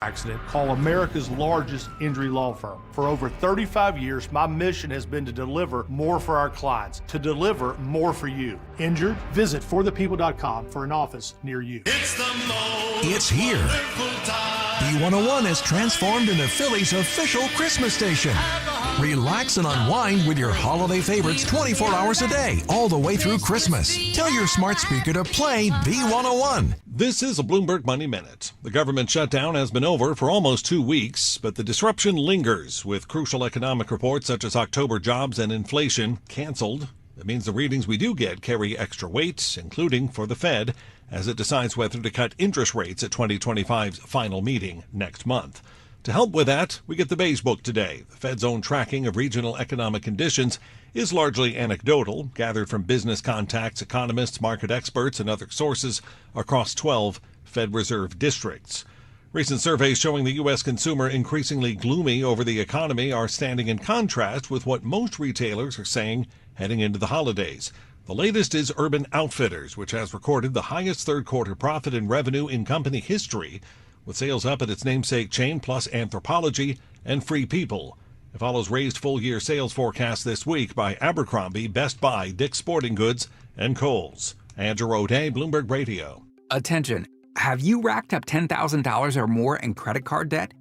accident, call America's largest injury law firm. For over 35 years, my mission has been to deliver more for our clients, to deliver more for you. Injured? Visit forthepeople.com for an office near you. It's here. B101 has transformed into Philly's official Christmas station. Relax and unwind with your holiday favorites 24 hours a day, all the way through Christmas. Tell your smart speaker to play B101. This is a Bloomberg Money Minute. The government shutdown has been over for almost 2 weeks, but the disruption lingers with crucial economic reports such as October jobs and inflation canceled. That means the readings we do get carry extra weight, including for the Fed, as it decides whether to cut interest rates at 2025's final meeting next month. To help with that, we get the Beige Book today. The Fed's own tracking of regional economic conditions is largely anecdotal, gathered from business contacts, economists, market experts, and other sources across 12 Fed Reserve districts. Recent surveys showing the U.S. consumer increasingly gloomy over the economy are standing in contrast with what most retailers are saying heading into the holidays. The latest is Urban Outfitters, which has recorded the highest third-quarter profit and revenue in company history, with sales up at its namesake chain plus Anthropologie and Free People. It follows raised full-year sales forecasts this week by Abercrombie, Best Buy, Dick's Sporting Goods, and Kohl's. Andrew O'Day, Bloomberg Radio. Attention. Have you racked up $10,000 or more in credit card debt?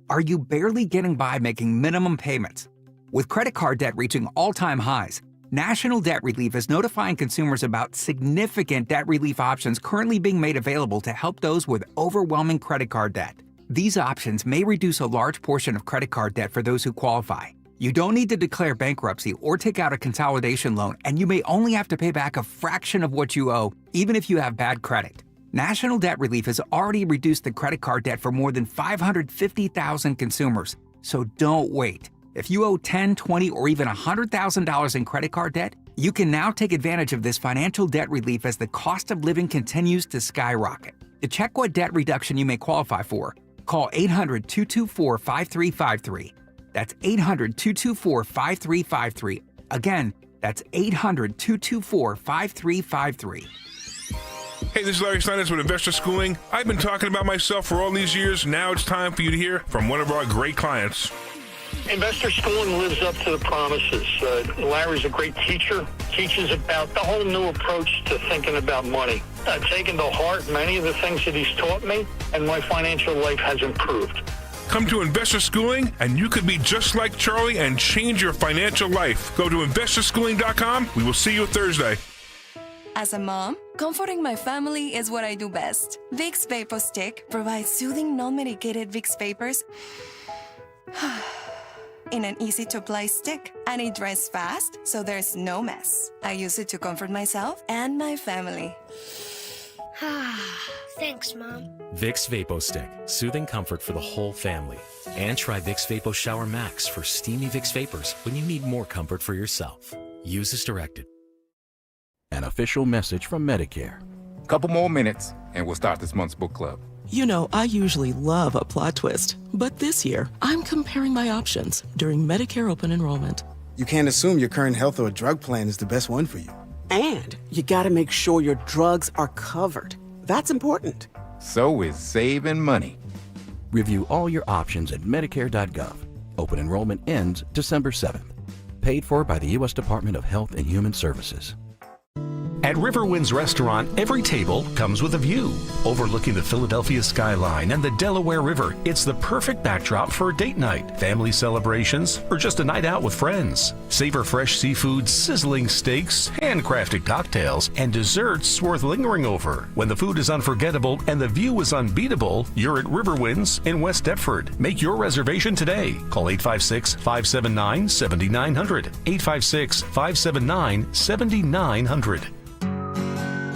Are you barely getting by making minimum payments? With credit card debt reaching all-time highs, National Debt Relief is notifying consumers about significant debt relief options currently being made available to help those with overwhelming credit card debt. These options may reduce a large portion of credit card debt for those who qualify. You don't need to declare bankruptcy or take out a consolidation loan, and you may only have to pay back a fraction of what you owe, even if you have bad credit. National Debt Relief has already reduced the credit card debt for more than 550,000 consumers, so don't wait. If you owe $10,000, $20,000, or even $100,000 in credit card debt, you can now take advantage of this financial debt relief as the cost of living continues to skyrocket. To check what debt reduction you may qualify for, call 800-224-5353. That's 800-224-5353. Again, that's 800-224-5353. Hey, this is Larry Steinitz with Investor Schooling. I've been talking about myself for all these years. Now it's time for you to hear from one of our great clients. Investor Schooling lives up to the promises. Larry's a great teacher, teaches about the whole new approach to thinking about money. I've taken to heart many of the things that he's taught me, and my financial life has improved. Come to Investor Schooling, and you could be just like Charlie and change your financial life. Go to investorschooling.com. We will see you Thursday. As a mom, comforting my family is what I do best. Vicks Vapor Stick provides soothing, non-medicated Vicks vapors in an easy-to-apply stick, and it dries fast, so there's no mess. I use it to comfort myself and my family. Thanks, Mom. Vicks Vapo Stick, soothing comfort for the whole family. And try Vicks Vapo Shower Max for steamy Vicks Vapors when you need more comfort for yourself. Use as directed. An official message from Medicare. Couple more minutes, and we'll start this month's book club. You know, I usually love a plot twist, but this year, I'm comparing my options during Medicare open enrollment. You can't assume your current health or drug plan is the best one for you. And you gotta make sure your drugs are covered. That's important. So is saving money. Review all your options at Medicare.gov. Open enrollment ends December 7th. Paid for by the U.S. Department of Health and Human Services. At Riverwinds Restaurant, every table comes with a view. Overlooking the Philadelphia skyline and the Delaware River, it's the perfect backdrop for a date night, family celebrations, or just a night out with friends. Savor fresh seafood, sizzling steaks, handcrafted cocktails, and desserts worth lingering over. When the food is unforgettable and the view is unbeatable, you're at Riverwinds in West Deptford. Make your reservation today. Call 856-579-7900. 856-579-7900.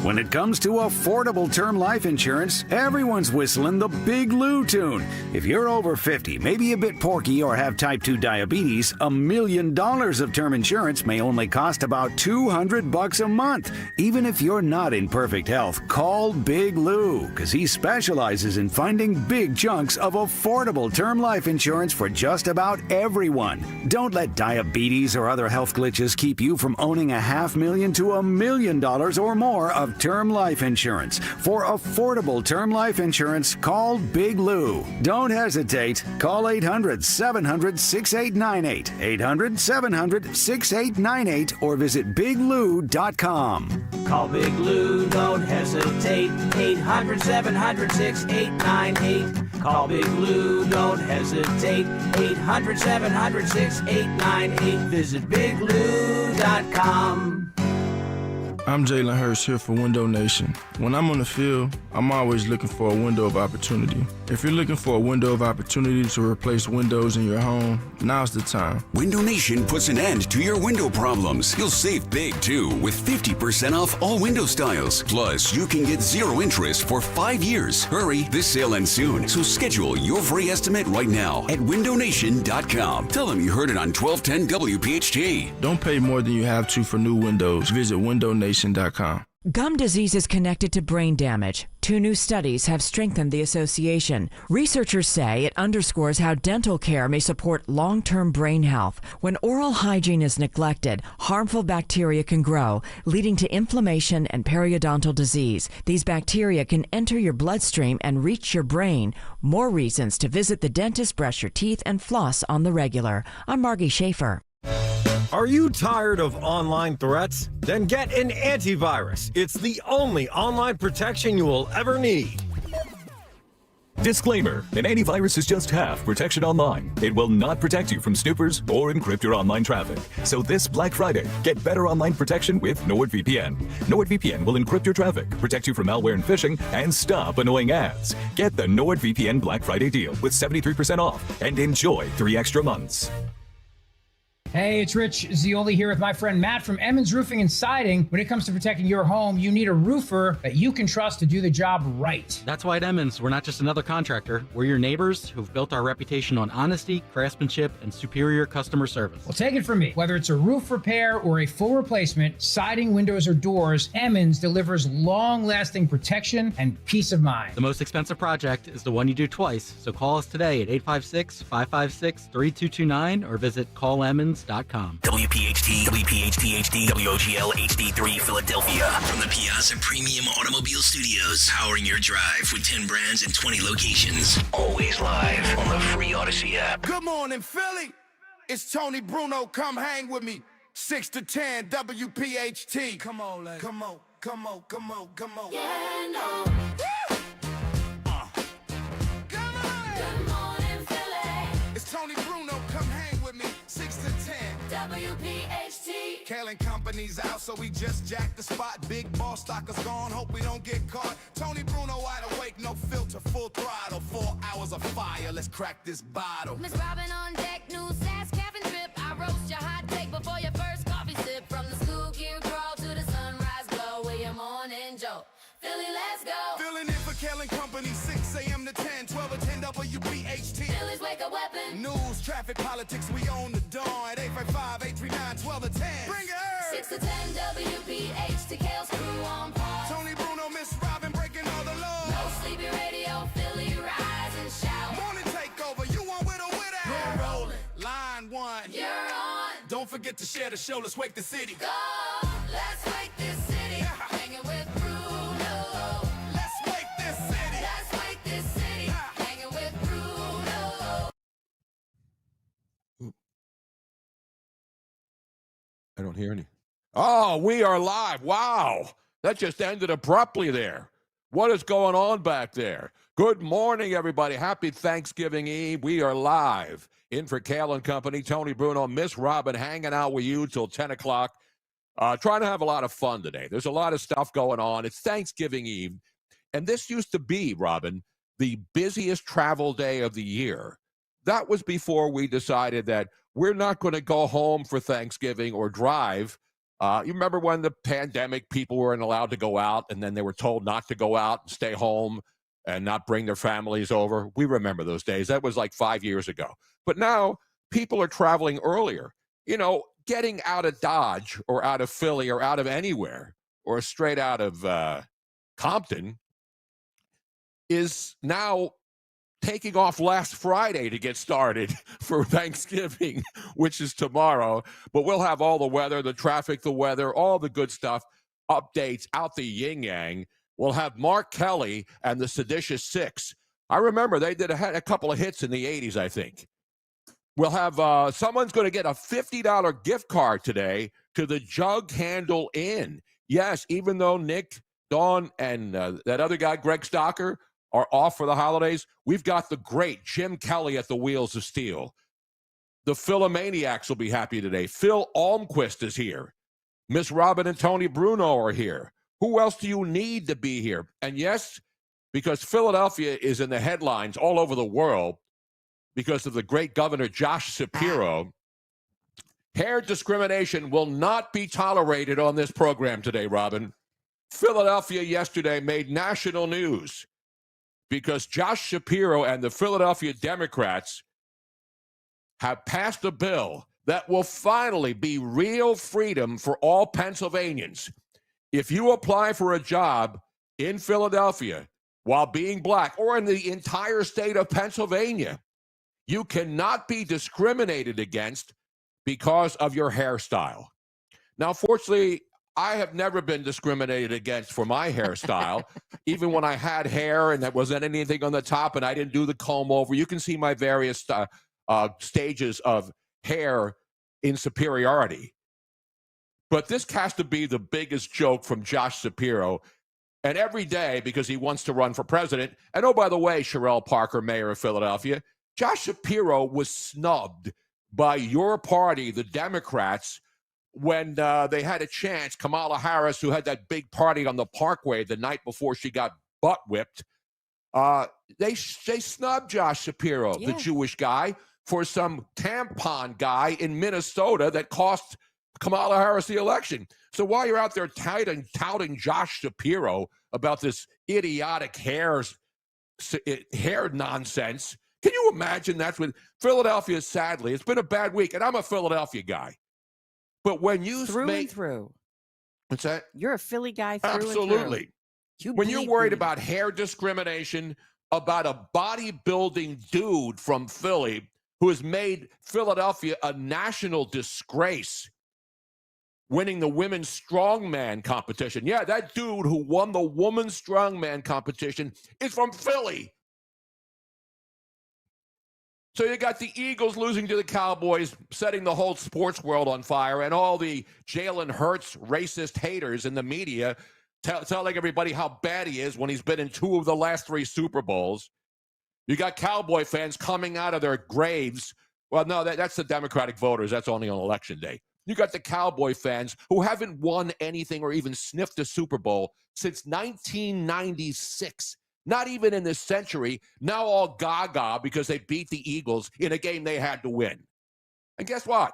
When it comes to affordable term life insurance, everyone's whistling the Big Lou tune. If you're over 50, maybe a bit porky, or have type 2 diabetes, $1 million of term insurance may only cost about $200 a month. Even if you're not in perfect health, call Big Lou, because he specializes in finding big chunks of affordable term life insurance for just about everyone. Don't let diabetes or other health glitches keep you from owning $500,000 to $1 million or more of of term life insurance. For affordable term life insurance, call Big Lou. Don't hesitate. Call 800-700-6898. 800-700-6898 or visit biglou.com. Call Big Lou, don't hesitate. 800-700-6898. Call Big Lou, don't hesitate. 800-700-6898. Visit biglou.com. I'm Jalen Hurst here for Window Nation. When I'm on the field, I'm always looking for a window of opportunity. If you're looking for a window of opportunity to replace windows in your home, now's the time. Window Nation puts an end to your window problems. You'll save big too with 50% off all window styles. Plus, you can get 0 interest for 5 years. Hurry, this sale ends soon. So schedule your free estimate right now at windownation.com. Tell them you heard it on 1210 WPHT. Don't pay more than you have to for new windows. Visit windownation.com. Gum disease is connected to brain damage. 2 new studies have strengthened the association. Researchers say it underscores how dental care may support long-term brain health. When oral hygiene is neglected, harmful bacteria can grow, leading to inflammation and periodontal disease. These bacteria can enter your bloodstream and reach your brain. More reasons to visit the dentist, brush your teeth, and floss on the regular. I'm Margie Schaefer. Are you tired of online threats? Then get an antivirus. It's the only online protection you will ever need. Disclaimer, an antivirus is just half protection online. It will not protect you from snoopers or encrypt your online traffic. So this Black Friday, get better online protection with NordVPN. NordVPN will encrypt your traffic, protect you from malware and phishing, and stop annoying ads. Get the NordVPN Black Friday deal with 73% off and enjoy 3 extra months. Hey, it's Rich Zioli here with my friend Matt from Emmons Roofing and Siding. When it comes to protecting your home, you need a roofer that you can trust to do the job right. That's why at Emmons, we're not just another contractor. We're your neighbors who've built our reputation on honesty, craftsmanship, and superior customer service. Well, take it from me. Whether it's a roof repair or a full replacement, siding, windows, or doors, Emmons delivers long-lasting protection and peace of mind. The most expensive project is the one you do twice, so call us today at 856-556-3229 or visit callemmons.com. WPHT, WPHT-HD, WOGL HD3 Philadelphia. From the Piazza Premium Automobile Studios, powering your drive with 10 brands and 20 locations. Always live on the free Odyssey app. Good morning, Philly. It's Tony Bruno. Come hang with me. 6 to 10, WPHT. Come on, lady. Come on, come on, come on, come on. Yeah, no. Come on. Good morning, Philly. It's Tony Bruno. Come hang with me. 6 to 10. WPHT. Kayal and Company's out, so we just jacked the spot. Big boss stockers gone, hope we don't get caught. Tony Bruno wide awake, no filter, full throttle. 4 hours of fire, let's crack this bottle. Miss Robin on deck, new sass, cabin trip. I roast your hot take before your first coffee sip. From the school gear crawl to the sunrise glow. With your morning joke. Philly, let's go. Filling in for Kayal and Company, 6 a.m. to 10, 12 to 10 WPHT. Philly's wake up weapon. News, traffic, politics, we own the dawn. At 855-839, 12 to 10. Bring it! 6 to 10 WPHT, Kayal's crew on par. Tony Bruno, Miss Robin, breaking all the laws. No sleepy radio, Philly, rise and shout. Morning takeover, you want with or without? We're rolling. Line 1. You're on. Don't forget to share the show, let's wake the city. Go, let's wake this city. Hanging with Bruno. Let's wake this city. Let's wake this city. Hanging with Bruno. I don't hear any. Oh, we are live. Wow. That just ended abruptly there. What is going on back there? Good morning, everybody. Happy Thanksgiving Eve. We are live. In for Kayal and Company, Tony Bruno, Miss Robin, hanging out with you till 10 o'clock. Trying to have a lot of fun today. There's a lot of stuff going on. It's Thanksgiving Eve. And this used to be, Robin, the busiest travel day of the year. That was before we decided that we're not going to go home for Thanksgiving or drive. You remember when the pandemic, people weren't allowed to go out, and then they were told not to go out and stay home and not bring their families over? We remember those days. That was like 5 years ago. But now people are traveling earlier. You know, getting out of Dodge or out of Philly or out of anywhere or straight out of Compton is now taking off last Friday to get started for Thanksgiving, which is tomorrow. But we'll have all the weather, the traffic, the weather, all the good stuff. updates out the yin-yang. We'll have Mark Kelly and the Seditious Six. I remember they had a couple of hits in the 80s, I think. We'll have someone's going to get a $50 gift card today to the Jug Handle Inn. Yes, even though Nick, Dawn, and that other guy, Greg Stocker, are off for the holidays, we've got the great Jim Kelly at the Wheels of Steel. The Philomaniacs will be happy today. Phil Almquist is here. Miss Robin and Tony Bruno are here. Who else do you need to be here? And yes, because Philadelphia is in the headlines all over the world because of the great Governor Josh Shapiro, hair discrimination will not be tolerated on this program today, Robin. Philadelphia yesterday made national news because Josh Shapiro and the Philadelphia Democrats have passed a bill that will finally be real freedom for all Pennsylvanians. If you apply for a job in Philadelphia while being black or in the entire state of Pennsylvania, you cannot be discriminated against because of your hairstyle. Now, fortunately, I have never been discriminated against for my hairstyle, even when I had hair and there wasn't anything on the top and I didn't do the comb over. You can see my various stages of hair in superiority. But this has to be the biggest joke from Josh Shapiro. And every day, because he wants to run for president, and oh, by the way, Sherelle Parker, mayor of Philadelphia, Josh Shapiro was snubbed by your party, the Democrats, when they had a chance. Kamala Harris, who had that big party on the Parkway the night before she got butt whipped, they snubbed Josh Shapiro, the Jewish guy, for some tampon guy in Minnesota that cost Kamala Harris the election. So while you're out there touting Josh Shapiro about this idiotic hair nonsense, can you imagine that's what Philadelphia, sadly, it's been a bad week, and I'm a Philadelphia guy. But when you and through. What's that? You're a Philly guy through Absolutely. and through. When you're worried about hair discrimination, about a bodybuilding dude from Philly who has made Philadelphia a national disgrace, winning the women's strongman competition. Yeah, that dude who won the women's strongman competition is from Philly. So you got the Eagles losing to the Cowboys, setting the whole sports world on fire, and all the Jalen Hurts racist haters in the media telling everybody how bad he is when he's been in 2 of the last 3 Super Bowls. You got Cowboy fans coming out of their graves. Well, no, that's the Democratic voters. That's only on Election Day. You got the Cowboy fans who haven't won anything or even sniffed a Super Bowl since 1996. Not even in this century, now all gaga because they beat the Eagles in a game they had to win. And guess what?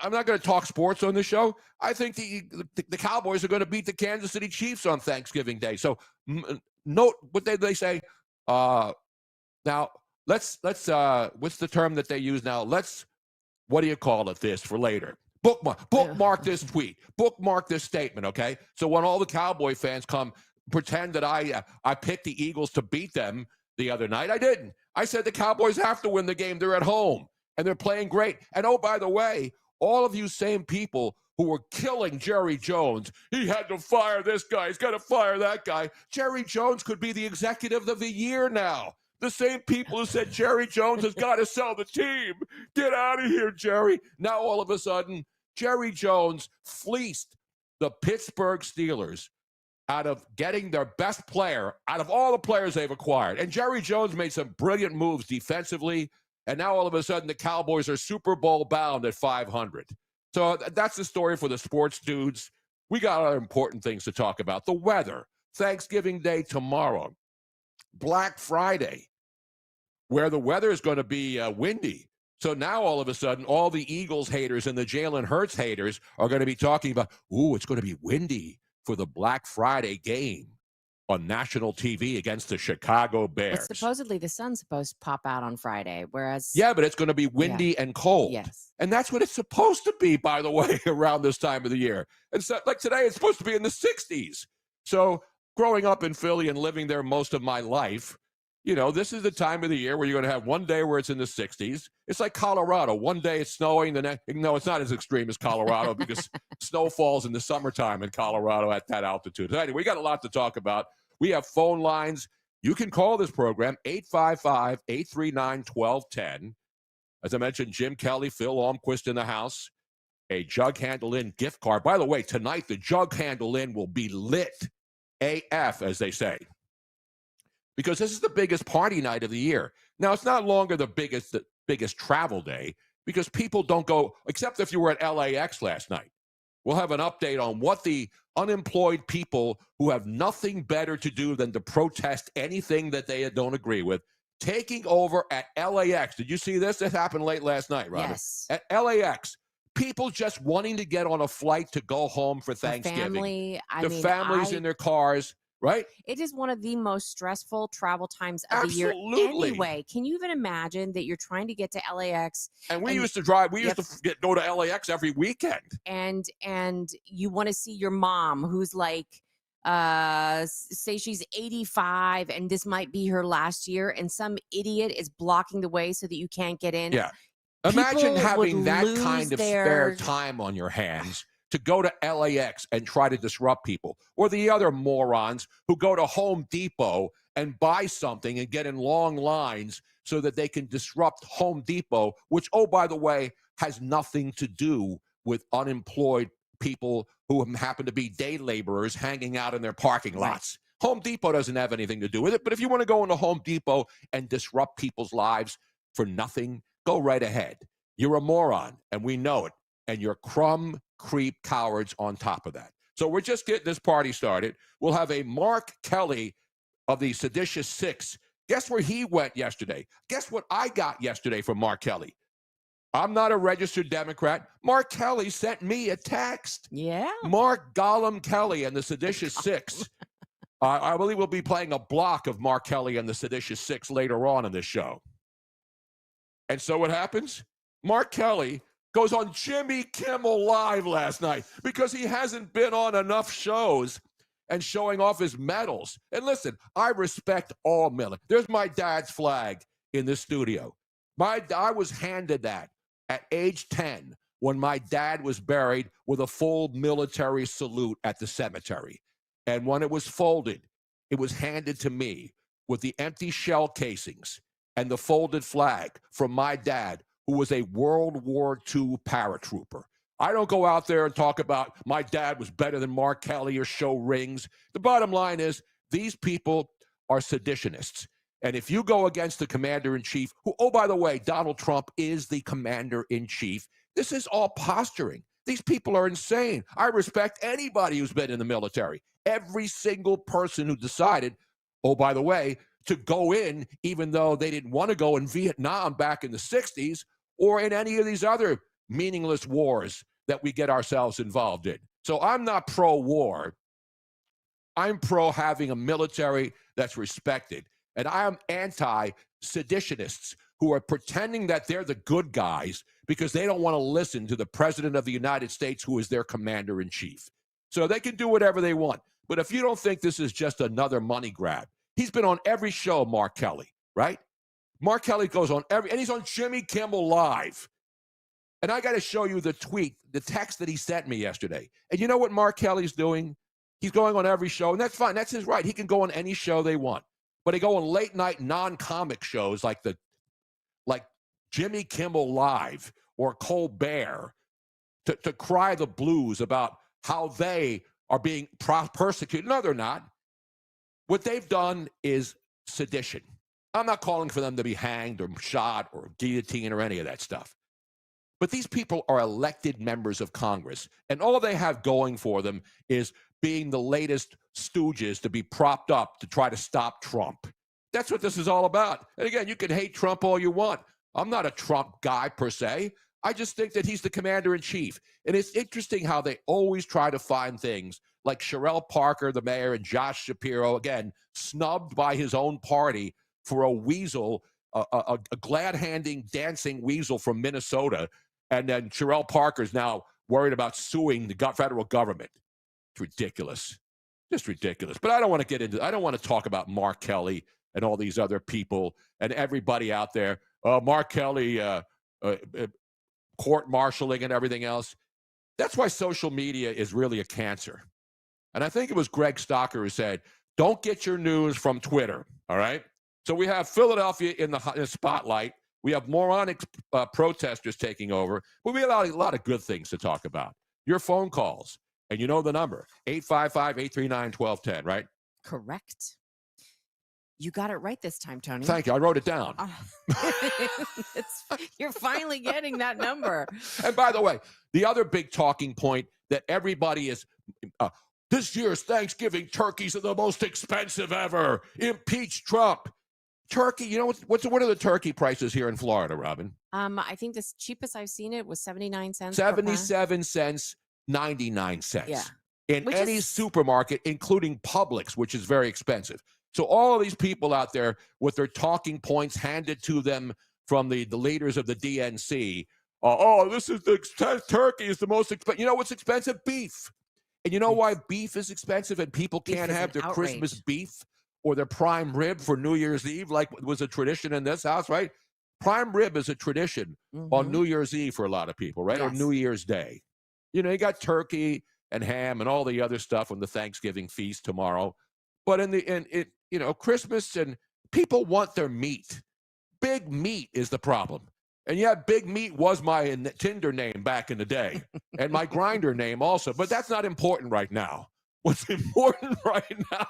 I'm not going to talk sports on the show. I think the Cowboys are going to beat the Kansas City Chiefs on Thanksgiving Day. So note what they say. Now, let's what's the term that they use now? What do you call it this for later? Bookmark this tweet. Bookmark this statement, okay? So when all the Cowboy fans come, pretend that I picked the Eagles to beat them the other night. I didn't. I said the Cowboys have to win the game. They're at home, and they're playing great. And oh, by the way, all of you same people who were killing Jerry Jones, he had to fire this guy. He's got to fire that guy. Jerry Jones could be the executive of the year now. The same people who said Jerry Jones has got to sell the team. Get out of here, Jerry. Now all of a sudden, Jerry Jones fleeced the Pittsburgh Steelers out of getting their best player out of all the players they've acquired. And Jerry Jones made some brilliant moves defensively, and now all of a sudden the Cowboys are Super Bowl bound at 500. So that's the story for the sports dudes. We got other important things to talk about. The weather, Thanksgiving Day tomorrow, Black Friday, where the weather is going to be windy. So now all of a sudden, all the Eagles haters and the Jalen Hurts haters are going to be talking about, it's going to be windy for the Black Friday game on national TV against the Chicago Bears. But supposedly the sun's supposed to pop out on Friday, whereas... Yeah, but it's going to be windy and cold. Yes. And that's what it's supposed to be, by the way, around this time of the year. And so, like today, it's supposed to be in the 60s. So growing up in Philly and living there most of my life, You know, this is the time of the year where you're going to have one day where it's in the 60s. It's like Colorado. One day it's snowing. The next, no, it's not as extreme as Colorado because snow falls in the summertime in Colorado at that altitude. So anyway, we got a lot to talk about. We have phone lines. You can call this program, 855-839-1210. As I mentioned, Jim Kelly, Phil Almquist in the house. A Jug Handle Inn gift card. By the way, tonight the Jug Handle Inn will be lit AF, as they say, because this is the biggest party night of the year. Now, it's not longer the biggest travel day because people don't go, except if you were at LAX last night. We'll have an update on what the unemployed people who have nothing better to do than to protest anything that they don't agree with, taking over at LAX. Did you see this? This happened late last night, Robin. Yes. At LAX. People just wanting to get on a flight to go home for Thanksgiving. Family, the families in their cars, right? It is one of the most stressful travel times of Absolutely. the year anyway. Can you even imagine that you're trying to get to LAX? And we used to drive, we used to go to LAX every weekend. And you want to see your mom who's like, say she's 85 and this might be her last year and some idiot is blocking the way so that you can't get in. Yeah. Imagine People having would that lose kind of their- spare time on your hands to go to LAX and try to disrupt people. Or the other morons who go to Home Depot and buy something and get in long lines so that they can disrupt Home Depot, which, oh, by the way, has nothing to do with unemployed people who happen to be day laborers hanging out in their parking lots. Home Depot doesn't have anything to do with it. But if you want to go into Home Depot and disrupt people's lives for nothing, go right ahead. You're a moron, and we know it. And you're crumb creep cowards on top of that. So we're just getting this party started. We'll have a Mark Kelly of the Seditious Six. Guess where he went yesterday? Guess what I got yesterday from Mark Kelly? I'm not a registered Democrat. Mark Kelly sent me a text. Yeah. Mark Gollum Kelly and the Seditious Six. I believe we'll be playing a block of Mark Kelly and the Seditious Six later on in this show. And so what happens? Mark Kelly goes on Jimmy Kimmel Live last night because he hasn't been on enough shows and showing off his medals. And listen, I respect all military. There's my dad's flag in this studio. I was handed that at age 10 when my dad was buried with a full military salute at the cemetery. And when it was folded, it was handed to me with the empty shell casings and the folded flag from my dad, who was a World War II paratrooper. I don't go out there and talk about my dad was better than Mark Kelly or show rings. The bottom line is these people are seditionists. And if you go against the commander-in-chief, who, oh, by the way, Donald Trump is the commander-in-chief, this is all posturing. These people are insane. I respect anybody who's been in the military. Every single person who decided, oh, by the way, to go in, even though they didn't want to go in Vietnam back in the 60s or in any of these other meaningless wars that we get ourselves involved in. So I'm not pro-war. I'm pro having a military that's respected. And I am anti-seditionists who are pretending that they're the good guys because they don't want to listen to the president of the United States, who is their commander-in-chief. So they can do whatever they want. But if you don't think this is just another money grab, he's been on every show, Mark Kelly, right? Mark Kelly goes on and he's on Jimmy Kimmel Live. And I got to show you the tweet, the text that he sent me yesterday. And you know what Mark Kelly's doing? He's going on every show, and that's fine. That's his right. He can go on any show they want. But they go on late-night non-comic shows like Jimmy Kimmel Live or Colbert to cry the blues about how they are being persecuted. No, they're not. What they've done is sedition. I'm not calling for them to be hanged or shot or guillotined or any of that stuff. But these people are elected members of Congress, and all they have going for them is being the latest stooges to be propped up to try to stop Trump. That's what this is all about. And again, you can hate Trump all you want. I'm not a Trump guy per se. I just think that he's the commander-in-chief. And it's interesting how they always try to find things like Sherelle Parker, the mayor, and Josh Shapiro, again, snubbed by his own party for a weasel, a glad-handing, dancing weasel from Minnesota. And then Sherelle Parker's now worried about suing the federal government. It's ridiculous. Just ridiculous. But I don't want to get into I don't want to talk about Mark Kelly and all these other people and everybody out there. Mark Kelly, court-martialing and everything else. That's why social media is really a cancer. And I think it was Greg Stocker who said, don't get your news from Twitter, all right? So we have Philadelphia in the spotlight. We have moronic protesters taking over. But we have a lot of good things to talk about. Your phone calls. And you know the number, 855-839-1210, right? Correct. You got it right this time, Tony. Thank you. I wrote it down. You're finally getting that number. And by the way, the other big talking point that everybody is, this year's Thanksgiving turkeys are the most expensive ever. Impeach Trump. Turkey, you know, what are the turkey prices here in Florida, Robin? I think the cheapest I've seen it was 79 cents. 77 cents, 99 cents. Yeah. In any supermarket, including Publix, which is very expensive. So all of these people out there with their talking points handed to them from the leaders of the DNC, this is turkey is the most expensive. You know what's expensive? Beef. And you know why beef is expensive and people can't have their Christmas beef or their prime rib for New Year's Eve like was a tradition in this house, right? Prime rib is a tradition on New Year's Eve for a lot of people, right? Or New Year's Day. You know, you got turkey and ham and all the other stuff on the Thanksgiving feast tomorrow. But Christmas, and people want their meat. Big meat is the problem. And yeah, Big Meat was my Tinder name back in the day and my Grindr name also. But that's not important right now. What's important right now?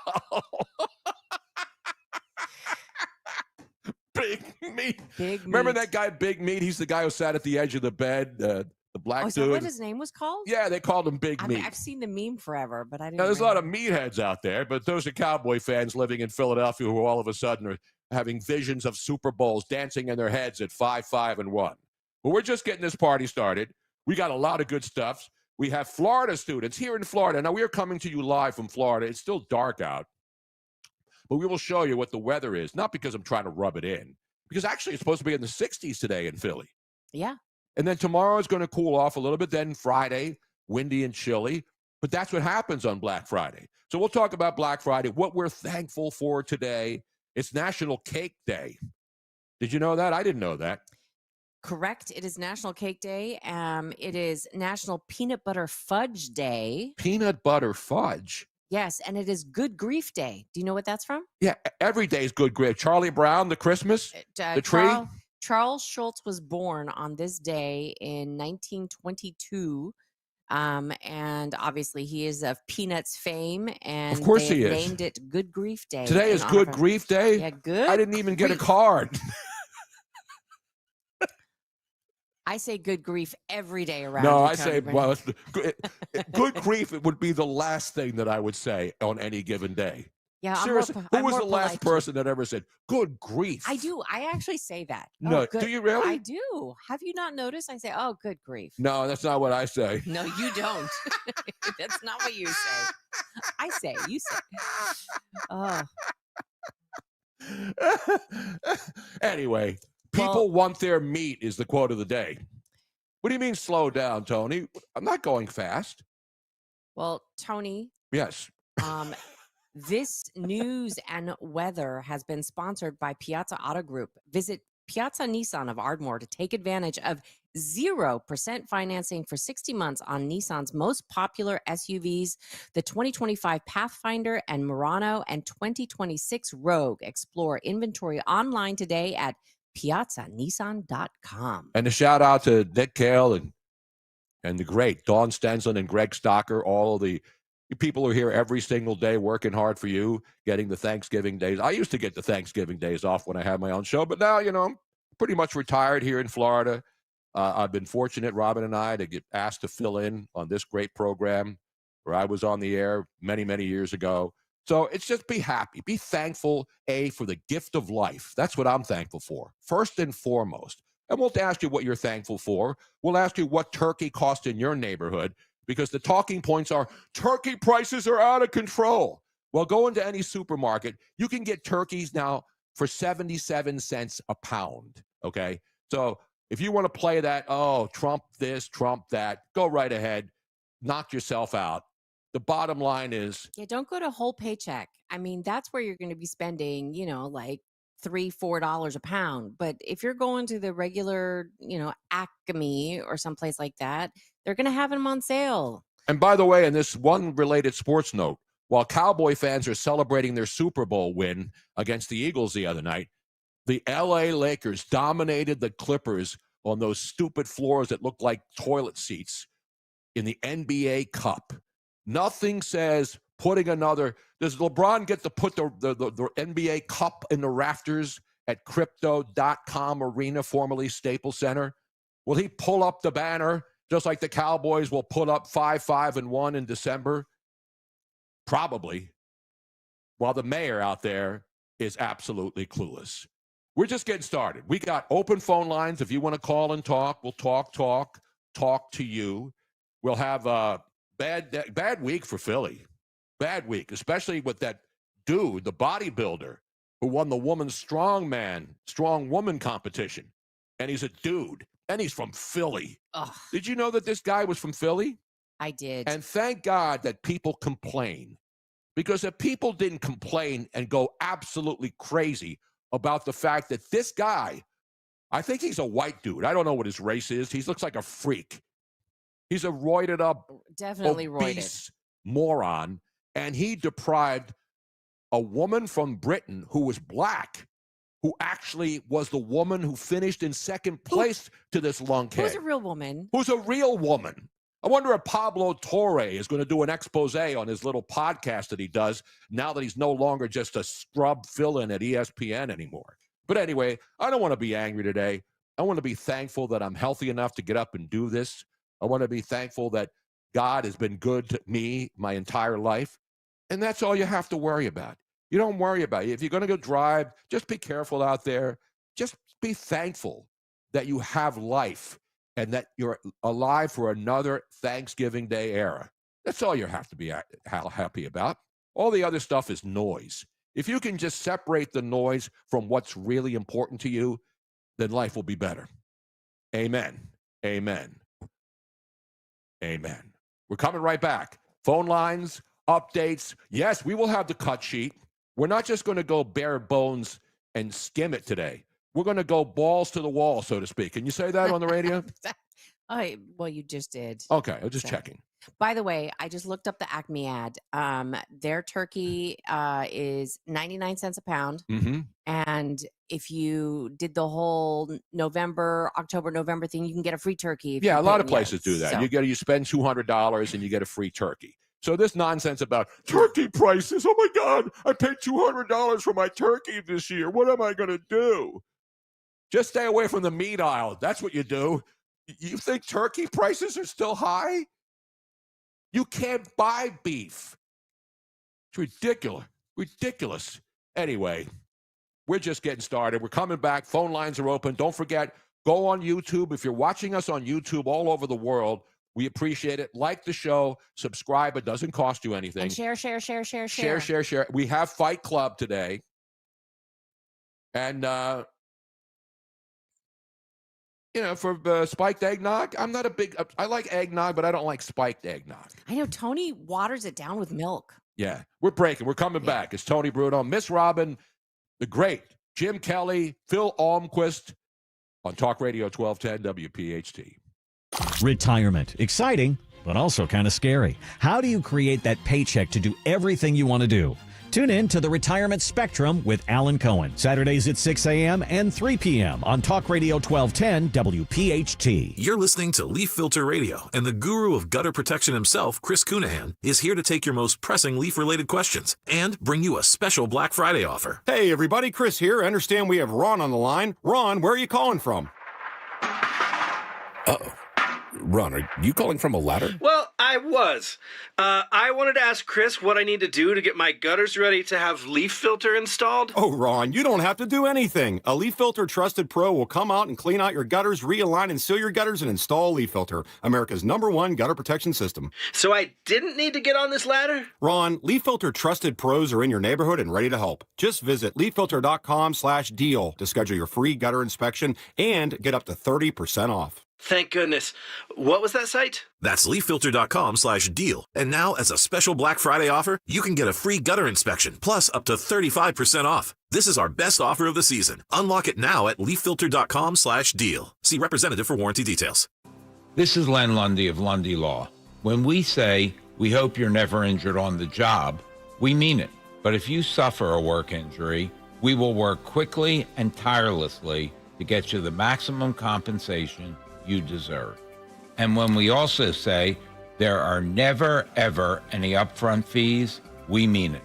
Big Meat. Remember that guy, Big Meat? He's the guy who sat at the edge of the bed, the black is dude. that what his name was called? Yeah, they called him Big Meat. I've seen the meme forever, but I didn't. Now, there's a lot of meatheads out there, but those are Cowboy fans living in Philadelphia who all of a sudden are having visions of Super Bowls dancing in their heads at 5-5-1. But we're just getting this party started. We got a lot of good stuff. We have Florida students here in Florida. Now, we are coming to you live from Florida. It's still dark out, but we will show you what the weather is, not because I'm trying to rub it in, because actually it's supposed to be in the 60s today in Philly. Yeah. And then tomorrow is going to cool off a little bit. Then Friday, windy and chilly. But that's what happens on Black Friday. So we'll talk about Black Friday, what we're thankful for today. It's National Cake Day. Did you know that? I didn't know that. Correct. It is National Cake Day. It is National Peanut Butter Fudge Day. Peanut butter fudge? Yes, and it is Good Grief Day. Do you know what that's from? Yeah, every day is good grief. Charlie Brown, the Christmas, the tree. Charles Schultz was born on this day in 1922. And obviously he is of Peanuts fame, and of course they he is. Named it Good Grief Day. Today is Good Grief Day? Yeah, good. I didn't even get a card. I say good grief every day around. No, you, I say, Tony. well, good grief, it would be the last thing that I would say on any given day. Yeah, seriously, who was the last person that ever said, good grief? I do. I actually say that. No, oh, good. do you really? I do. Have you not noticed? I say, oh, good grief. No, that's not what I say. No, you don't. That's not what you say. I say, you say. Oh. Anyway, people want their meat is the quote of the day. What do you mean slow down, Tony? I'm not going fast. Well, Tony. Yes. This news and weather has been sponsored by Piazza Auto Group. Visit Piazza Nissan of Ardmore to take advantage of 0% financing for 60 months on Nissan's most popular SUVs, the 2025 Pathfinder and Murano and 2026 Rogue. Explore inventory online today at piazzanissan.com. And a shout out to Nick Kayal and the great Dawn Stenson and Greg Stocker, all the people who are here every single day working hard for you, getting the Thanksgiving days. I used to get the Thanksgiving days off when I had my own show, but now, I'm pretty much retired here in Florida. I've been fortunate, Robin and I, to get asked to fill in on this great program where I was on the air many, many years ago. So it's just be happy, be thankful, for the gift of life. That's what I'm thankful for, first and foremost. And we'll ask you what you're thankful for. We'll ask you what turkey cost in your neighborhood, because the talking points are turkey prices are out of control. Well, go into any supermarket. You can get turkeys now for 77 cents a pound, okay? So if you want to play that, Trump this, Trump that, go right ahead. Knock yourself out. the bottom line is, Yeah, don't go to whole paycheck. I mean, that's where you're going to be spending, like $3, $4 a pound. But if you're going to the regular, Acme or someplace like that, they're going to have them on sale. and by the way, in this one related sports note, while Cowboy fans are celebrating their Super Bowl win against the Eagles the other night, the LA Lakers dominated the Clippers on those stupid floors that look like toilet seats in the NBA Cup. Nothing says putting another. Does LeBron get to put the NBA Cup in the rafters at Crypto.com Arena, formerly Staples Center? Will he pull up the banner just like the Cowboys will put up 5-5-1 in December? Probably. While the mayor out there is absolutely clueless. We're just getting started. We got open phone lines. If you want to call and talk, we'll talk to you. We'll have a bad week for Philly. Bad week, especially with that dude, the bodybuilder, who won the woman's strong woman competition. And he's a dude. And he's from Philly. Ugh. Did you know that this guy was from Philly? I did. And thank God that people complain. Because if people didn't complain and go absolutely crazy about the fact that this guy, I think he's a white dude. I don't know what his race is. He looks like a freak. He's a roided up, Definitely obese moron. And he deprived a woman from Britain who was black, who actually was the woman who finished in second place to this lung keg. Who's a real woman? Who's a real woman. I wonder if Pablo Torre is going to do an expose on his little podcast that he does now that he's no longer just a scrub fill-in at ESPN anymore. But anyway, I don't want to be angry today. I want to be thankful that I'm healthy enough to get up and do this. I want to be thankful that God has been good to me my entire life. And that's all you have to worry about. You don't worry about it. If you're going to go drive, just be careful out there. Just be thankful that you have life and that you're alive for another Thanksgiving Day era. That's all you have to be happy about. All the other stuff is noise. If you can just separate the noise from what's really important to you, then life will be better. Amen. Amen. Amen. We're coming right back. Phone lines, updates. Yes, we will have the cut sheet. We're not just going to go bare bones and skim it today. We're going to go balls to the wall, so to speak. Can you say that on the radio? Well, you just did. Okay, I'm just checking. By the way, I just looked up the Acme ad. Their turkey is 99 cents a pound. Mm-hmm. And if you did the whole October, November thing, you can get a free turkey. Yeah, a lot of places do that. So. You spend $200 and you get a free turkey. So this nonsense about turkey prices, oh my God, I paid $200 for my turkey this year. What am I going to do? Just stay away from the meat aisle. That's what you do. You think turkey prices are still high? You can't buy beef. It's ridiculous. Ridiculous. Anyway, we're just getting started. We're coming back. Phone lines are open. Don't forget, go on YouTube. If you're watching us on YouTube all over the world, we appreciate it. Like the show. Subscribe. It doesn't cost you anything. And share. Share. We have Fight Club today. And, for spiked eggnog, I'm not a big, I like eggnog, but I don't like spiked eggnog. I know. Tony waters it down with milk. Yeah. We're breaking. We're coming back. It's Tony Bruno, Miss Robin, the great Jim Kelly, Phil Almquist on Talk Radio 1210 WPHT. Retirement. Exciting, but also kind of scary. How do you create that paycheck to do everything you want to do? Tune in to the Retirement Spectrum with Alan Cohen, Saturdays at 6 a.m. and 3 p.m. on Talk Radio 1210 WPHT. You're listening to Leaf Filter Radio, and the guru of gutter protection himself, Chris Cunahan, is here to take your most pressing leaf-related questions and bring you a special Black Friday offer. Hey, everybody, Chris here. I understand we have Ron on the line. Ron, where are you calling from? Uh-oh. Ron, are you calling from a ladder? Well, I was. I wanted to ask Chris what I need to do to get my gutters ready to have leaf filter installed. Oh, Ron, you don't have to do anything. A Leaf Filter Trusted Pro will come out and clean out your gutters, realign and seal your gutters, and install Leaf Filter, America's #1 gutter protection system. So I didn't need to get on this ladder? Ron, Leaf Filter Trusted Pros are in your neighborhood and ready to help. Just visit leaffilter.com/deal to schedule your free gutter inspection and get up to 30% off. Thank goodness. What was that site? That's leaffilter.com/deal. And now, as a special Black Friday offer, you can get a free gutter inspection, plus up to 35% off. This is our best offer of the season. Unlock it now at leaffilter.com/deal. See representative for warranty details. This is Len Lundy of Lundy Law. When we say we hope you're never injured on the job, we mean it. But if you suffer a work injury, we will work quickly and tirelessly to get you the maximum compensation you deserve. And when we also say there are never, ever any upfront fees, we mean it.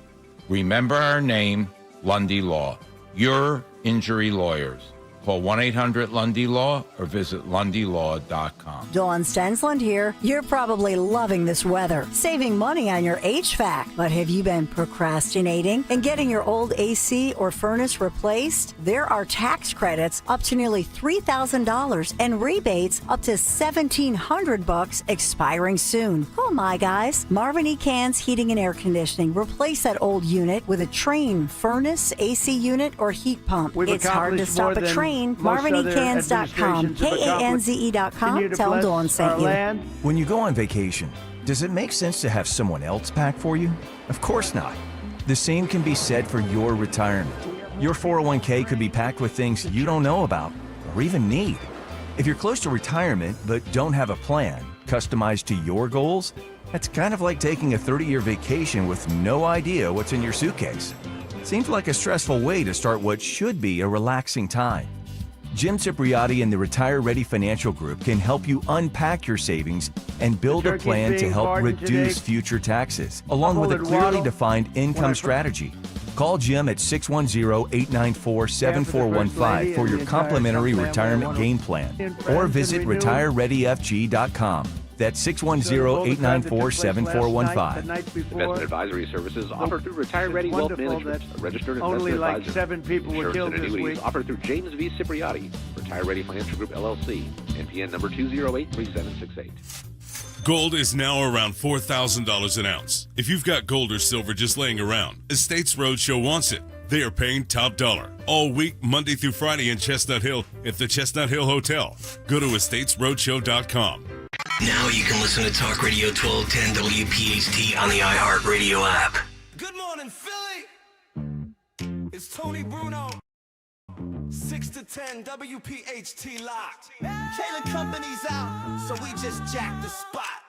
Remember our name, Lundy Law. Your injury lawyers. Call 1-800-LUNDY-LAW or visit LundyLaw.com. Dawn Stensland here. You're probably loving this weather, saving money on your HVAC. But have you been procrastinating and getting your old AC or furnace replaced? There are tax credits up to nearly $3,000 and rebates up to $1,700 expiring soon. Oh my guys, Marvin E. Can's Heating and Air Conditioning. Replace that old unit with a Trane furnace, AC unit, or heat pump. It's hard to stop a train. MarvinECans.com, KANZE.com. Tell Dawn sent you. When you go on vacation, does it make sense to have someone else pack for you? Of course not. The same can be said for your retirement. Your 401k could be packed with things you don't know about or even need. If you're close to retirement but don't have a plan customized to your goals, that's kind of like taking a 30-year vacation with no idea what's in your suitcase. Seems like a stressful way to start what should be a relaxing time. Jim Cipriotti and the Retire Ready Financial Group can help you unpack your savings and build a plan to help reduce future taxes, along with a clearly defined income strategy. Call Jim at 610-894-7415 for your complimentary retirement game plan, or visit retirereadyfg.com. That's 610-894-7415. Investment advisory services offered through Retire Ready Wealth Management, a registered investment advisor. Only like 7 people were killed this week. Offered through James V. Cipriotti, Retire Ready Financial Group, LLC, NPN number 2083768. Gold is now around $4,000 an ounce. If you've got gold or silver just laying around, Estates Roadshow wants it. They are paying top dollar all week, Monday through Friday in Chestnut Hill at the Chestnut Hill Hotel. Go to estatesroadshow.com. Now you can listen to Talk Radio 1210 WPHT on the iHeartRadio app. Good morning, Philly. It's Tony Bruno. 6 to 10 WPHT locked. Kayal company's out, so we just jacked the spot.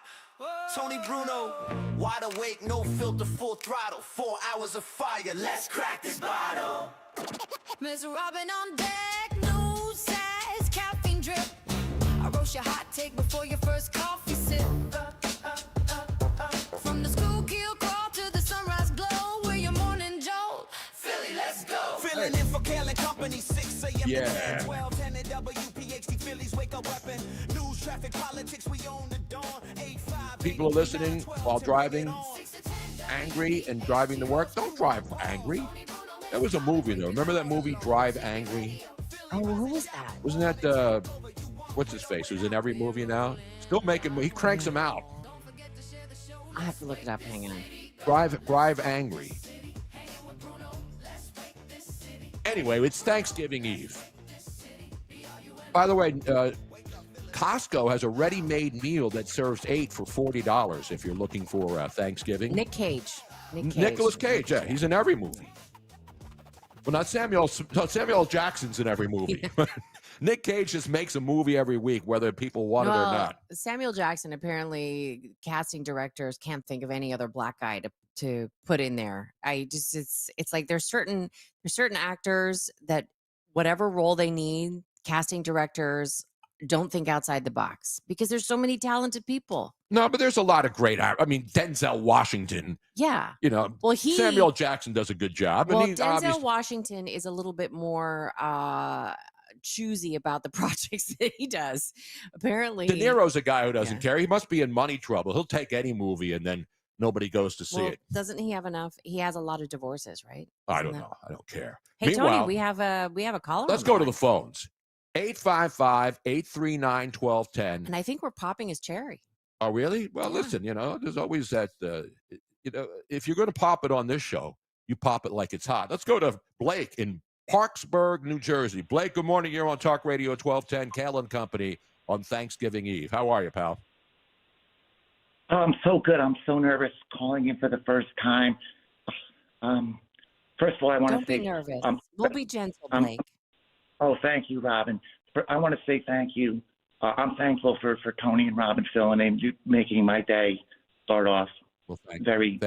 Tony Bruno, wide awake, no filter, full throttle. 4 hours of fire, let's crack this bottle. Miss Robin on deck, no size, caffeine drip. I roast your hot take before your first coffee sip. From the Schuylkill crawl to the sunrise glow, we're your morning jolt. Philly, let's go. Filling in for Kayal Company, 6 a.m. Yeah. to 10, 12, 10 at WPHT, Philly's wake up weapon. News, traffic, politics, we own the dawn. 8-5. People are listening while driving, angry and driving to work. Don't drive angry. There was a movie, though. Remember that movie, Drive Angry? Oh, who was that? Wasn't that, what's his face? Who's in every movie now? Still making, he cranks them out. I have to look it up. Hang on. Drive Angry. Anyway, it's Thanksgiving Eve. By the way, Costco has a ready-made meal that serves 8 for $40 if you're looking for Thanksgiving. Nick Cage. Nicolas Cage, yeah, he's in every movie. Well, not Samuel Jackson's in every movie. Nick Cage just makes a movie every week, whether people want it or not. Samuel Jackson, apparently casting directors can't think of any other black guy to put in there. It's like there's certain actors that whatever role they need, casting directors don't think outside the box because there's so many talented people. No, but there's a lot of great actors. I mean, Denzel Washington. Yeah. You know, Samuel Jackson does a good job. Well, and Denzel Washington is a little bit more choosy about the projects that he does. Apparently, De Niro's a guy who doesn't care. He must be in money trouble. He'll take any movie and then nobody goes to see it. Doesn't he have enough? He has a lot of divorces, right? I don't know. I don't care. Hey, Meanwhile, Tony, we have a caller. Let's go to the phones. 855-839-1210. And I think we're popping his cherry. Oh, really? Well, listen, there's always that, if you're going to pop it on this show, you pop it like it's hot. Let's go to Blake in Parksburg, New Jersey. Blake, good morning. You're on Talk Radio 1210, Kayal Company on Thanksgiving Eve. How are you, pal? Oh, I'm so good. I'm so nervous calling in for the first time. First of all, I want Don't to be say, nervous. We'll be gentle, Blake. oh, thank you, Robin. I want to say thank you. I'm thankful for Tony and Robin filling in, making my day start off very.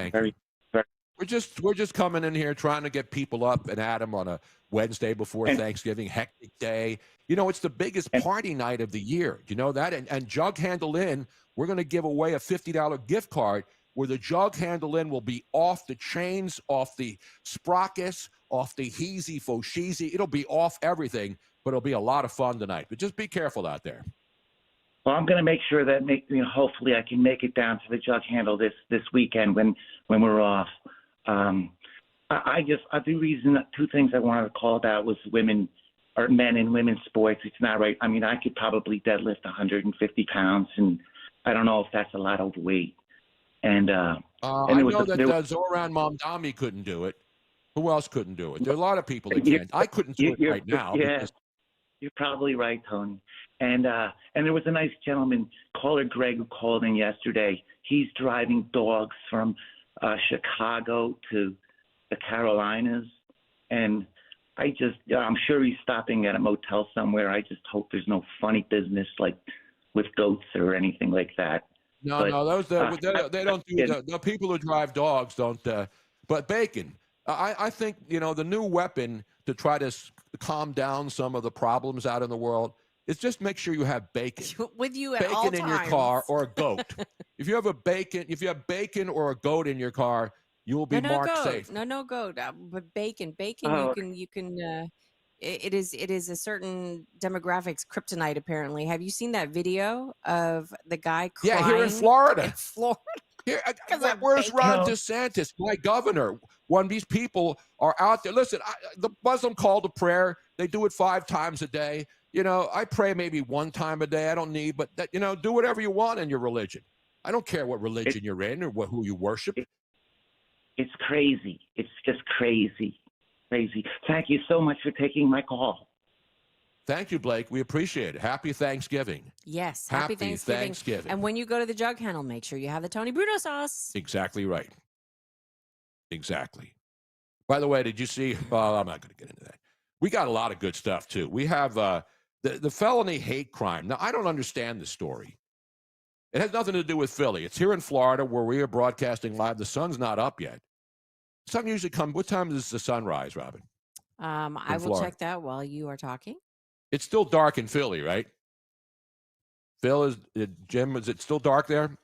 We're just coming in here trying to get people up and at 'em on a Wednesday before Thanksgiving, hectic day. You know, it's the biggest party night of the year. Do you know that? And Jug Handle Inn, we're going to give away a $50 gift card where the Jug Handle Inn will be off the chains, off the sprockets, off the heezy fosheezy. It'll be off everything, but it'll be a lot of fun tonight. But just be careful out there. Well, I'm going to make sure that hopefully I can make it down to the Jug Handle this weekend when we're off. The reason, two things I wanted to call about was women or men in women's sports. It's not right. I mean, I could probably deadlift 150 pounds, and I don't know if that's a lot overweight. And I know that Zoran Mamdani couldn't do it. Who else couldn't do it? There are a lot of people that can't. I couldn't do it right now. Yeah, you're probably right, Tony. And there was a nice gentleman, caller Greg, who called in yesterday. He's driving dogs from Chicago to the Carolinas, and I'm sure he's stopping at a motel somewhere. I just hope there's no funny business like with goats or anything like that. No, they don't do that. The people who drive dogs don't. But Bacon, I think the new weapon to try to calm down some of the problems out in the world is just make sure you have bacon with you at all times. Bacon in your car or a goat. If you have bacon or a goat in your car, you will be marked safe. No goat, but bacon. Oh. You can. It is a certain demographics kryptonite. Apparently, have you seen that video of the guy crying? Yeah, here in Florida. In Florida. Where's Ron DeSantis, my governor? When these people are out there, listen. The Muslim call to prayer, they do it 5 times a day. I pray maybe 1 time a day. I don't need, but do whatever you want in your religion. I don't care what religion you're in or who you worship. It's crazy. It's just crazy. Thank you so much for taking my call. Thank you, Blake. We appreciate it. Happy Thanksgiving. Yes, happy Thanksgiving. And when you go to the Jug Handle, make sure you have the Tony Bruno sauce. Exactly right. Exactly. By the way, did you see? Well, I'm not going to get into that. We got a lot of good stuff too. We have the felony hate crime. Now, I don't understand this story. It has nothing to do with Philly. It's here in Florida where we are broadcasting live. The sun's not up yet. Sun usually comes. What time does the sun rise, Robin? I will check that while you are talking. It's still dark in Philly, right? Phil, Jim, is it still dark there?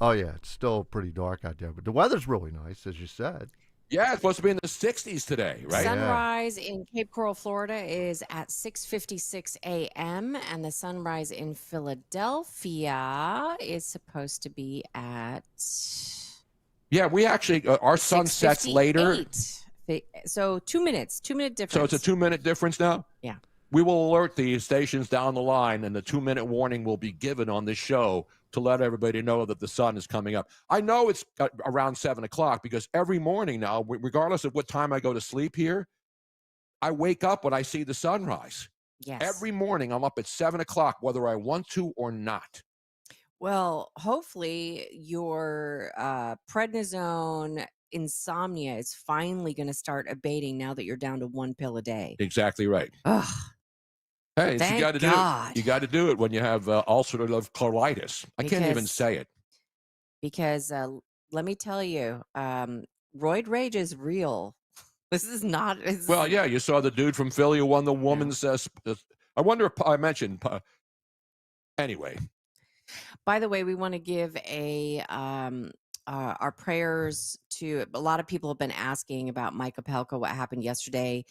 Oh, yeah. It's still pretty dark out there. But the weather's really nice, as you said. Yeah, it's supposed to be in the 60s today, right? Sunrise in Cape Coral, Florida is at 6:56 a.m. and the sunrise in Philadelphia is supposed to be at... Yeah, we actually, our sun sets later. So 2 minute difference. So it's a 2-minute difference now? Yeah. We will alert the stations down the line, and the 2-minute warning will be given on this show to let everybody know that the sun is coming up. I know it's around 7 o'clock because every morning now, regardless of what time I go to sleep here, I wake up when I see the sunrise. Yes. Every morning I'm up at 7 o'clock, whether I want to or not. Well, hopefully your prednisone insomnia is finally going to start abating now that you're down to 1 pill a day. Exactly right. Ugh. Hey, Thank you got to do it. You got to do it when you have ulcerative colitis. I can't even say it. Because let me tell you, roid rage is real. This is not. Well, yeah, you saw the dude from Philly who won the woman's. I wonder if I mentioned. Anyway. By the way, we want to give our prayers to a lot of people have been asking about Mike Opelka, what happened yesterday.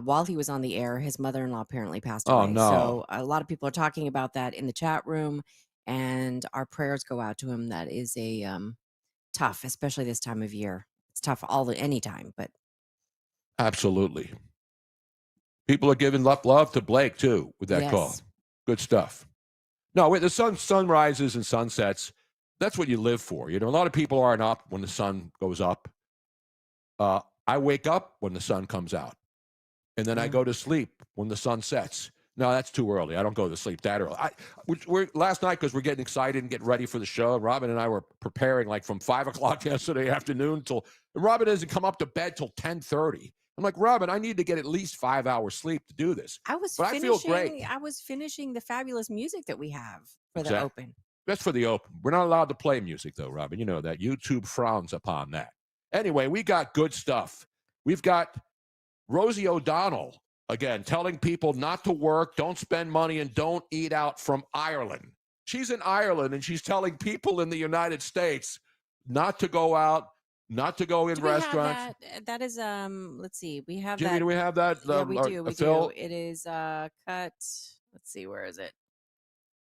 While he was on the air, his mother-in-law apparently passed away. Oh, no. So a lot of people are talking about that in the chat room, and our prayers go out to him. That is tough, especially this time of year. It's tough any time, but absolutely. People are giving love to Blake too with that call. Good stuff. No, the sun rises and sunsets. That's what you live for. A lot of people aren't up when the sun goes up. I wake up when the sun comes out. And then I go to sleep when the sun sets. No, that's too early. I don't go to sleep that early. We're last night, because we're getting excited and getting ready for the show. Robin and I were preparing like from 5 o'clock yesterday afternoon till. And Robin doesn't come up to bed till 10:30. I'm like, Robin, I need to get at least 5 hours sleep to do this. I feel great. I was finishing the fabulous music that we have for the Open. That's for the Open. We're not allowed to play music, though, Robin. You know that. YouTube frowns upon that. Anyway, we got good stuff. We've got Rosie O'Donnell, again, telling people not to work, don't spend money, and don't eat out from Ireland. She's in Ireland, and she's telling people in the United States not to go out, not to go in restaurants. That is, let's see. We have Jimmy, that. do we have that? Yeah, we do. We Phil? do. It is cut. Let's see. Where is it?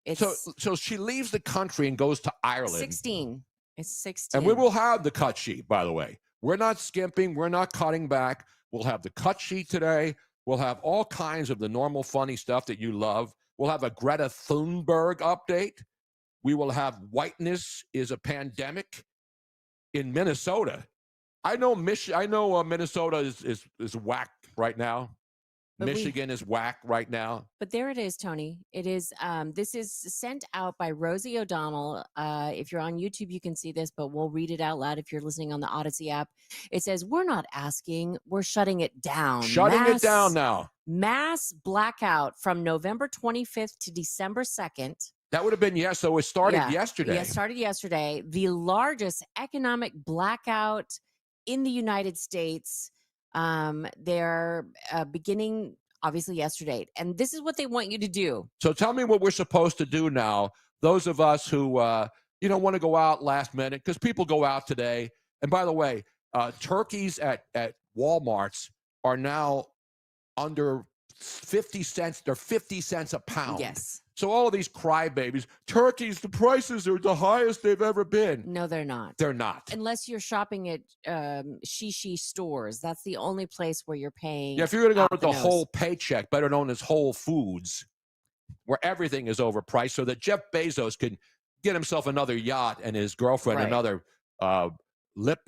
It's So she leaves the country and goes to Ireland. 16. It's 16. And we will have the cut sheet, by the way. We're not skimping. We're not cutting back. We'll have the cut sheet today. We'll have all kinds of the normal funny stuff that you love. We'll have a Greta Thunberg update. We will have whiteness is a pandemic in Minnesota. I know Minnesota is whack right now. But Michigan is whack right now. But there it is, Tony. It is. This is sent out by Rosie O'Donnell. If you're on YouTube, you can see this, but we'll read it out loud if you're listening on the Odyssey app. It says, "We're not asking. We're shutting it down. Shutting it down now. Mass blackout from November 25th to December 2nd." That would have been So it started yesterday. Yeah, it started yesterday. The largest economic blackout in the United States. They're beginning obviously yesterday, and this is what they want you to do. So tell me what we're supposed to do now. Those of us who want to go out last minute, because people go out today. And by the way, turkeys at Walmarts are now under 50 cents. They're 50 cents a pound. Yes. So all of these crybabies, turkeys, the prices are the highest they've ever been. No, they're not. They're not. Unless you're shopping at Shishi stores. That's the only place where you're paying. Yeah, if you're going to go with the whole paycheck, better known as Whole Foods, where everything is overpriced, so that Jeff Bezos can get himself another yacht and his girlfriend another lip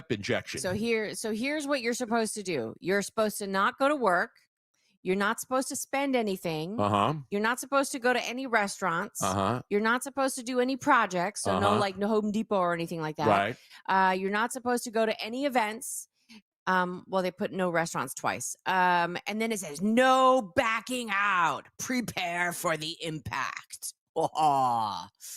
injection. So here's what you're supposed to do. You're supposed to not go to work. You're not supposed to spend anything. You're not supposed to go to any restaurants. You're not supposed to do any projects. So no Home Depot or anything like that. Right. You're not supposed to go to any events. Well, they put no restaurants twice. And then it says no backing out. Prepare for the impact.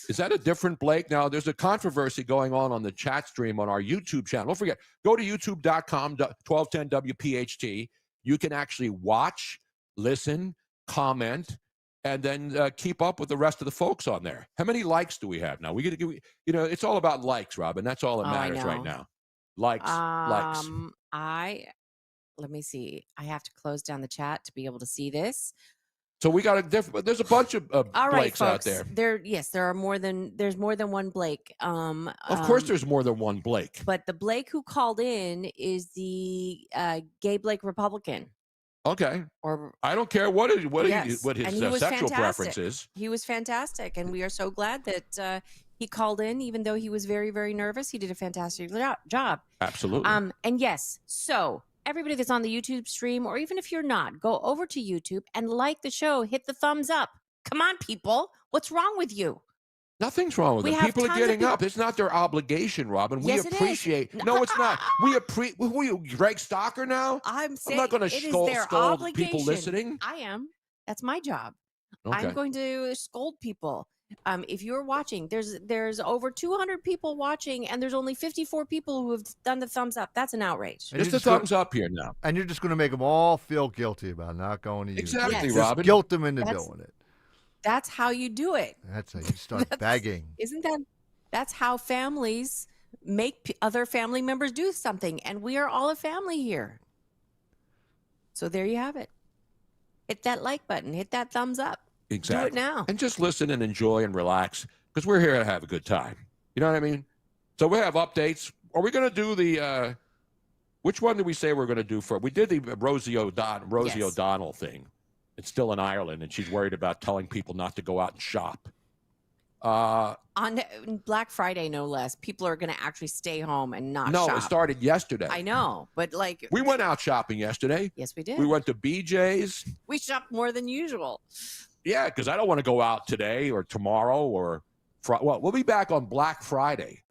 Is that a different Blake? Now, there's a controversy going on the chat stream on our YouTube channel. Don't forget, go to youtube.com, 1210 WPHT. You can actually watch, listen, comment, and then keep up with the rest of the folks on there. How many likes do we have now? We got to give, it's all about likes, Robin. That's all that matters right now. Likes. Let me see. I have to close down the chat to be able to see this. So we got there's a bunch of all right, Blakes folks, there's more than one Blake. Of course there's more than one Blake. But the Blake who called in is the gay Blake Republican. Okay. Or I don't care what his sexual preference is. He was fantastic, and we are so glad that he called in, even though he was very, very nervous. He did a fantastic job. Absolutely. And yes, so everybody that's on the YouTube stream, or even if you're not, go over to YouTube and like the show. Hit the thumbs up. Come on, people. What's wrong with you? Nothing's wrong with them. People are getting up. It's not their obligation, Robin. We Yes, appreciate. No, it's not. Who are you, Greg Stocker now? I'm saying not going to scold people listening. I am. That's my job. Okay. I'm going to scold people. If you're watching, there's over 200 people watching, and there's only 54 people who have done the thumbs up. That's an outrage. Just a thumbs up here now. And you're just going to make them all feel guilty about not going to you. Exactly, Yes. Robin. Just guilt them into doing it. That's how you do it. That's how you start begging. That's how families make other family members do something, and we are all a family here. So there you have it. Hit that like button. Hit that thumbs up. Exactly. Do it now. And just listen and enjoy and relax, because we're here to have a good time. You know what I mean? So we have updates. Are we going to do the which one did we say we're going to do first? We did the Rosie O'Donnell thing. It's still in Ireland, and she's worried about telling people not to go out and shop. On Black Friday, no less, people are going to actually stay home and not No, shop. it started yesterday. I know, but like We went out shopping yesterday. Yes, we did. We went to BJ's. We shopped more than usual. Yeah, because I don't want to go out today or tomorrow or well, we'll be back on Black Friday,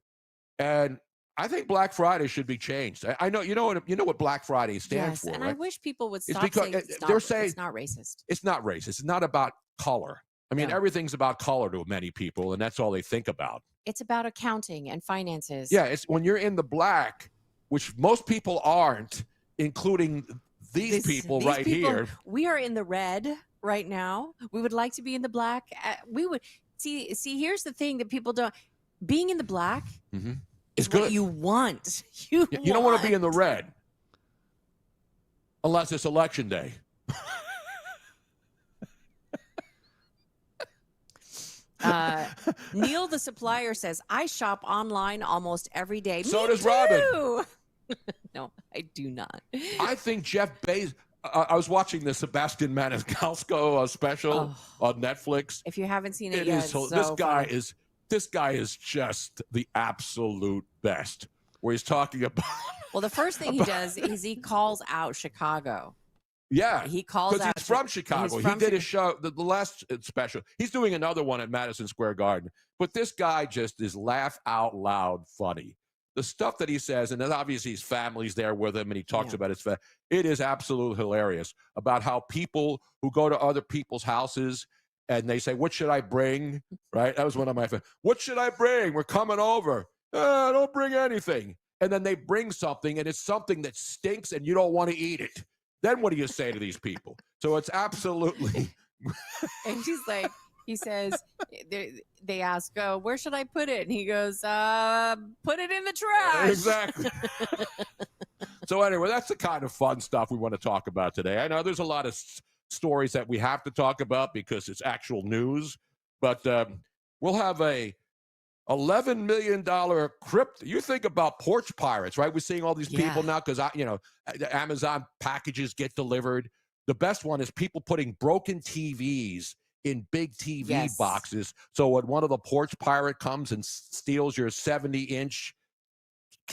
and I think Black Friday should be changed. I know you know what Black Friday stands Yes, for, and right? I wish people would It's stop because saying they're saying it's not racist. it's not racist. It's not about color. I mean, No. everything's about color to many people, and that's all they think about. It's about accounting and finances. Yeah, it's when you're in the black, which most people aren't, including these people these right people- here. We are in the red right now. We would like to be in the black. We would see. Here's the thing that people don't. Being in the black Mm-hmm. is good. what you want. You don't want to be in the red unless it's election day. Neil, the supplier, says, I shop online almost every day. So Me does Robin. too. No, I do not. I think Jeff Bezos. I was watching the Sebastian Maniscalco special on Netflix. If you haven't seen it, It yet, is so. it's This so guy funny. is. This guy is just the absolute best. Where he's talking about. Well, the first thing he does is he calls out Chicago. Yeah, He calls because out he's from Chi- Chicago. he's He from did his show, the last special. He's doing another one at Madison Square Garden. But this guy just is laugh out loud funny. The stuff that he says, and then obviously his family's there with him, and he talks about his family. It is absolutely hilarious about how people who go to other people's houses and they say, "What should I bring?" Right? That was one of my favorites. What should I bring? We're coming over. Don't bring anything. And then they bring something, and it's something that stinks, and you don't want to eat it. Then what do you say to these people? So it's absolutely. And she's like, he says, they ask, where should I put it? And he goes, put it in the trash. Exactly. So anyway, that's the kind of fun stuff we want to talk about today. I know there's a lot of stories that we have to talk about because it's actual news, but we'll have a $11 million crypto. You think about porch pirates, right? We're seeing all these people now because Amazon packages get delivered. The best one is people putting broken TVs in big TV boxes. So when one of the porch pirate comes and steals your 70-inch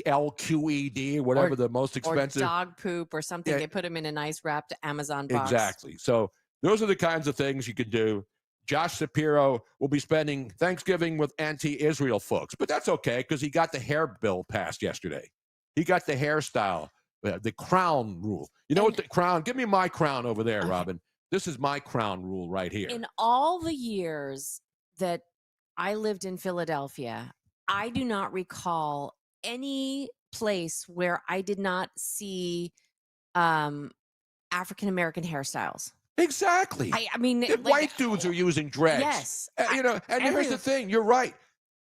LQED, whatever the most expensive, or dog poop or something, they put them in a nice wrapped Amazon box. Exactly. So those are the kinds of things you can do. Josh Shapiro will be spending Thanksgiving with anti-Israel folks, but that's okay because he got the hair bill passed yesterday. He got the hairstyle, the crown rule. You know what the crown? Give me my crown over there, Robin. This is my crown rule right here. In all the years that I lived in Philadelphia, I do not recall any place where I did not see African American hairstyles. Exactly. I mean, white dudes are using dreads. Yes. And here's the thing. You're right.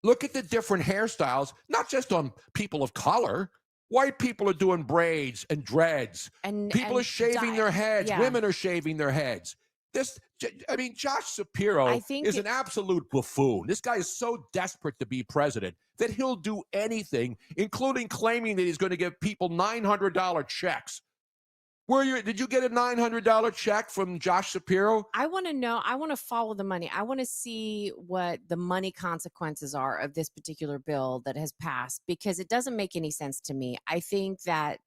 Look at the different hairstyles, not just on people of color. White people are doing braids and dreads. And people are shaving their heads. yeah. Women are shaving their heads. Josh Shapiro is an absolute buffoon. This guy is so desperate to be president that he'll do anything, including claiming that he's going to give people $900 checks. Did you get a $900 check from Josh Shapiro? I want to know. I want to follow the money. I want to see what the money consequences are of this particular bill that has passed because it doesn't make any sense to me. I think that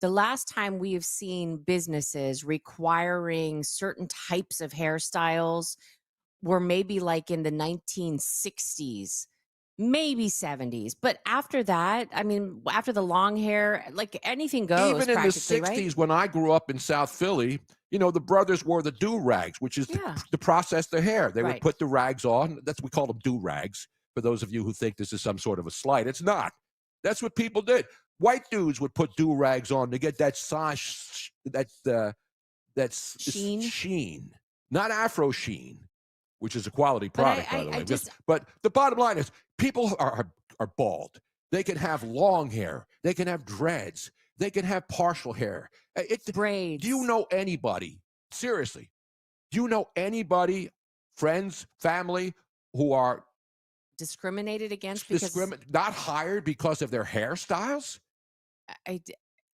the last time we have seen businesses requiring certain types of hairstyles were maybe like in the 1960s. Maybe 70s. But after that, I mean, after the long hair, like anything goes. Even in the 60s, right? when I grew up in South Philly, the brothers wore the do-rags, which is to process their hair. They would put the rags on. We call them do-rags. For those of you who think this is some sort of a slight, it's not. That's what people did. White dudes would put do-rags on to get that sheen, not Afro sheen, which is a quality product, by the way. But the bottom line is people are bald. They can have long hair. They can have dreads. They can have partial hair. Braids. Do you know anybody, seriously, do you know anybody, friends, family, who are discriminated against because not hired because of their hairstyles?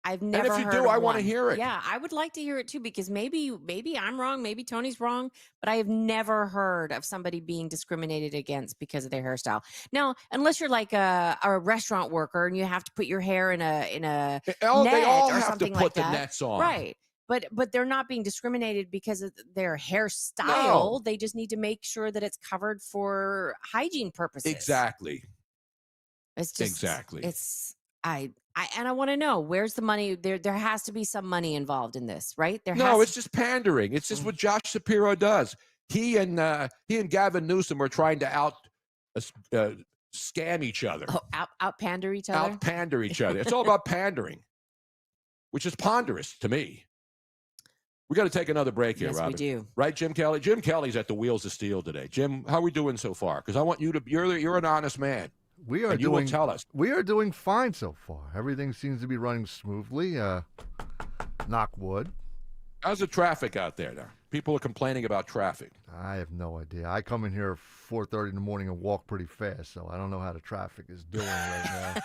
I've never And if you heard do, of I want to one. hear it. Yeah, I would like to hear it too, because maybe I'm wrong, maybe Tony's wrong, but I have never heard of somebody being discriminated against because of their hairstyle. Now, unless you're like a restaurant worker and you have to put your hair in a They net all or have to something put like the that. nets on. Right. But they're not being discriminated because of their hairstyle. No. They just need to make sure that it's covered for hygiene purposes. Exactly. It's just Exactly. it's I want to know, where's the money? There has to be some money involved in this, right? There No, has it's just pandering. It's just what Josh Shapiro does. He and Gavin Newsom are trying to scam each other, out pander each other. out pander each other. It's all about pandering, which is ponderous to me. We got to take another break here, Yes, Robin. we do. Right, Jim Kelly? Jim Kelly's at the wheels of steel today. Jim, how are we doing so far? Because I want you to. You're an honest man. We are and you will tell us. We are doing fine so far. Everything seems to be running smoothly. Knock wood. How's the traffic out there now? People are complaining about traffic. I have no idea. I come in here at 4:30 in the morning and walk pretty fast, so I don't know how the traffic is doing right now.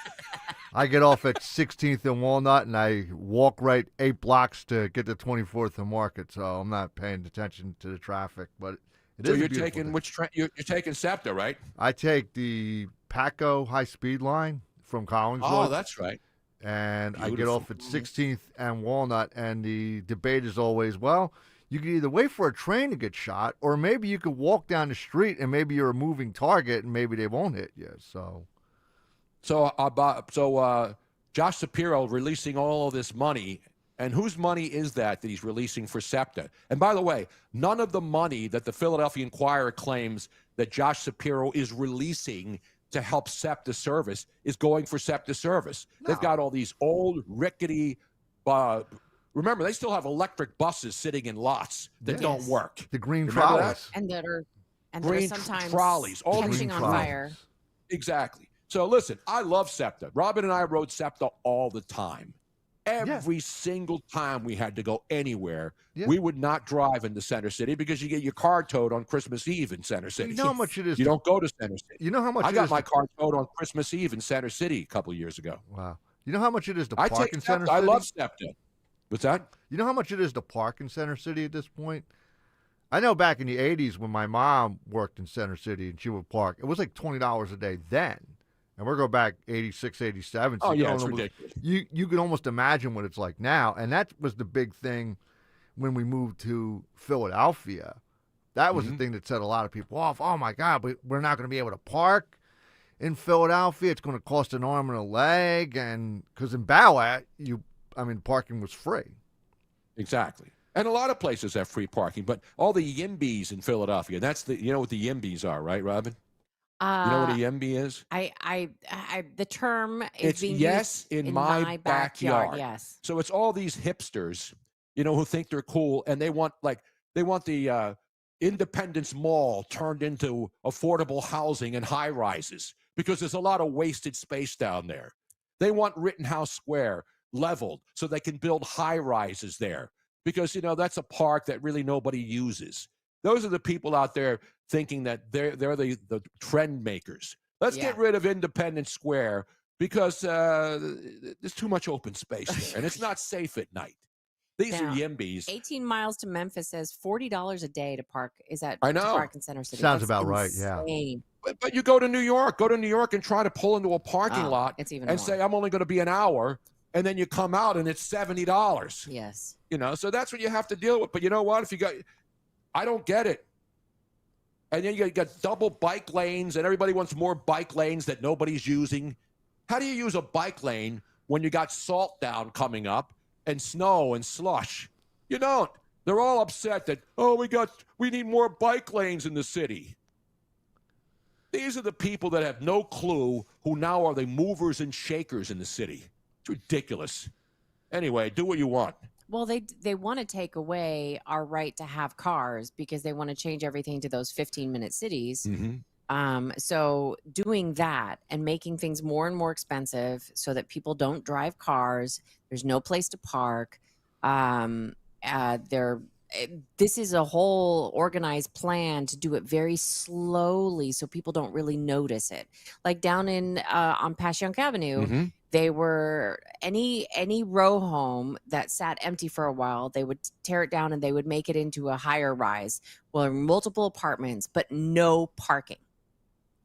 I get off at 16th and Walnut, and I walk right 8 blocks to get to 24th and Market, so I'm not paying attention to the traffic. But it So is you're a beautiful taking day. which train? You're taking SEPTA, right? I take the Paco high-speed line from Collingswood. Oh, that's right. And I get Beautiful. off at 16th and Walnut, and the debate is always, well, you can either wait for a train to get shot, or maybe you could walk down the street and maybe you're a moving target and maybe they won't hit you. So Josh Shapiro releasing all of this money, and whose money is that he's releasing for SEPTA? And by the way, none of the money that the Philadelphia Inquirer claims that Josh Shapiro is releasing to help SEPTA service is going for SEPTA service. No. They've got all these old, rickety, remember, they still have electric buses sitting in lots that don't work. The green Remember trolleys. that? And that are Green sometimes trolleys, all catching green on trolleys. fire. Exactly. So listen, I love SEPTA. Robin and I rode SEPTA all the time. Every single time we had to go anywhere, we would not drive into Center City because you get your car towed on Christmas Eve in Center City. You know how much it is You to- don't go to Center City. You know how much I it got is my to- car towed on Christmas Eve in Center City a couple of years ago. Wow. You know how much it is to I park take in Center SEPTA. City? I love SEPTA. What's that? You know how much it is to park in Center City at this point? I know back in the 80s when my mom worked in Center City and she would park, it was like $20 a day then. And we're going back 86, 87. So Oh, you yeah, can it's almost- ridiculous. You can almost imagine what it's like now. And that was the big thing when we moved to Philadelphia. That was the thing that set a lot of people off. Oh, my God, we're not going to be able to park in Philadelphia. It's going to cost an arm and a leg. And because in Bowat, parking was free. Exactly. And a lot of places have free parking, but all the YIMBYs in Philadelphia, you know what the YIMBYs are, right, Robin? You know what a YIMBY is? The term is It's being yes used in my backyard. Yes. So it's all these hipsters, who think they're cool, and they want the Independence Mall turned into affordable housing and high rises because there's a lot of wasted space down there. They want Rittenhouse Square leveled so they can build high rises there because that's a park that really nobody uses. Those are the people out there thinking that they're the trend makers. Let's get rid of Independence Square because there's too much open space there, and it's not safe at night. These are YIMBYs. 18 miles to Memphis says $40 a day to park. I know. To park in Center City? Sounds That's about right, yeah. insane. But you go to New York. Go to New York and try to pull into a parking lot it's even and more. say, I'm only going to be an hour, and then you come out and it's $70. Yes. So that's what you have to deal with. But you know what? I don't get it. And then you got double bike lanes, and everybody wants more bike lanes that nobody's using. How do you use a bike lane when you got salt down coming up and snow and slush? You don't. They're all upset that, we need more bike lanes in the city. These are the people that have no clue who now are the movers and shakers in the city. It's ridiculous. Anyway, do what you want. Well, they want to take away our right to have cars because they want to change everything to those 15-minute cities. Mm-hmm. So doing that and making things more and more expensive so that people don't drive cars, there's no place to park. this is a whole organized plan to do it very slowly so people don't really notice it. Like down in on Passyunk Avenue, they were any row home that sat empty for a while, they would tear it down and they would make it into a higher rise. Well, multiple apartments, but no parking.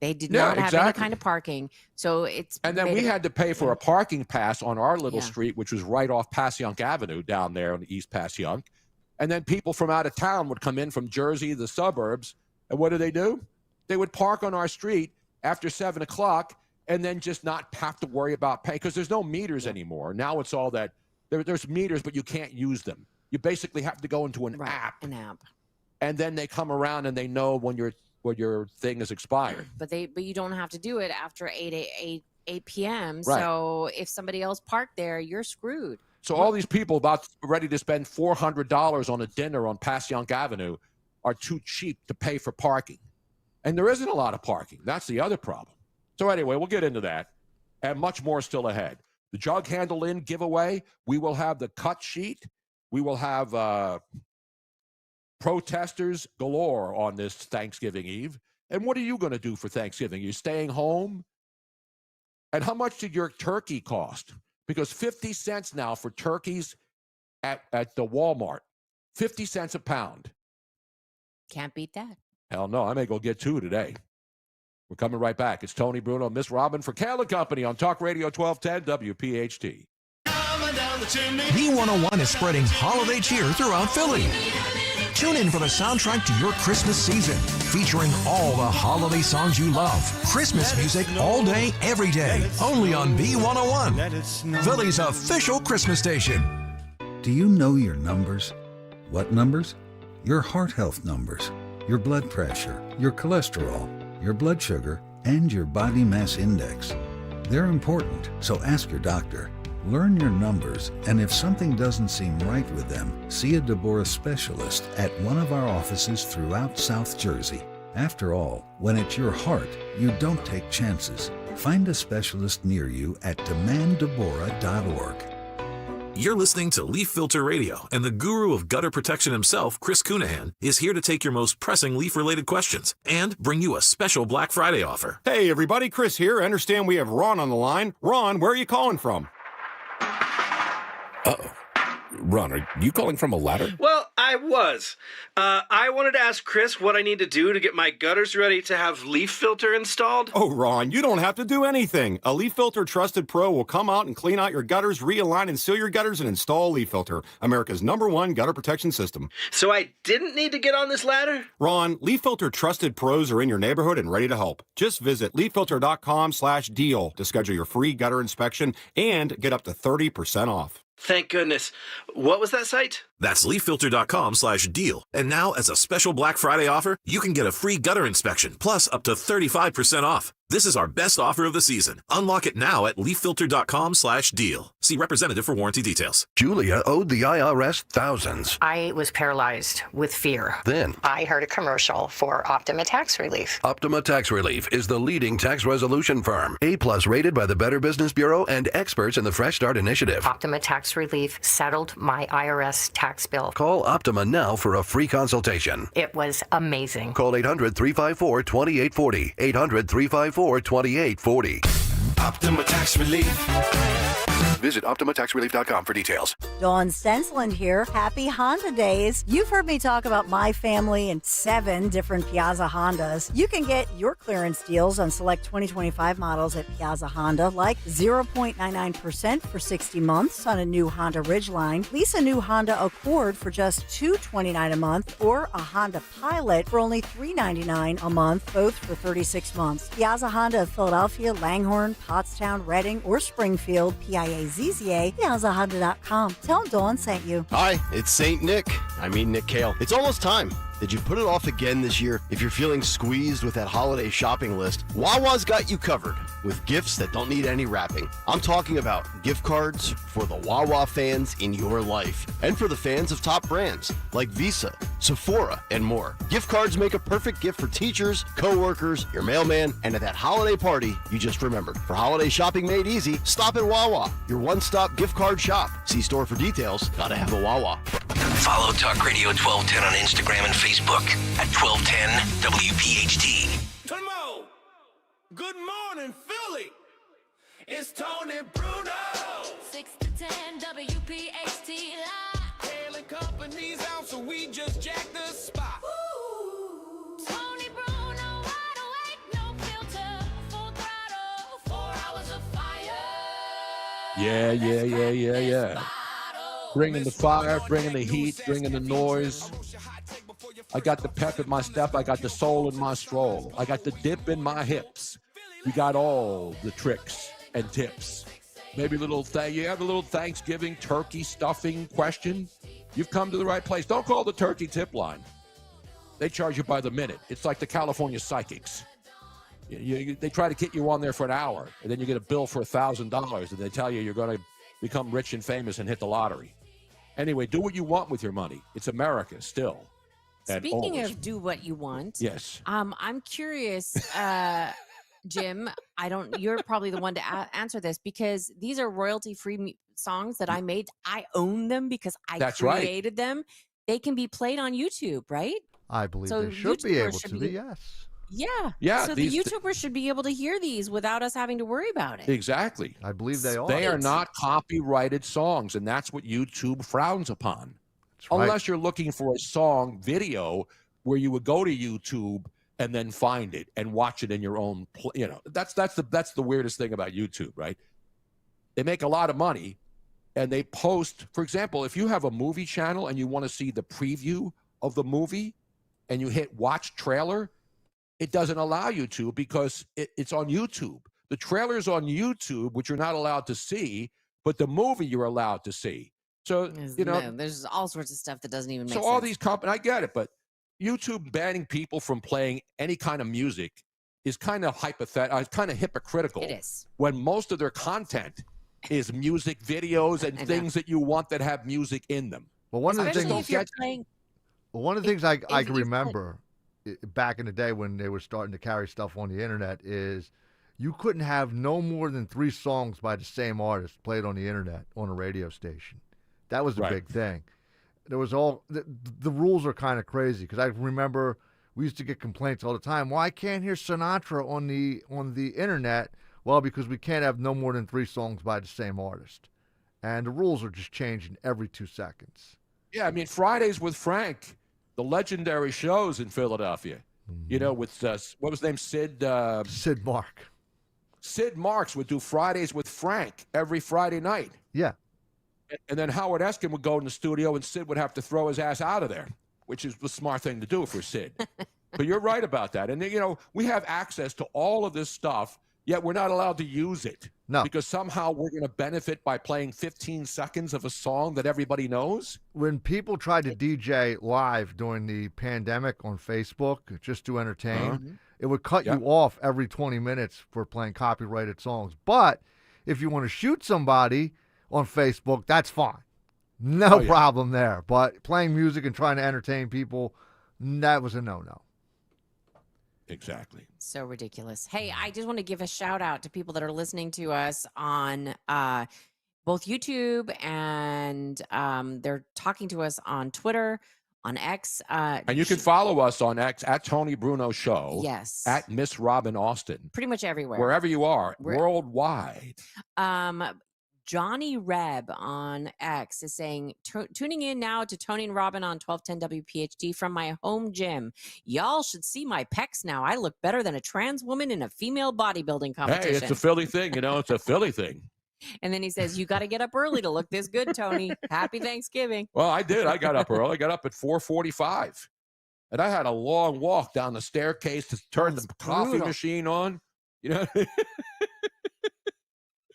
They did not have any kind of parking. So And then we had to pay for a parking pass on our little street, which was right off Passyunk Avenue down there on East Passyunk. And then people from out of town would come in from Jersey, the suburbs. And what do? They would park on our street after 7 o'clock and then just not have to worry about paying because there's no meters anymore. Now it's all that there's meters, but you can't use them. You basically have to go into an app. And then they come around and they know when your thing is expired. But you don't have to do it after 8 p.m. Right. So if somebody else parked there, you're screwed. So all these people about ready to spend $400 on a dinner on Passyunk Avenue are too cheap to pay for parking. And there isn't a lot of parking. That's the other problem. So anyway, we'll get into that. And much more still ahead. The Jug Handle In giveaway. We will have the cut sheet. We will have protesters galore on this Thanksgiving Eve. And what are you going to do for Thanksgiving? You staying home? And how much did your turkey cost? Because 50 cents now for turkeys at the Walmart. 50 cents a pound. Can't beat that. Hell no, I may go get 2 today. We're coming right back. It's Tony Bruno, Miss Robin for Kayal Company on Talk Radio 1210 WPHT. B101 is spreading holiday cheer throughout Philly. Tune in for the soundtrack to your Christmas season, featuring all the holiday songs you love. Christmas music all day, every day, only on B101, Philly's official Christmas station. Do you know your numbers? What numbers? Your heart health numbers, your blood pressure, your cholesterol, your blood sugar, and your body mass index. They're important, so ask your doctor. Learn your numbers, and if something doesn't seem right with them, see a Deborah specialist at one of our offices throughout South Jersey. After all, when it's your heart, you don't take chances. Find a specialist near you at demanddeborah.org. You're listening to Leaf Filter Radio, and the guru of gutter protection himself, Chris Cunahan, is here to take your most pressing leaf-related questions and bring you a special Black Friday offer. Hey, everybody, Chris here. I understand we have Ron on the line. Ron, where are you calling from? Uh-oh. Ron, are you calling from a ladder? Well, I was. I wanted to ask Chris what I need to do to get my gutters ready to have leaf filter installed. Oh, Ron, you don't have to do anything. A Leaf Filter Trusted Pro will come out and clean out your gutters, realign and seal your gutters, and install Leaf Filter, America's #1 gutter protection system. So I didn't need to get on this ladder? Ron, Leaf Filter Trusted Pros are in your neighborhood and ready to help. Just visit leaffilter.com/deal to schedule your free gutter inspection and get up to 30% off. Thank goodness. What was that site? That's leaffilter.com/deal. And now, as a special Black Friday offer, you can get a free gutter inspection, plus up to 35% off. This is our best offer of the season. Unlock it now at leaffilter.com/deal. See representative for warranty details. Julia owed the IRS thousands. I was paralyzed with fear. Then I heard a commercial for Optima Tax Relief. Optima Tax Relief is the leading tax resolution firm. A+ rated by the Better Business Bureau and experts in the Fresh Start Initiative. Optima Tax Relief settled my IRS tax bill. Call Optima now for a free consultation. It was amazing. Call 800-354-2840. 800-354-2840. Optima Tax Relief. Visit OptimaTaxRelief.com for details. Dawn Stensland here. Happy Honda Days. You've heard me talk about my family and 7 different Piazza Hondas. You can get your clearance deals on select 2025 models at Piazza Honda, like 0.99% for 60 months on a new Honda Ridgeline. Lease a new Honda Accord for just $229 a month, or a Honda Pilot for only $399 a month, both for 36 months. Piazza Honda of Philadelphia, Langhorne, Pottstown, Reading, or Springfield, PIAZZA, PiazzaHonda.com. Tell Dawn sent you. Hi, it's St. Nick. I mean Nick Kayal. It's almost time. Did you put it off again this year? If you're feeling squeezed with that holiday shopping list, Wawa's got you covered with gifts that don't need any wrapping. I'm talking about gift cards for the Wawa fans in your life and for the fans of top brands like Visa, Sephora, and more. Gift cards make a perfect gift for teachers, co-workers, your mailman, and at that holiday party you just remembered. For holiday shopping made easy, stop at Wawa, your one-stop gift card shop. See store for details. Gotta have a Wawa. Follow Talk Radio 1210 on Instagram and Facebook at 1210 WPHT. Tomo, good morning, Philly. It's Tony Bruno. 6 to 10 WPHT live. Kayal and company's out, so we just jacked the spot. Tony Bruno, wide awake, no filter, full throttle, 4 hours of fire. Yeah. Bringing the fire, bringing the heat, bringing the noise. I got the pep in my step. I got the soul in my stroll. I got the dip in my hips. We got all the tricks and tips. Maybe you have a little Thanksgiving turkey stuffing question. You've come to the right place. Don't call the turkey tip line. They charge you by the minute. It's like the California psychics. They try to get you on there for an hour, and then you get a bill for $1,000, and they tell you you're going to become rich and famous and hit the lottery. Anyway, do what you want with your money. It's America still. Speaking of do what you want. Yes. I'm curious, Jim. You're probably the one to answer this because these are royalty-free songs that I made. I own them because I created them. They can be played on YouTube, right? I believe they should be able to be, yes. Yeah. So the YouTubers should be able to hear these without us having to worry about it. Exactly. I believe they are. They are not copyrighted songs, and that's what YouTube frowns upon. Right. Unless you're looking for a song video where you would go to YouTube and then find it and watch it in your own, that's the weirdest thing about YouTube, right? They make a lot of money, and they post. For example, if you have a movie channel and you want to see the preview of the movie, and you hit watch trailer, it doesn't allow you to because it's on YouTube. The trailer's on YouTube, which you're not allowed to see, but the movie you're allowed to see. So, there's all sorts of stuff that doesn't even make sense. So all these companies, I get it, but YouTube banning people from playing any kind of music is kind of hypothetical, kind of hypocritical. It is. When most of their content is music videos and things that you want that have music in them. Well, one of the things I can remember back in the day when they were starting to carry stuff on the internet is you couldn't have no more than 3 songs by the same artist played on the internet on a radio station. That was the big thing. There was the rules are kind of crazy because I remember we used to get complaints all the time. Well, I can't hear Sinatra on the internet. Well, because we can't have no more than 3 songs by the same artist, and the rules are just changing every 2 seconds. Yeah, I mean Fridays with Frank, the legendary shows in Philadelphia. Mm-hmm. With what was his name, Sid Mark. Sid Marks would do Fridays with Frank every Friday night. Yeah. And then Howard Eskin would go in the studio and Sid would have to throw his ass out of there, which is the smart thing to do for Sid. But you're right about that. And, we have access to all of this stuff, yet we're not allowed to use it. No. Because somehow we're going to benefit by playing 15 seconds of a song that everybody knows. When people tried to DJ live during the pandemic on Facebook just to entertain, it would cut you off every 20 minutes for playing copyrighted songs. But if you want to shoot somebody on Facebook, that's fine. No problem there. But playing music and trying to entertain people, that was a no-no. Exactly. So ridiculous. Hey, I just want to give a shout out to people that are listening to us on both YouTube and they're talking to us on Twitter, on X. And you can follow us on X at Tony Bruno Show. Yes. At Miss Robin Austin. Pretty much everywhere. Wherever you are, worldwide. Johnny Reb on X is saying, tuning in now to Tony and Robin on 1210 WPHT from my home gym. Y'all should see my pecs now. I look better than a trans woman in a female bodybuilding competition. Hey, it's a Philly thing. It's a Philly thing. And then he says, you got to get up early to look this good, Tony. Happy Thanksgiving. Well, I did. I got up early. I got up at 4:45. And I had a long walk down the staircase to turn the coffee machine on.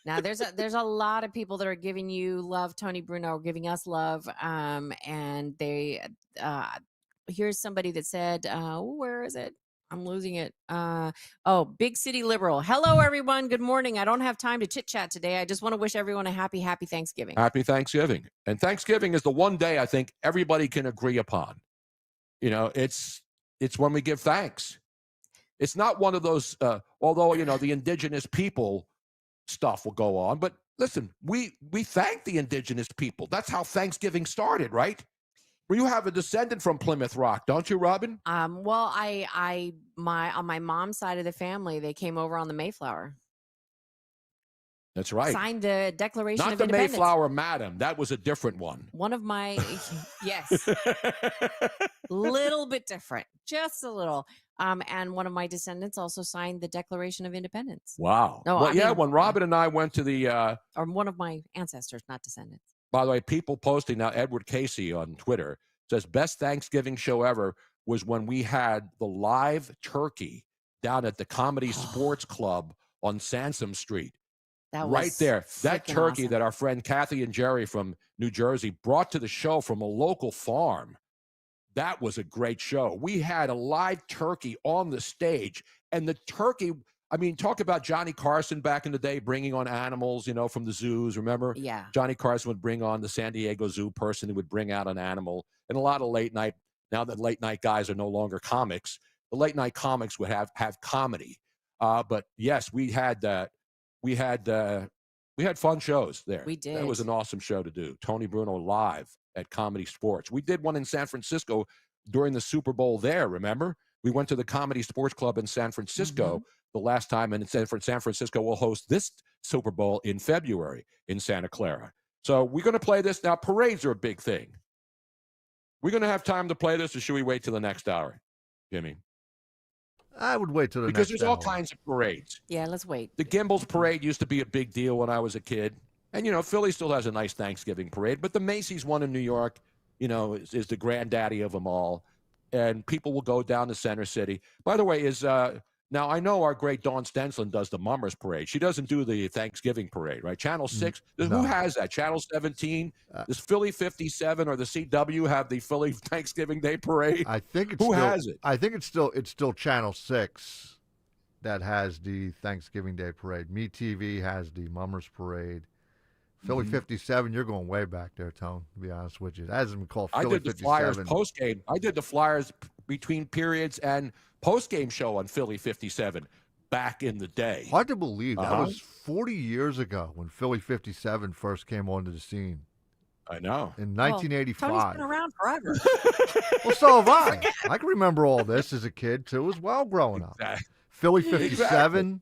Now, there's a lot of people that are giving you love, Tony Bruno, giving us love. And they here's somebody that said, where is it? I'm losing it. Big City Liberal. Hello, everyone. Good morning. I don't have time to chit chat today. I just want to wish everyone a happy Thanksgiving. Happy Thanksgiving. And Thanksgiving is the one day I think everybody can agree upon. It's when we give thanks. It's not one of those, although, the indigenous people stuff will go on. But listen, we thank the indigenous people. That's how Thanksgiving started, right? Well, you have a descendant from Plymouth Rock, don't you, Robin? Well, on my mom's side of the family, they came over on the Mayflower. That's right. Signed the Declaration Not of the Independence. Mayflower Madam. That was a different one. One of my, yes, little bit different, just a little. And one of my descendants also signed the Declaration of Independence. Wow. No, well, I yeah, mean, when Robin and I went to the or one of my ancestors, not descendants. by the way, people posting now, Edward Casey on Twitter says best Thanksgiving show ever was when we had the live turkey down at the Comedy Sports Club on Sansom Street. That Right was there. That frickin' turkey awesome. that our friend Kathy and Jerry from New Jersey brought to the show from a local farm. That was a great show. We had a live turkey on the stage, and the turkey, I mean, talk about Johnny Carson back in the day bringing on animals, from the zoos. Remember? Yeah. Johnny Carson would bring on the San Diego Zoo person who would bring out an animal. And a lot of late night, now that late night guys are no longer comics, the late night comics would have comedy. But yes, we had fun shows there. We did. That was an awesome show to do. Tony Bruno live at Comedy Sports. We did one in San Francisco during the Super Bowl there, remember? We went to the Comedy Sports Club in San Francisco the last time, and San Francisco will host this Super Bowl in February in Santa Clara. So we're going to play this. Now, parades are a big thing. We're going to have time to play this, or should we wait till the next hour, Jimmy? I would wait till the Because next there's all hour. kinds of parades. Yeah, let's wait. The Gimbals Parade used to be a big deal when I was a kid. And, Philly still has a nice Thanksgiving parade. But the Macy's one in New York, is the granddaddy of them all. And people will go down to Center City. By the way, now I know our great Dawn Stenslin does the Mummers Parade. She doesn't do the Thanksgiving Parade, right? Channel 6. No. Who has that? Channel 17? Does Philly 57 or the CW have the Philly Thanksgiving Day Parade? I think it's Who still, has it? I think it's still Channel 6 that has the Thanksgiving Day parade. MeTV has the Mummers Parade. Philly 57, you're going way back there, Tone, to be honest with you. That hasn't been called I Philly did the 57. Flyers post-game. I did the Flyers between periods and post-game show on Philly 57 back in the day. Hard to believe. That was 40 years ago when Philly 57 first came onto the scene. I know. In Well, 1985. Tony's been around forever. Well, so have I. I can remember all this as a kid, too, as well, growing up. Philly 57.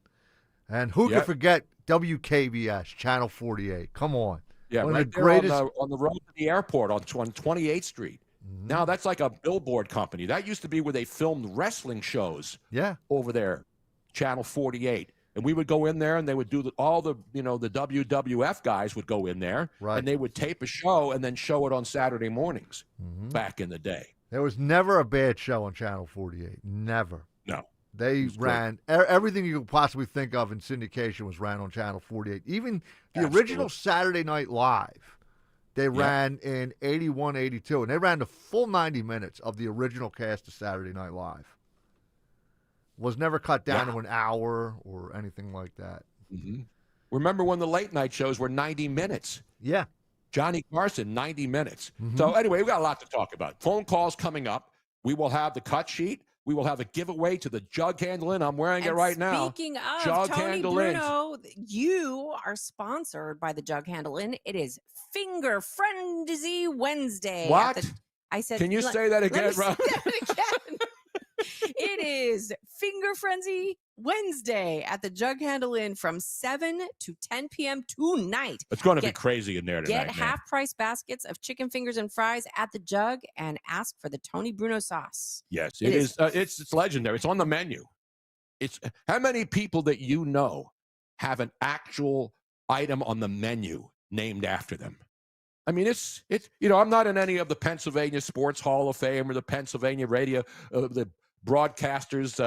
And who Yep. could forget WKBS, Channel 48? Come on. Yeah, One right of the there greatest. on the road to the airport on 28th Street. Now that's like a billboard company. That used to be where they filmed wrestling shows. Yeah. Over there, Channel 48. And we would go in there and they would do all the WWF guys would go in there. Right. And they would tape a show and then show it on Saturday mornings back in the day. There was never a bad show on Channel 48. Never. No. They ran everything you could possibly think of in syndication was ran on Channel 48. Even the original Saturday Night Live, they ran in 81, 82, and they ran the full 90 minutes of the original cast of Saturday Night Live. Was never cut down to an hour or anything like that. Remember when the late night shows were 90 minutes? Yeah. Johnny Carson, 90 minutes. So anyway, we got a lot to talk about. Phone calls coming up. We will have the cut sheet. We will have a giveaway to the jug handle in. I'm wearing it right now. Speaking of Jug Tony handle in. Bruno, you are sponsored by the Jug Handle Inn. It is Finger Frenzy Wednesday. What? I said. Can you let- say that let me again, say Rob? that again. It is Finger Frenzy Wednesday at the Jug Handle Inn from 7 to 10 p.m. tonight. It's going to be Get- crazy in there tonight. Get man. half-price baskets of chicken fingers and fries at the Jug and ask for the Tony Bruno sauce. Yes, it is. It's legendary. It's on the menu. It's how many people that you know have an actual item on the menu named after them. I mean, it's I'm not in any of the Pennsylvania Sports Hall of Fame or the Pennsylvania Radio, the broadcasters.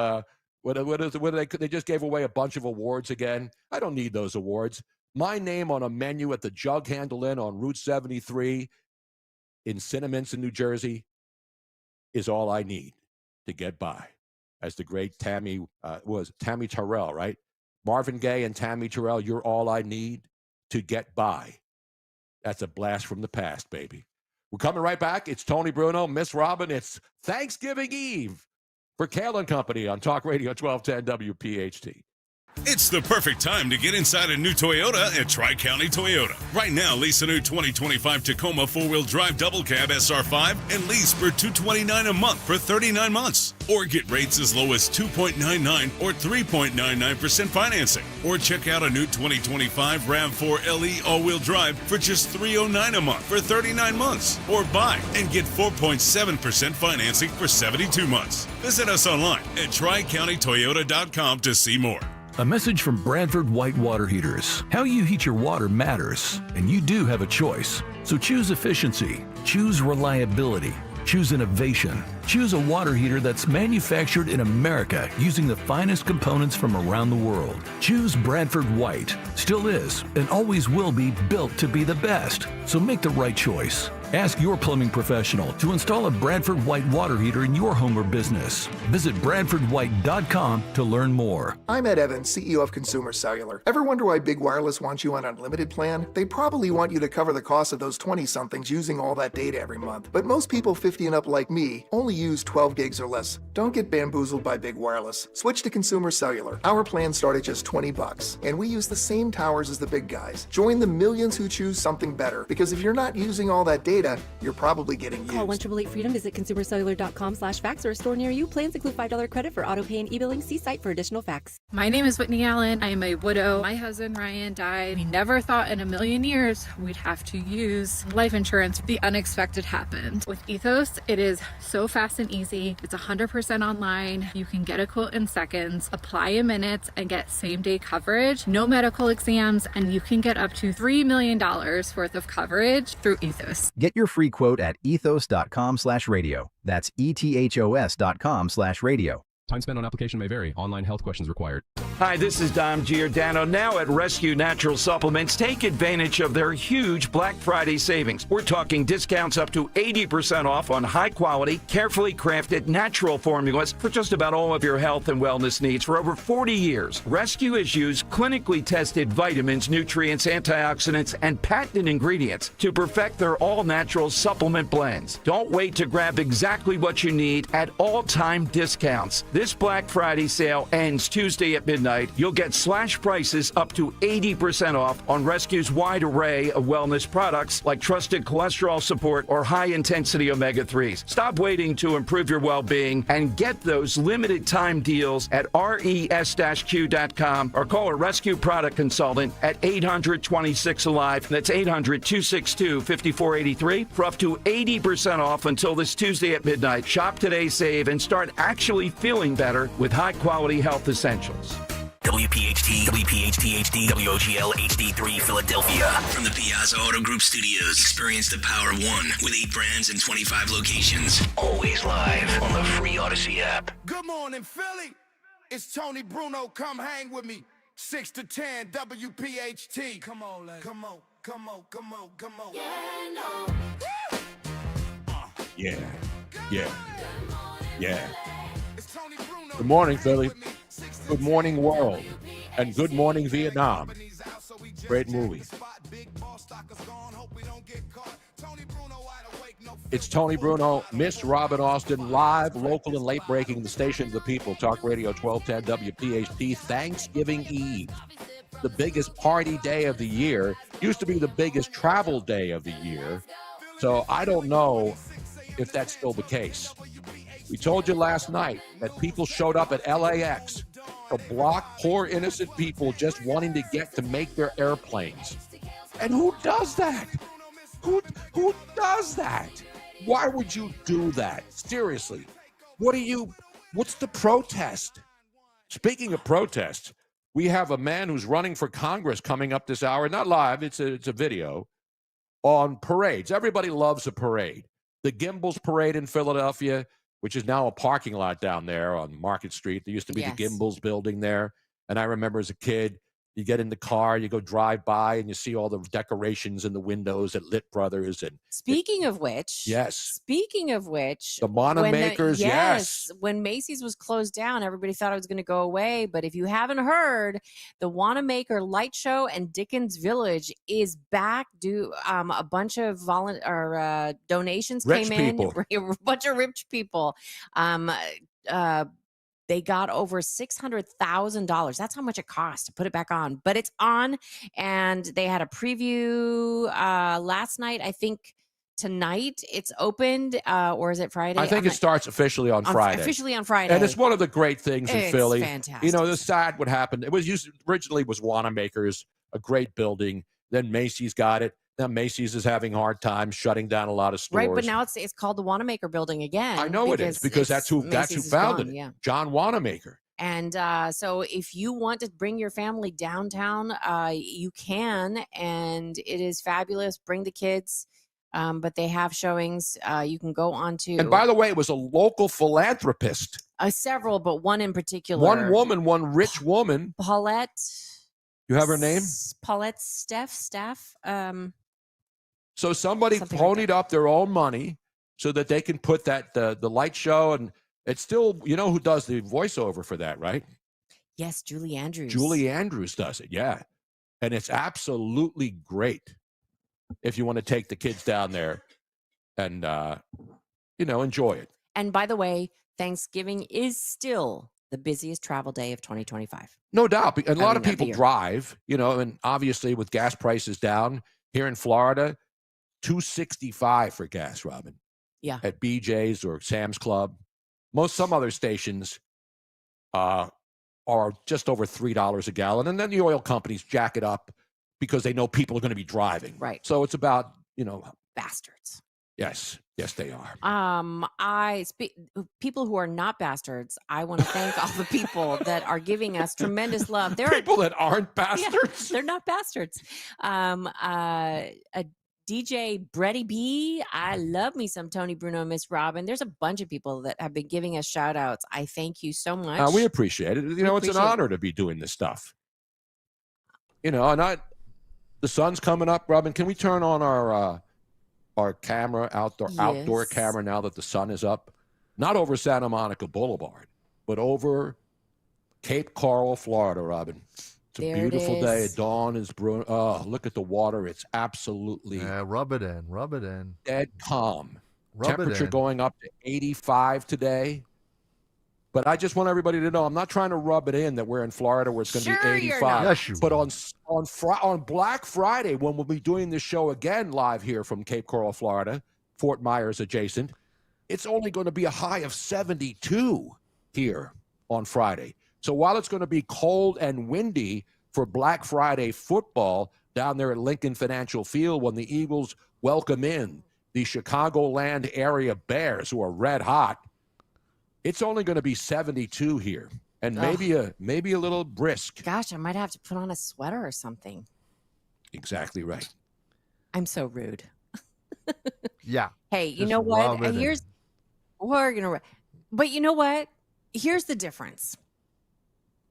What are they? They just gave away a bunch of awards again. I don't need those awards. My name on a menu at the Jug Handle Inn on Route 73 in Cinnaminson, New Jersey, is all I need to get by. As the great Tammy Terrell, right? Marvin Gaye and Tammy Terrell, you're all I need to get by. That's a blast from the past, baby. We're coming right back. It's Tony Bruno, Miss Robin. It's Thanksgiving Eve for Kayal and Company on Talk Radio 1210 WPHT. It's the perfect time to get inside a new Toyota at Tri-County Toyota. Right now, lease a new 2025 Tacoma 4-wheel drive double cab SR5 and lease for $229 a month for 39 months. Or get rates as low as 2.99 or 3.99% financing. Or check out a new 2025 RAV4 LE all-wheel drive for just $309 a month for 39 months. Or buy and get 4.7% financing for 72 months. Visit us online at TriCountyToyota.com to see more. A message from Bradford White Water Heaters. How you heat your water matters, and you do have a choice. So choose efficiency, choose reliability, choose innovation. Choose a water heater that's manufactured in America using the finest components from around the world. Choose Bradford White. Still is and always will be built to be the best. So make the right choice. Ask your plumbing professional to install a Bradford White water heater in your home or business. Visit BradfordWhite.com to learn more. I'm Ed Evans, CEO of Consumer Cellular. Ever wonder why Big Wireless wants you on an unlimited plan? They probably want you to cover the cost of those 20-somethings using all that data every month. But most people 50 and up like me only use 12 gigs or less. Don't get bamboozled by Big Wireless. Switch to Consumer Cellular. Our plans start at just $20, and we use the same towers as the big guys. Join the millions who choose something better, because if you're not using all that data, you're probably getting used. Call 1-888-FREEDOM, visit consumercellular.com/fax or a store near you. Plans include $5 credit for auto pay and e-billing. See site for additional facts. My name is Whitney Allen. I am a widow. My husband Ryan died. We never thought in a million years we'd have to use life insurance. The unexpected happened. With Ethos, it is so fast and easy. It's 100% online. You can get a quote in seconds, apply in minutes, and get same-day coverage. No medical exams, and you can get up to $3 million worth of coverage through Ethos. Get your free quote at ethos.com/radio. That's ethos.com/radio. Time spent on application may vary. Online health questions required. Hi, this is Dom Giordano. Now at Rescue Natural Supplements, take advantage of their huge Black Friday savings. We're talking discounts up to 80% off on high-quality, carefully crafted natural formulas for just about all of your health and wellness needs for over 40 years. Rescue has used clinically tested vitamins, nutrients, antioxidants, and patented ingredients to perfect their all-natural supplement blends. Don't wait to grab exactly what you need at all-time discounts. This Black Friday sale ends Tuesday at midnight. You'll get slash prices up to 80% off on Rescue's wide array of wellness products like trusted cholesterol support or high-intensity omega-3s. Stop waiting to improve your well-being and get those limited-time deals at res-q.com or call a Rescue product consultant at 800-26-ALIVE. That's 800-262-5483 for up to 80% off until this Tuesday at midnight. Shop today, save, and start actually feeling better with high-quality health essentials. WPHT, WPHT HD, WOGL HD3 Philadelphia. From the Piazza Auto Group Studios, experience the power of one with 8 brands and 25 locations. Always live on the free Odyssey app. Good morning, Philly. It's Tony Bruno. Come hang with me. 6 to 10, WPHT. Come on, lady. Come on, come on, come on, come on. Yeah, no. Yeah. Yeah. Yeah. Good morning, Philly. Good morning, world. And good morning, Vietnam. Great movie. It's Tony Bruno, Miss Robin Austin, live, local, and late breaking the station of the people. Talk Radio 1210 WPHT. Thanksgiving Eve, the biggest party day of the year. Used to be the biggest travel day of the year. So I don't know if that's still the case. We told you last night that people showed up at LAX to block poor innocent people just wanting to get to make their airplanes. And who does that? Who does that? Why would you do that? Seriously. What's the protest? Speaking of protest, we have a man who's running for Congress coming up this hour, not live, it's a video, on parades. Everybody loves a parade. The Gimbals Parade in Philadelphia, which is now a parking lot down there on Market Street. There used to be the Gimbals building there. And I remember as a kid, you get in the car, you go drive by, and you see all the decorations in the windows at Lit Brothers. And Speaking of which, the Monomakers, yes. When Macy's was closed down, everybody thought it was going to go away. But if you haven't heard, the Wanamaker Light Show and Dickens Village is back. A bunch of donations Rich came people. in, a bunch of rich people. They got over $600,000. That's how much it cost to put it back on. But it's on, and they had a preview last night. I think tonight it's opened, or is it Friday? I think it starts officially on Friday. Officially on Friday. And it's one of the great things in It's Philly. fantastic. You know, the sad what happened. It was originally was Wanamaker's, a great building. Then Macy's got it. Now Macy's is having hard times shutting down a lot of stores. Right, but now it's called the Wanamaker Building again. I know it is because that's who Macy's is founded gone, it. yeah. John Wanamaker. And so if you want to bring your family downtown, you can, and it is fabulous. Bring the kids, but they have showings. You can go on to. And by the way, it was a local philanthropist. Several, but one in particular. One woman, one rich woman. Paulette. You have her name? Paulette Staff. So somebody Something ponied up their own money so that they can put that the light show, and it's still, you know who does the voiceover for that, right? Yes, Julie Andrews. Julie Andrews does it, yeah. And it's absolutely great if you want to take the kids down there and, enjoy it. And by the way, Thanksgiving is still the busiest travel day of 2025. No doubt. And a lot of Of the people year. drive, and obviously with gas prices down here in Florida, $2.65 for gas, Robin. Yeah. At BJ's or Sam's Club. Some other stations are just over $3 a gallon. And then the oil companies jack it up because they know people are going to be driving. Right. So it's about, Bastards. yes, they are. People who are not bastards, I want to thank all the people that are giving us tremendous love. There People are that aren't bastards. they're not bastards. A DJ Bretty B, I love me some Tony Bruno and Miss Robin. There's a bunch of people that have been giving us shout outs. I thank you so much. We appreciate it. It's an appreciate honor to be doing this stuff. And the sun's coming up, Robin. Can we turn on our camera, outdoor Yes. camera, now that the sun is up? Not over Santa Monica Boulevard, but over Cape Coral, Florida, Robin. It's a There it beautiful day. is. Dawn is brewing. Oh, look at the water. It's absolutely Rub it in. dead calm. Rub it Temperature in. going up to 85 today. But I just want everybody to know, I'm not trying to rub it in that we're in Florida where it's going to Sure be you're 85. not. Yes, you But on Black Friday, when we'll be doing this show again live here from Cape Coral, Florida, Fort Myers adjacent, it's only going to be a high of 72 here on Friday. So while it's going to be cold and windy for Black Friday football down there at Lincoln Financial Field when the Eagles welcome in the Chicagoland area Bears, who are red hot, it's only going to be 72 here, and maybe a little brisk. Gosh, I might have to put on a sweater or something. Exactly right. I'm so rude. Yeah. Hey, you Just know what? rub it in. But you know what? Here's the difference.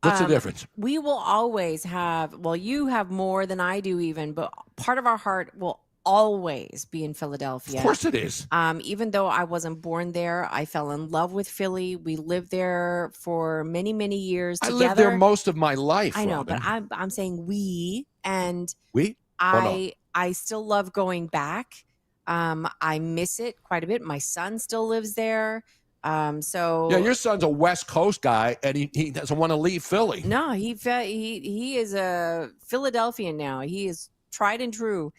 What's the difference? We will always have, you have more than I do even, but part of our heart will always be in Philadelphia. Of course it is. Even though I wasn't born there, I fell in love with Philly. We lived there for many, many years I together. lived there most of my life. I know, Robin. but I'm saying we, and We? I still love going back. I miss it quite a bit. My son still lives there. So Yeah, your son's a West Coast guy, and he doesn't want to leave Philly. no, he is a Philadelphian now. He is tried and true.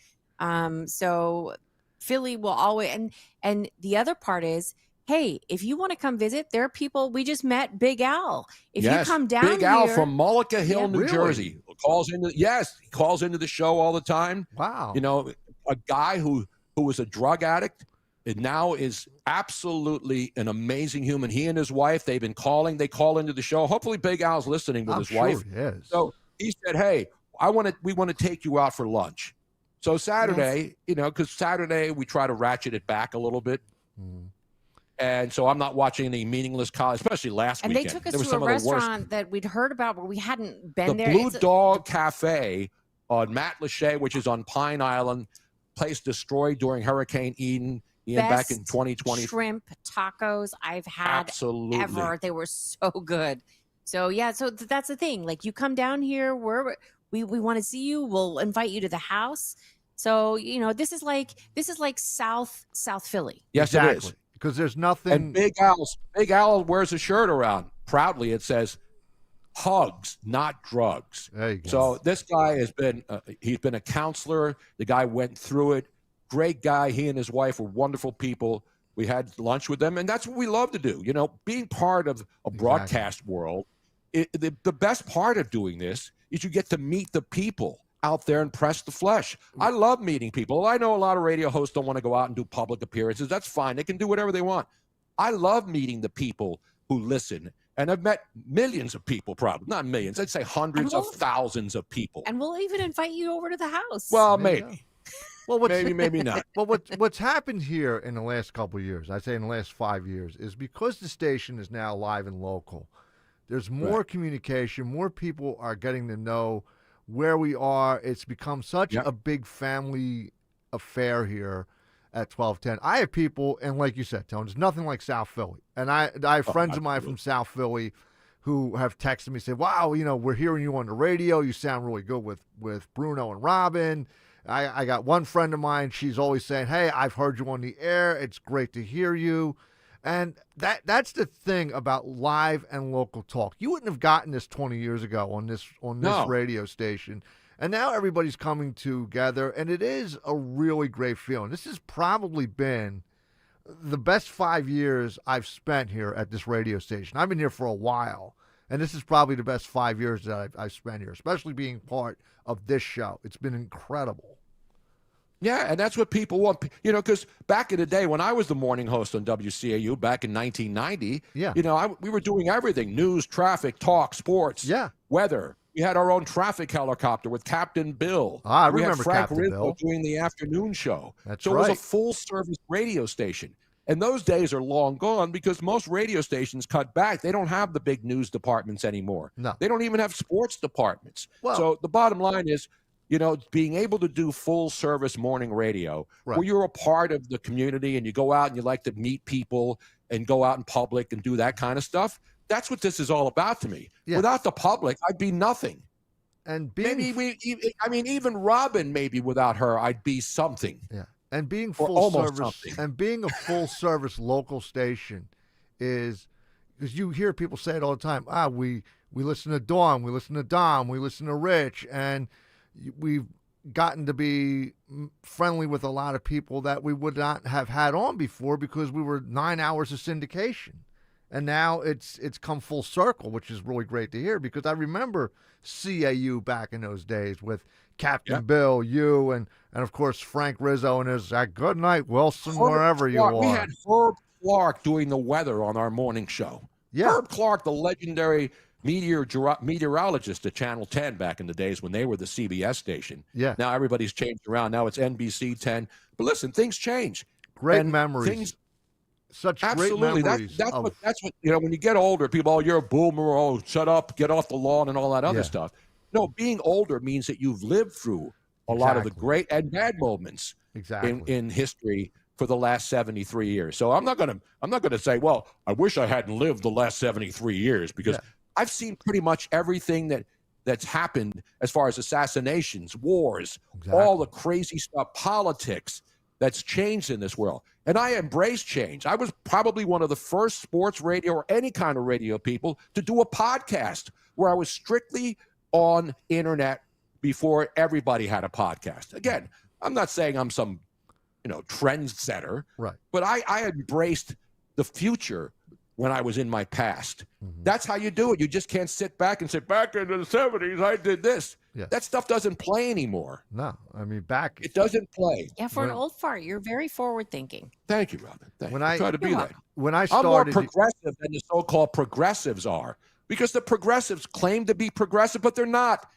So Philly will always, and the other part is, hey, if you want to come visit, there are people. We just met Big Al. If you come down Big Al here- from Mullica Hill, Yeah. New Really? Jersey, he calls into the show all the time. Wow. A guy who was a drug addict and now is absolutely an amazing human. He and his wife, they've been calling. They call into the show. Hopefully, Big Al's listening with I'm his sure wife. he is. So he said, "Hey, we want to take you out for lunch." So Saturday, because Saturday we try to ratchet it back a little bit. And so I'm not watching any meaningless college, especially last and weekend. they took us There were to a some of the worst. restaurant that we'd heard about, but we hadn't been The there. Blue It's a- Dog Cafe on Matt Lachey, which is on Pine Island, place destroyed during Hurricane Ian back in best 2020. shrimp tacos I've had Absolutely. ever. They were so good. So yeah, so that's the thing. Like you come down here, we want to see you. We'll invite you to the house. So this is like South Philly. Yes, Exactly. it is. because there's nothing. And Big Al wears a shirt around. Proudly, it says, hugs, not drugs. There you go. So this guy has been, he's been a counselor. The guy went through it. Great guy. He and his wife were wonderful people. We had lunch with them, and that's what we love to do. You know, being part of a broadcast world, the best part of doing this is you get to meet the people out there and press the flesh. I love meeting people. I know a lot of radio hosts don't want to go out and do public appearances. That's fine. They can do whatever they want. I love meeting the people who listen. And I've met millions of people, probably. Not millions. I'd say hundreds of thousands of people. And we'll even invite you over to the house. Well, maybe. Well, maybe not. Well, what's happened here in the last couple of years, I'd say in the last 5 years, is because the station is now live and local, there's more communication, more people are getting to know where we are. It's become such a big family affair here at 1210. I have people, and like you said, Tony, there's nothing like South Philly. And I have friends of mine from South Philly who have texted me, said, wow, you know, we're hearing you on the radio. You sound really good with Bruno and Robin. I got one friend of mine, she's always saying, hey, I've heard you on the air. It's great to hear you. And that's the thing about live and local talk. You wouldn't have gotten this 20 years ago on this radio station. And now everybody's coming together, and it is a really great feeling. This has probably been the best 5 years I've spent here at this radio station. I've been here for a while, and this is probably the best 5 years that I've spent here, especially being part of this show. It's been incredible. Yeah, and that's what people want. You know, because back in the day when I was the morning host on WCAU back in 1990, you know, we were doing everything: news, traffic, talk, sports, weather. We had our own traffic helicopter with Captain Bill. I we remember had Frank Captain Rizzo Bill doing the afternoon show. That's so right. it was a full-service radio station. And those days are long gone because most radio stations cut back. They don't have the big news departments anymore. No. They don't even have sports departments. Well, so the bottom line is, you know, being able to do full-service morning radio where you're a part of the community and you go out and you like to meet people and go out in public and do that kind of stuff, that's what this is all about to me. Yeah. Without the public, I'd be nothing. And even Robin, maybe without her, I'd be something. Yeah. And being Or full almost service something. and being a full service local station is because you hear people say it all the time. We listen to Dawn, we listen to Dom, we listen to Rich, and we've gotten to be friendly with a lot of people that we would not have had on before because we were 9 hours of syndication. And now it's come full circle, which is really great to hear because I remember CAU back in those days with Captain Bill, you, and of course Frank Rizzo and his good night, Wilson, wherever you are. We had Herb Clark doing the weather on our morning show. Yeah. Herb Clark, the legendary meteorologist at Channel 10 back in the days when they were the CBS station. Yeah. Now everybody's changed around. Now it's NBC 10. But listen, things change. Great And memories. Such absolutely. great memories. That's what, you know, when you get older, people, oh, you're a boomer, oh, shut up, get off the lawn and all that other stuff. No, being older means that you've lived through a lot of the great and bad moments in history for the last 73 years. So I'm not gonna say, well, I wish I hadn't lived the last 73 years because I've seen pretty much everything that's happened as far as assassinations, wars, all the crazy stuff, politics that's changed in this world. And I embrace change. I was probably one of the first sports radio or any kind of radio people to do a podcast where I was strictly on internet before everybody had a podcast. Again, I'm not saying I'm some, you know, trendsetter, but I embraced the future when I was in my past. That's how you do it. You just can't sit back and say, back in the 70s, I did this. That stuff doesn't play anymore. No, I mean, it doesn't play. Yeah, for an old fart, you're very forward thinking. Thank you, Robin. When I try to be that. When I I'm started, more progressive than the so-called progressives are because the progressives claim to be progressive, but they're not.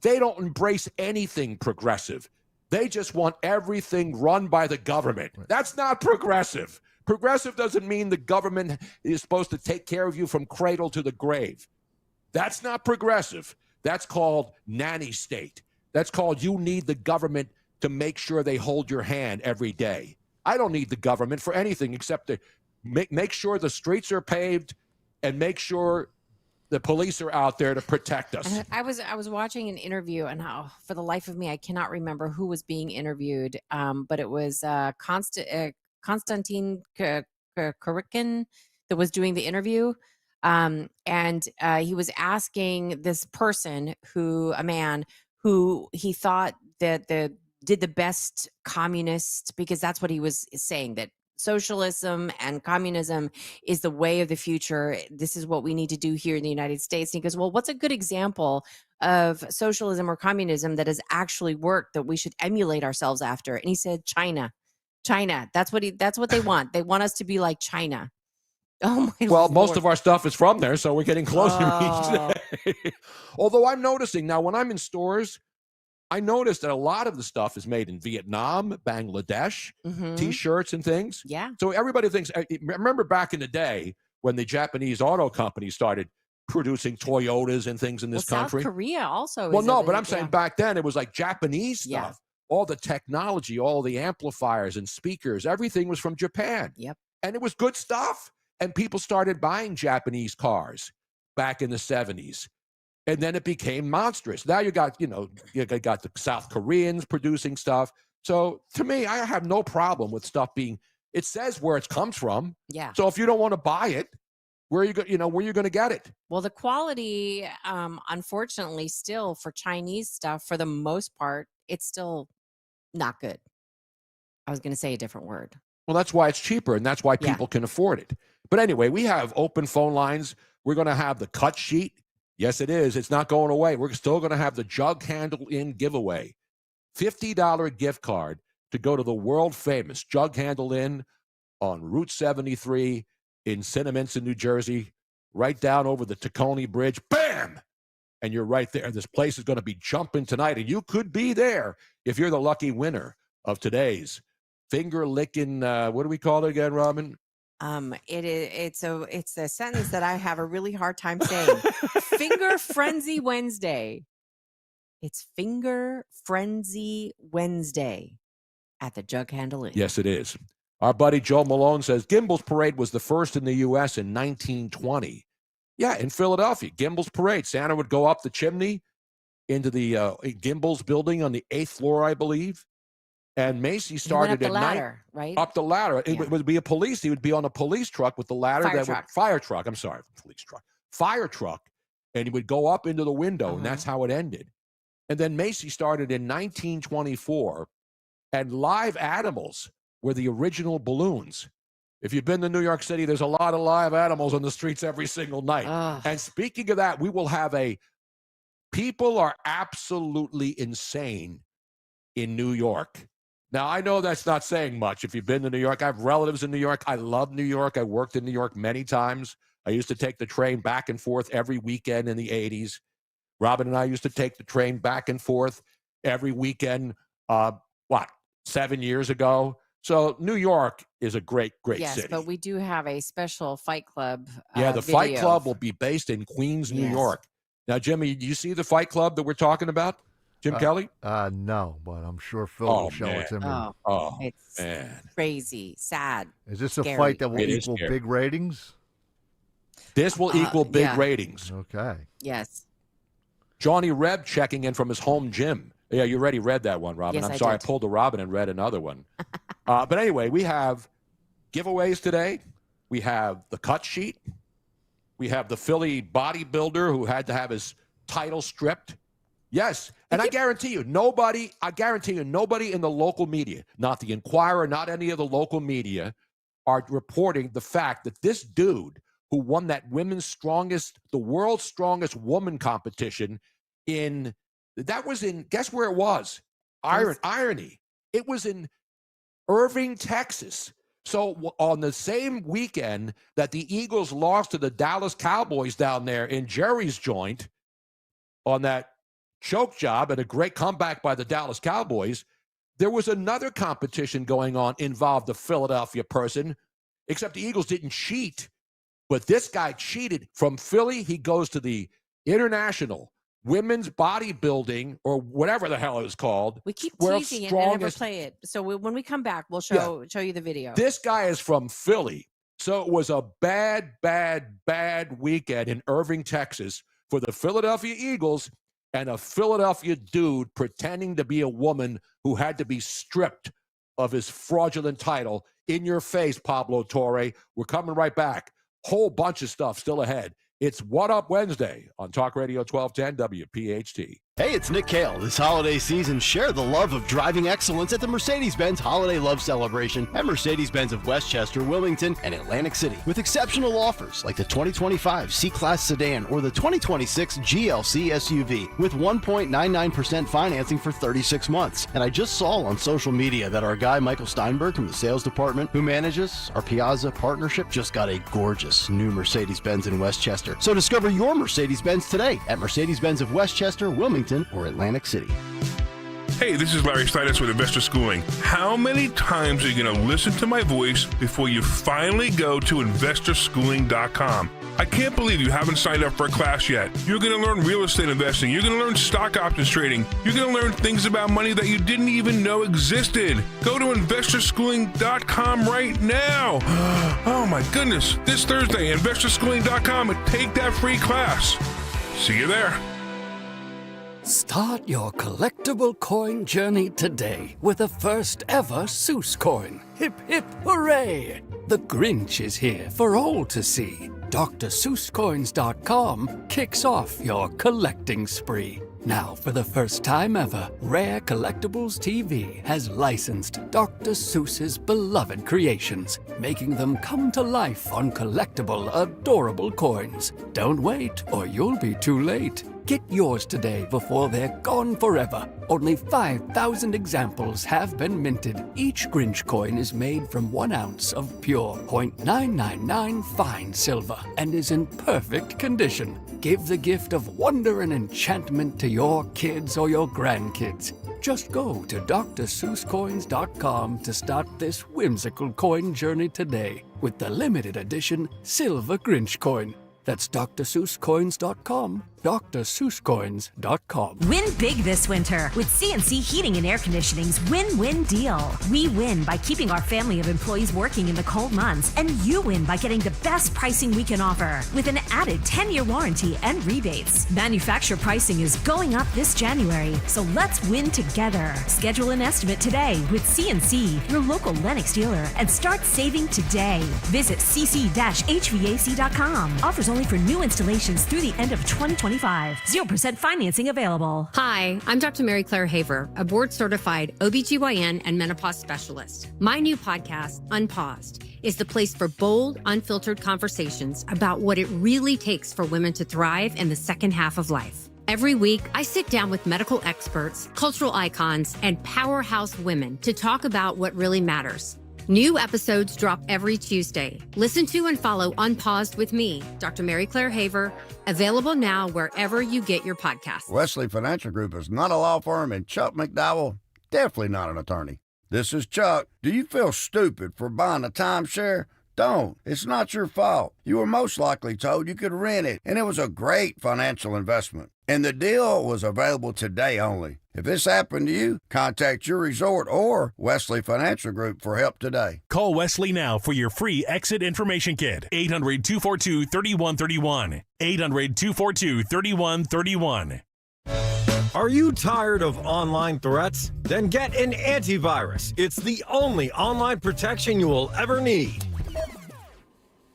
They don't embrace anything progressive. They just want everything run by the government. That's not progressive. Progressive doesn't mean the government is supposed to take care of you from cradle to the grave. That's not progressive. That's called nanny state. That's called you need the government to make sure they hold your hand every day. I don't need the government for anything except to make sure the streets are paved and make sure the police are out there to protect us. I was watching an interview, and for the life of me, I cannot remember who was being interviewed. But it was Konstantin Kurikan that was doing the interview. And he was asking this person a man who he thought that did the best communist, because that's what he was saying, that socialism and communism is the way of the future. This is what we need to do here in the United States. And he goes, well, what's a good example of socialism or communism that has actually worked that we should emulate ourselves after? And he said, China. That's what they want. They want us to be like China. Oh my Well, Lord. most of our stuff is from there, so we're getting closer Oh. each day. Although I'm noticing now when I'm in stores, I noticed that a lot of the stuff is made in Vietnam, Bangladesh, Mhm. T-shirts and things. Yeah. So everybody thinks, remember back in the day when the Japanese auto companies started producing Toyotas and things in this Well, country? South Korea also Well, is no, a- but I'm saying yeah. back then it was like Japanese Yeah. stuff. All the technology, all the amplifiers and speakers, everything was from Japan. Yep. And it was good stuff. And people started buying Japanese cars back in the 70s. And then it became monstrous. Now you got the South Koreans producing stuff. So to me, I have no problem with stuff being, it says where it comes from. Yeah. So if you don't want to buy it, where are you going to get it? Well, the quality, unfortunately, still for Chinese stuff, for the most part, it's still not good. I was going to say a different word. Well, that's why it's cheaper, and that's why Yeah. people can afford it. But anyway, we have open phone lines. We're going to have the cut sheet. Yes, it is. It's not going away. We're still going to have the jug handle in giveaway. $50 gift card to go to the world famous Jug Handle Inn on Route 73 in Cinnaminson, New Jersey, right down over the Tacony Bridge. Bam! And you're right there. This place is going to be jumping tonight, and you could be there if you're the lucky winner of today's finger licking. What do we call it again, Robin? It's a sentence that I have a really hard time saying. Finger Frenzy Wednesday. It's Finger Frenzy Wednesday at the Jug Handle Inn. Yes, it is. Our buddy Joe Malone says Gimbel's Parade was the first in the U.S. in 1920. Yeah, in Philadelphia, Gimbel's Parade. Santa would go up the chimney into the Gimbel's building on the 8th floor, I believe. And Macy started up the at ladder, right? Up the ladder. It Yeah. would be a police. He would be on a police truck with the ladder. Fire truck. I'm sorry, police truck. Fire truck. And he would go up into the window, and that's how it ended. And then Macy started in 1924, and live animals were the original balloons. If you've been to New York City, there's a lot of live animals on the streets every single night. And speaking of that, we will have people are absolutely insane in New York. Now, I know that's not saying much. If you've been to New York, I have relatives in New York. I love New York. I worked in New York many times. I used to take the train back and forth every weekend in the 80s. Robin and I used to take the train back and forth every weekend, 7 years ago? So New York is a great city. Yes, but we do have a special Fight Club. Yeah, the video. Fight Club will be based in Queens, New Yes. York. Now, Jimmy, do you see the Fight Club that we're talking about? Jim Kelly? No, but I'm sure Phil will show it to me. It's crazy, sad. Is this a scary. fight that will It is equal scary. big ratings? This will equal big yeah. ratings. Okay. Yes. Johnny Reb checking in from his home gym. Yeah, you already read that one, Robin. Yes, I'm I sorry, did. I pulled a Robin and read another one. But anyway, we have giveaways today. We have the cut sheet. We have the Philly bodybuilder who had to have his title stripped. Yes, and I guarantee you, nobody in the local media, not the Inquirer, not any of the local media, are reporting the fact that this dude who won that the world's strongest woman competition guess where it was? Irony. It was in Irving, Texas. So on the same weekend that the Eagles lost to the Dallas Cowboys down there in Jerry's joint on that choke job and a great comeback by the Dallas Cowboys, there was another competition going on, involved a Philadelphia person, except the Eagles didn't cheat. But this guy cheated. From Philly, he goes to the International Women's Bodybuilding, or whatever the hell it was called. We keep World's teasing it and never strongest- play it. So when we come back, we'll show you the video. This guy is from Philly. So it was a bad weekend in Irving, Texas for the Philadelphia Eagles and a Philadelphia dude pretending to be a woman who had to be stripped of his fraudulent title in your face, Pablo Torre. We're coming right back. Whole bunch of stuff still ahead. It's What Up Wednesday on Talk Radio 1210 WPHT. Hey, it's Nick Kayal. This holiday season, share the love of driving excellence at the Mercedes-Benz Holiday Love Celebration at Mercedes-Benz of Westchester, Wilmington, and Atlantic City. With exceptional offers like the 2025 C-Class sedan or the 2026 GLC SUV with 1.99% financing for 36 months. And I just saw on social media that our guy Michael Steinberg from the sales department who manages our Piazza partnership just got a gorgeous new Mercedes-Benz in Westchester. So discover your Mercedes-Benz today at Mercedes-Benz of Westchester, Wilmington, or Atlantic City. Hey, this is Larry Stitus with Investor Schooling. How many times are you going to listen to my voice before you finally go to investorschooling.com? I can't believe you haven't signed up for a class yet. You're going to learn real estate investing. You're going to learn stock options trading. You're going to learn things about money that you didn't even know existed. Go to investorschooling.com right now. Oh my goodness. This Thursday, investorschooling.com, and take that free class. See you there. Start your collectible coin journey today with the first ever Seuss coin. Hip, hip, hooray! The Grinch is here for all to see. DrSeussCoins.com kicks off your collecting spree. Now, for the first time ever, Rare Collectibles TV has licensed Dr. Seuss's beloved creations, making them come to life on collectible, adorable coins. Don't wait, or you'll be too late. Get yours today before they're gone forever. Only 5,000 examples have been minted. Each Grinch coin is made from 1 ounce of pure .999 fine silver and is in perfect condition. Give the gift of wonder and enchantment to your kids or your grandkids. Just go to DrSeussCoins.com to start this whimsical coin journey today with the limited edition Silver Grinch coin. That's DrSeussCoins.com, DrSeussCoins.com. Win big this winter with CNC Heating and Air Conditioning's win-win deal. We win by keeping our family of employees working in the cold months, and you win by getting the best pricing we can offer with an added 10-year warranty and rebates. Manufacturer pricing is going up this January, so let's win together. Schedule an estimate today with CNC, your local Lennox dealer, and start saving today. Visit cc-hvac.com. Offers only for new installations through the end of 2025. 0% financing available. Hi, I'm Dr. Mary Claire Haver, a board-certified OBGYN and menopause specialist. My new podcast, Unpaused, is the place for bold, unfiltered conversations about what it really takes for women to thrive in the second half of life. Every week, I sit down with medical experts, cultural icons, and powerhouse women to talk about what really matters. New episodes drop every Tuesday. Listen to and follow Unpaused with me, Dr. Mary Claire Haver, available now wherever you get your podcasts. Wesley Financial Group is not a law firm, and Chuck McDowell, definitely not an attorney. This is Chuck. Do you feel stupid for buying a timeshare? Don't. It's not your fault. You were most likely told you could rent it, and it was a great financial investment. And the deal was available today only. If this happened to you, contact your resort or Wesley Financial Group for help today. Call Wesley now for your free exit information kit. 800-242-3131. 800-242-3131. Are you tired of online threats? Then get an antivirus. It's the only online protection you will ever need.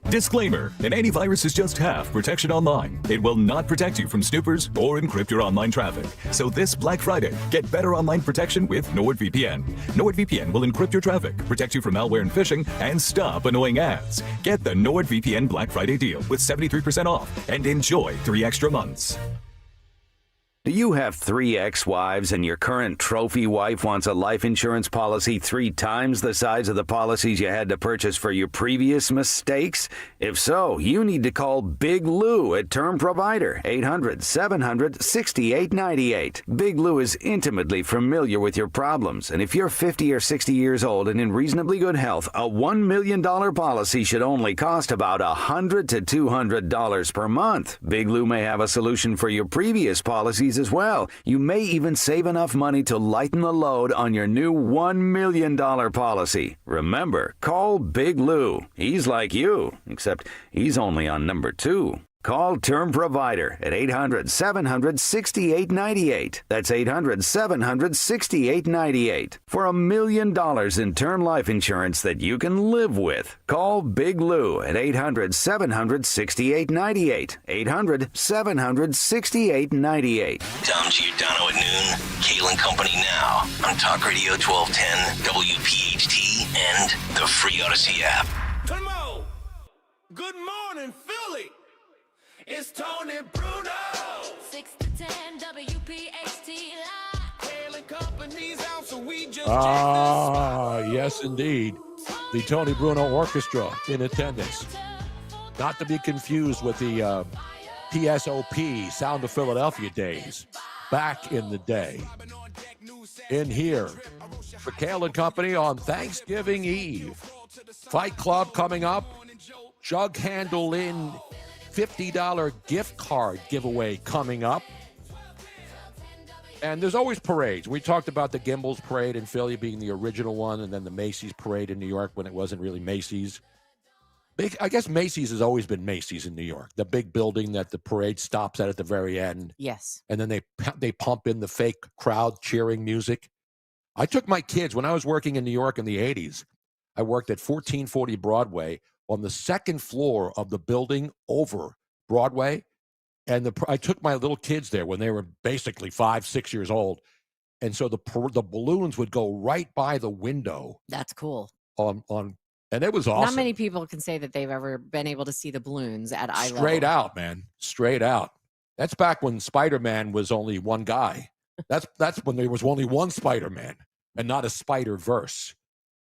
Disclaimer, an antivirus is just half protection online. It will not protect you from snoopers or encrypt your online traffic. So this Black Friday, get better online protection with NordVPN. NordVPN will encrypt your traffic, protect you from malware and phishing, and stop annoying ads. Get the NordVPN Black Friday deal with 73% off and enjoy 3 extra months. Do you have 3 ex-wives and your current trophy wife wants a life insurance policy 3 times the size of the policies you had to purchase for your previous mistakes? If so, you need to call Big Lou at Term Provider, 800-700-6898. Big Lou is intimately familiar with your problems, and if you're 50 or 60 years old and in reasonably good health, a $1 million policy should only cost about $100 to $200 per month. Big Lou may have a solution for your previous policies as well. You may even save enough money to lighten the load on your new $1 million policy. Remember, call Big Lou. He's like you, except he's only on number 2. Call Term Provider at 800-700-6898. That's 800-700-6898. For $1 million in term life insurance that you can live with. Call Big Lou at 800-700-6898. 800-700-6898. Tom Giordano at noon. Kayal and Company now on Talk Radio 1210, WPHT, and the free Odyssey app. Come on. Good morning, Philly. It's Tony Bruno. 6 to 10 WPHT live. Kayal and Company's out, so we just Yes, indeed. The Tony Bruno Orchestra in attendance. Not to be confused with the PSOP, Sound of Philadelphia days, back in the day. In here, for Kayal and Company on Thanksgiving Eve. Fight Club coming up. Jug Handle in $50 gift card giveaway coming up. And there's always parades. We talked about the Gimbels Parade in Philly being the original one, and then the Macy's Parade in New York when it wasn't really Macy's. I guess Macy's has always been Macy's in New York, the big building that the parade stops at the very end. Yes. And then they pump in the fake crowd cheering music. I took my kids, when I was working in New York in the 80s, I worked at 1440 Broadway on the second floor of the building over Broadway. And I took my little kids there when they were basically 5, 6 years old. And so the balloons would go right by the window. That's cool. And it was awesome. Not many people can say that they've ever been able to see the balloons at eye level. Straight out, man. Straight out. That's back when Spider-Man was only one guy. That's when there was only one Spider-Man and not a Spider-Verse.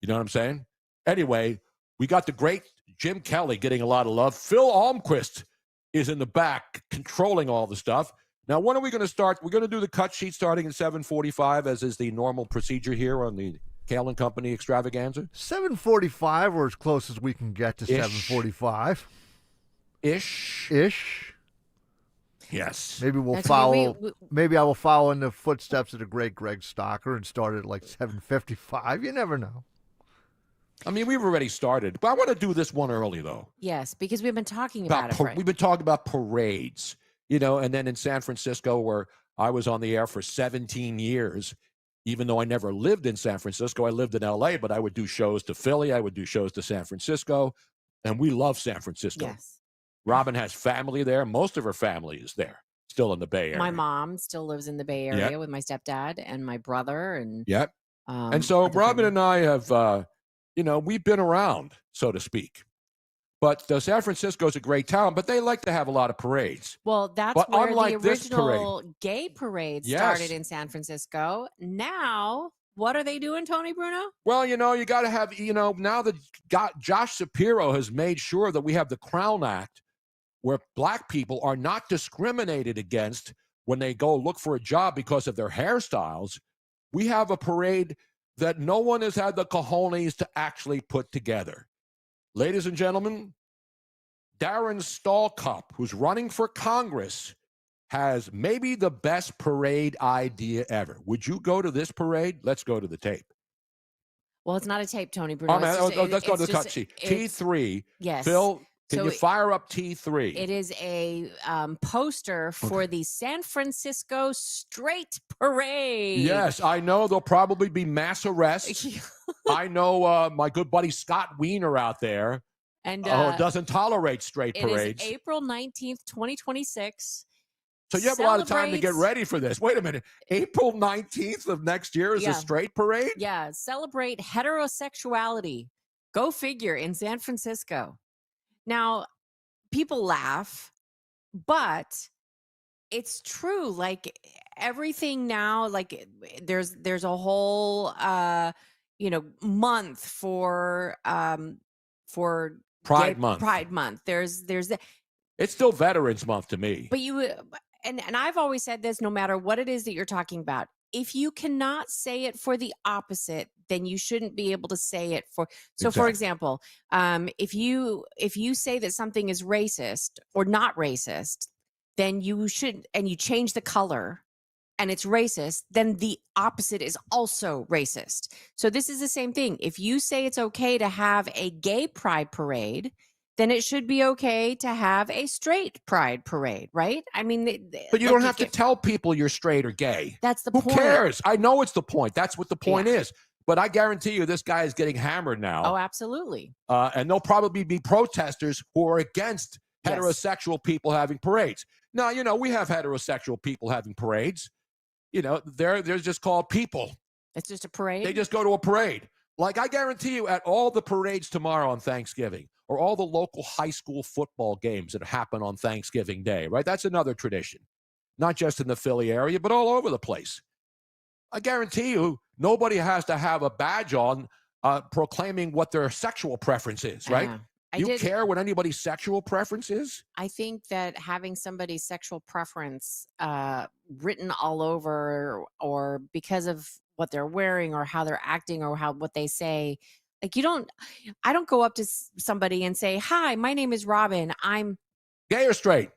You know what I'm saying? Anyway, we got the great Jim Kelly getting a lot of love. Phil Almquist is in the back controlling all the stuff. Now, when are we going to start? We're going to do the cut sheet starting at 7:45, as is the normal procedure here on the Kayal and Company extravaganza. 7:45, or as close as we can get to 7:45. Ish. Yes. Maybe we'll follow. Maybe I will follow in the footsteps of the great Greg Stocker and start at like 7:55. You never know. I mean, we've already started, but I want to do this one early, though. Yes, because we've been talking about it. We've been talking about parades, and then in San Francisco, where I was on the air for 17 years, even though I never lived in San Francisco, I lived in L.A., but I would do shows to Philly, I would do shows to San Francisco, and we love San Francisco. Yes. Robin has family there. Most of her family is there, still in the Bay Area. My mom still lives in the Bay Area with my stepdad and my brother. And and so Robin and I have... we've been around, so to speak. But San Francisco is a great town, but they like to have a lot of parades. Well, that's but where unlike the this original parade, gay parade started in San Francisco. Now, what are they doing, Tony Bruno? Well, you got to have, now that Josh Shapiro has made sure that we have the Crown Act, where black people are not discriminated against when they go look for a job because of their hairstyles. We have a parade that no one has had the cojones to actually put together. Ladies and gentlemen, Darren Stallcup, who's running for Congress, has maybe the best parade idea ever. Would you go to this parade? Let's go to the tape. Well, it's not a tape, Tony Bruno. Let's go to the cut sheet. T3. Yes. Phil, can you So fire up T3? It is a poster for the San Francisco Straight Parade. Yes, I know there'll probably be mass arrests. I know my good buddy Scott Wiener out there and doesn't tolerate straight parades. It is April 19th, 2026. So you have a lot of time to get ready for this. Wait a minute. April 19th of next year is a straight parade? Yeah, celebrate heterosexuality. Go figure, in San Francisco. Now, people laugh, but it's true. Like everything now, like there's a whole month for Pride Month. Pride Month. There's It's still Veterans Month to me. but you and I've always said this, no matter what it is that you're talking about, if you cannot say it for the opposite, then you shouldn't be able to say it for. So, for example, if you say that something is racist or not racist, then you should, and you change the color and it's racist, then the opposite is also racist. So this is the same thing. If you say it's okay to have a gay pride parade, then it should be okay to have a straight pride parade, right? I mean, But you don't have to tell people you're straight or gay. That's the Who point. cares? I know it's the point. That's what the point is. But I guarantee you this guy is getting hammered now. Oh, absolutely. And there'll probably be protesters who are against heterosexual people having parades. Now, we have heterosexual people having parades. They're just called people. It's just a parade? They just go to a parade. Like, I guarantee you at all the parades tomorrow on Thanksgiving, or all the local high school football games that happen on Thanksgiving Day, right? That's another tradition. Not just in the Philly area, but all over the place. I guarantee you, nobody has to have a badge on proclaiming what their sexual preference is, right? You care what anybody's sexual preference is? I think that having somebody's sexual preference written all over, or because of what they're wearing or how they're acting or what they say, like I don't go up to somebody and say, "Hi, my name is Robin. I'm gay or straight."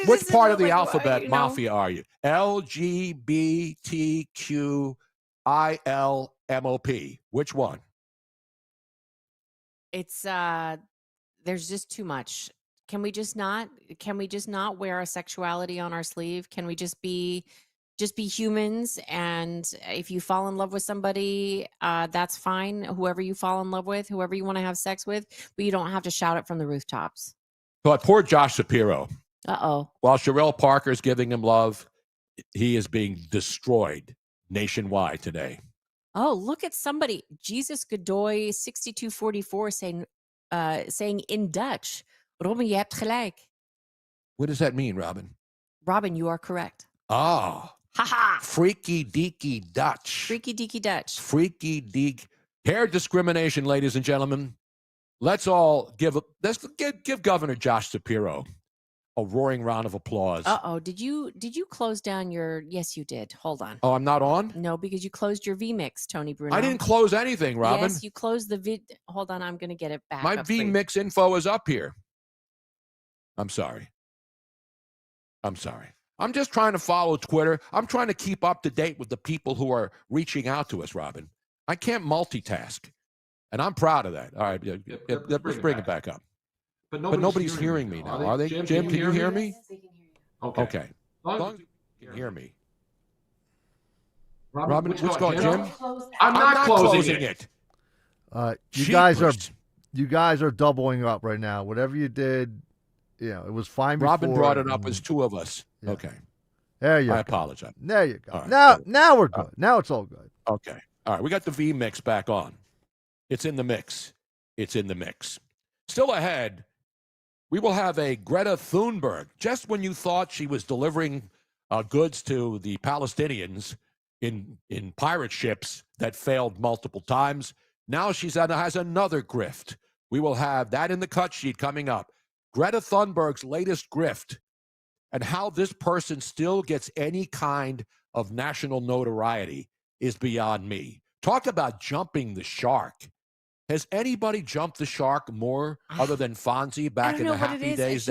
Which part of the alphabet mafia are you? LGBTQILMOP. Which one? It's there's just too much. Can we just not wear our sexuality on our sleeve? Can we just be humans? And if you fall in love with somebody, that's fine. Whoever you fall in love with, whoever you want to have sex with, but you don't have to shout it from the rooftops. So poor Josh Shapiro. Uh-oh. While Sherelle Parker's giving him love, he is being destroyed nationwide today. Oh, look at somebody. Jesus Godoy 6244 saying in Dutch, Robin, je hebt gelijk. What does that mean, Robin? Robin, you are correct. Ah. Ha-ha. Freaky deaky Dutch. Freaky deaky Dutch. Freaky deek. Hair discrimination, ladies and gentlemen. Let's all give Governor Josh Shapiro a roaring round of applause. Uh-oh. Did you close down your... Yes, you did. Hold on. Oh, I'm not on? No, because you closed your vMix, Tony Bruno. I didn't close anything, Robin. Yes, you closed the vid... Hold on, I'm going to get it back. My vMix info is up here. I'm sorry. I'm just trying to follow Twitter. I'm trying to keep up to date with the people who are reaching out to us, Robin. I can't multitask, and I'm proud of that. All right, let's bring it back up. But nobody's hearing me now, are they? Jim, can you hear me? Yes, they can hear you. Okay. As long as you can hear me. Robin, what's going on, Jim? I'm not closing it. You guys are doubling up right now. Whatever you did, it was fine before. Robin brought it up as two of us. Yeah. Okay. There you go. I apologize. There you go. Right, now we're good. Now it's all good. Okay. All right. We got the vMix back on. It's in the mix. Still ahead, we will have a Greta Thunberg. Just when you thought she was delivering goods to the Palestinians in pirate ships that failed multiple times, now she has another grift. We will have that in the cut sheet coming up. Greta Thunberg's latest grift and how this person still gets any kind of national notoriety is beyond me. Talk about jumping the shark. Has anybody jumped the shark more other than Fonzie back in the Happy Days?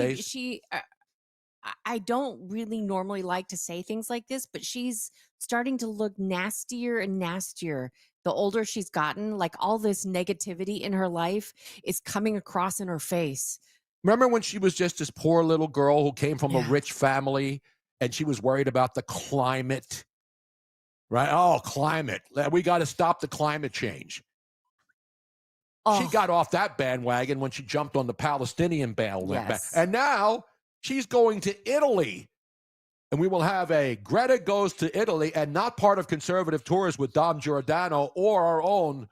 I don't really normally like to say things like this, but she's starting to look nastier and nastier. The older she's gotten, like all this negativity in her life is coming across in her face. Remember when she was just this poor little girl who came from a rich family and she was worried about the climate? Right? Oh, climate. We got to stop the climate change. She got off that bandwagon when she jumped on the Palestinian bandwagon. Yes. And now she's going to Italy. And we will have a Greta Goes to Italy, and not part of Conservative Tours with Dom Giordano or our own.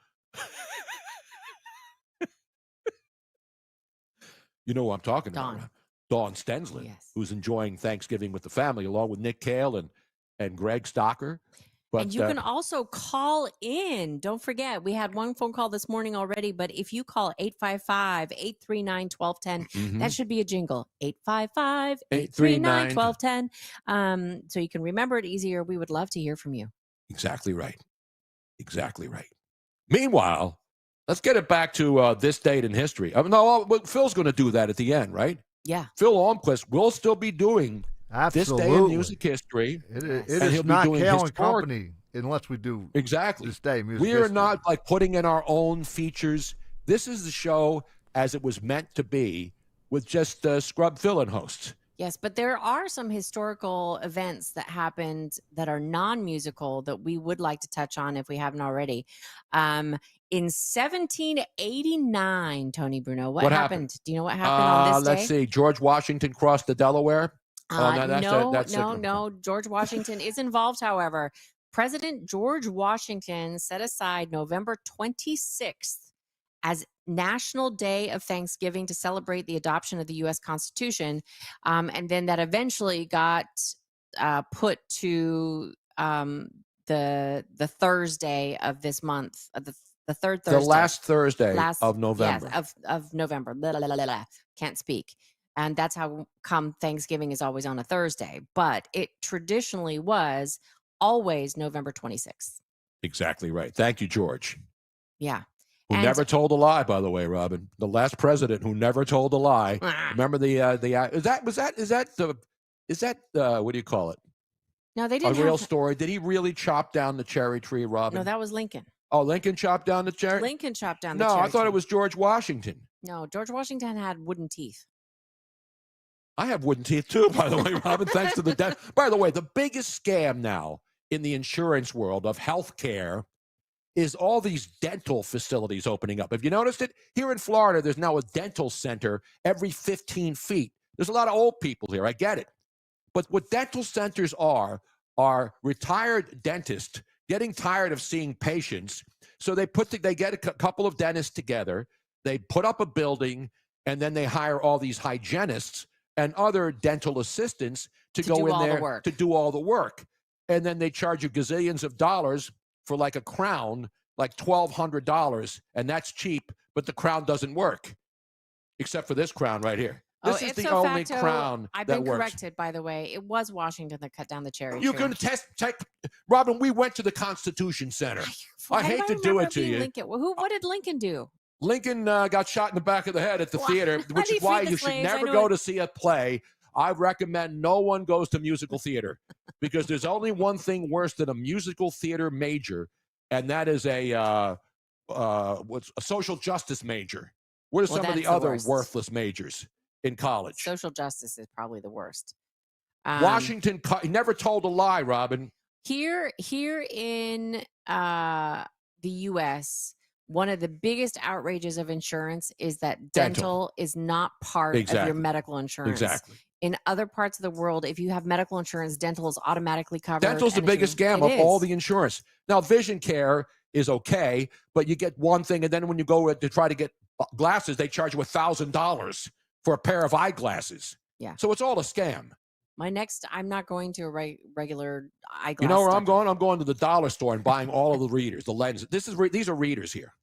You know who I'm talking about. Dawn Stensland, who's enjoying Thanksgiving with the family, along with Nick Kayal and Greg Stocker. But, and you can also call in. Don't forget, we had one phone call this morning already, but if you call 855-839-1210, that should be a jingle. 855-839-1210. So you can remember it easier. We would love to hear from you. Exactly right. Meanwhile, let's get it back to this date in history. Phil's going to do that at the end, right? Yeah. Phil Almquist will still be doing this day in music history. It is not Kayal and Company unless we do this day music We are history. not like putting in our own features. This is the show as it was meant to be with just scrub fill-in hosts. Yes, but there are some historical events that happened that are non-musical that we would like to touch on if we haven't already. In 1789, Tony Bruno, what happened? Do you know what happened on this day? Let's see. George Washington crossed the Delaware. No. George Washington is involved, however. President George Washington set aside November 26th as National Day of Thanksgiving to celebrate the adoption of the U.S. Constitution. And then that eventually got put to the Thursday of this month, the third Thursday. The last Thursday of November. Yes, of November. Blah, blah, blah, blah, blah. Can't speak. And that's how come Thanksgiving is always on a Thursday. But it traditionally was always November 26th. Exactly right. Thank you, George. Yeah. Who never told a lie, by the way, Robin. The last president who never told a lie. Remember the what do you call it? No, they didn't. A real story. Did he really chop down the cherry tree, Robin? No, that was Lincoln. Oh, Lincoln chopped down the cherry? Lincoln chopped down the No, cherry I thought tree. it was George Washington. No, George Washington had wooden teeth. I have wooden teeth too, by the way, Robin, thanks to the death. By the way, the biggest scam now in the insurance world of healthcare is all these dental facilities opening up. Have you noticed it? Here in Florida, there's now a dental center every 15 feet. There's a lot of old people here. I get it. But what dental centers are retired dentists getting tired of seeing patients. So they get a couple of dentists together. They put up a building, and then they hire all these hygienists and other dental assistants to go in there to do all the work. And then they charge you gazillions of dollars for like a crown, like $1,200, and that's cheap, but the crown doesn't work, except for this crown right here. This is the only crown I've that been works. corrected, by the way. It was Washington that cut down the cherry You tree. can check. Robin, we went to the Constitution Center. I hate to do it to you. Lincoln. Well, what did Lincoln do? Lincoln got shot in the back of the head at the theater, which is why you should never go to see a play. I recommend no one goes to musical theater because there's only one thing worse than a musical theater major, and that is a social justice major. What are some of the other worthless majors in college? Social justice is probably the worst. Washington he never told a lie, Robin. Here in the U.S., one of the biggest outrages of insurance is that dental is not part of your medical insurance. Exactly. In other parts of the world, if you have medical insurance, dental is automatically covered. Dental's the biggest scam of all the insurance. Now, vision care is okay, but you get one thing, and then when you go to try to get glasses, they charge you $1,000 for a pair of eyeglasses. Yeah. So it's all a scam. I'm not going to a regular eyeglass. You know where I'm going? I'm going to the dollar store and buying all of the readers, the lenses. These are readers here.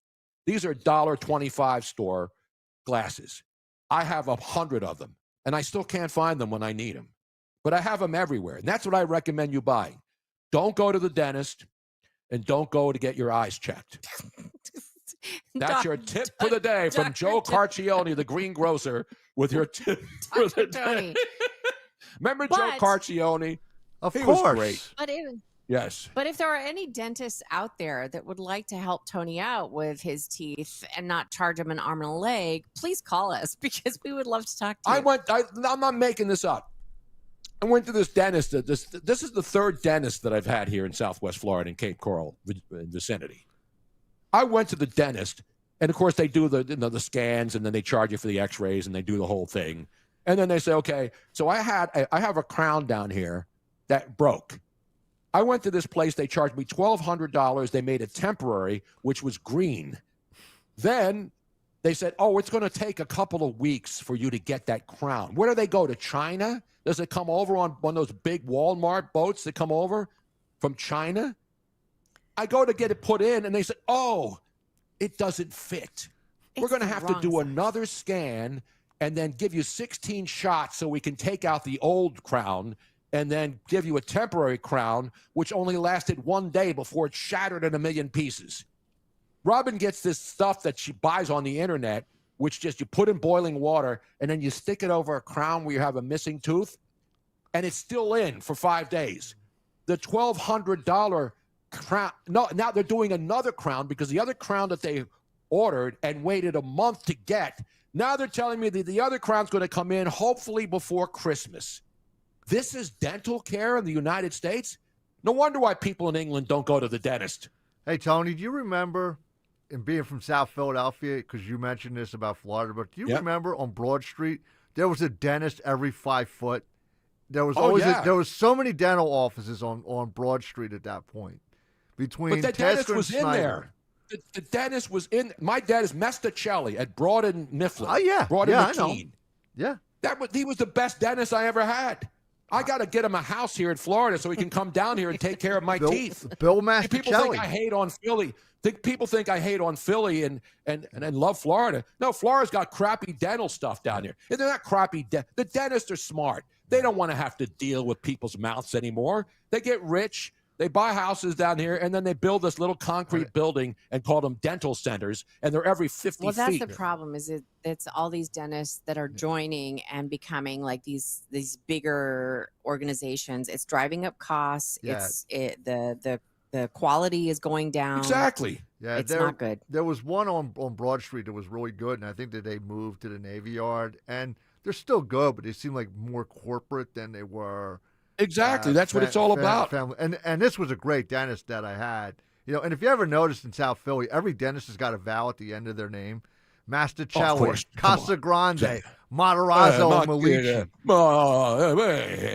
These are $1.25 store glasses. I have 100 of them, and I still can't find them when I need them. But I have them everywhere, and that's what I recommend you buying. Don't go to the dentist, and don't go to get your eyes checked. That's your tip for the day from Joe Carcione, the greengrocer, with your tip for the day. Remember Joe Carcione? Of course. Was great. Yes. But if there are any dentists out there that would like to help Tony out with his teeth and not charge him an arm and a leg, please call us because we would love to talk to you. I'm not making this up. I went to this dentist. This is the third dentist that I've had here in Southwest Florida in Cape Coral vicinity. I went to the dentist, and of course they do the scans, and then they charge you for the X-rays, and they do the whole thing, and then they say, okay, so I have a crown down here that broke. I went to this place. They charged me $1,200. They made it temporary, which was green. Then they said, oh, it's going to take a couple of weeks for you to get that crown. Where do they go, to China? Does it come over on one of those big Walmart boats that come over from China? I go to get it put in, and they said, oh, it doesn't fit. We're going to have to do another scan and then give you 16 shots so we can take out the old crown and then give you a temporary crown, which only lasted 1 day before it shattered in a million pieces. Robin gets this stuff that she buys on the internet, which just you put in boiling water, and then you stick it over a crown where you have a missing tooth, and it's still in for 5 days. The $1,200 crown, no, now they're doing another crown because the other crown that they ordered and waited a month to get, Now they're telling me that the other crown's going to come in hopefully before Christmas. This is dental care in the United States? No wonder why people in England don't go to the dentist. Hey, Tony, do you remember, and being from South Philadelphia, because you mentioned this about Florida, but do you remember on Broad Street, there was a dentist every 5 foot? There was there was so many dental offices on Broad Street at that point. Between but the Tasker dentist was and in Snyder. there. The dentist was in. My dentist, Mesticelli at Broad and Mifflin. Oh, yeah. Broad and Yeah, I know. McKean. Yeah. He was the best dentist I ever had. I got to get him a house here in Florida so he can come down here and take care of my teeth. Bill People Masticelli. think I hate on Philly. People think I hate on Philly and love Florida. No, Florida's got crappy dental stuff down here. And they're not crappy. The dentists are smart. They don't want to have to deal with people's mouths anymore. They get rich. They buy houses down here, and then they build this little concrete building and call them dental centers, and they're every 50 feet. Well, that's the problem. It's all these dentists that are joining and becoming like these bigger organizations. It's driving up costs. Yeah. The quality is going down. Exactly. Yeah, it's not good. There was one on Broad Street that was really good, and I think that they moved to the Navy Yard, and they're still good, but they seem like more corporate than they were. Exactly. That's what it's all about. Family. And this was a great dentist that I had. You know, and if you ever noticed in South Philly, every dentist has got a vowel at the end of their name. Masticelli, Casa Grande, Matarazzo, Malici.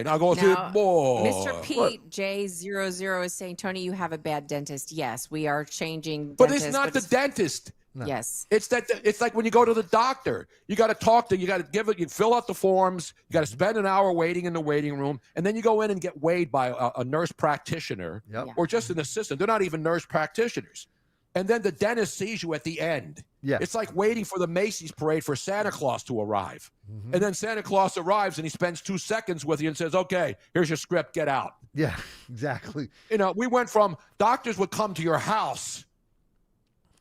Now go see more. Mr. Pete J00 is saying, Tony, you have a bad dentist. Yes, we are changing But dentists. it's not the dentist. No. Yes. It's like when you go to the doctor, you got to talk to, you got to you fill out the forms, you got to spend an hour waiting in the waiting room, and then you go in and get weighed by a nurse practitioner or just an assistant. They're not even nurse practitioners. And then the dentist sees you at the end. Yeah. It's like waiting for the Macy's parade for Santa Claus to arrive. Mm-hmm. And then Santa Claus arrives and he spends 2 seconds with you and says, okay, here's your script, get out. Yeah, exactly. You know, we went from doctors would come to your house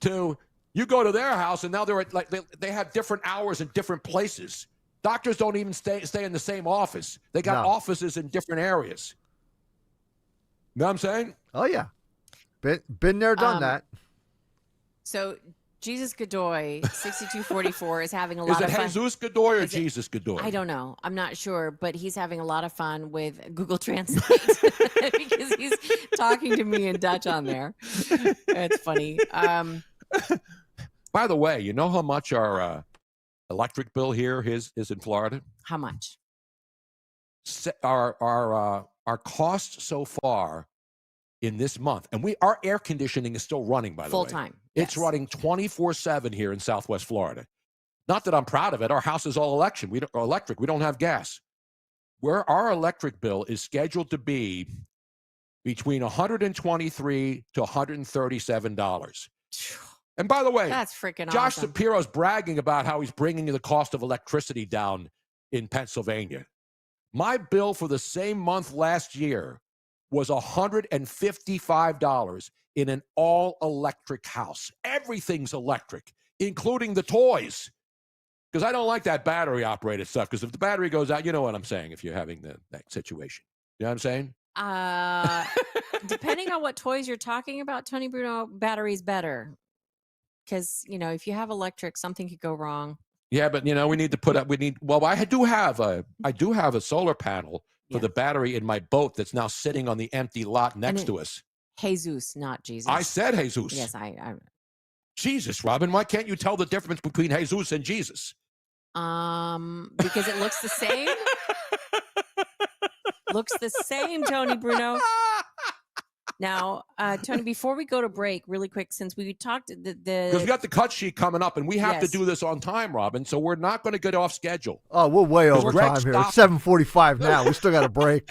to you go to their house, and now they're like they have different hours in different places. Doctors don't even stay in the same office. They got offices in different areas. You know what I'm saying? Oh, yeah. Been there, done that. So Jesus Godoy 6244 is having a lot of fun. Is it Jesus Godoy or Jesus Godoy? I don't know. I'm not sure, but he's having a lot of fun with Google Translate because he's talking to me in Dutch on there. It's funny. By the way, you know how much our electric bill here is in Florida? How much? Our cost so far in this month, and our air conditioning is still running, by the way. Full time. It's running 24/7 here in Southwest Florida. Not that I'm proud of it. Our house is all electric. We don't have gas. Where our electric bill is scheduled to be between $123 to $137. And by the way, that's freaking Josh awesome. Shapiro's bragging about how he's bringing the cost of electricity down in Pennsylvania. My bill for the same month last year was $155 in an all-electric house. Everything's electric, including the toys. Because I don't like that battery-operated stuff, because if the battery goes out, you know what I'm saying, if you're having that situation. You know what I'm saying? Depending on what toys you're talking about, Tony Bruno, battery's better. Because, if you have electric, something could go wrong. Yeah, but, we need to put up, I do have a solar panel for the battery in my boat that's now sitting on the empty lot next to us. Jesus, not Jesus. I said Jesus. Yes, I Jesus, Robin, why can't you tell the difference between Jesus and Jesus? Because it looks the same. Looks the same, Tony Bruno. Now, Tony, before we go to break, really quick, since we talked because we got the cut sheet coming up, and we have to do this on time, Robin. So we're not going to get off schedule. Oh, we're way over time here. It's 7:45 now. We still got a break.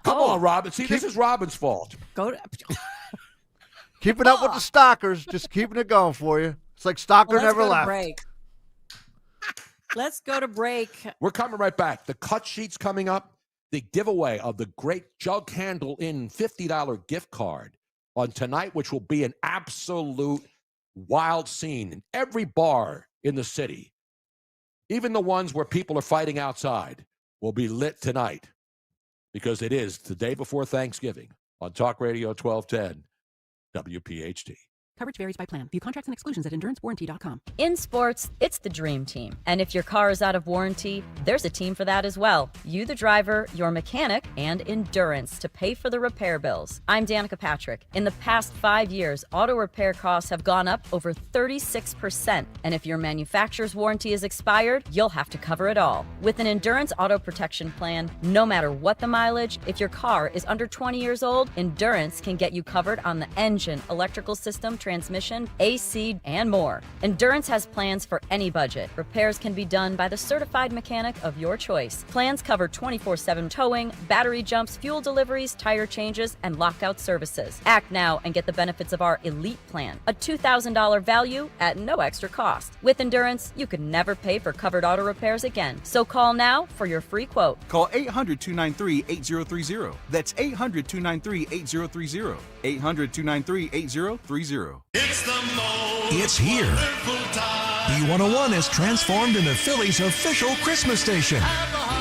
Come on, Robin. See, this is Robin's fault. Keeping up with the stalkers, just keeping it going for you. It's like stalker never left. Break. Let's go to break. We're coming right back. The cut sheet's coming up. The giveaway of the great Jug Handle in $50 gift card on tonight, which will be an absolute wild scene in every bar in the city. Even the ones where people are fighting outside will be lit tonight because it is the day before Thanksgiving on Talk Radio 1210 WPHT. Coverage varies by plan. View contracts and exclusions at endurancewarranty.com. In sports, it's the dream team. And if your car is out of warranty, there's a team for that as well. You, the driver, your mechanic, and Endurance to pay for the repair bills. I'm Danica Patrick. In the past 5 years, auto repair costs have gone up over 36%. And if your manufacturer's warranty is expired, you'll have to cover it all. With an Endurance auto protection plan, no matter what the mileage, if your car is under 20 years old, Endurance can get you covered on the engine, electrical system, transmission, AC, and more. Endurance has plans for any budget. Repairs can be done by the certified mechanic of your choice. Plans cover 24/7 towing, battery jumps, fuel deliveries, tire changes, and lockout services. Act now and get the benefits of our Elite Plan, a $2,000 value at no extra cost. With Endurance, you can never pay for covered auto repairs again. So call now for your free quote. Call 800-293-8030. That's 800-293-8030. 800-293-8030. It's here. B101 is transformed into Philly's official Christmas station.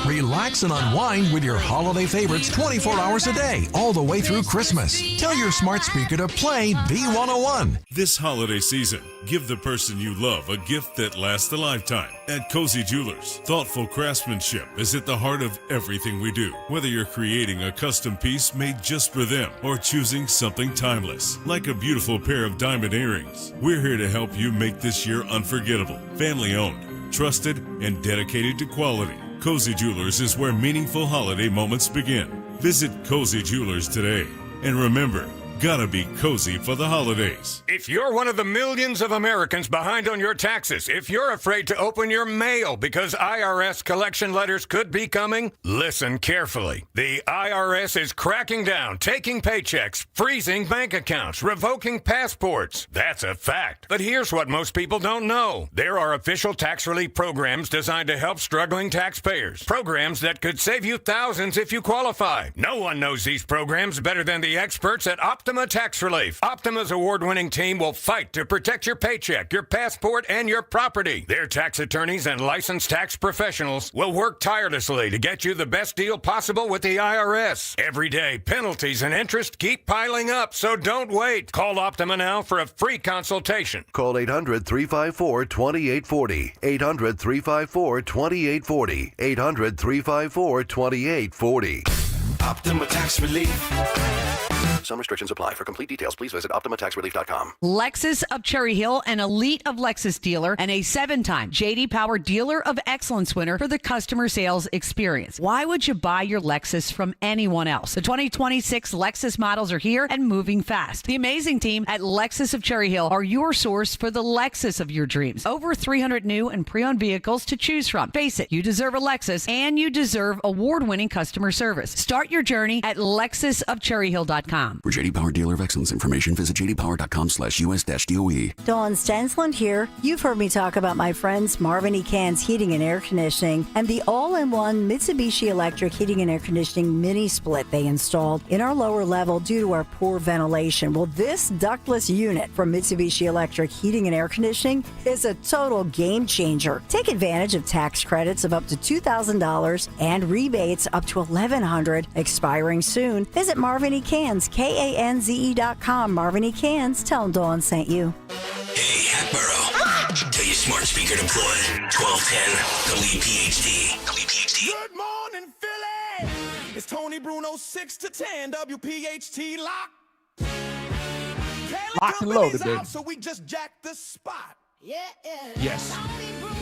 Relax and unwind with your holiday favorites 24 hours a day, all the way through Christmas. Tell your smart speaker to play B101. This holiday season, give the person you love a gift that lasts a lifetime. At Cozy Jewelers, thoughtful craftsmanship is at the heart of everything we do. Whether you're creating a custom piece made just for them or choosing something timeless, like a beautiful pair of diamond earrings, we're here to help you make this year unforgettable. Family owned, trusted, and dedicated to quality. Cozy Jewelers is where meaningful holiday moments begin. Visit Cozy Jewelers today. And remember, gotta be cozy for the holidays. If you're one of the millions of Americans behind on your taxes, if you're afraid to open your mail because IRS collection letters could be coming, listen carefully. The IRS is cracking down, taking paychecks, freezing bank accounts, revoking passports. That's a fact. But here's what most people don't know. There are official tax relief programs designed to help struggling taxpayers. Programs that could save you thousands if you qualify. No one knows these programs better than the experts at Optima Tax Relief. Optima's award-winning team will fight to protect your paycheck, your passport, and your property. Their tax attorneys and licensed tax professionals will work tirelessly to get you the best deal possible with the IRS. Every day, penalties and interest keep piling up, so don't wait. Call Optima now for a free consultation. Call 800-354-2840. 800-354-2840. 800-354-2840. Optima Tax Relief. Some restrictions apply. For complete details, please visit OptimaTaxRelief.com. Lexus of Cherry Hill, an elite of Lexus dealer and a 7-time J.D. Power Dealer of Excellence winner for the customer sales experience. Why would you buy your Lexus from anyone else? The 2026 Lexus models are here and moving fast. The amazing team at Lexus of Cherry Hill are your source for the Lexus of your dreams. Over 300 new and pre-owned vehicles to choose from. Face it, you deserve a Lexus and you deserve award-winning customer service. Start your journey at LexusofCherryHill.com. For J.D. Power Dealer of Excellence information, visit jdpower.com/US-DOE. Dawn Stensland here. You've heard me talk about my friends Marvin E. Cann's Heating and Air Conditioning and the all-in-one Mitsubishi Electric Heating and Air Conditioning mini split they installed in our lower level due to our poor ventilation. Well, this ductless unit from Mitsubishi Electric Heating and Air Conditioning is a total game changer. Take advantage of tax credits of up to $2,000 and rebates up to $1,100 expiring soon. Visit Marvin E. Cann's, KANZE.com. Marvin E. Cans, tell them Dawn sent you. Hey, Hackborough. Tell your smart speaker to play 1210 WPHT. WPHT. Good morning, Philly. It's Tony Bruno, 6 to 10, WPHT lock. Lock and loaded, baby. So we just jacked the spot. Yes. You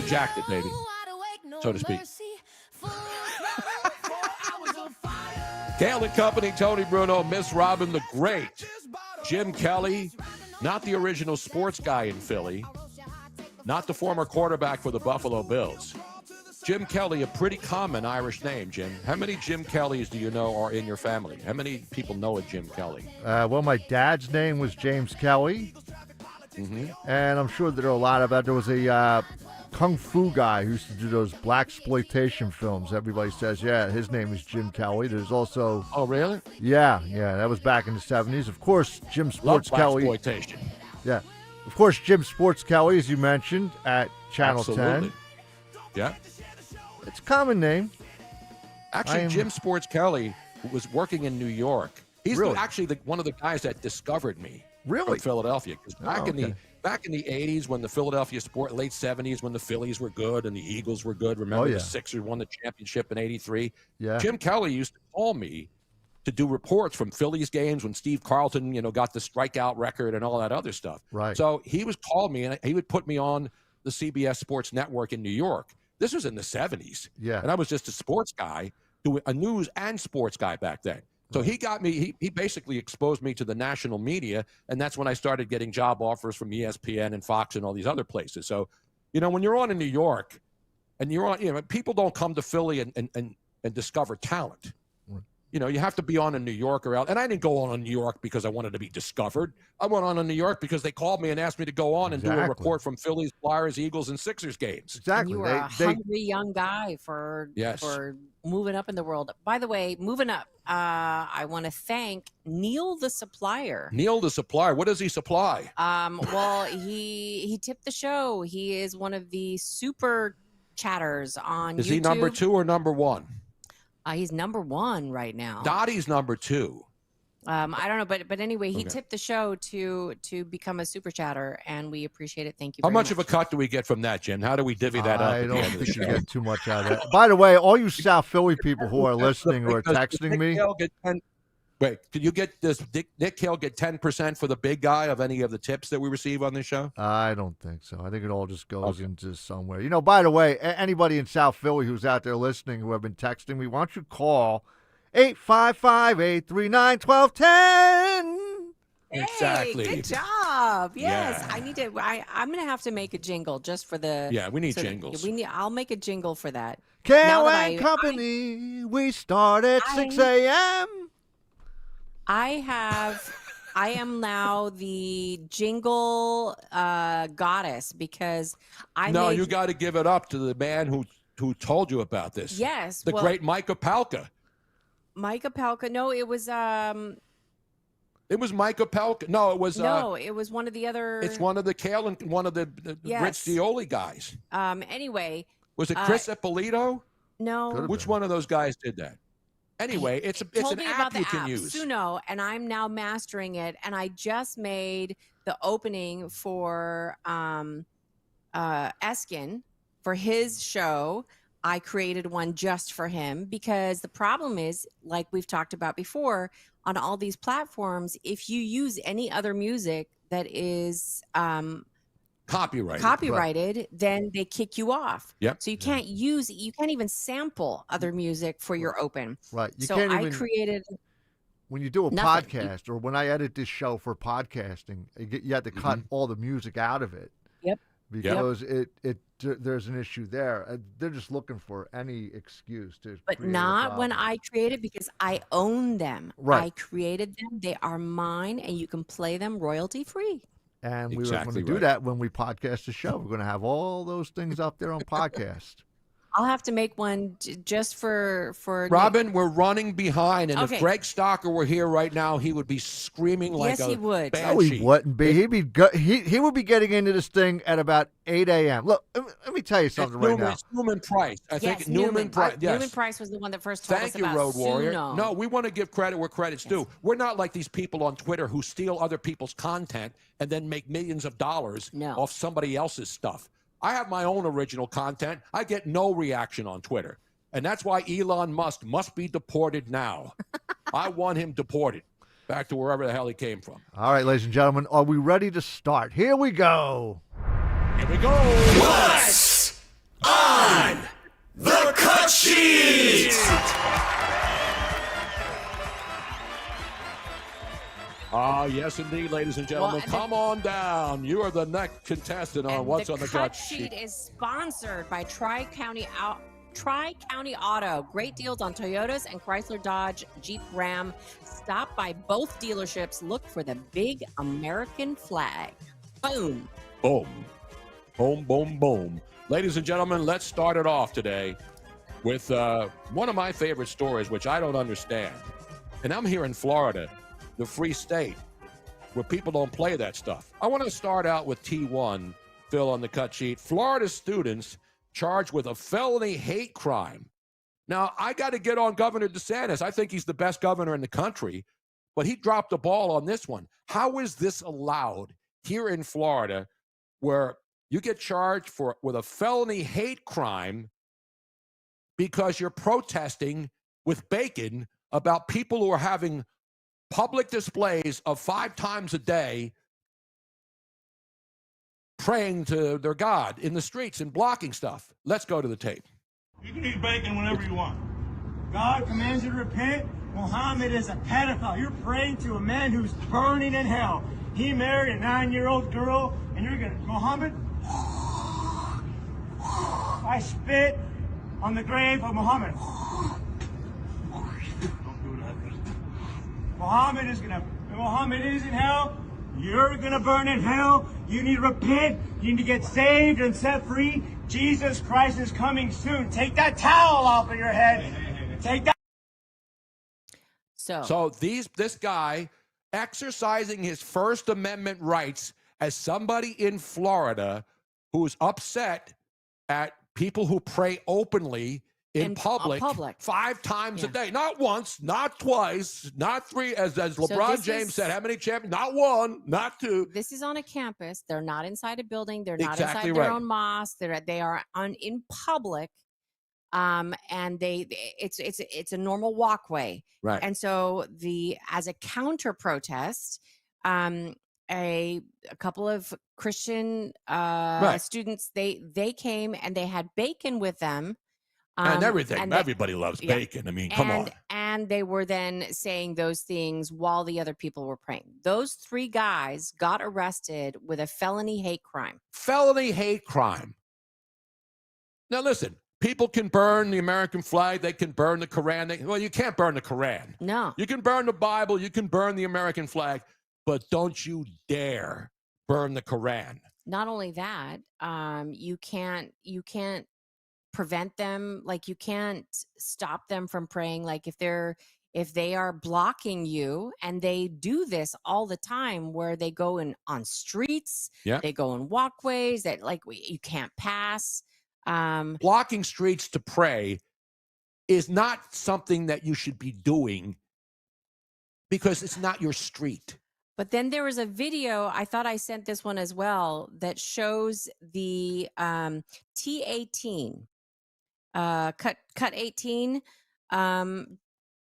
jacked it, baby. So to speak. Kayal and Company, Tony Bruno, Miss Robin the Great, Jim Kelly, not the original sports guy in Philly, not the former quarterback for the Buffalo Bills. Jim Kelly, a pretty common Irish name, Jim. How many Jim Kellys do you know are in your family? How many people know a Jim Kelly? Well, my dad's name was James Kelly, and I'm sure there are a lot of that. There was a kung fu guy who used to do those blaxploitation films. Everybody says, yeah, his name is Jim Kelly. There's also... Oh, really? Yeah, that was back in the 70s. Of course, Jim Sports Kelly. Blaxploitation. Yeah. Of course, Jim Sports Kelly, as you mentioned, at Channel Absolutely. 10. Yeah. It's a common name. Actually, Jim Sports Kelly was working in New York. He's Really? actually one of the guys that discovered me. from Philadelphia. 'Cause back in okay. the 80s when the Philadelphia late 70s when the Phillies were good and the Eagles were good. Remember yeah. the Sixers won the championship in 83? Yeah. Jim Kelly used to call me to do reports from Phillies games when Steve Carlton, got the strikeout record and all that other stuff. Right. So he was calling me and he would put me on the CBS Sports Network in New York. This was in the 70s. Yeah. And I was just a sports guy, a news and sports guy back then. So he got me, he basically exposed me to the national media, and that's when I started getting job offers from ESPN and Fox and all these other places. So, when you're on in New York and you're on, people don't come to Philly and discover talent. You have to be on in New York or out. And I didn't go on in New York because I wanted to be discovered. I went on in New York because they called me and asked me to go on and do a report from Phillies, Flyers, Eagles, and Sixers games. Exactly. And you were a hungry young guy for moving up in the world. By the way, moving up, I want to thank Neil the supplier. Neil the supplier. What does he supply? Well, he tipped the show. He is one of the super chatters on Is YouTube. he number 2 or number 1? He's number 1 right now. Dottie's number 2. I don't know, but anyway, he tipped the show to become a super chatter, and we appreciate it. Thank you. How much of a cut do we get from that, Jim? How do we divvy that up? I don't think you get too much out of that. By the way, all you South Philly people who are listening or texting me. Wait, did you get this? Nick Kayal get 10% for the big guy of any of the tips that we receive on this show? I don't think so. I think it all just goes into somewhere. By the way, anybody in South Philly who's out there listening who have been texting me, why don't you call 855-839-1210? Exactly. Hey, good job. Yes, Yeah. I need to. I'm gonna have to make a jingle just for the. Yeah, we need jingles. I'll make a jingle for that. Kayal and Company, we start at 6 a.m. I am now the jingle goddess because you got to give it up to the man who told you about this. Yes, the great Micah Palka. Micah Palka. No, it was It was Micah Palka. No, it was it was one of the other. It's one of the Kayal and one of the Rich Dioli guys. Anyway, was it Chris Ippolito? No. Which one of those guys did that? Anyway, it's an app you can use. Suno, and I'm now mastering it, and I just made the opening for Eskin for his show. I created one just for him because the problem is, like we've talked about before, on all these platforms, if you use any other music that is copyrighted, then they kick you off. Yep. So you can't even sample other music for your open. Right. I created. When you do a nothing. podcast, or when I edit this show for podcasting, you have to cut all the music out of it. Yep. Because there's an issue there. They're just looking for any excuse to. But not when I created, because I own them. Right. I created them. They are mine, and you can play them royalty free. And we're going to do that when we podcast the show. We're going to have all those things up there on podcast. I'll have to make one just for Robin, we're running behind, and Okay. if Greg Stocker were here right now, he would be screaming like Yes, a he would. No, banshee. he wouldn't be. He would be getting into this thing at about 8 a.m. Look, let me tell you something right now. It's Newman Price. I think Yes, Newman Price. Yes. Newman Price was the one that first told Thank us you, about Road Warrior. Suno. No, we want to give credit where credit's due. We're not like these people on Twitter who steal other people's content and then make millions of dollars off somebody else's stuff. I have my own original content. I get no reaction on Twitter. And that's why Elon Musk must be deported now. I want him deported back to wherever the hell he came from. All right, ladies and gentlemen, are we ready to start? Here we go. Here we go. What's on the cut sheet? Yes, indeed, ladies and gentlemen. Come on down. You are the next contestant on What's on the Cut Sheet. Sheet is sponsored by Tri-County Auto. Great deals on Toyotas and Chrysler, Dodge, Jeep, Ram. Stop by both dealerships. Look for the big American flag. Boom. Boom. Boom, boom, boom. Ladies and gentlemen, let's start it off today with one of my favorite stories, which I don't understand. And I'm here in Florida, the free state, where people don't play that stuff. I want to start out with T1, Phil, on the cut sheet. Florida students charged with a felony hate crime. Now, I got to get on Governor DeSantis. I think he's the best governor in the country. but he dropped the ball on this one. How is this allowed here in Florida, where you get charged with a felony hate crime because you're protesting with bacon about people who are having public displays of 5 times a day praying to their God in the streets and blocking stuff? Let's go to the tape. You can eat bacon whenever you want. God commands you to repent. Muhammad is a pedophile. You're praying to a man who's burning in hell. He married a 9-year-old girl, and you're gonna, Muhammad? I spit on the grave of Muhammad. Don't do that. Muhammad is in hell. You're gonna burn in hell. You need to repent. You need to get saved and set free. Jesus Christ is coming soon. Take that towel off of your head. Take that. So this guy exercising his First Amendment rights as somebody in Florida who's upset at people who pray openly in public 5 times a day. Not once, not twice, not 3, as LeBron James said. How many champions? Not 1, not 2. This is on a campus. They're not inside a building. They're not Exactly inside their right. own mosque. They are in public. And it's a normal walkway. Right. And so as a counter protest, a couple of Christian students, they came and they had bacon with them. And everything. and Everybody loves bacon. I mean, come on. And they were then saying those things while the other people were praying. Those 3 guys got arrested with a felony hate crime. Felony hate crime. Now, listen. People can burn the American flag. They can burn the Quran. Well, you can't burn the Quran. No. You can burn the Bible. You can burn the American flag. But don't you dare burn the Quran. Not only that, you can't prevent them. Like, you can't stop them from praying. Like, if they are blocking you, and they do this all the time, where they go on streets, they go in walkways that you can't pass. Blocking streets to pray is not something that you should be doing because it's not your street. But then there was a video, I thought I sent this one as well, that shows the T18, cut 18.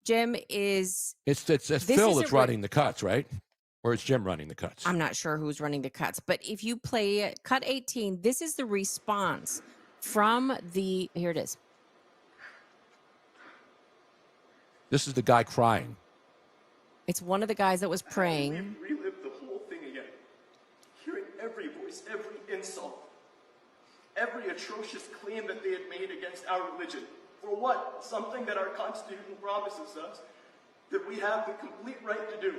Jim is... It's Phil that's running the cuts, right? Or is Jim running the cuts? I'm not sure who's running the cuts. But if you play cut 18, this is the response from here it is. This is the guy crying. It's one of the guys that was praying. Relive the whole thing again. Hearing every voice, every insult, every atrocious claim that they had made against our religion. For what? Something that our Constitution promises us that we have the complete right to do.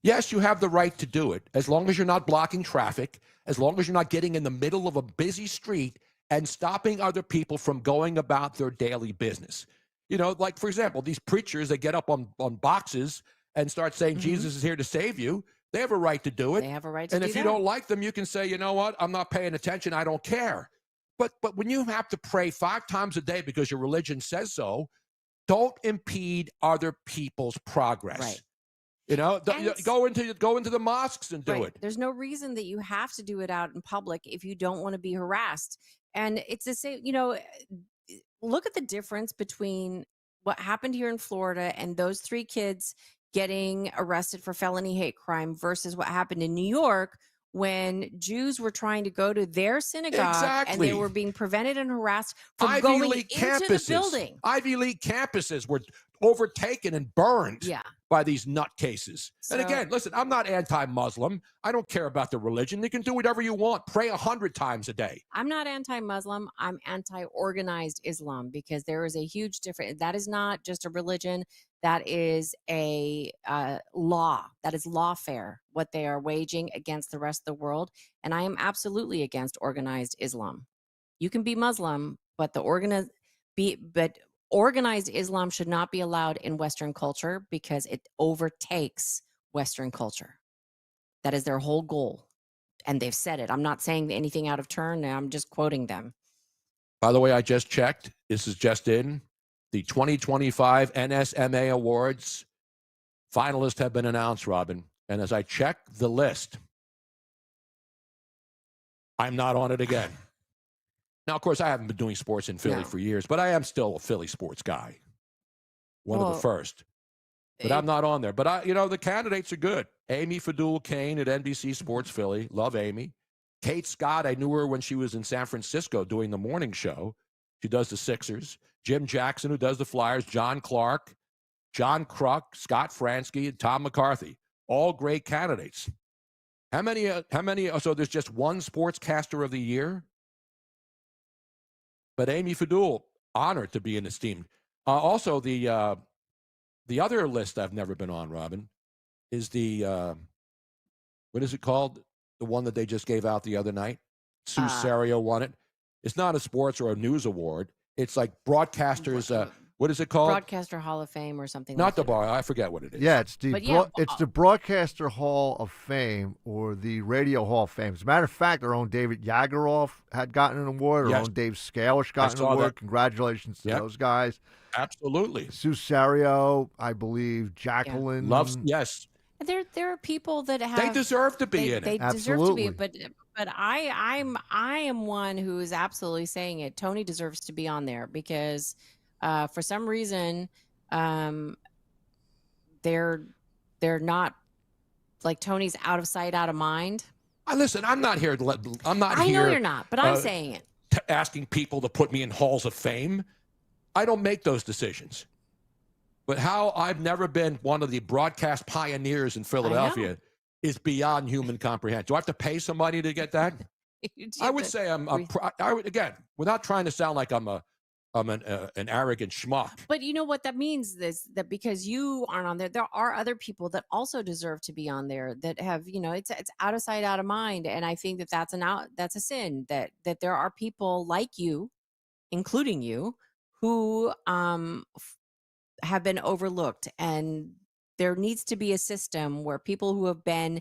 Yes, you have the right to do it, as long as you're not blocking traffic, as long as you're not getting in the middle of a busy street and stopping other people from going about their daily business. You know, like, for example, these preachers that get up on boxes and start saying Jesus is here to save you, they have a right to do it. They have a right to and do if you that. don't like them, you can say, you know what, I'm not paying attention, I don't care. But when you have to pray 5 times a day because your religion says so, don't impede other people's progress. Right. You know, go into the mosques and do it. There's no reason that you have to do it out in public if you don't want to be harassed. And it's the same, look at the difference between what happened here in Florida and those 3 kids getting arrested for felony hate crime versus what happened in New York when Jews were trying to go to their synagogue and they were being prevented and harassed from going into the building. Ivy League campuses were overtaken and burned by these nutcases. And again, listen, I'm not anti-Muslim. I don't care about the religion. You can do whatever you want. Pray 100 times a day. I'm not anti-Muslim. I'm anti-organized Islam, because there is a huge difference. That is not just a religion. That is a law. That is lawfare, what they are waging against the rest of the world. And I am absolutely against organized Islam. You can be Muslim, but organized Islam should not be allowed in Western culture because it overtakes Western culture. That is their whole goal. And they've said it. I'm not saying anything out of turn. I'm just quoting them. By the way, I just checked. This is just in. The 2025 NSMA Awards finalists have been announced, Robin. And as I check the list, I'm not on it again. Now, of course, I haven't been doing sports in Philly for years, but I am still a Philly sports guy. One of the first. But I'm not on there. But, the candidates are good. Amy Fadul Kane at NBC Sports Philly. Love Amy. Kate Scott, I knew her when she was in San Francisco doing the morning show. She does the Sixers. Jim Jackson, who does the Flyers. John Clark, John Kruk, Scott Fransky, and Tom McCarthy. All great candidates. How many? So there's just one sportscaster of the year? But Amy Fadul, honored to be in this team. Also, the other list I've never been on, Robin, is the, what is it called? The one that they just gave out the other night. Sue Serio won it. It's not a sports or a news award. It's like broadcasters. What is it called? Broadcaster Hall of Fame or something. Not the bar. I forget what it is. Yeah, it's the Broadcaster Hall of Fame or the Radio Hall of Fame. As a matter of fact, our own David Yageroff had gotten an award. Our own Dave Scalish got an award. Congratulations to those guys. Absolutely. Sue Serio, I believe. Jacqueline. Loves, yes. There are people that have. They deserve to be in it. They deserve to be, but I am one who is absolutely saying it. Tony deserves to be on there because for some reason they're not, like, Tony's out of sight, out of mind. Listen, I'm not here. I'm not I here. know you're not, but I'm saying it. Asking people to put me in halls of fame. I don't make those decisions. But how I've never been one of the broadcast pioneers in Philadelphia is beyond human comprehension. Do I have to pay somebody to get that? I would say I would, again, without trying to sound like I'm an arrogant schmuck. But you know what that means is that because you aren't on there are other people that also deserve to be on there that have, it's out of sight, out of mind. And I think that that's a sin, that there are people like you, including you, who have been overlooked, and there needs to be a system where people who have been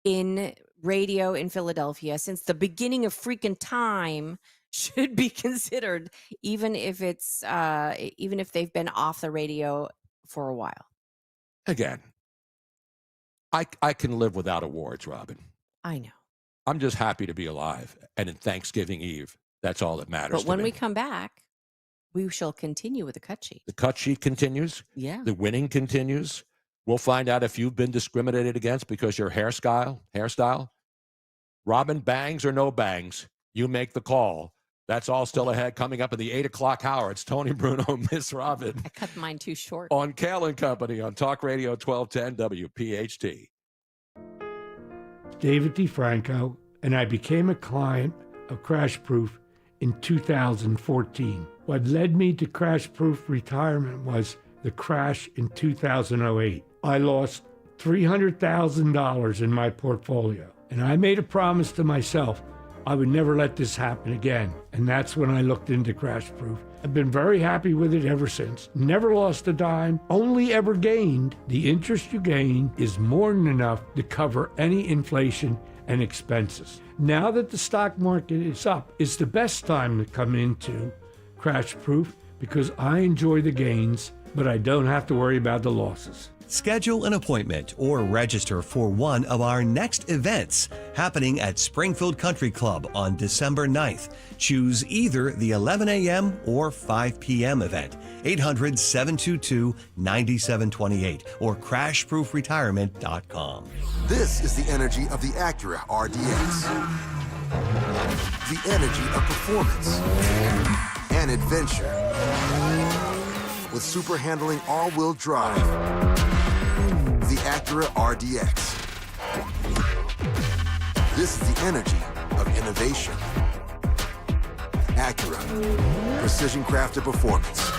in radio in Philadelphia since the beginning of freaking time should be considered, even if they've been off the radio for a while. Again, I can live without awards, Robin. I know. I'm just happy to be alive, and in Thanksgiving Eve, that's all that matters. But when we come back, we shall continue with the cut sheet. The cut sheet continues. Yeah. The winning continues. We'll find out if you've been discriminated against because your hairstyle. Robin, bangs or no bangs, you make the call. That's all still ahead. Coming up in the 8 o'clock hour, it's Tony Bruno, Miss Robin. I cut mine too short. On Kayal Company on Talk Radio 1210 WPHT. David DeFranco, and I became a client of Crash Proof in 2014. What led me to Crash Proof retirement was the crash in 2008. I lost $300,000 in my portfolio, and I made a promise to myself I would never let this happen again. And that's when I looked into Crash Proof. I've been very happy with it ever since. Never lost a dime, only ever gained. The interest you gain is more than enough to cover any inflation and expenses. Now that the stock market is up, it's the best time to come into Crash Proof because I enjoy the gains, but I don't have to worry about the losses. Schedule an appointment or register for one of our next events happening at Springfield Country Club on December 9th. Choose either the 11 a.m. or 5 p.m. event, 800-722-9728 or crashproofretirement.com. This is the energy of the Acura RDX. The energy of performance and adventure. With super handling all-wheel drive. The Acura RDX. This is the energy of innovation. Acura. Precision crafted performance.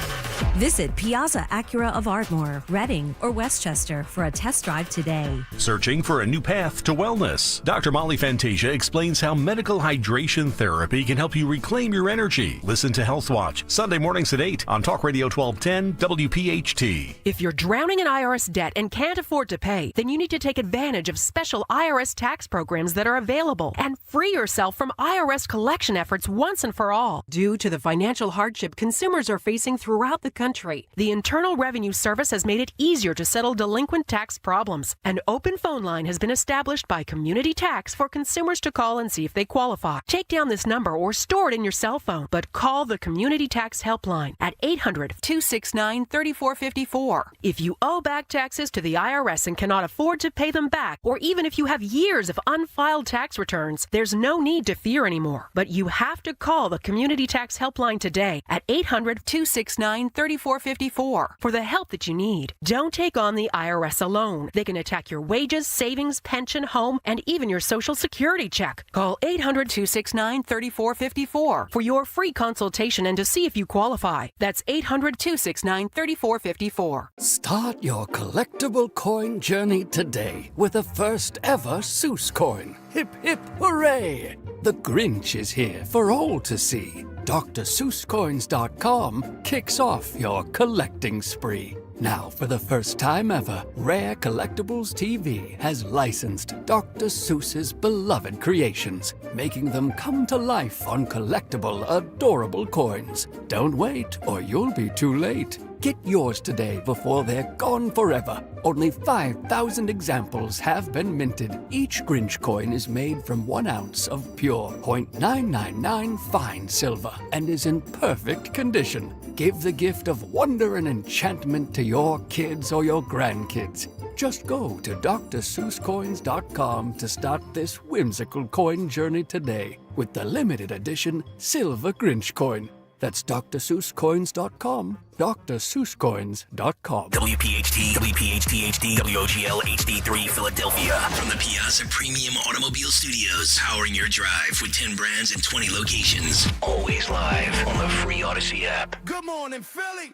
Visit Piazza Acura of Ardmore, Reading, or Westchester for a test drive today. Searching for a new path to wellness? Dr. Molly Fantasia explains how medical hydration therapy can help you reclaim your energy. Listen to Health Watch, Sunday mornings at 8 on Talk Radio 1210 WPHT. If you're drowning in IRS debt and can't afford to pay, then you need to take advantage of special IRS tax programs that are available and free yourself from IRS collection efforts once and for all. Due to the financial hardship consumers are facing throughout the country. The Internal Revenue Service has made it easier to settle delinquent tax problems. An open phone line has been established by Community Tax for consumers to call and see if they qualify. Take down this number or store it in your cell phone, but call the Community Tax Helpline at 800-269-3454. If you owe back taxes to the IRS and cannot afford to pay them back, or even if you have years of unfiled tax returns, there's no need to fear anymore. But you have to call the Community Tax Helpline today at 800-269-3454 for the help that you need. Don't take on the IRS alone. They can attack your wages, savings, pension, home, and even your Social Security check. Call 800-269-3454 for your free consultation and to see if you qualify. That's 800-269-3454. Start your collectible coin journey today with the first ever Seuss coin. Hip, hip, hooray! The Grinch is here for all to see. DrSeussCoins.com kicks off your collecting spree. Now, for the first time ever, Rare Collectibles TV has licensed Dr. Seuss's beloved creations, making them come to life on collectible, adorable coins. Don't wait, or you'll be too late. Get yours today before they're gone forever. Only 5,000 examples have been minted. Each Grinch coin is made from 1 ounce of pure .999 fine silver and is in perfect condition. Give the gift of wonder and enchantment to your kids or your grandkids. Just go to DrSeussCoins.com to start this whimsical coin journey today with the limited edition Silver Grinch coin. That's DrSeussCoins.com, DrSeussCoins.com. WPHT, WPHT HD, WOGL HD3 Philadelphia. From the Piazza Premium Automobile Studios, powering your drive with 10 brands and 20 locations. Always live on the free Odyssey app. Good morning, Philly.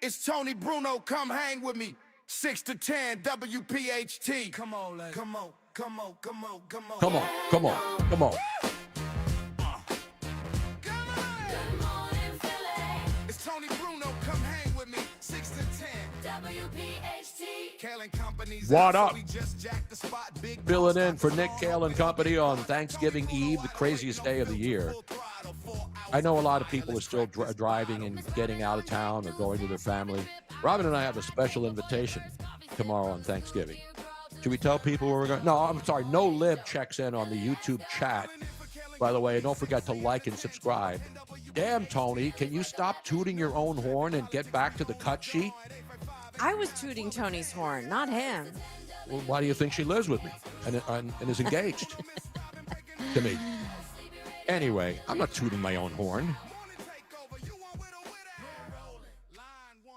It's Tony Bruno. Come hang with me. 6 to 10, WPHT. Come on, lady. Come on, come on, come on, come on. Come on, come on, come on. Tony Bruno, come hang with me. 6 to 10. WPHT. Kayal and Company's What out, up? so we just jacked the spot. Big Filling in for Nick, Kayal, and Company on Thanksgiving Eve, the craziest day of the year. I know a lot of people are still driving and getting out of town or going to their family. Robin and I have a special invitation tomorrow on Thanksgiving. Should we tell people where we're going? No, I'm sorry. No Lib checks in on the YouTube chat. By the way, don't forget to like and subscribe. Damn, Tony, can you stop tooting your own horn and get back to the cut sheet? I was tooting Tony's horn, not him. Well, why do you think she lives with me and is engaged to me? Anyway, I'm not tooting my own horn.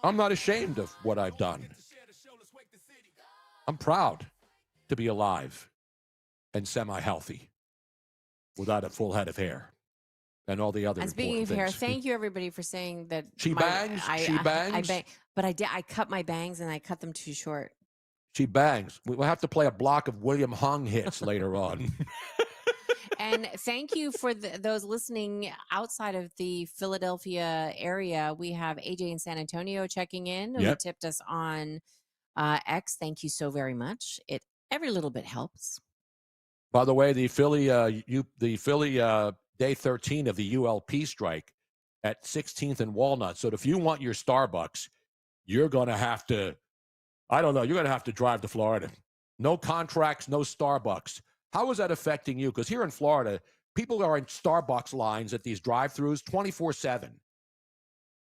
I'm not ashamed of what I've done. I'm proud to be alive and semi-healthy without a full head of hair. And all the other. And speaking of important hair, things. thank you everybody for saying that. She bangs. She bangs. But I cut my bangs and I cut them too short. She bangs. We'll have to play a block of William Hung hits later on. And thank you for those listening outside of the Philadelphia area. We have AJ in San Antonio checking in, who Yep. tipped us on X. Thank you so very much. Every little bit helps. By the way, the Philly day 13 of the ULP strike at 16th and Walnut. So if you want your Starbucks, you're going to have to, I don't know, you're going to have to drive to Florida. No contracts, no Starbucks. How is that affecting you? Because here in Florida, people are in Starbucks lines at these drive-thrus 24/7.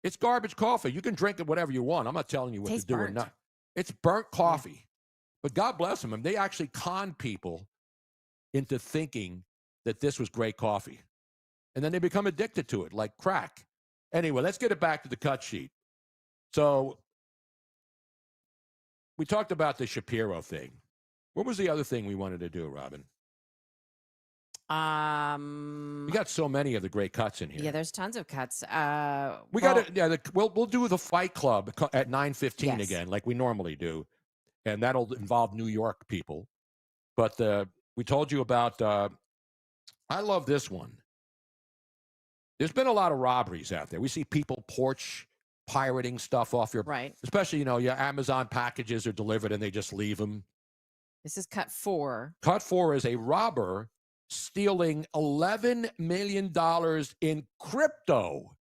It's garbage coffee. You can drink it whatever you want. I'm not telling you what to do or not. It's burnt coffee. But God bless them. They actually con people into thinking that this was great coffee. And then they become addicted to it like crack. Anyway, let's get it back to the cut sheet. So we talked about the Shapiro thing. What was the other thing we wanted to do, Robin? We got so many of the great cuts in here. Yeah, there's tons of cuts. We got to. Yeah, we'll do the Fight Club at 9:15 Yes. again, like we normally do, and that'll involve New York people. But we told you about. I love this one. There's been a lot of robberies out there. We see people porch pirating stuff off your right. Especially, your Amazon packages are delivered and they just leave them. This is cut 4. Cut 4 is a robber stealing $11 million in crypto,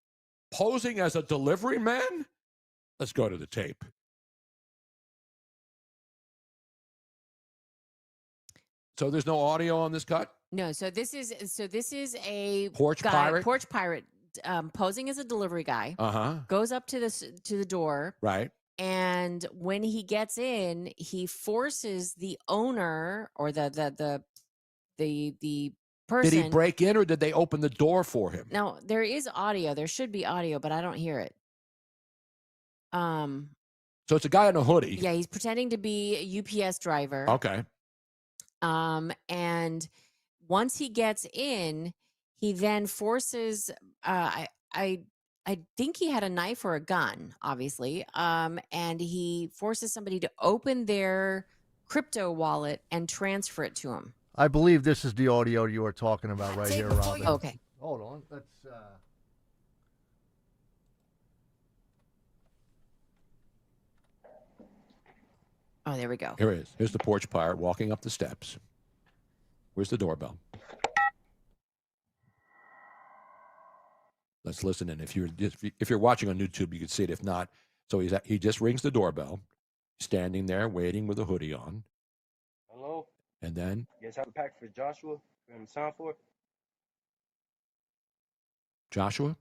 posing as a delivery man. Let's go to the tape. So there's no audio on this cut? No, so this is a Porch pirate? porch pirate, posing as a delivery guy. Uh-huh. Goes up to the door, Right. and when he gets in, he forces the owner or the person. Did he break in or did they open the door for him? Now there is audio. There should be audio, but I don't hear it. So it's a guy in a hoodie. Yeah, he's pretending to be a UPS driver. Okay. And once he gets in, he then forces. I think he had a knife or a gun, obviously. And he forces somebody to open their crypto wallet and transfer it to him. I believe this is the audio you were talking about right here, Robin. Okay. Hold on. Let's. Oh, there we go. Here it is. Here's the porch pirate walking up the steps. Where's the doorbell? Let's listen in. If you're watching on YouTube, you can see it. If not, so he just rings the doorbell, standing there waiting with a hoodie on. Hello. And then You guys have a pack for Joshua from Soundford? Joshua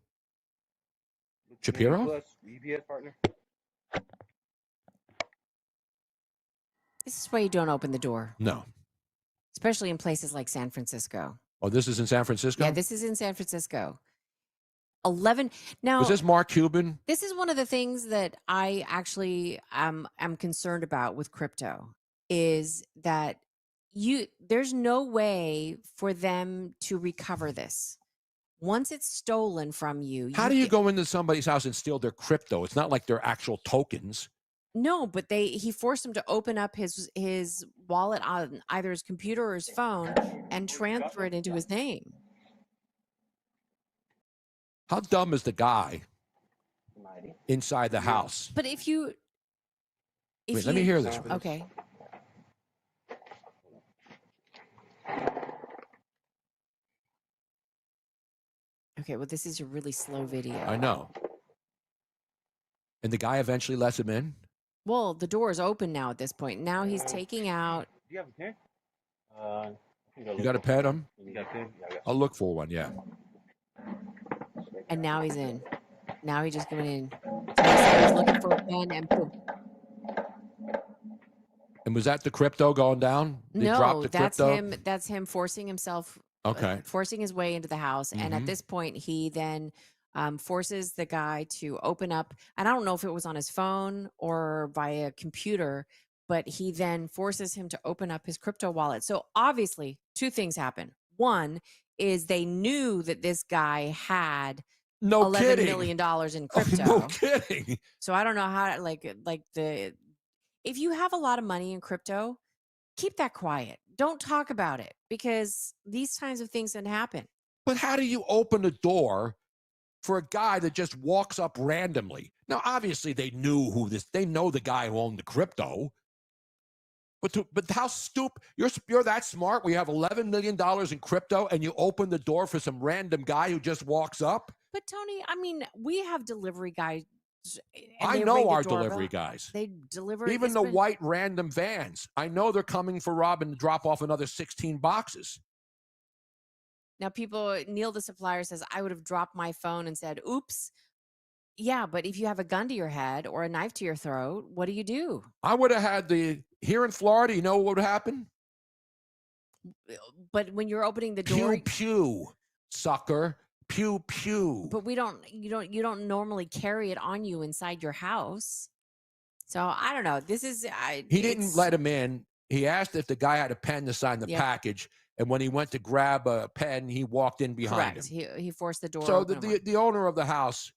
Shapiro. Plus UPS partner. This is why you don't open the door, No. especially in places like San Francisco. Oh, this is in San Francisco. Yeah, this is in San Francisco. 11. Now, Was this Mark Cuban? this is one of the things that I actually am concerned about with crypto is that there's no way for them to recover this. Once it's stolen from you. How do you go into somebody's house and steal their crypto? It's not like they're actual tokens. No, but he forced him to open up his wallet on either his computer or his phone and transfer it into his name. How dumb is the guy inside the house? But if you Wait, let me hear this. Okay. Okay, well, this is a really slow video. I know. And the guy eventually lets him in? Well, the door is open now at this point. Now he's taking out. Do you have a pen? You got to pet him? You got a pen? Yeah, I got I'll look for one, yeah. And now he's in. Now he just went in. So he said he was looking for a pen and boom. And was that the crypto going down? Did he drop No, the that's crypto? him. That's him forcing himself. Okay. Forcing his way into the house. And at Mhm. this point, he then forces the guy to open up. And I don't know if it was on his phone or via computer, but he then forces him to open up his crypto wallet. So obviously, two things happen. One is they knew that this guy had No $11 kidding. million in Oh, crypto. no kidding. So I don't know how if you have a lot of money in crypto, keep that quiet. Don't talk about it because these kinds of things can happen. But how do you open a door for a guy that just walks up randomly? Now, obviously, they know the guy who owned the crypto. But how stupid, you're that smart where you have $11 million in crypto and you open the door for some random guy who just walks up? But Tony, I mean, we have delivery guys. and I they ring know the our doorbell. delivery guys. They deliver Even it's the been- white random vans. I know they're coming for Robin to drop off another 16 boxes. Now, Neil the supplier says, I would have dropped my phone and said, oops. Yeah, but if you have a gun to your head or a knife to your throat, what do you do? I would have had here in Florida, you know what would happen? But when you're opening the door, Pew, pew, sucker. Pew, pew. but you don't normally carry it on you inside your house. So I don't know. This is He didn't let him in. He asked if the guy had a pen to sign the Yeah. package. And when he went to grab a pen, he walked in behind correct. him. He forced the door So open. the owner of the house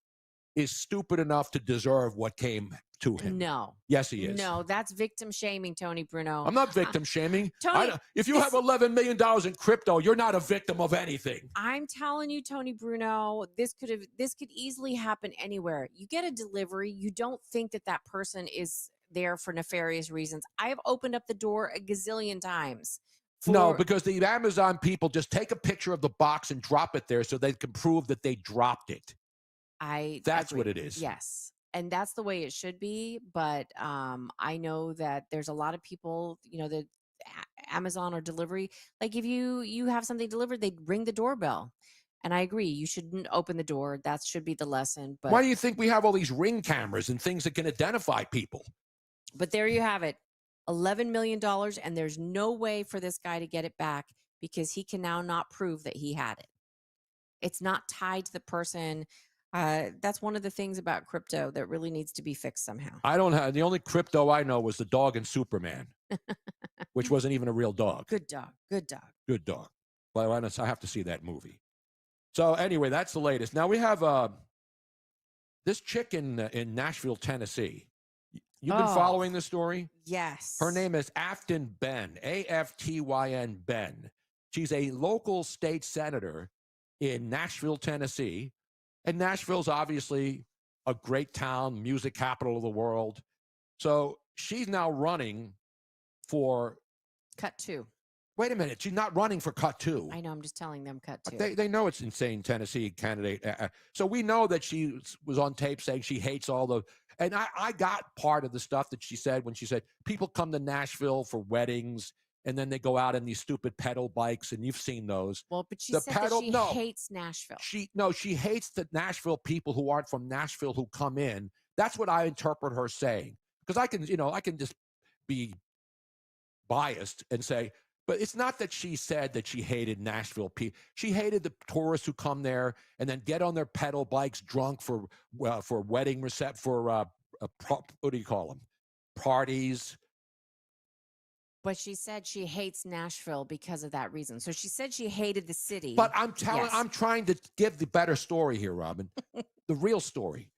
is stupid enough to deserve what came to him. No. Yes, he is. No, that's victim shaming, Tony Bruno. I'm not victim shaming. Tony, If you have $11 million in crypto, you're not a victim of anything. I'm telling you, Tony Bruno, this could easily happen anywhere. You get a delivery, you don't think that person is there for nefarious reasons. I have opened up the door a gazillion times. No, because the Amazon people just take a picture of the box and drop it there so they can prove that they dropped it. That's agree. what it is. Yes. and that's the way it should be. But I know that there's a lot of people, that Amazon or delivery, like if you have something delivered, they ring the doorbell. And I agree, you shouldn't open the door. That should be the lesson. But Why do you think we have all these ring cameras and things that can identify people? But there you have it, $11 million, and there's no way for this guy to get it back because he can now not prove that he had it. It's not tied to the person. That's one of the things about crypto that really needs to be fixed somehow. I don't have the only crypto I know was the dog in Superman, which wasn't even a real dog. Good dog. Good dog. Good dog. Well, I have to see that movie. So anyway, that's the latest. Now we have this chick in Nashville, Tennessee. You've been following this story? Yes. Her name is Aftyn Ben, Aftyn Ben. She's a local state senator in Nashville, Tennessee. And Nashville's obviously a great town, music capital of the world. So she's now running for Cut 2. Wait a minute. She's not running for Cut 2. I know. I'm just telling them Cut 2. They know it's insane Tennessee candidate. So we know that she was on tape saying she hates all the. And I got part of the stuff that she said when she said people come to Nashville for weddings and then they go out in these stupid pedal bikes, and you've seen those. Well, but she said that she hates Nashville. She hates the Nashville people who aren't from Nashville who come in. That's what I interpret her saying, because I can just be biased and say. But it's not that she said that she hated Nashville people. She hated the tourists who come there and then get on their pedal bikes drunk for wedding what do you call them? Parties. But she said she hates Nashville because of that reason. So she said she hated the city. But I'm trying to give the better story here, Robin, the real story.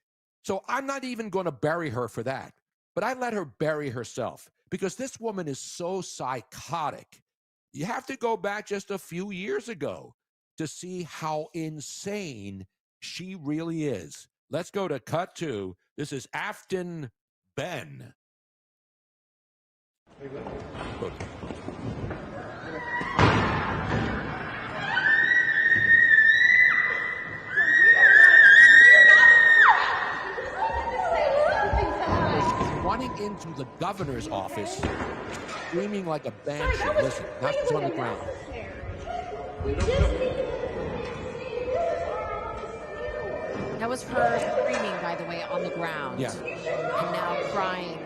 So I'm not even going to bury her for that. But I let her bury herself because this woman is so psychotic. You have to go back just a few years ago to see how insane she really is. Let's go to Cut 2. This is Aftyn Ben. Good. Running into the governor's office, screaming like a banshee. Listen, that's what's on the ground. That was her screaming, by the way, on the ground. Yeah. And now crying.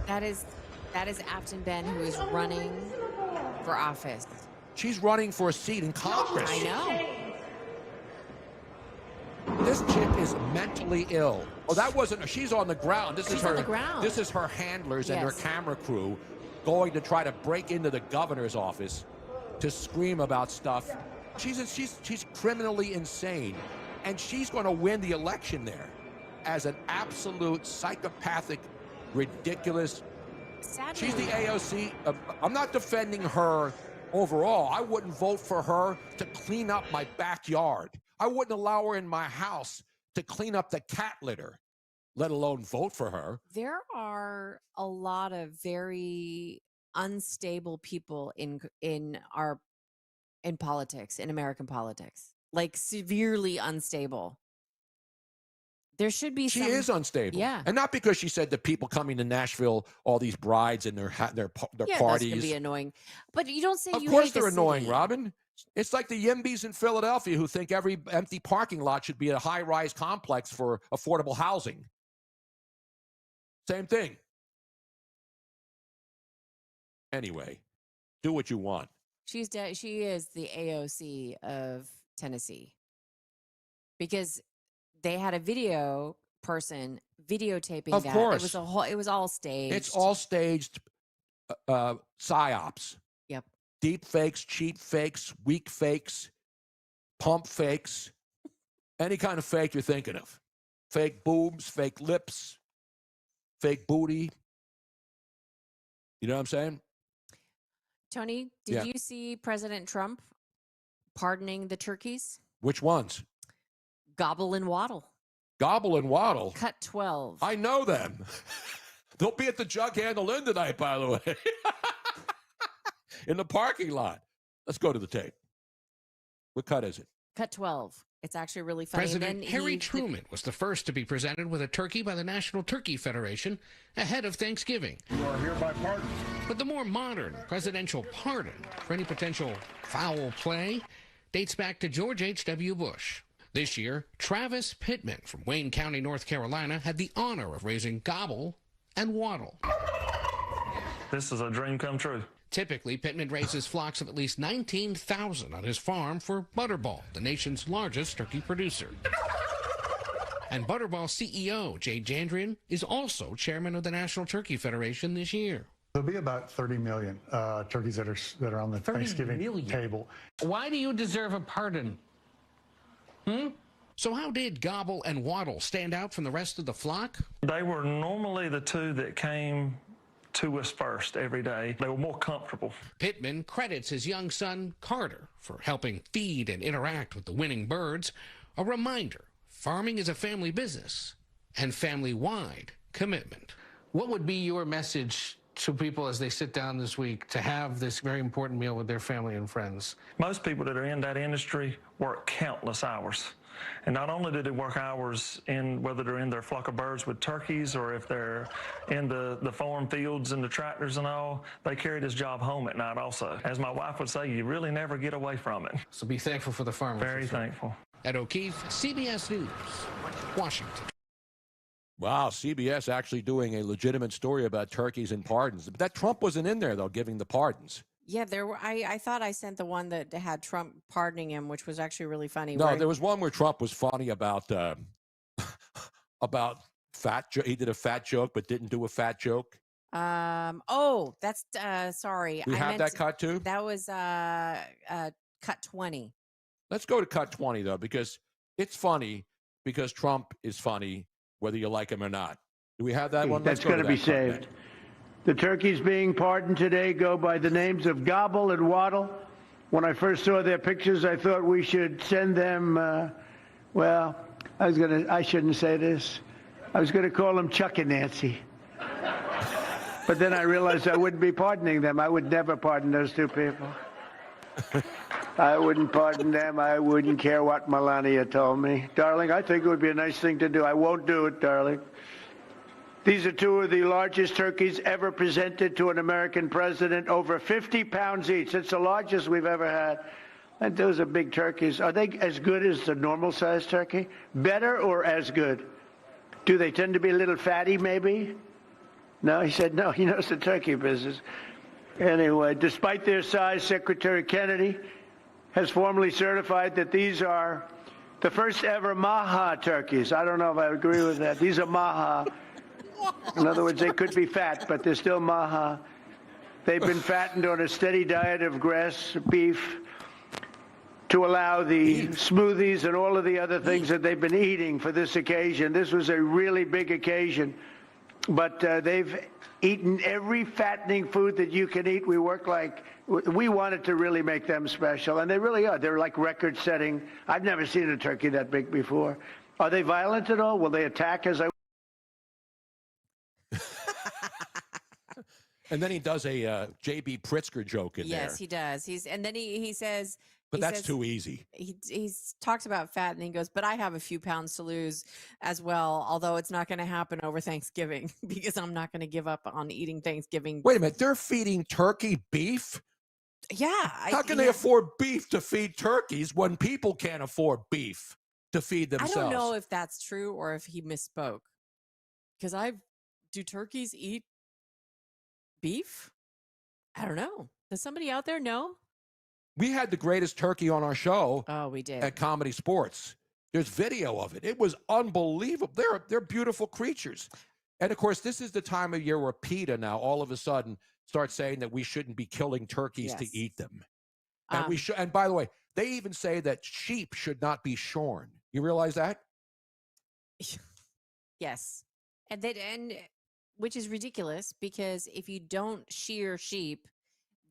That is Aftyn Ben, who is running for office. She's running for a seat in Congress. I know. This chick is mentally ill. Oh, that wasn't. She's on the ground. She's on the ground. This is her handlers and her Yes. camera crew going to try to break into the governor's office to scream about stuff. She's criminally insane, and she's going to win the election there as an absolute psychopathic, ridiculous. Sadly, She's the AOC. I'm not defending her overall. I wouldn't vote for her to clean up my backyard. I wouldn't allow her in my house to clean up the cat litter, let alone vote for her. there are a lot of very unstable people in politics, in American politics, like severely unstable. There should be She some. is unstable. Yeah. And not because she said the people coming to Nashville, all these brides and their Yeah, that's parties. gonna be annoying. But you don't say Of you course hate the they're annoying, city. Robin. It's like the Yimbys in Philadelphia who think every empty parking lot should be a high-rise complex for affordable housing. Same thing. Anyway, do what you want. She is the AOC of Tennessee because they had a video person videotaping Of that. course. It was all staged. It's all staged psyops. Yep. Deep fakes, cheap fakes, weak fakes, pump fakes, any kind of fake you're thinking of. Fake boobs, fake lips, fake booty. You know what I'm saying? Tony, did Yeah. you see President Trump pardoning the turkeys? Which ones? Gobble and Waddle. Gobble and Waddle. Cut 12. I know them. They'll be at the Jug Handle Inn tonight, by the way. In the parking lot. Let's go to the tape. What cut is it? Cut 12. It's actually really funny. President and then Harry Truman was the first to be presented with a turkey by the National Turkey Federation ahead of Thanksgiving. You are hereby pardoned. But the more modern presidential pardon for any potential foul play dates back to George H.W. Bush. This year, Travis Pittman from Wayne County, North Carolina, had the honor of raising Gobble and Waddle. This is a dream come true. Typically, Pittman raises flocks of at least 19,000 on his farm for Butterball, the nation's largest turkey producer. And Butterball CEO Jay Jandrian is also chairman of the National Turkey Federation this year. There'll be about 30 million turkeys that are on the Thanksgiving table. Why do you deserve a pardon? So how did Gobble and Waddle stand out from the rest of the flock? They were normally the two that came to us first every day. They were more comfortable. Pittman credits his young son, Carter, for helping feed and interact with the winning birds, a reminder farming is a family business and family-wide commitment. What would be your message to people as they sit down this week to have this very important meal with their family and friends? Most people that are in that industry work countless hours. And not only do they work hours in whether they're in their flock of birds with turkeys or if they're in the farm fields and the tractors and all, they carry this job home at night also. As my wife would say, you really never get away from it. So be thankful for the farmers. Very thankful. Ed O'Keefe, CBS News, Washington. Wow, CBS actually doing a legitimate story about turkeys and pardons. But that Trump wasn't in there, though, giving the pardons. Yeah, there were. I thought I sent the one that had Trump pardoning him, which was actually really funny. No, there was one where Trump was funny about fat. He did a fat joke, but didn't do a fat joke. Oh, that's sorry. We have that cut too. That was cut 20. Let's go to cut 20 though, because it's funny because Trump is funny, whether you like him or not. Do we have that one? That's going to be saved. The turkeys being pardoned today go by the names of Gobble and Waddle. When I first saw their pictures, I thought we should send them, well, I shouldn't say this. I was going to call them Chuck and Nancy. But then I realized I wouldn't be pardoning them. I would never pardon those two people. I wouldn't pardon them. I wouldn't care what Melania told me. Darling, I think it would be a nice thing to do. I won't do it, darling. These are two of the largest turkeys ever presented to an American president, over 50 pounds each. It's the largest we've ever had. And those are big turkeys. Are they as good as the normal-sized turkey? Better or as good? Do they tend to be a little fatty, maybe? No, he said no. He knows the turkey business. Anyway, despite their size, Secretary Kennedy has formally certified that these are the first ever Maha turkeys. I don't know if I agree with that. These are Maha. In other words, they could be fat, but they're still Maha. They've been fattened on a steady diet of grass, beef, to allow the smoothies and all of the other things that they've been eating for this occasion. This was a really big occasion, but they've eaten every fattening food that you can eat. We wanted to really make them special, and they really are. They're like record-setting. I've never seen a turkey that big before. Are they violent at all? Will they attack as I... And then he does a J.B. Pritzker joke in there. Yes, he does. And then he says, but that's too easy. He talks about fat and he goes, but I have a few pounds to lose as well, although it's not going to happen over Thanksgiving because I'm not going to give up on eating Thanksgiving. Wait a minute, they're feeding turkey beef? Yeah. How can they afford beef to feed turkeys when people can't afford beef to feed themselves? I don't know if that's true or if he misspoke. Because do turkeys eat beef? I don't know. Does somebody out there know? We had the greatest turkey on our show. Oh, we did. At Comedy Sports. There's video of it. It was unbelievable. They're beautiful creatures. And of course, this is the time of year where PETA now all of a sudden starts saying that we shouldn't be killing turkeys to eat them. And we should. And by the way, they even say that sheep should not be shorn. You realize that? Yes. And which is ridiculous because if you don't shear sheep,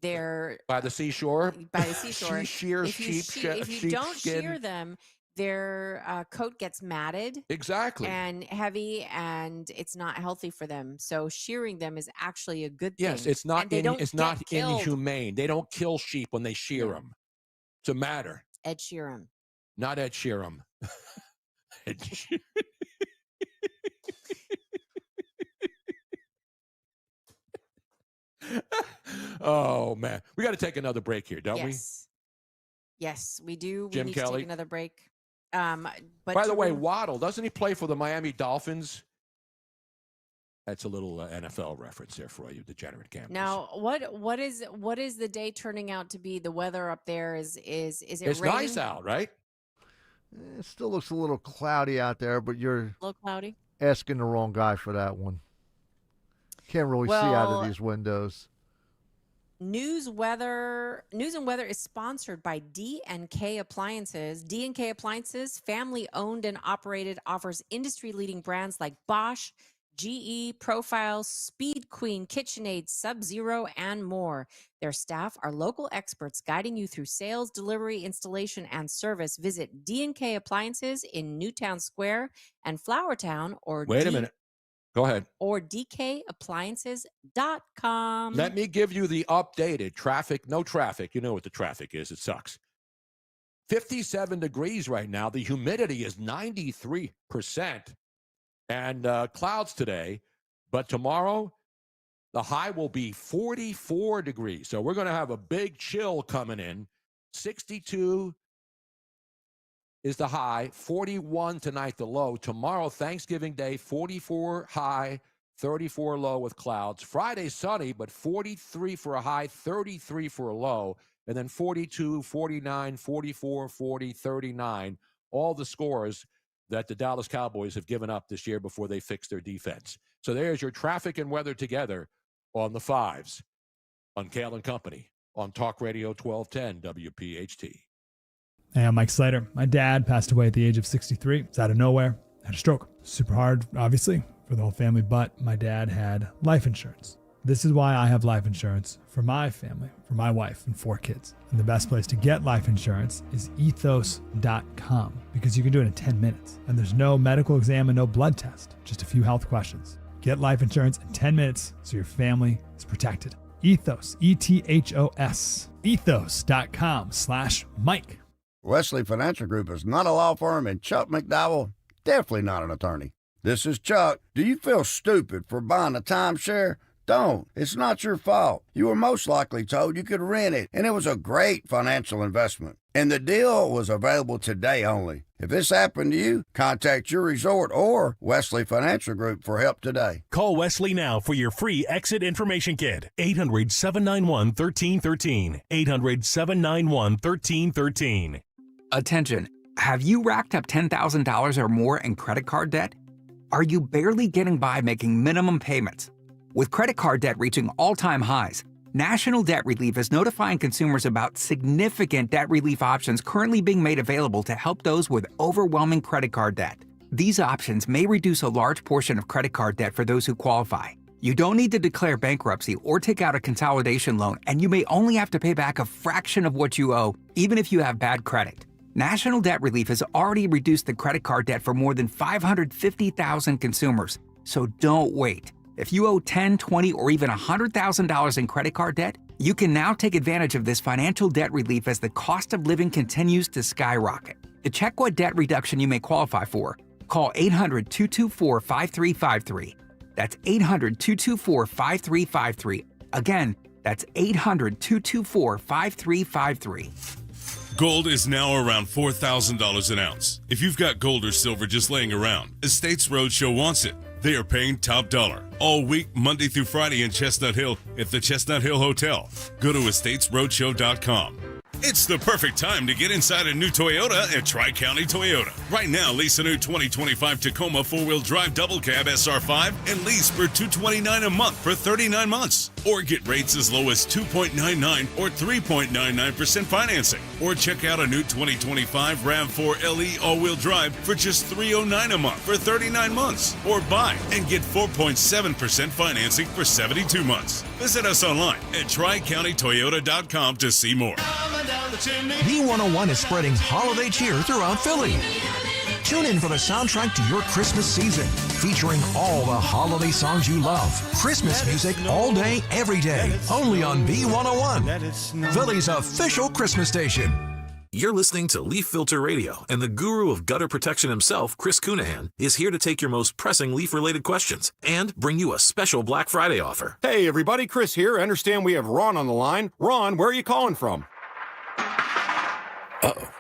they're by the seashore. By the seashore, she shears sheep. If you don't shear them, their coat gets matted, exactly, and heavy, and it's not healthy for them. So shearing them is actually a good thing. Yes, it's not. It's not inhumane. They don't kill sheep when they shear them. It's a matter. Ed Sheeran. Not Ed Sheeran. Ed Sheeran. Oh, man. We got to take another break here, don't we? Yes, we do. We Jim need Kelly? to take another break. But By the way, Waddle, doesn't he play for the Miami Dolphins? That's a little NFL reference there for you, degenerate campers. now, what is the day turning out to be? The weather up there is it It's raining? nice out, right? It still looks a little cloudy out there, but you're A little cloudy. asking the wrong guy for that one. Can't really see out of Well, these windows. News and Weather is sponsored by D&K Appliances. D&K Appliances, family owned and operated, offers industry-leading brands like Bosch, GE, Profile, Speed Queen, KitchenAid, Sub-Zero, and more. Their staff are local experts guiding you through sales, delivery, installation, and service. Visit D&K Appliances in Newtown Square and Flowertown or Wait a minute. Go ahead. or dkappliances.com. Let me give you the updated traffic. No traffic. You know what the traffic is. It sucks. 57 degrees right now. The humidity is 93%. And clouds today. But tomorrow, the high will be 44 degrees. So we're going to have a big chill coming in. 62 is the high, 41 tonight the low. Tomorrow, Thanksgiving Day, 44 high, 34 low with clouds. Friday, sunny, but 43 for a high, 33 for a low. And then 42, 49, 44, 40, 39. All the scores that the Dallas Cowboys have given up this year before they fix their defense. So there's your traffic and weather together on the fives on Kayal and Company on Talk Radio 1210 WPHT. Hey, I'm Mike Slater. My dad passed away at the age of 63. It's out of nowhere. Had a stroke. Super hard, obviously, for the whole family, but my dad had life insurance. This is why I have life insurance for my family, for my wife and 4 kids. And the best place to get life insurance is ethos.com because you can do it in 10 minutes. And there's no medical exam and no blood test, just a few health questions. Get life insurance in 10 minutes so your family is protected. Ethos, E-T-H-O-S, ethos.com/Mike. Wesley Financial Group is not a law firm, and Chuck McDowell, definitely not an attorney. This is Chuck. Do you feel stupid for buying a timeshare? Don't. It's not your fault. You were most likely told you could rent it, and it was a great financial investment. And the deal was available today only. If this happened to you, contact your resort or Wesley Financial Group for help today. Call Wesley now for your free exit information kit. 800-791-1313. 800-791-1313. Attention. Have you racked up $10,000 or more in credit card debt? Are you barely getting by making minimum payments? With credit card debt reaching all-time highs, National Debt Relief is notifying consumers about significant debt relief options currently being made available to help those with overwhelming credit card debt. These options may reduce a large portion of credit card debt for those who qualify. You don't need to declare bankruptcy or take out a consolidation loan, and you may only have to pay back a fraction of what you owe, even if you have bad credit. National Debt Relief has already reduced the credit card debt for more than 550,000 consumers, so don't wait. If you owe $10,000, $20,000, or even $100,000 in credit card debt, you can now take advantage of this financial debt relief as the cost of living continues to skyrocket. To check what debt reduction you may qualify for, call 800-224-5353. That's 800-224-5353. Again, that's 800-224-5353. Gold is now around $4,000 an ounce. If you've got gold or silver just laying around, Estates Roadshow wants it. They are paying top dollar all week, Monday through Friday in Chestnut Hill at the Chestnut Hill Hotel. Go to estatesroadshow.com. It's the perfect time to get inside a new Toyota at Tri-County Toyota. Right now, lease a new 2025 Tacoma 4-wheel drive double cab SR5 and lease for $229 a month for 39 months. Or get rates as low as 2.99 or 3.99% financing. Or check out a new 2025 RAV4 LE all-wheel drive for just $309 a month for 39 months. Or buy and get 4.7% financing for 72 months. Visit us online at TriCountyToyota.com to see more. B101 is spreading holiday cheer throughout Philly. Tune in for the soundtrack to your Christmas season, featuring all the holiday songs you love. Christmas music all day, every day, only on B101, Philly's official Christmas station. You're listening to Leaf Filter Radio, and the guru of gutter protection himself, Chris Cunahan, is here to take your most pressing leaf-related questions and bring you a special Black Friday offer. Hey, everybody, Chris here. I understand we have Ron on the line. Ron, where are you calling from? Uh-oh.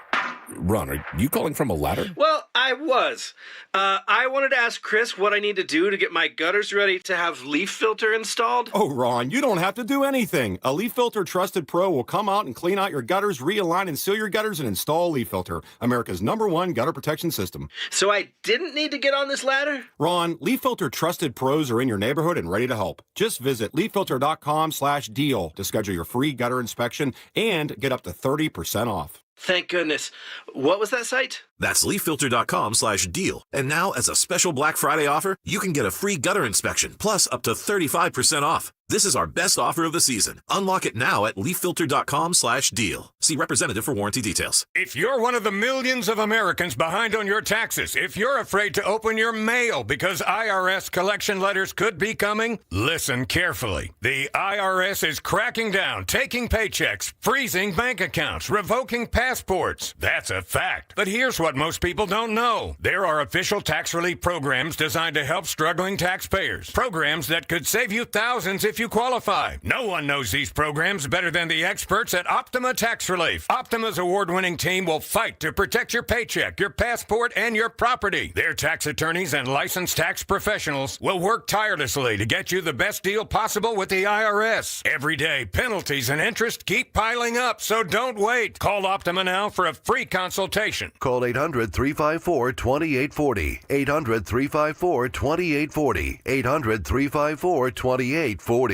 Ron, are you calling from a ladder? Well, I was. I wanted to ask Chris what I need to do to get my gutters ready to have Leaf Filter installed. Oh, Ron, you don't have to do anything. A Leaf Filter Trusted Pro will come out and clean out your gutters, realign and seal your gutters, and install Leaf Filter, America's #1 gutter protection system. So I didn't need to get on this ladder? Ron, Leaf Filter Trusted Pros are in your neighborhood and ready to help. Just visit leaffilter.com/deal to schedule your free gutter inspection and get up to 30% off. Thank goodness. What was that site? That's leaffilter.com/deal. And now, as a special Black Friday offer, you can get a free gutter inspection, plus up to 35% off. This is our best offer of the season. Unlock it now at leaffilter.com/deal. See representative for warranty details. If you're one of the millions of Americans behind on your taxes, if you're afraid to open your mail because IRS collection letters could be coming, listen carefully. The IRS is cracking down, taking paychecks, freezing bank accounts, revoking passports. That's a fact. But here's what most people don't know. There are official tax relief programs designed to help struggling taxpayers. Programs that could save you thousands if you qualify. No one knows these programs better than the experts at Optima Tax Relief. Optima's award-winning team will fight to protect your paycheck, your passport, and your property. Their tax attorneys and licensed tax professionals will work tirelessly to get you the best deal possible with the IRS. Every day, penalties and interest keep piling up, so don't wait. Call Optima now for a free consultation. Call 800-354-2840. 800-354-2840. 800-354-2840.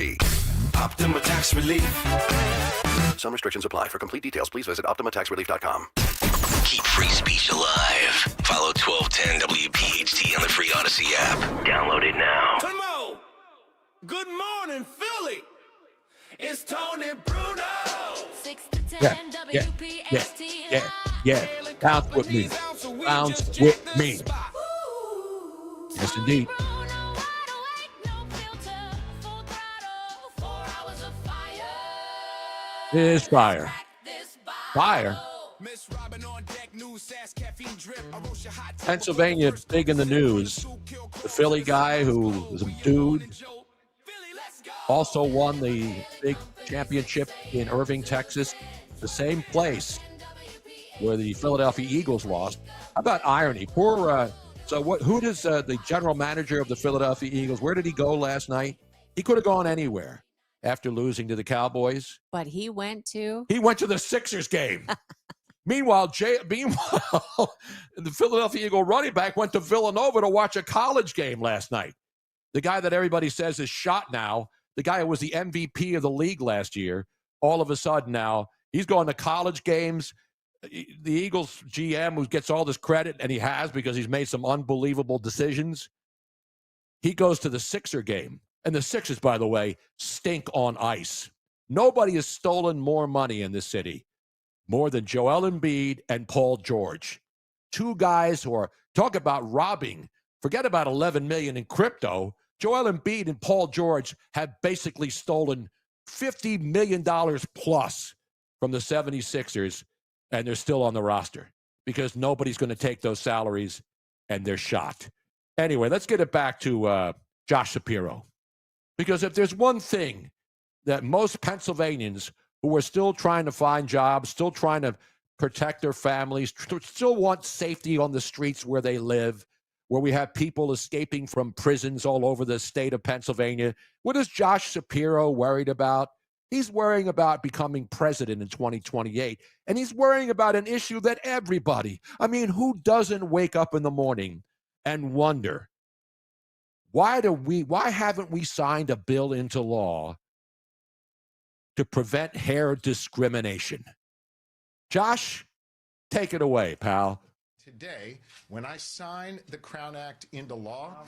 Optima Tax Relief. Some restrictions apply. For complete details, please visit OptimaTaxRelief.com. Keep free speech alive. Follow 1210 WPHT on the free Odyssey app. Download it now. Come on. Good morning, Philly. It's Tony Bruno. 6 to 10 WPHT. Yeah. Bounce with me. Bounce with me. Yes, indeed. Is fire. Fire. Pennsylvania big in the news. The Philly guy who was a dude also won the big championship in Irving, Texas, the same place where the Philadelphia Eagles lost. How about irony? Who does the general manager of the Philadelphia Eagles, where did he go last night? He could have gone anywhere after losing to the Cowboys. But he went to the Sixers game. Meanwhile, the Philadelphia Eagle running back went to Villanova to watch a college game last night. The guy that everybody says is shot now, the guy who was the MVP of the league last year, all of a sudden now, he's going to college games. The Eagles GM, who gets all this credit, and he has because he's made some unbelievable decisions, he goes to the Sixer game. And the Sixers, by the way, stink on ice. Nobody has stolen more money in this city, more than Joel Embiid and Paul George. Two guys who are, talk about robbing. Forget about $11 million in crypto. Joel Embiid and Paul George have basically stolen $50 million plus from the 76ers, and they're still on the roster because nobody's going to take those salaries, and they're shot. Anyway, let's get it back to Josh Shapiro. Because if there's one thing that most Pennsylvanians who are still trying to find jobs, still trying to protect their families, still want safety on the streets where they live, where we have people escaping from prisons all over the state of Pennsylvania, what is Josh Shapiro worried about? He's worrying about becoming president in 2028, and he's worrying about an issue that everybody, who doesn't wake up in the morning and wonder, why haven't we signed a bill into law to prevent hair discrimination? Josh, take it away, pal. Today, when I sign the Crown Act into law,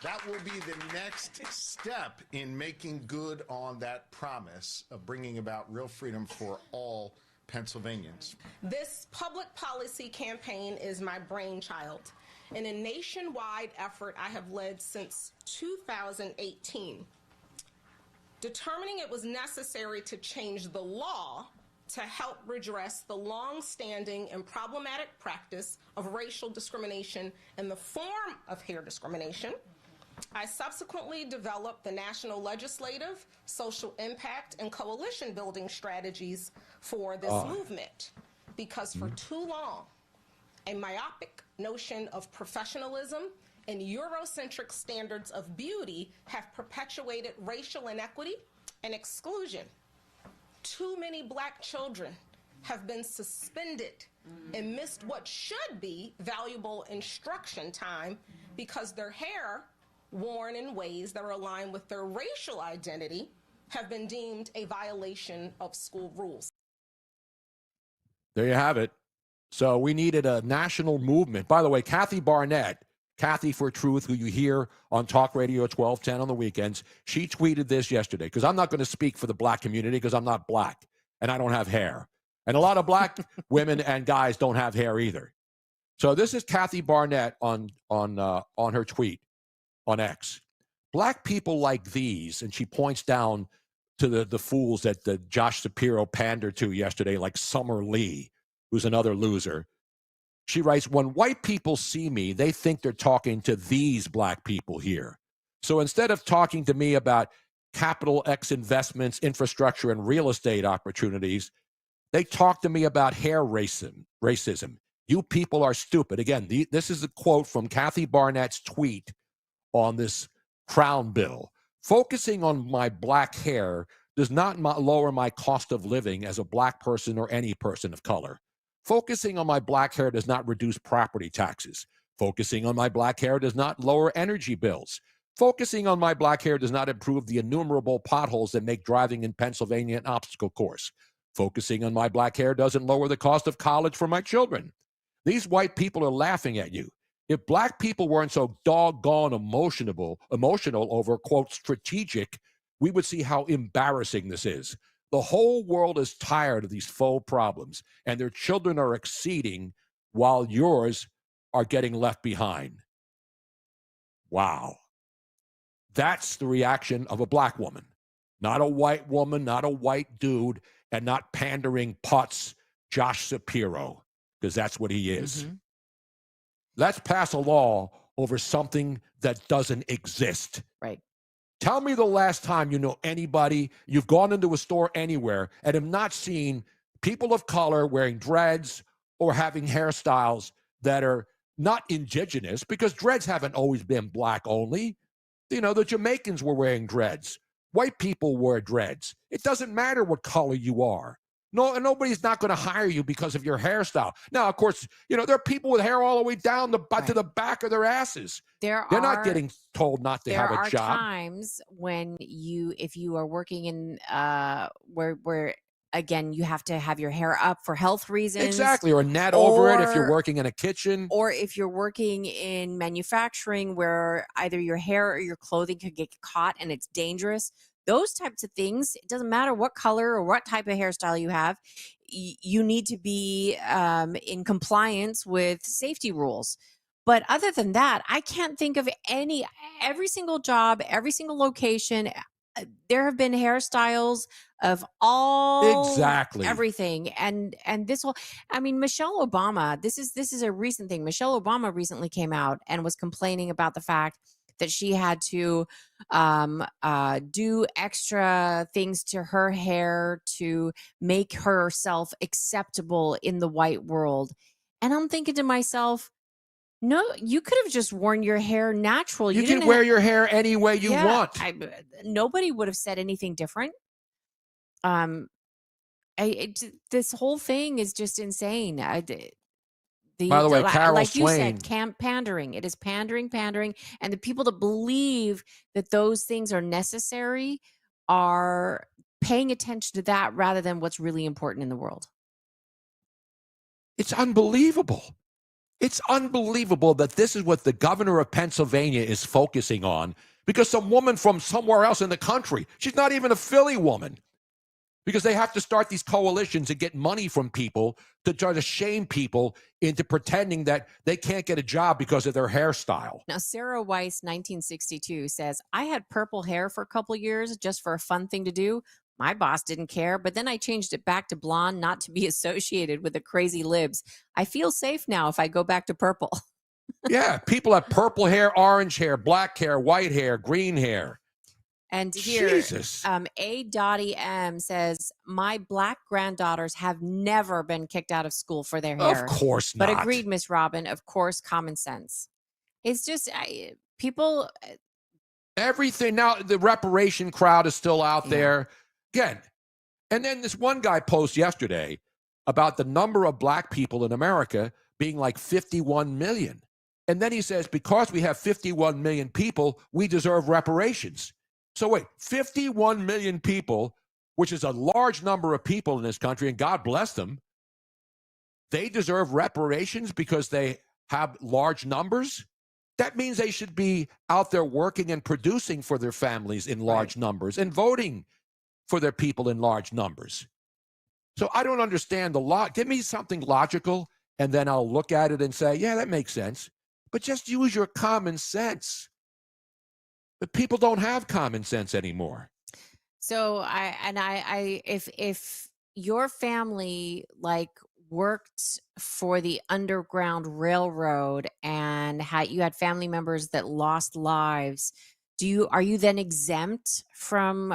that will be the next step in making good on that promise of bringing about real freedom for all Pennsylvanians. This public policy campaign is my brainchild. In a nationwide effort I have led since 2018. determining it was necessary to change the law to help redress the long-standing and problematic practice of racial discrimination in the form of hair discrimination, I subsequently developed the national legislative, social impact, and coalition building strategies for this movement because for too long, a myopic notion of professionalism and Eurocentric standards of beauty have perpetuated racial inequity and exclusion. Too many Black children have been suspended and missed what should be valuable instruction time because their hair, worn in ways that are aligned with their racial identity, have been deemed a violation of school rules. There you have it. So we needed a national movement. By the way, Kathy Barnett, Kathy for Truth, who you hear on Talk Radio 1210 on the weekends, she tweeted this yesterday, because I'm not going to speak for the Black community because I'm not Black and I don't have hair. And a lot of Black women and guys don't have hair either. So this is Kathy Barnett on her tweet on X. Black people like these, and she points down to the fools that the Josh Shapiro pandered to yesterday, like Summer Lee, who's another loser. She writes, when white people see me, they think they're talking to these Black people here. So instead of talking to me about capital X investments, infrastructure, and real estate opportunities, they talk to me about hair racism. You people are stupid. Again, this is a quote from Kathy Barnett's tweet on this Crown bill. Focusing on my Black hair does not lower my cost of living as a Black person or any person of color. Focusing on my Black hair does not reduce property taxes. Focusing on my Black hair does not lower energy bills. Focusing on my Black hair does not improve the innumerable potholes that make driving in Pennsylvania an obstacle course. Focusing on my Black hair doesn't lower the cost of college for my children. These white people are laughing at you. If Black people weren't so doggone emotional over, quote, strategic, we would see how embarrassing this is. The whole world is tired of these faux problems, and their children are exceeding while yours are getting left behind. Wow. That's the reaction of a Black woman, not a white woman, not a white dude, and not pandering putz Josh Shapiro, because that's what he is. Mm-hmm. Let's pass a law over something that doesn't exist. Right. Tell me the last time you know anybody, you've gone into a store anywhere and have not seen people of color wearing dreads or having hairstyles that are not indigenous, because dreads haven't always been Black only. You know, the Jamaicans were wearing dreads. White people wear dreads. It doesn't matter what color you are. No, and nobody's not going to hire you because of your hairstyle. Now, of course, you know, there are people with hair all the way down to the back of their asses. They're not getting told not to have a job. There are times when if you are working in where again, you have to have your hair up for health reasons. Exactly, or a net over it if you're working in a kitchen. Or if you're working in manufacturing where either your hair or your clothing could get caught and it's dangerous. Those types of things, it doesn't matter what color or what type of hairstyle you have, you need to be in compliance with safety rules. But other than that, I can't think of every single job, every single location. There have been hairstyles of everything. And this whole, I mean, Michelle Obama, this is a recent thing. Michelle Obama recently came out and was complaining about the fact that she had to do extra things to her hair to make herself acceptable in the white world. And I'm thinking to myself, no, you could have just worn your hair natural. You can wear your hair any way you want. Nobody would have said anything different. This whole thing is just insane. By the way, Carol like Swain. you said, pandering. It is pandering. And the people that believe that those things are necessary are paying attention to that rather than what's really important in the world. It's unbelievable. It's unbelievable that this is what the governor of Pennsylvania is focusing on, because some woman from somewhere else in the country, she's not even a Philly woman, because they have to start these coalitions and get money from people to try to shame people into pretending that they can't get a job because of their hairstyle. Now, Sarah Weiss, 1962, says, I had purple hair for a couple years just for a fun thing to do. My boss didn't care, but then I changed it back to blonde, not to be associated with the crazy libs. I feel safe now if I go back to purple. Yeah, people have purple hair, orange hair, black hair, white hair, green hair. And here, Jesus. A. Dottie M says, my black granddaughters have never been kicked out of school for their hair. Of course But not. agreed, Miss Robin, of course, common sense. It's just people. Everything. Now, the reparation crowd is still out there. Again, and then this one guy posted yesterday about the number of black people in America being like 51 million. And then he says, because we have 51 million people, we deserve reparations. So wait, 51 million people, which is a large number of people in this country, and God bless them, they deserve reparations because they have large numbers? That means they should be out there working and producing for their families in large numbers and voting for their people in large numbers. So I don't understand the law. Give me something logical, and then I'll look at it and say, yeah, that makes sense. But just use your common sense. But people don't have common sense anymore. So if your family like worked for the Underground Railroad and you had family members that lost lives, are you then exempt from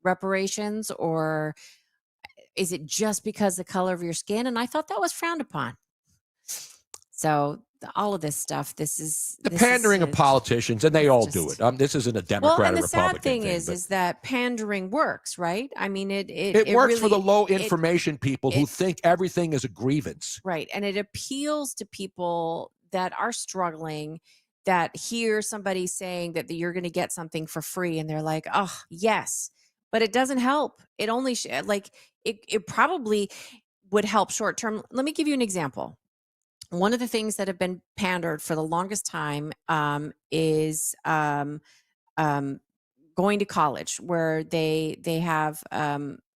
reparations, or is it just because the color of your skin? And I thought that was frowned upon. So all of this stuff, this pandering of politicians, and they all do it. This isn't a Democrat well, and or the Republican sad thing thing, is that pandering works, right? I mean, it works really, for the low information people who think everything is a grievance. Right. And it appeals to people that are struggling, that hear somebody saying that you're going to get something for free, and they're like, oh, yes. But it doesn't help. It only, it probably would help short term. Let me give you an example. One of the things that have been pandered for the longest time is going to college, where they have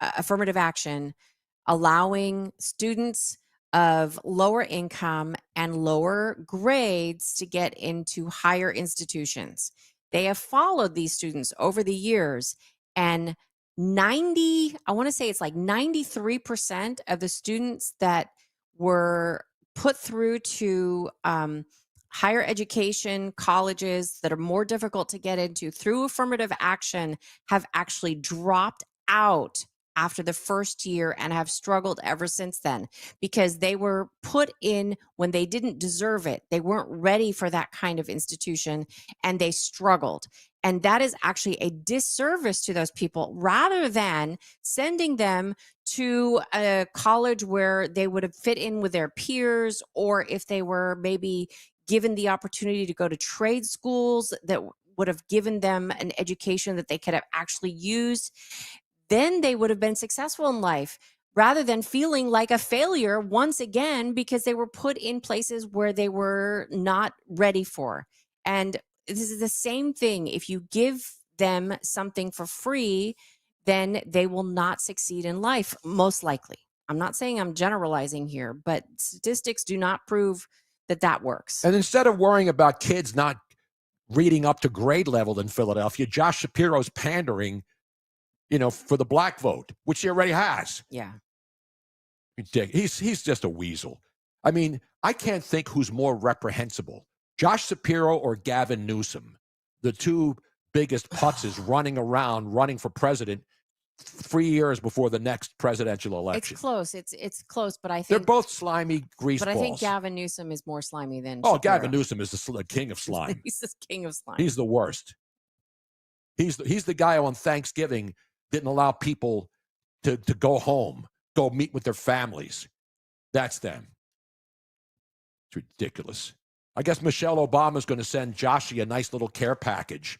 affirmative action allowing students of lower income and lower grades to get into higher institutions. They have followed these students over the years, and I want to say it's like 93% of the students that were put through to higher education colleges that are more difficult to get into through affirmative action have actually dropped out after the first year and have struggled ever since then, because they were put in when they didn't deserve it. They weren't ready for that kind of institution, and they struggled. And that is actually a disservice to those people, rather than sending them to a college where they would have fit in with their peers, or if they were maybe given the opportunity to go to trade schools that would have given them an education that they could have actually used, then they would have been successful in life, rather than feeling like a failure once again because they were put in places where they were not ready for. And this is the same thing. If you give them something for free, then they will not succeed in life, most likely. I'm not saying I'm generalizing here, but statistics do not prove that that works. And instead of worrying about kids not reading up to grade level in Philadelphia, Josh Shapiro's pandering, for the black vote, which he already has. Yeah. He's just a weasel. I mean, I can't think who's more reprehensible, Josh Shapiro or Gavin Newsom, the two biggest putzes running for president 3 years before the next presidential election. It's close. It's close, but I think they're both slimy grease balls. But I think Gavin Newsom is more slimy than Oh, Shapiro. Gavin Newsom is the king of slime. He's the king of slime. He's the worst. He's the guy on Thanksgiving didn't allow people to go home, go meet with their families. That's them. It's ridiculous. I guess Michelle Obama is going to send Joshie a nice little care package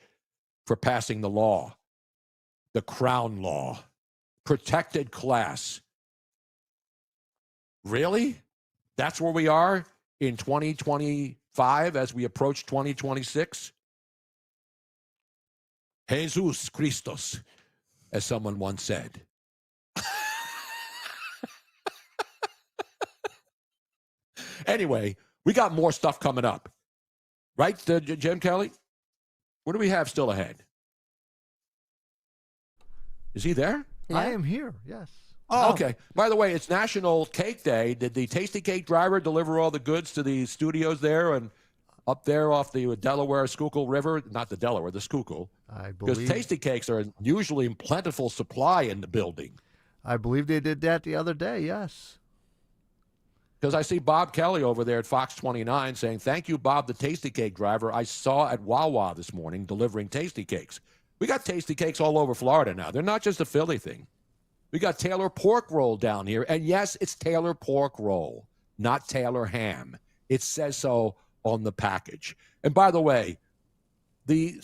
for passing the law, the Crown Law, protected class. Really? That's where we are in 2025 as we approach 2026? Jesus Christos, as someone once said. Anyway, we got more stuff coming up. Right, Jim Kelly? What do we have still ahead? Is he there? Yeah. I am here, yes. Oh, okay. By the way, it's National Cake Day. Did the Tasty Cake driver deliver all the goods to the studios there and up there off the Delaware Schuylkill River? Not the Delaware, the Schuylkill. I believe. Because Tasty Cakes are usually in plentiful supply in the building. I believe they did that the other day, yes. Because I see Bob Kelly over there at Fox 29 saying, thank you, Bob, the Tasty Cake driver. I saw at Wawa this morning delivering Tasty Cakes. We got Tasty Cakes all over Florida now. They're not just a Philly thing. We got Taylor Pork Roll down here. And yes, it's Taylor Pork Roll, not Taylor Ham. It says so on the package. And by the way, the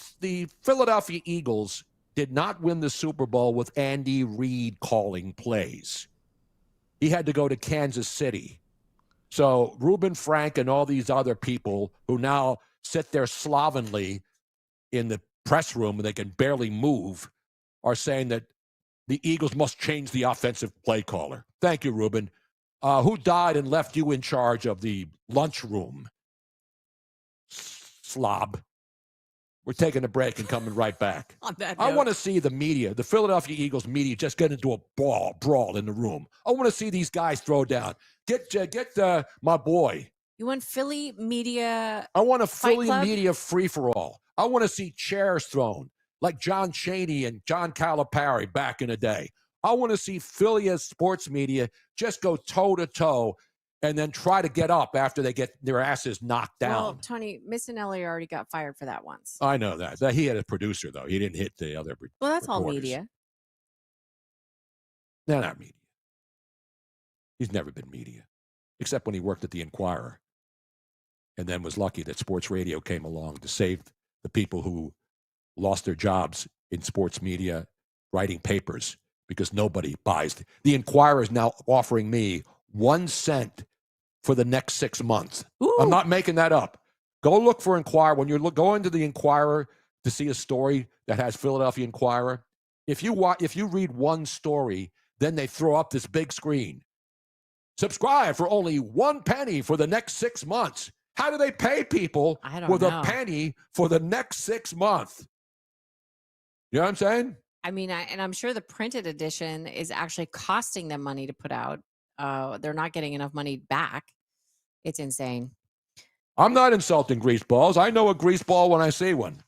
Philadelphia Eagles did not win the Super Bowl with Andy Reid calling plays. He had to go to Kansas City. So Reuben Frank and all these other people who now sit there slovenly in the press room and they can barely move are saying that the Eagles must change the offensive play caller. Thank you, Reuben. Who died and left you in charge of the lunchroom? Slob. We're taking a break and coming right back. On that I note. want to see the media, the Philadelphia Eagles media, just get into a brawl in the room. I want to see these guys throw down. Get my boy. You want Philly media? I want a Fight Philly Club? media free-for-all. I want to see chairs thrown like John Chaney and John Calipari back in the day. I want to see Philly sports media just go toe-to-toe and then try to get up after they get their asses knocked down. Well, Tony, Missinelli already got fired for that once. I know that. He had a producer, though. He didn't hit the other Well, that's all reporters. media. They're not media. He's never been media, except when he worked at the Inquirer and then was lucky that sports radio came along to save the people who lost their jobs in sports media writing papers because nobody buys. The Inquirer is now offering me 1 cent for the next 6 months. I'm not making that up. Go look for Inquirer. When you're going to the Inquirer to see a story that has Philadelphia Inquirer, if you read one story, then they throw up this big screen. Subscribe for only 1 penny for the next 6 months. How do they pay people with a penny for the next 6 months? You know what I'm saying? I mean, and I'm sure the printed edition is actually costing them money to put out. They're not getting enough money back. It's insane. I'm not insulting greaseballs. I know a greaseball when I see one.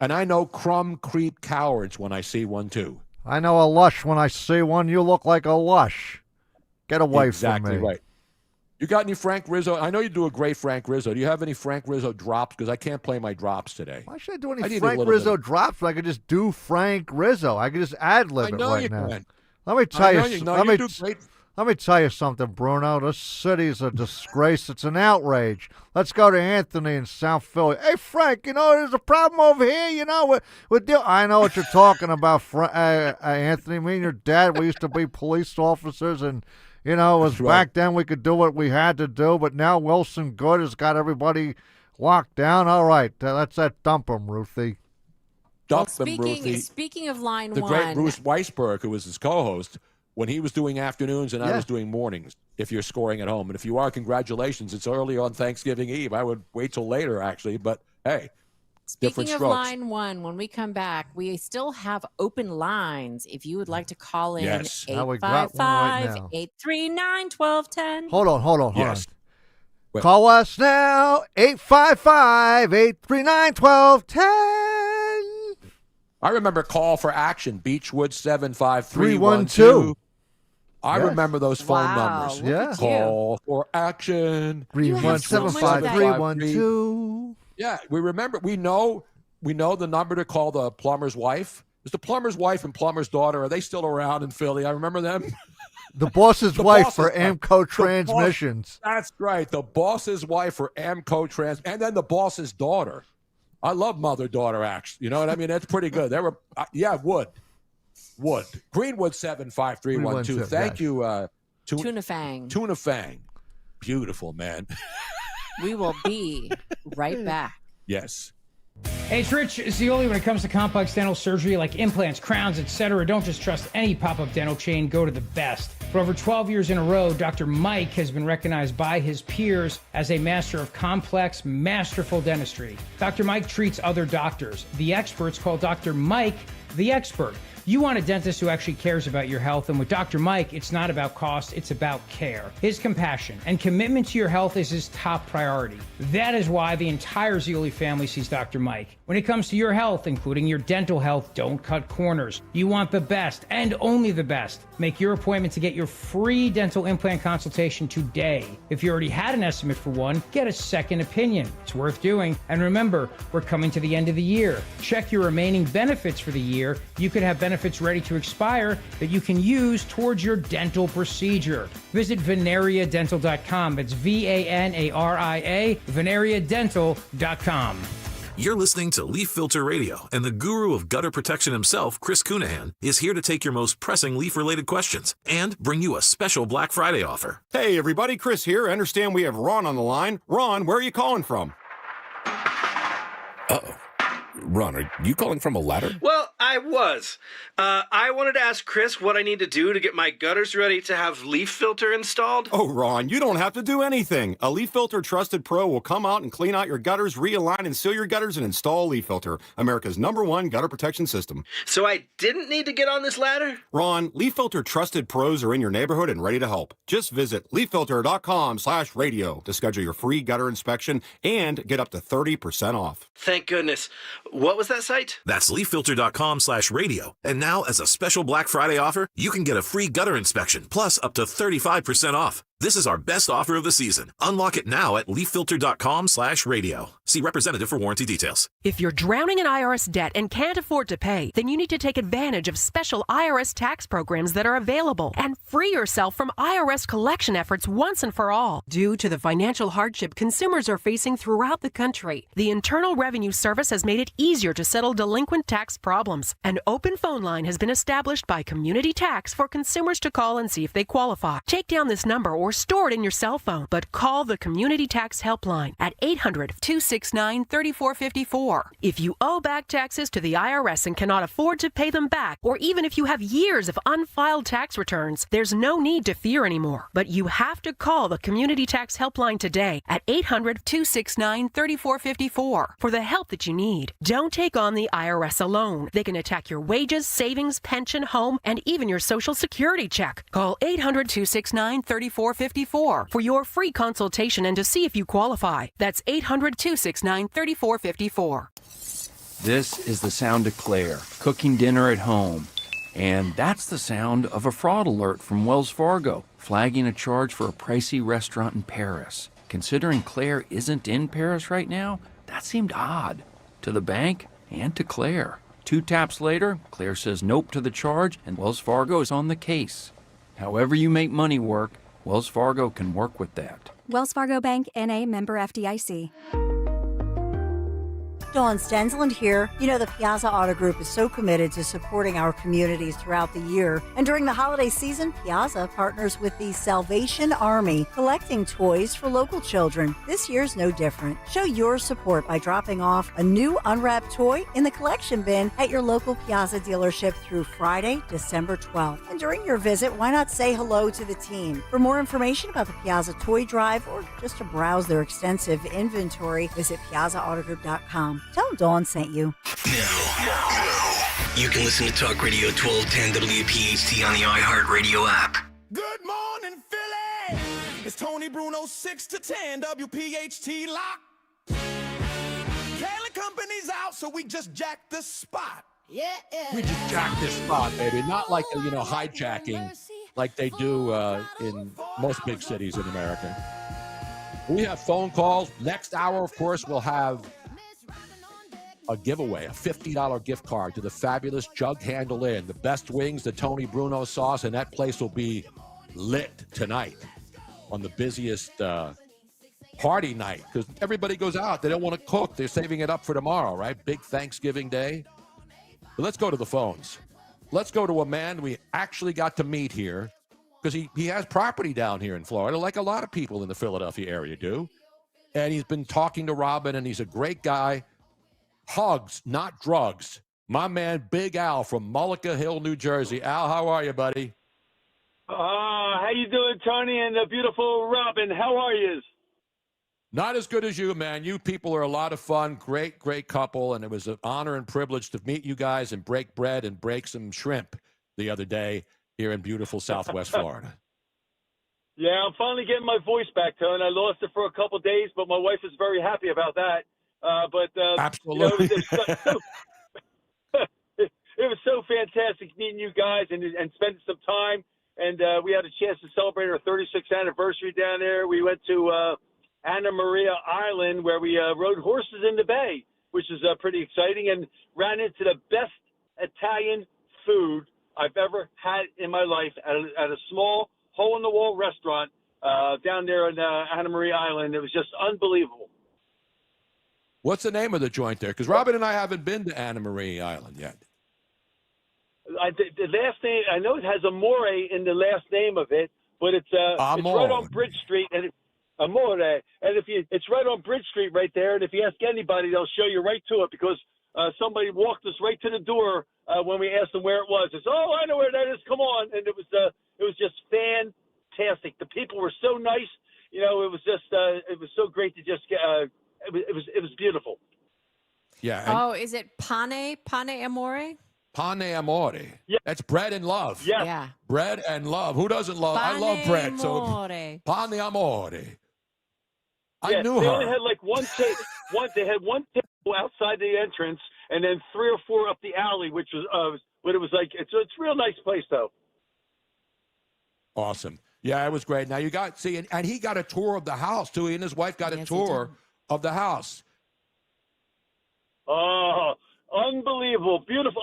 And I know crumb creep cowards when I see one, too. I know a lush when I see one. You look like a lush. Get away from me. Exactly right. You got any Frank Rizzo? I know you do a great Frank Rizzo. Do you have any Frank Rizzo drops? Because I can't play my drops today. Why should I do any Frank Rizzo drops? I could just do Frank Rizzo. I could just ad-lib it right now. Can. Let me tell you. Let me tell you something, Bruno. This city's a disgrace. It's an outrage. Let's go to Anthony in South Philly. Hey, Frank, there's a problem over here. I know what you're talking about, Anthony. Me and your dad, we used to be police officers, and, it was back then we could do what we had to do, but now Wilson Good has got everybody locked down. All right, let's dump him, Ruthie. Speaking of line the one. great Bruce Weisberg, who was his co-host, when he was doing afternoons and I was doing mornings, if you're scoring at home. And if you are, congratulations. It's early on Thanksgiving Eve. I would wait till later, actually. But, hey, different Speaking of strokes. line one, when we come back, we still have open lines. If you would like to call in, Yes. Now we got one right now. 855-839-1210. Hold on. Yes. Well, Call us now, 855-839-1210. I remember Call for Action, Beechwood 75312. 312. I Yes. remember those phone numbers. look at Call for Action. 3175312. Yeah, we remember. We know the number to call the plumber's wife. Is the plumber's wife and plumber's daughter, are they still around in Philly? I remember them. The boss's The wife boss's for wife. Amco The Transmissions. That's right. The boss's wife for Amco Trans, and then the boss's daughter. I love mother-daughter acts. You know what I mean? That's pretty good. They were, Wood. Greenwood 75312. Thank you, Tuna Fang. Tuna Fang. Beautiful, man. We will be right back. Yes. Hey, it's Rich Zioli. When it comes to complex dental surgery like implants, crowns, etc., don't just trust any pop-up dental chain. Go to the best. For over 12 years in a row, Dr. Mike has been recognized by his peers as a master of complex, masterful dentistry. Dr. Mike treats other doctors. The experts call Dr. Mike the expert. You want a dentist who actually cares about your health, and with Dr. Mike, it's not about cost, it's about care. His compassion and commitment to your health is his top priority. That is why the entire Zioli family sees Dr. Mike. When it comes to your health, including your dental health, don't cut corners. You want the best and only the best. Make your appointment to get your free dental implant consultation today. If you already had an estimate for one, get a second opinion. It's worth doing. And remember, we're coming to the end of the year. Check your remaining benefits for the year. You could have benefits ready to expire that you can use towards your dental procedure. Visit venariadental.com. That's VANARIA, venariadental.com. You're listening to Leaf Filter Radio, and the guru of gutter protection himself, Chris Cunahan, is here to take your most pressing leaf-related questions and bring you a special Black Friday offer. Hey, everybody, Chris here. I understand we have Ron on the line. Ron, where are you calling from? Uh-oh. Ron, are you calling from a ladder? Well, I was. I wanted to ask Chris what I need to do to get my gutters ready to have leaf filter installed. Oh, Ron, you don't have to do anything. A Leaf Filter Trusted Pro will come out and clean out your gutters, realign and seal your gutters, and install Leaf Filter, America's #1 gutter protection system. So I didn't need to get on this ladder? Ron, Leaf Filter Trusted Pros are in your neighborhood and ready to help. Just visit leaffilter.com/radio to schedule your free gutter inspection and get up to 30% off. Thank goodness. What was that site? That's leaffilter.com/radio. And now, as a special Black Friday offer, you can get a free gutter inspection, plus up to 35% off. This is our best offer of the season. Unlock it now at leaffilter.com/radio. See representative for warranty details. If you're drowning in IRS debt and can't afford to pay, then you need to take advantage of special IRS tax programs that are available and free yourself from IRS collection efforts once and for all. Due to the financial hardship consumers are facing throughout the country, the Internal Revenue Service has made it easier to settle delinquent tax problems. An open phone line has been established by Community Tax for consumers to call and see if they qualify. Take down this number or store it in your cell phone, but call the Community Tax Helpline at 800-269-3454. If you owe back taxes to the IRS and cannot afford to pay them back, or even if you have years of unfiled tax returns, there's no need to fear anymore. But you have to call the Community Tax Helpline today at 800-269-3454 for the help that you need. Don't take on the IRS alone. They can attack your wages, savings, pension, home, and even your Social Security check. Call 800-269-3454 for your free consultation and to see if you qualify. That's 800-269-3454. This is the sound of Claire, cooking dinner at home. And that's the sound of a fraud alert from Wells Fargo, flagging a charge for a pricey restaurant in Paris. Considering Claire isn't in Paris right now, that seemed odd to the bank and to Claire. 2 taps later, Claire says nope to the charge, and Wells Fargo is on the case. However you make money work, Wells Fargo can work with that. Wells Fargo Bank, N.A., member FDIC. Dawn Stensland here. You know, the Piazza Auto Group is so committed to supporting our communities throughout the year. And during the holiday season, Piazza partners with the Salvation Army, collecting toys for local children. This year's no different. Show your support by dropping off a new unwrapped toy in the collection bin at your local Piazza dealership through Friday, December 12th. And during your visit, why not say hello to the team? For more information about the Piazza Toy Drive or just to browse their extensive inventory, visit piazzaautogroup.com. Tell them Dawn sent you. You can listen to Talk Radio 1210 WPHT on the iHeartRadio app. Good morning, Philly. It's Tony Bruno, 6 to 10, WPHT lock. Kayal Company's out, so we just jacked the spot. Yeah. We just jacked this spot, baby. Not like, hijacking like they do in most big cities in America. We have phone calls. Next hour, of course, we'll have a giveaway, a $50 gift card to the fabulous Jug Handle Inn. The best wings, the Tony Bruno sauce, and that place will be lit tonight on the busiest party night because everybody goes out. They don't want to cook. They're saving it up for tomorrow, right? Big Thanksgiving Day. But let's go to the phones. Let's go to a man we actually got to meet here because he has property down here in Florida, like a lot of people in the Philadelphia area do. And he's been talking to Robin, and he's a great guy. Hugs, not drugs. My man, Big Al from Mullica Hill, New Jersey. Al, how are you, buddy? How you doing, Tony, and the beautiful Robin? How are you? Not as good as you, man. You people are a lot of fun. Great, great couple. And it was an honor and privilege to meet you guys and break bread and break some shrimp the other day here in beautiful Southwest Florida. Yeah, I'm finally getting my voice back, Tony. I lost it for a couple of days, but my wife is very happy about that. Absolutely. It was so fantastic meeting you guys and spending some time. And we had a chance to celebrate our 36th anniversary down there. We went to Anna Maria Island where we rode horses in the bay, which is pretty exciting, and ran into the best Italian food I've ever had in my life at a small hole-in-the-wall restaurant down there on Anna Maria Island. It was just unbelievable. What's the name of the joint there? Because Robin and I haven't been to Anna Maria Island yet. The last name, I know it has Amore in the last name of it, but it's right on Bridge Street, and Amore. And it's right on Bridge Street right there. And if you ask anybody, they'll show you right to it because somebody walked us right to the door when we asked them where it was. It's I know where that is. Come on! And it was just fantastic. The people were so nice. You know, it was just it was so great to just get. It was beautiful. Yeah. Is it pane amore? Pane amore. Yeah. That's bread and love. Yeah. Bread and love. Who doesn't love? I love bread. Amore. So pane amore. I knew they her. only had like one table. They had one table outside the entrance, and then 3 or 4 up the alley, which was what it was like. It's a real nice place, though. Awesome. Yeah, it was great. Now you got and he got a tour of the house too. He and his wife got a tour of the house. Oh, unbelievable, beautiful!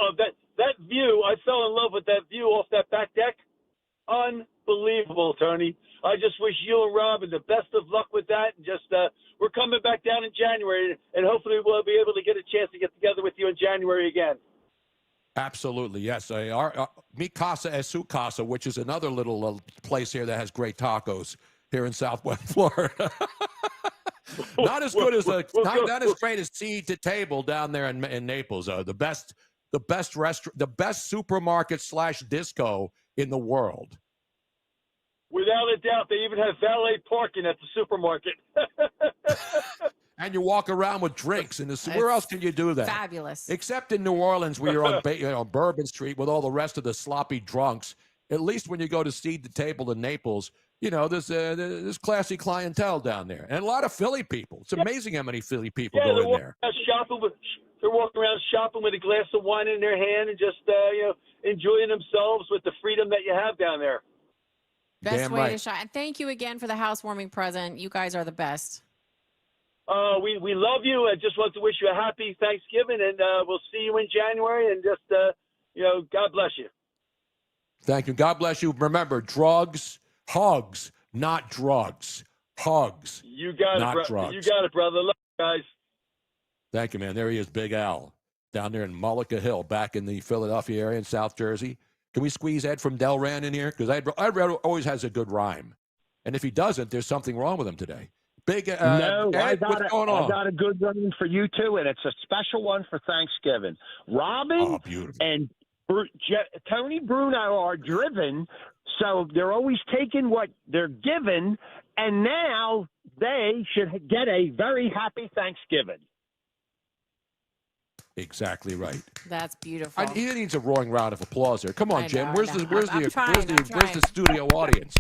That view, I fell in love with that view off that back deck. Unbelievable, Tony. I just wish you and Robin the best of luck with that. And just we're coming back down in January, and hopefully we'll be able to get a chance to get together with you in January again. Absolutely, yes. Mi Casa es su casa, which is another little place here that has great tacos here in Southwest Florida. Not as good as not as great as Seed to Table down there in Naples. The best restaurant, the best supermarket / disco in the world. Without a doubt, they even have valet parking at the supermarket. And you walk around with drinks. Where else can you do that? Fabulous. Except in New Orleans, where you're on Bourbon Street with all the rest of the sloppy drunks. At least when you go to Seed to Table in Naples, you know, there's classy clientele down there. And a lot of Philly people. It's amazing how many Philly people go in there. They're walking around shopping with a glass of wine in their hand and just, enjoying themselves with the freedom that you have down there. Best way to shine. And thank you again for the housewarming present. You guys are the best. We love you. I just want to wish you a happy Thanksgiving, and we'll see you in January. And just, God bless you. Thank you. God bless you. Remember, hugs, not drugs. Hugs. You got not it, drugs. You got it, brother. Love you guys. Thank you, man. There he is, Big Al, down there in Mullica Hill, back in the Philadelphia area in South Jersey. Can we squeeze Ed from Delran in here? Because Ed always has a good rhyme. And if he doesn't, there's something wrong with him today. Big No, Ed, what's going on? I got a good one for you, too, and it's a special one for Thanksgiving. Robin and Tony Bruno are driven, so they're always taking what they're given, and now they should get a very happy Thanksgiving. Exactly right. That's beautiful. He needs a roaring round of applause here. Come on, Jim. Where's the trying. studio audience?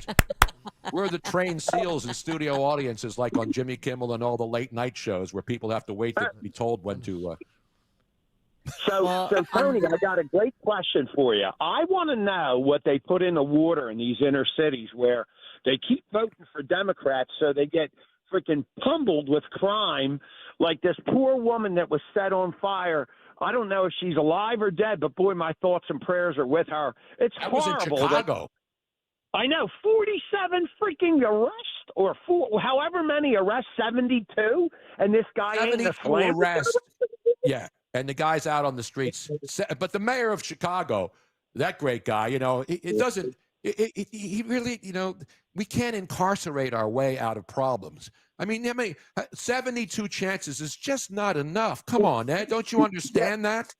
Where are the trained seals in studio audiences like on Jimmy Kimmel and all the late night shows where people have to wait to be told when to? So Tony, I got a great question for you. I want to know what they put in the water in these inner cities where they keep voting for Democrats, so they get freaking pummeled with crime. Like this poor woman that was set on fire. I don't know if she's alive or dead, but boy, my thoughts and prayers are with her. It's that horrible. Was in Chicago. I know, 47 freaking arrests, or however many arrests, 72, and this guy ain't a slam. Arrests. Yeah, and the guy's out on the streets. But the mayor of Chicago, that great guy, you know, it doesn't. He really, you know, we can't incarcerate our way out of problems. I mean, 72 chances is just not enough. Come on, Ed. Don't you understand that?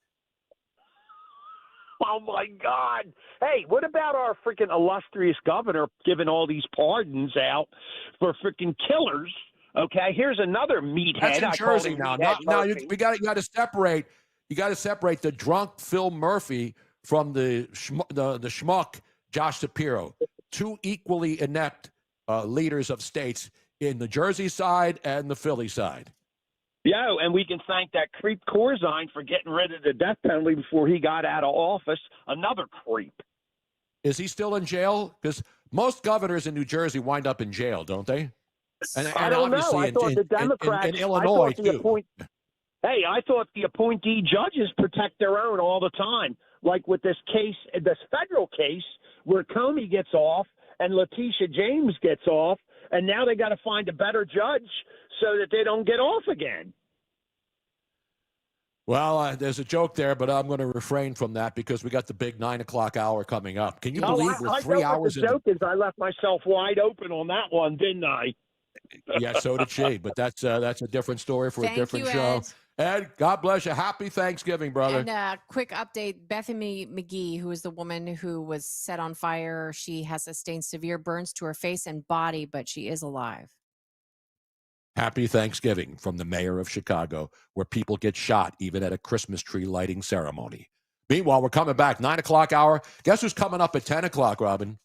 Oh, my God. Hey, what about our freaking illustrious governor giving all these pardons out for freaking killers? Okay, here's another meathead. That's in I call Jersey him now. Meathead Now Murphy. you got to separate. You got to separate the drunk Phil Murphy from the schmuck Josh Shapiro. Two equally inept leaders of states in the Jersey side and the Philly side. Yeah, and we can thank that creep Corzine for getting rid of the death penalty before he got out of office. Another creep. Is he still in jail? Because most governors in New Jersey wind up in jail, don't they? And I don't know. obviously I thought the Democrats. in Illinois, too. Hey, I thought the appointee judges protect their own all the time. Like with this case, this federal case where Comey gets off and Letitia James gets off, and now they got to find a better judge so that they don't get off again. Well, there's a joke there, but I'm going to refrain from that because we got the big 9 o'clock hour coming up. Can you believe we're 3 hours the joke is I left myself wide open on that one, didn't I? Yeah, so did she. But that's a different story for a different show. Ed, God bless you. Happy Thanksgiving, brother. And quick update, Bethany McGee, who is the woman who was set on fire, she has sustained severe burns to her face and body, but she is alive. Happy Thanksgiving from the mayor of Chicago, where people get shot even at a Christmas tree lighting ceremony. Meanwhile, we're coming back, 9 o'clock hour. Guess who's coming up at 10 o'clock, Robin?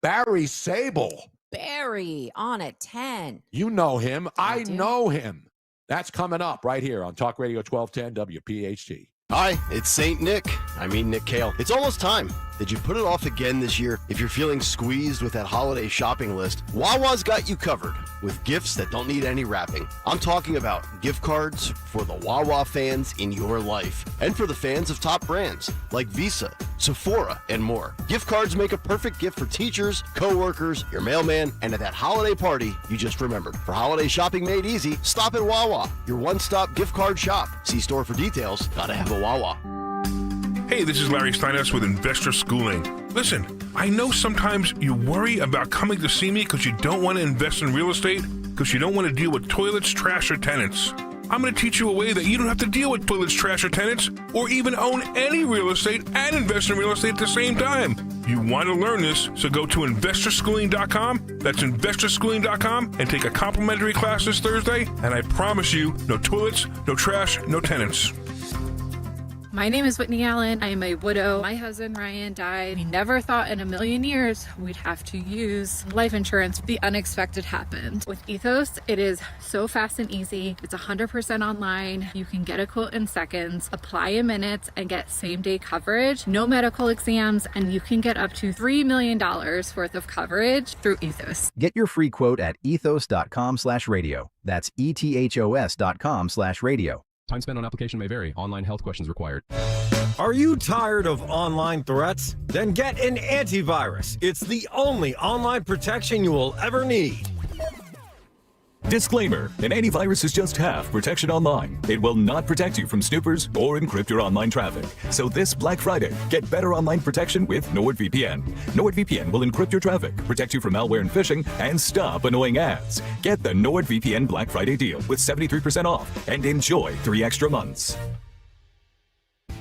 Barry Sable. Barry on at 10. You know him. I know him. That's coming up right here on Talk Radio 1210 WPHT. Hi, it's Saint Nick. I mean Nick Kayal. It's almost time. Did you put it off again this year? If you're feeling squeezed with that holiday shopping list, Wawa's got you covered with gifts that don't need any wrapping. I'm talking about gift cards for the Wawa fans in your life and for the fans of top brands like Visa, Sephora, and more. Gift cards make a perfect gift for teachers, coworkers, your mailman, and at that holiday party you just remembered. For holiday shopping made easy, stop at Wawa, your one-stop gift card shop. See store for details. Gotta have a Wawa. Hey, this is Larry Steinhaus with Investor Schooling. Listen, I know sometimes you worry about coming to see me because you don't want to invest in real estate, because you don't want to deal with toilets, trash, or tenants. I'm going to teach you a way that you don't have to deal with toilets, trash, or tenants, or even own any real estate and invest in real estate at the same time. You want to learn this, so go to investorschooling.com. That's investorschooling.com and take a complimentary class this Thursday, and I promise you, no toilets, no trash, no tenants. My name is Whitney Allen. I am a widow. My husband, Ryan, died. We never thought in a million years we'd have to use life insurance. The unexpected happened. With Ethos, it is so fast and easy. It's 100% online. You can get a quote in seconds, apply in minutes, and get same-day coverage. No medical exams, and you can get up to $3 million worth of coverage through Ethos. Get your free quote at ethos.com/radio. That's ethos.com/radio. Time spent on application may vary. Online health questions required. Are you tired of online threats? Then get an antivirus. It's the only online protection you will ever need. Disclaimer, an antivirus is just half protection online. It will not protect you from snoopers or encrypt your online traffic. So this Black Friday, get better online protection with NordVPN. NordVPN will encrypt your traffic, protect you from malware and phishing, and stop annoying ads. Get the NordVPN Black Friday deal with 73% off and enjoy 3 extra months.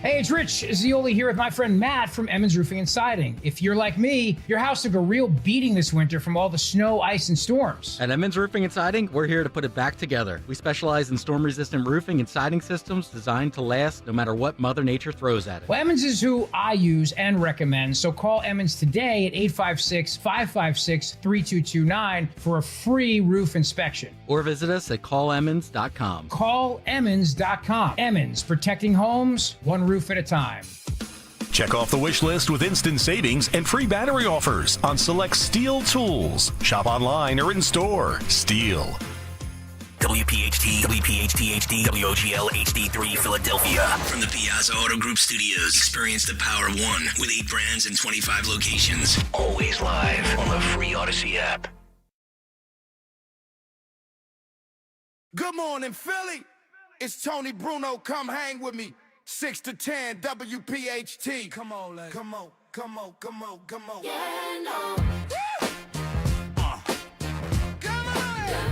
Hey, it's Rich Zioli here with my friend Matt from Emmons Roofing and Siding. If you're like me, your house took a real beating this winter from all the snow, ice, and storms. At Emmons Roofing and Siding, we're here to put it back together. We specialize in storm-resistant roofing and siding systems designed to last no matter what Mother Nature throws at it. Well, Emmons is who I use and recommend, so call Emmons today at 856-556-3229 for a free roof inspection. Or visit us at callemmons.com. Callemmons.com. Emmons, protecting homes, one roof at a time. Check off the wish list with instant savings and free battery offers on select Steel tools. Shop online or in store. Steel. WPHT, WPHT HD, WOGL HD3 Philadelphia. From the Piazza Auto Group Studios, experience the power of one with 8 brands and 25 locations. Always live on the free Odyssey app. Good morning, Philly. It's Tony Bruno. Come hang with me. 6 to 10, WPHT. Come on, lady. Come on, come on, come on, come on. Yeah, no. Come on. Good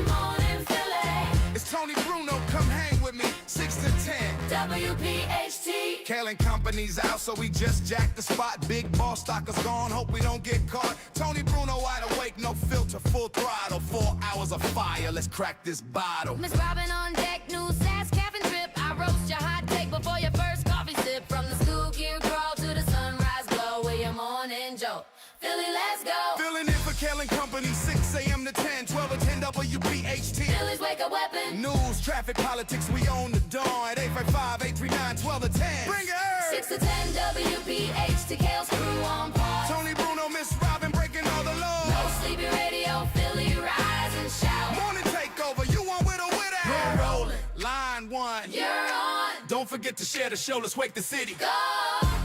morning, Philly. It's Tony Bruno. Come hang with me. 6 to 10. WPHT. Kayal and company's out, so we just jacked the spot. Big boss stockers gone, hope we don't get caught. Tony Bruno wide awake, no filter, full throttle. 4 hours of fire, let's crack this bottle. Miss Robin on deck, new sass, cabin trip. I roast your hot take before your first coffee sip. From the school gear crawl to the sunrise glow, with your morning Joe. Philly, let's go. Filling in for Kayal and company, 6 a.m. to 10, 12 to 10 WPHT. Philly's wake up weapon. News, traffic, politics, we own the dawn. At 855-839-12 to 10. Bring it! 6 to 10 WPHT, Kale's crew on par. Tony Bruno, Miss Robin, breaking all the laws. No sleepy radio, Philly, rise and shout. Morning takeover, you on with or without? We're rolling. Line 1. You're on. Don't forget to share the show, let's wake the city. Go,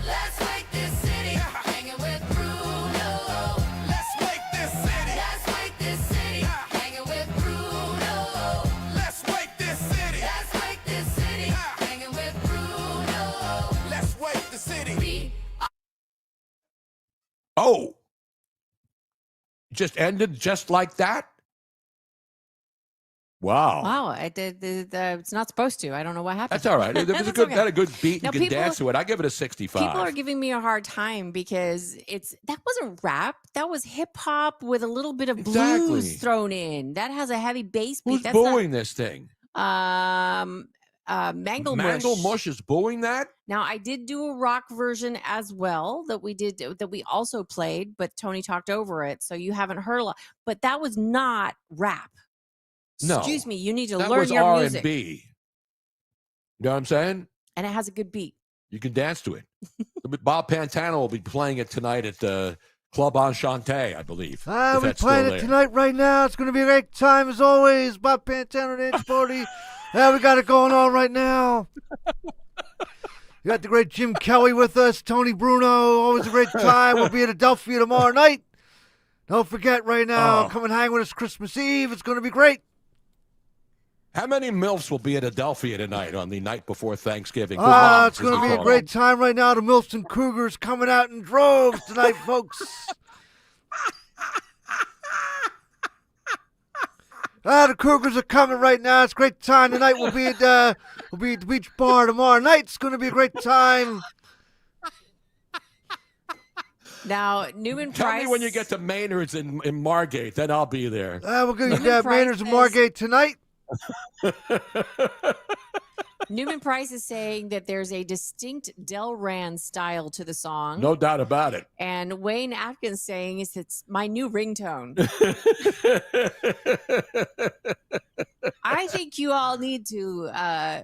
let's wake this city. Hanging with Bruno. Let's wake this city. Let's wake this city. Hanging with Bruno. Let's wake this city. Let's wake this city. Hanging with Bruno. Let's wake the city. Oh. Just ended just like that? Wow. Wow, it's not supposed to. I don't know what happened. That's all right. It was a good, okay. had a good beat. Now, You can dance to it. I give it a 65. People are giving me a hard time because that wasn't rap. That was hip hop with a little bit of Exactly. blues thrown in. That has a heavy bass beat. Who's That's booing this thing? Mangle Mangle Mush. Mush is booing that? Now I did do a rock version as well that we also played, but Tony talked over it, so you haven't heard a lot. But that was not rap. No. Excuse me, you need to That learn was your R&B. music. You know what I'm saying? And it has a good beat. You can dance to it. Bob Pantano will be playing it tonight at the Club Enchanté, I believe. if We're that's playing still it there. tonight, right now. It's going to be a great time as always. Bob Pantano Dance Party. Yeah, we got it going on right now. We got the great Jim Kelly with us, Tony Bruno. Always a great time. We'll be at Adelphia tomorrow night. Don't forget right now, come and hang with us Christmas Eve. It's going to be great. How many MILFs will be at Adelphia tonight on the night before Thanksgiving? Good Ah, moms, it's going as to we be a call great them. time right now. The Milton Cougars coming out in droves tonight, folks. The Cougars are coming right now. It's a great time tonight. We'll be at the beach bar tomorrow night. It's going to be a great time. Now, Newman Tell Price. me when you get to Maynard's in Margate, then I'll be there. We're going to Newman get Price Maynard's and is- Margate tonight. Newman Price is saying that there's a distinct Del Rand style to the song. No doubt about it. And Wayne Atkins saying it's my new ringtone. I think you all need to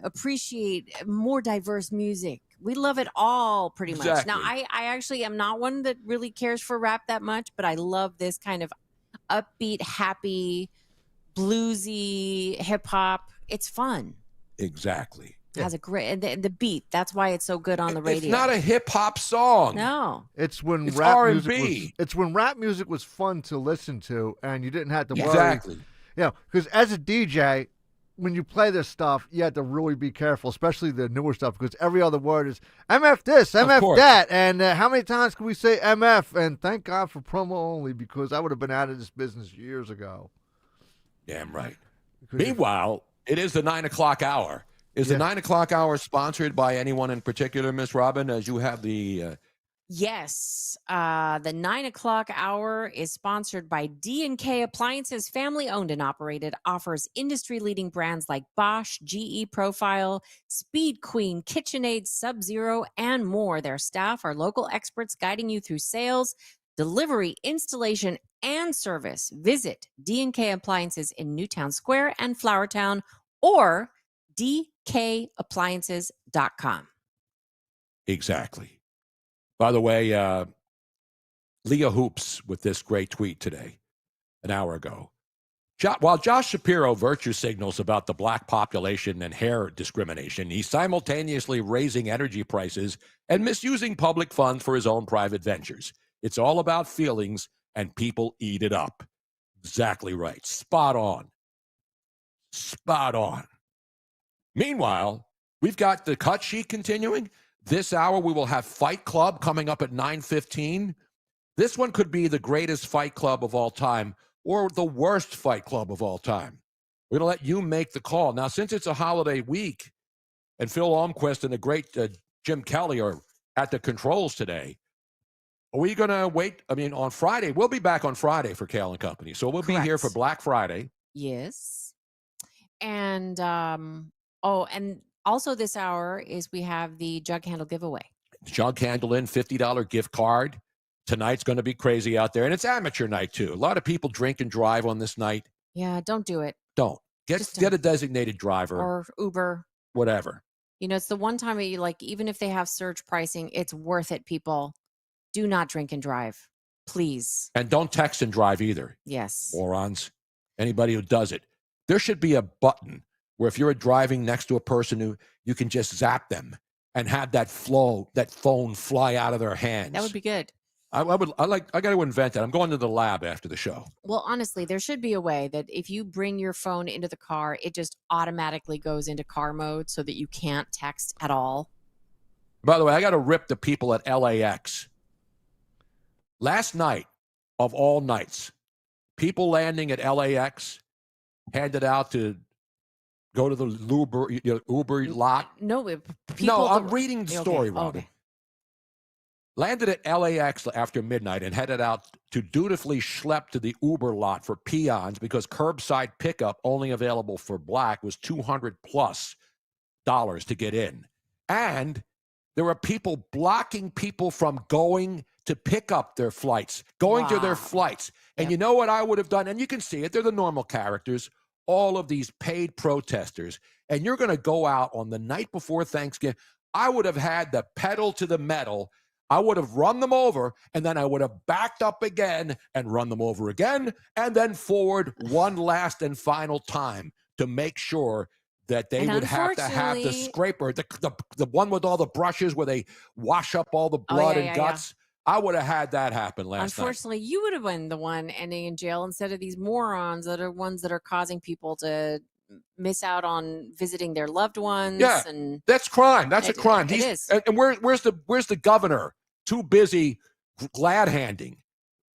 appreciate more diverse music. We love it all pretty much. Exactly. Now, I actually am not one that really cares for rap that much, but I love this kind of upbeat, happy, bluesy hip hop. It's fun. Exactly. It has a great and the beat. That's why it's so good on the radio. It's not a hip hop song. No. It's when It's rap R&B. music was. It's when rap music was fun to listen to, and you didn't have to worry. Exactly. Yeah, because as a DJ, when you play this stuff, you have to really be careful, especially the newer stuff, because every other word is MF this, MF course. that, and how many times can we say MF? And thank God for promo only, because I would have been out of this business years ago. Damn right. Because Meanwhile, it is the 9 o'clock hour. Is the 9 o'clock hour sponsored by anyone in particular, Miss Robin, as you have the... Yes, the 9 o'clock hour is sponsored by D&K Appliances, family owned and operated, offers industry-leading brands like Bosch, GE Profile, Speed Queen, KitchenAid, Sub-Zero, and more. Their staff are local experts guiding you through sales, delivery, installation, and service. Visit D&K Appliances in Newtown Square and Flowertown or dkappliances.com. Exactly. By the way, Leah Hoops with this great tweet today, an hour ago. While Josh Shapiro virtue signals about the black population and hair discrimination, he's simultaneously raising energy prices and misusing public funds for his own private ventures. It's all about feelings, and people eat it up. Exactly right. Spot on. Spot on. Meanwhile, we've got the cut sheet continuing. This hour, we will have Fight Club coming up at 9:15. This one could be the greatest Fight Club of all time or the worst Fight Club of all time. We're going to let you make the call. Now, since it's a holiday week, and Phil Almquist and the great Jim Kelly are at the controls today. Are we going to wait? I mean, on Friday, we'll be back on Friday for Kayal and Company. So we'll be here for Black Friday. Yes. And, and also this hour is we have the jug handle giveaway. Jug handle in, $50 gift card. Tonight's going to be crazy out there. And it's amateur night, too. A lot of people drink and drive on this night. Yeah, don't do it. Don't. Get a designated driver. Or Uber. Whatever. You know, it's the one time you like, even if they have surge pricing, it's worth it, people. Do not drink and drive. Please. And don't text and drive either. Yes. Morons. Anybody who does it. There should be a button where if you're driving next to a person who you can just zap them and have that phone fly out of their hands. That would be good. I got to invent that. I'm going to the lab after the show. Well, honestly, there should be a way that if you bring your phone into the car, it just automatically goes into car mode so that you can't text at all. By the way, I got to rip the people at LAX. Last night, of all nights, people landing at LAX handed out to go to the Uber lot. No, I'm reading the story, Robin. Okay. Landed at LAX after midnight and headed out to dutifully schlep to the Uber lot for peons because curbside pickup only available for Black was $200+ to get in. And there were people blocking people from going to pick up their flights, going to their flights. And you know what I would have done? And you can see it. They're the normal characters, all of these paid protesters. And you're going to go out on the night before Thanksgiving. I would have had the pedal to the metal. I would have run them over, and then I would have backed up again and run them over again, and then forward one last and final time to make sure that they would have to have the scraper, the one with all the brushes where they wash up all the blood and guts. I would have had that happen last night. Unfortunately, you would have been the one ending in jail instead of these morons that are ones that are causing people to miss out on visiting their loved ones. Yeah, and that's crime. That's a crime. It is. And where's the governor? Too busy glad handing.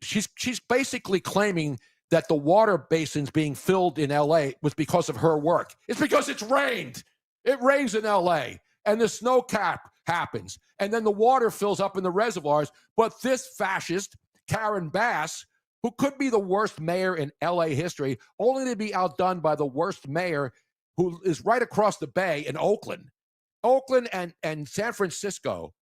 She's basically claiming that the water basins being filled in LA was because of her work. It's because it's rained. It rains in LA and the snow cap happens and then the water fills up in the reservoirs. But this fascist, Karen Bass, who could be the worst mayor in LA history, only to be outdone by the worst mayor who is right across the bay in Oakland. Oakland and San Francisco.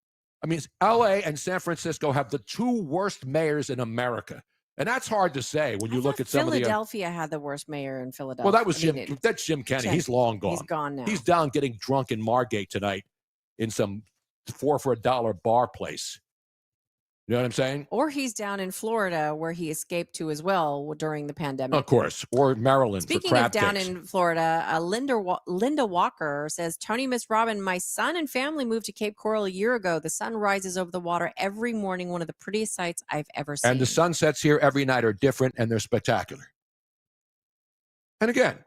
I mean, LA and San Francisco have the two worst mayors in America. And that's hard to say when you look at some of the Philadelphia had the worst mayor in Philadelphia. Well, that was that's Jim Kenney. He's long gone. He's gone now. He's down getting drunk in Margate tonight in some $4 for $1 bar place. You know what I'm saying? Or he's down in Florida where he escaped to as well during the pandemic. Of course. Or Maryland. Speaking for crab of down cakes. in Florida, Linda Walker says, Tony, Miss Robin, my son and family moved to Cape Coral a year ago. The sun rises over the water every morning. One of the prettiest sights I've ever seen. And the sunsets here every night are different and they're spectacular. And again,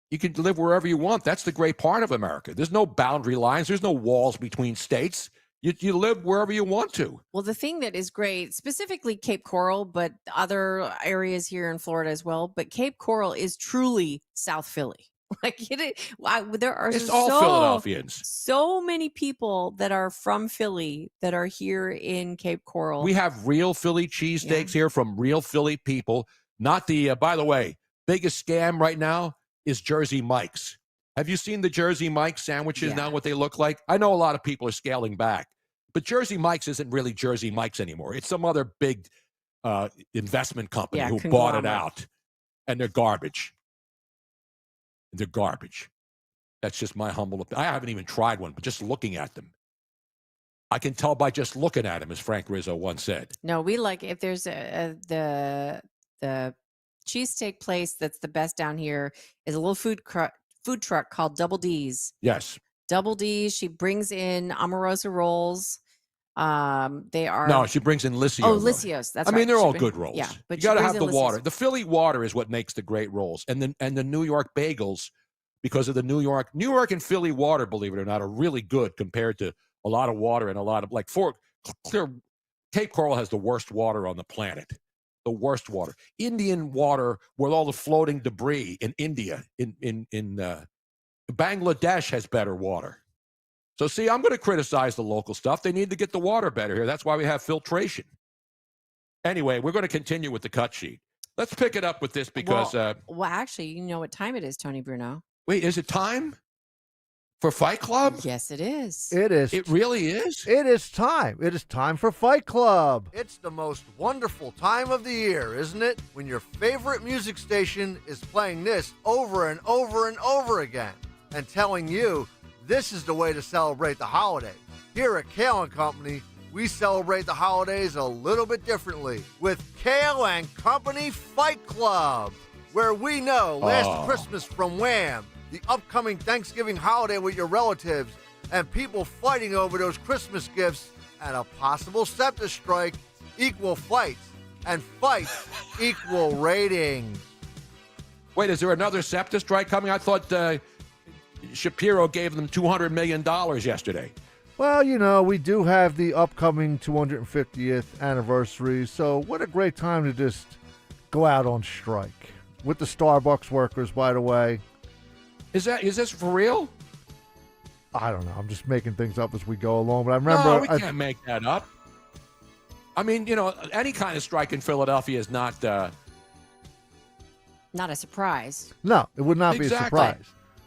you can live wherever you want. That's the great part of America. There's no boundary lines. There's no walls between states. You live wherever you want to. Well, the thing that is great, specifically Cape Coral, but other areas here in Florida as well, but Cape Coral is truly South Philly. Like there are It's all Philadelphians. So many people that are from Philly that are here in Cape Coral. We have real Philly cheesesteaks here from real Philly people. Not the, by the way, biggest scam right now is Jersey Mike's. Have you seen the Jersey Mike's sandwiches now, what they look like? I know a lot of people are scaling back. But Jersey Mike's isn't really Jersey Mike's anymore. It's some other big investment company who bought it out. And they're garbage. They're garbage. That's just my humble opinion. I haven't even tried one, but just looking at them. I can tell by just looking at them, as Frank Rizzo once said. No, we like, if there's the cheesesteak place that's the best down here is a little food truck called Double D's. Yes. Double D's. She brings in Amorosa rolls. They are no. She brings in Licio. Oh, Licios. That's. I mean, they're all good rolls. Yeah, but you got to have the water. The Philly water is what makes the great rolls, and the New York bagels, because of the New York and Philly water. Believe it or not, are really good compared to a lot of water and a lot of Cape Coral has the worst water on the planet. The worst water. Indian water with all the floating debris in India, in Bangladesh has better water. So, see, I'm going to criticize the local stuff. They need to get the water better here. That's why we have filtration. Anyway, we're going to continue with the cut sheet. Let's pick it up with this because... Well, actually, you know what time it is, Tony Bruno. Wait, is it time for Fight Club? Yes, it is. It is. It really is? It is time. It is time for Fight Club. It's the most wonderful time of the year, isn't it? When your favorite music station is playing this over and over and over again and telling you this is the way to celebrate the holiday. Here at Kayal & Company, we celebrate the holidays a little bit differently with Kayal & Company Fight Club, where we know Last Christmas from Wham!, the upcoming Thanksgiving holiday with your relatives, and people fighting over those Christmas gifts, and a possible scepter strike equal fights, and fights equal ratings. Wait, is there another scepter strike coming? I thought Shapiro gave them $200 million yesterday. Well, you know, we do have the upcoming 250th anniversary, so what a great time to just go out on strike. With the Starbucks workers, by the way. Is this for real? I don't know. I'm just making things up as we go along, but I remember... No, we can't make that up. I mean, you know, any kind of strike in Philadelphia is not... Not a surprise. No, it would not be a surprise.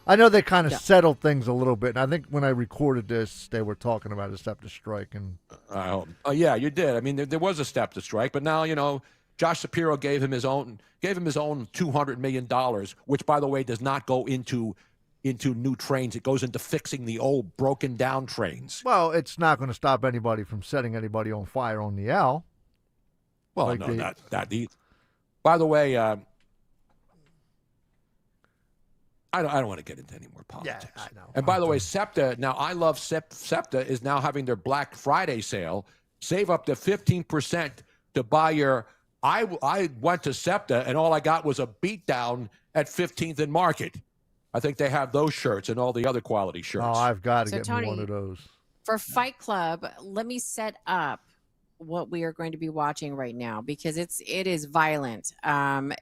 I know they kind of settled things a little bit, and I think when I recorded this, they were talking about a scepter strike. And yeah, you did. I mean, there was a scepter strike, but now, you know, Josh Shapiro gave him his own $200 million, which, by the way, does not go into new trains. It goes into fixing the old broken down trains. Well, it's not going to stop anybody from setting anybody on fire on the L. Well, like no, not either. By the way, I don't want to get into any more politics. Yeah, I know. And by the way, SEPTA, now I love SEPTA is now having their Black Friday sale. Save up to 15% to buy your... I went to SEPTA and all I got was a beatdown at 15th and Market. I think they have those shirts and all the other quality shirts. Oh, I've got to So, get Tony, me one of those. For Fight Club, let me set up what we are going to be watching right now because it is violent.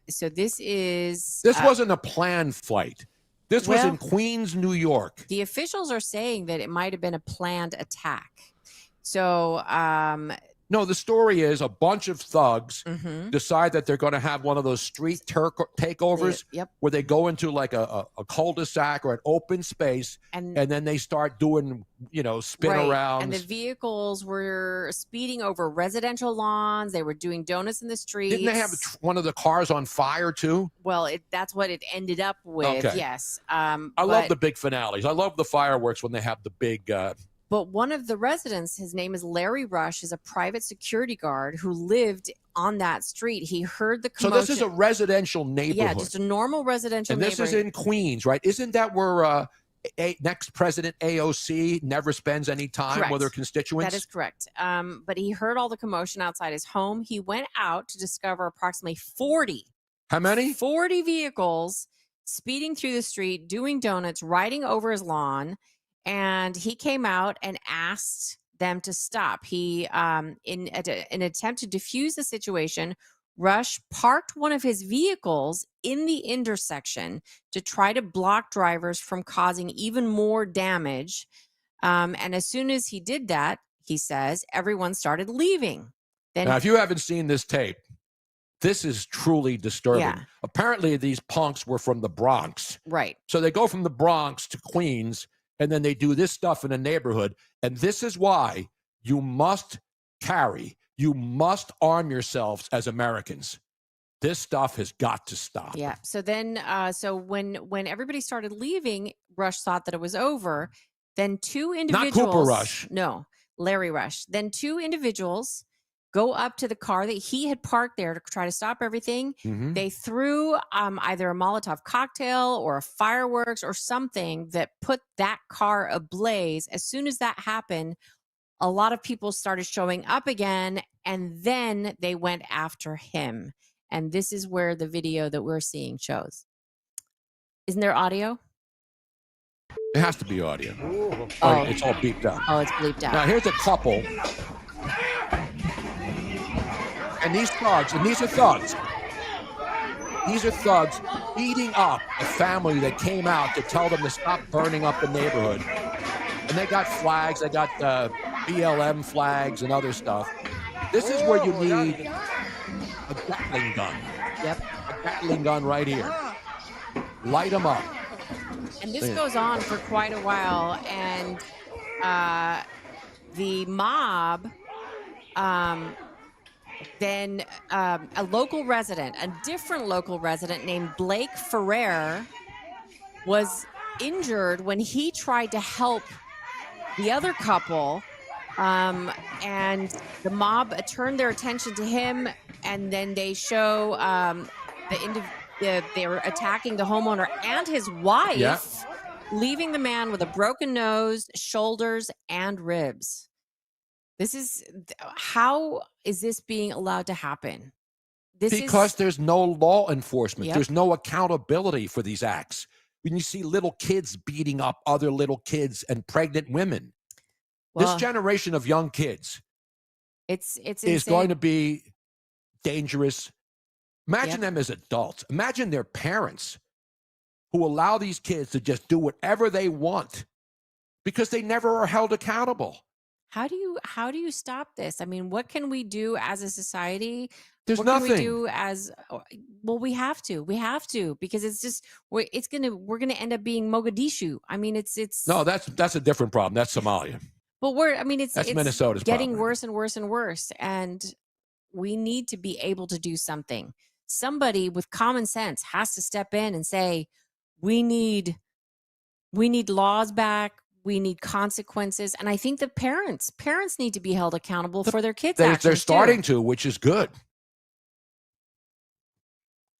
So this is... This wasn't a planned fight. This was in Queens, New York. The officials are saying that it might have been a planned attack. So, no, the story is a bunch of thugs decide that they're going to have one of those street takeovers where they go into like a cul-de-sac or an open space and then they start doing, you know, spin arounds. And the vehicles were speeding over residential lawns. They were doing donuts in the streets. Didn't they have one of the cars on fire too? Well, that's what it ended up with, yes. I love the big finales. I love the fireworks when they have the big... But one of the residents, his name is Larry Rush, is a private security guard who lived on that street. He heard the commotion. So this is a residential neighborhood. Yeah, just a normal residential neighborhood. And this is in Queens, right? Isn't that where next president AOC never spends any time with her constituents? That is correct. But he heard all the commotion outside his home. He went out to discover approximately 40. How many? 40 vehicles speeding through the street, doing donuts, riding over his lawn. And he came out and asked them to stop. He, in an attempt to defuse the situation, Rush parked one of his vehicles in the intersection to try to block drivers from causing even more damage. And as soon as he did that, he says, everyone started leaving. Then, now, if you haven't seen this tape, this is truly disturbing. Yeah. Apparently, these punks were from the Bronx. Right. So they go from the Bronx to Queens, and then they do this stuff in a neighborhood. And this is why you must arm yourselves as Americans. This stuff has got to stop. Yeah. So then, when everybody started leaving, Rush thought that it was over. Then two individuals. Not Cooper Rush. No, Larry Rush. Then two individuals go up to the car that he had parked there to try to stop everything. Mm-hmm. They threw either a Molotov cocktail or a fireworks or something that put that car ablaze. As soon as that happened, a lot of people started showing up again, and then they went after him. And this is where the video that we're seeing shows. Isn't there audio? It has to be audio. Oh. It's all beeped out. Oh, it's bleeped out. Now, here's a couple. And these thugs, these are thugs beating up a family that came out to tell them to stop burning up the neighborhood. And they got flags. They got BLM flags and other stuff. This is where you need a Gatling gun. Yep. A Gatling gun right here. Light them up. And this goes on for quite a while. And the mob, then a local resident, a different local resident named Blake Ferrer, was injured when he tried to help the other couple. And the mob turned their attention to him, and then they show they were attacking the homeowner and his wife, leaving the man with a broken nose, shoulders, and ribs. How is this being allowed to happen? Because there's no law enforcement. Yep. There's no accountability for these acts. When you see little kids beating up other little kids and pregnant women, this generation of young kids it's is going to be dangerous. Imagine them as adults. Imagine their parents who allow these kids to just do whatever they want because they never are held accountable. How do you stop this? I mean, what can we do as a society? There's what nothing. Can we do as we have to because it's just we're gonna end up being Mogadishu. I mean, it's No, that's a different problem. That's Somalia. But it's Minnesota's getting problem. worse and worse and worse, and we need to be able to do something. Somebody with common sense has to step in and say, we need laws back. We need consequences. And I think the parents need to be held accountable for their kids' actions. They're starting to, which is good.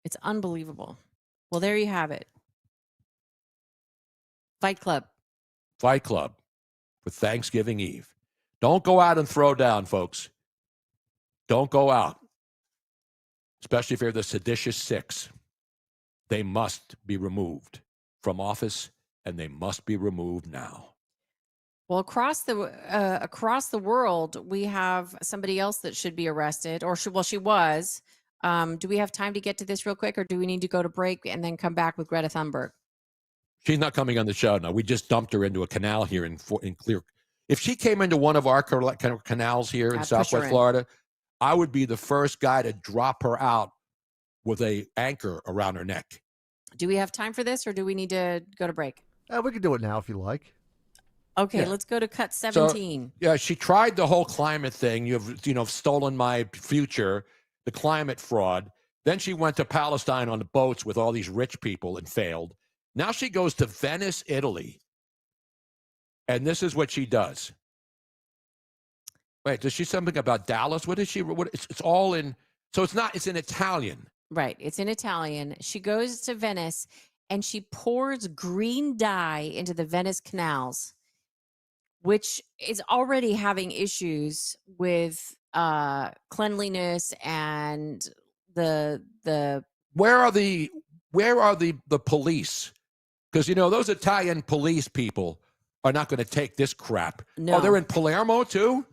It's unbelievable. Well, there you have it. Fight Club. Fight Club for Thanksgiving Eve. Don't go out and throw down, folks. Don't go out. Especially if you're the seditious six. They must be removed from office, and they must be removed now. Well, across the world, we have somebody else that should be arrested, she was. Do we have time to get to this real quick, or do we need to go to break and then come back with Greta Thunberg? She's not coming on the show now. We just dumped her into a canal here in Clear. If she came into one of our canals here in Southwest Florida, I would be the first guy to drop her out with a anchor around her neck. Do we have time for this, or do we need to go to break? We can do it now if you like. Okay, let's go to cut 17. So, she tried the whole climate thing. You've stolen my future, the climate fraud. Then she went to Palestine on the boats with all these rich people and failed. Now she goes to Venice, Italy. And this is what she does. Wait, does she something about Dallas? What is she? It's all in. So it's in Italian. Right. It's in Italian. She goes to Venice and she pours green dye into the Venice canals, which is already having issues with cleanliness and the. Where are the police? Because those Italian police people are not going to take this crap. No. Oh, they're in Palermo too?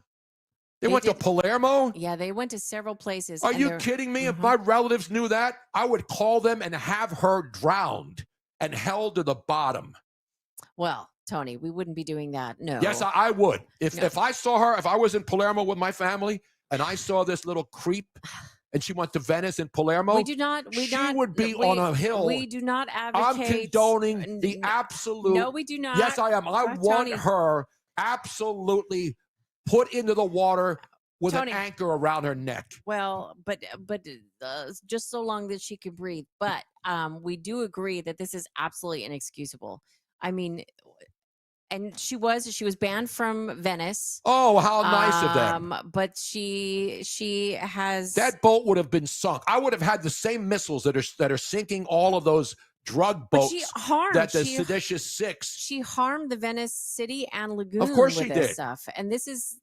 They went to Palermo? Yeah, they went to several places. Are you kidding me? If my relatives knew that, I would call them and have her drowned and held to the bottom. Well, Tony, we wouldn't be doing that. No. Yes, I would. If I saw her, if I was in Palermo with my family and I saw this little creep and she went to Venice and Palermo, she would be on a hill. We do not advocate. I'm condoning the absolute. No, we do not. Yes, I am. I want her absolutely put into the water with Tony, an anchor around her neck. Well, but just so long that she can breathe. But we do agree that this is absolutely inexcusable. I mean, and she was banned from Venice. Oh, how nice of them! But she has that boat would have been sunk. I would have had the same missiles that are sinking all of those drug boats. But she harmed that the seditious six. She harmed the Venice city and lagoon. Of course with she this did. Stuff. And this is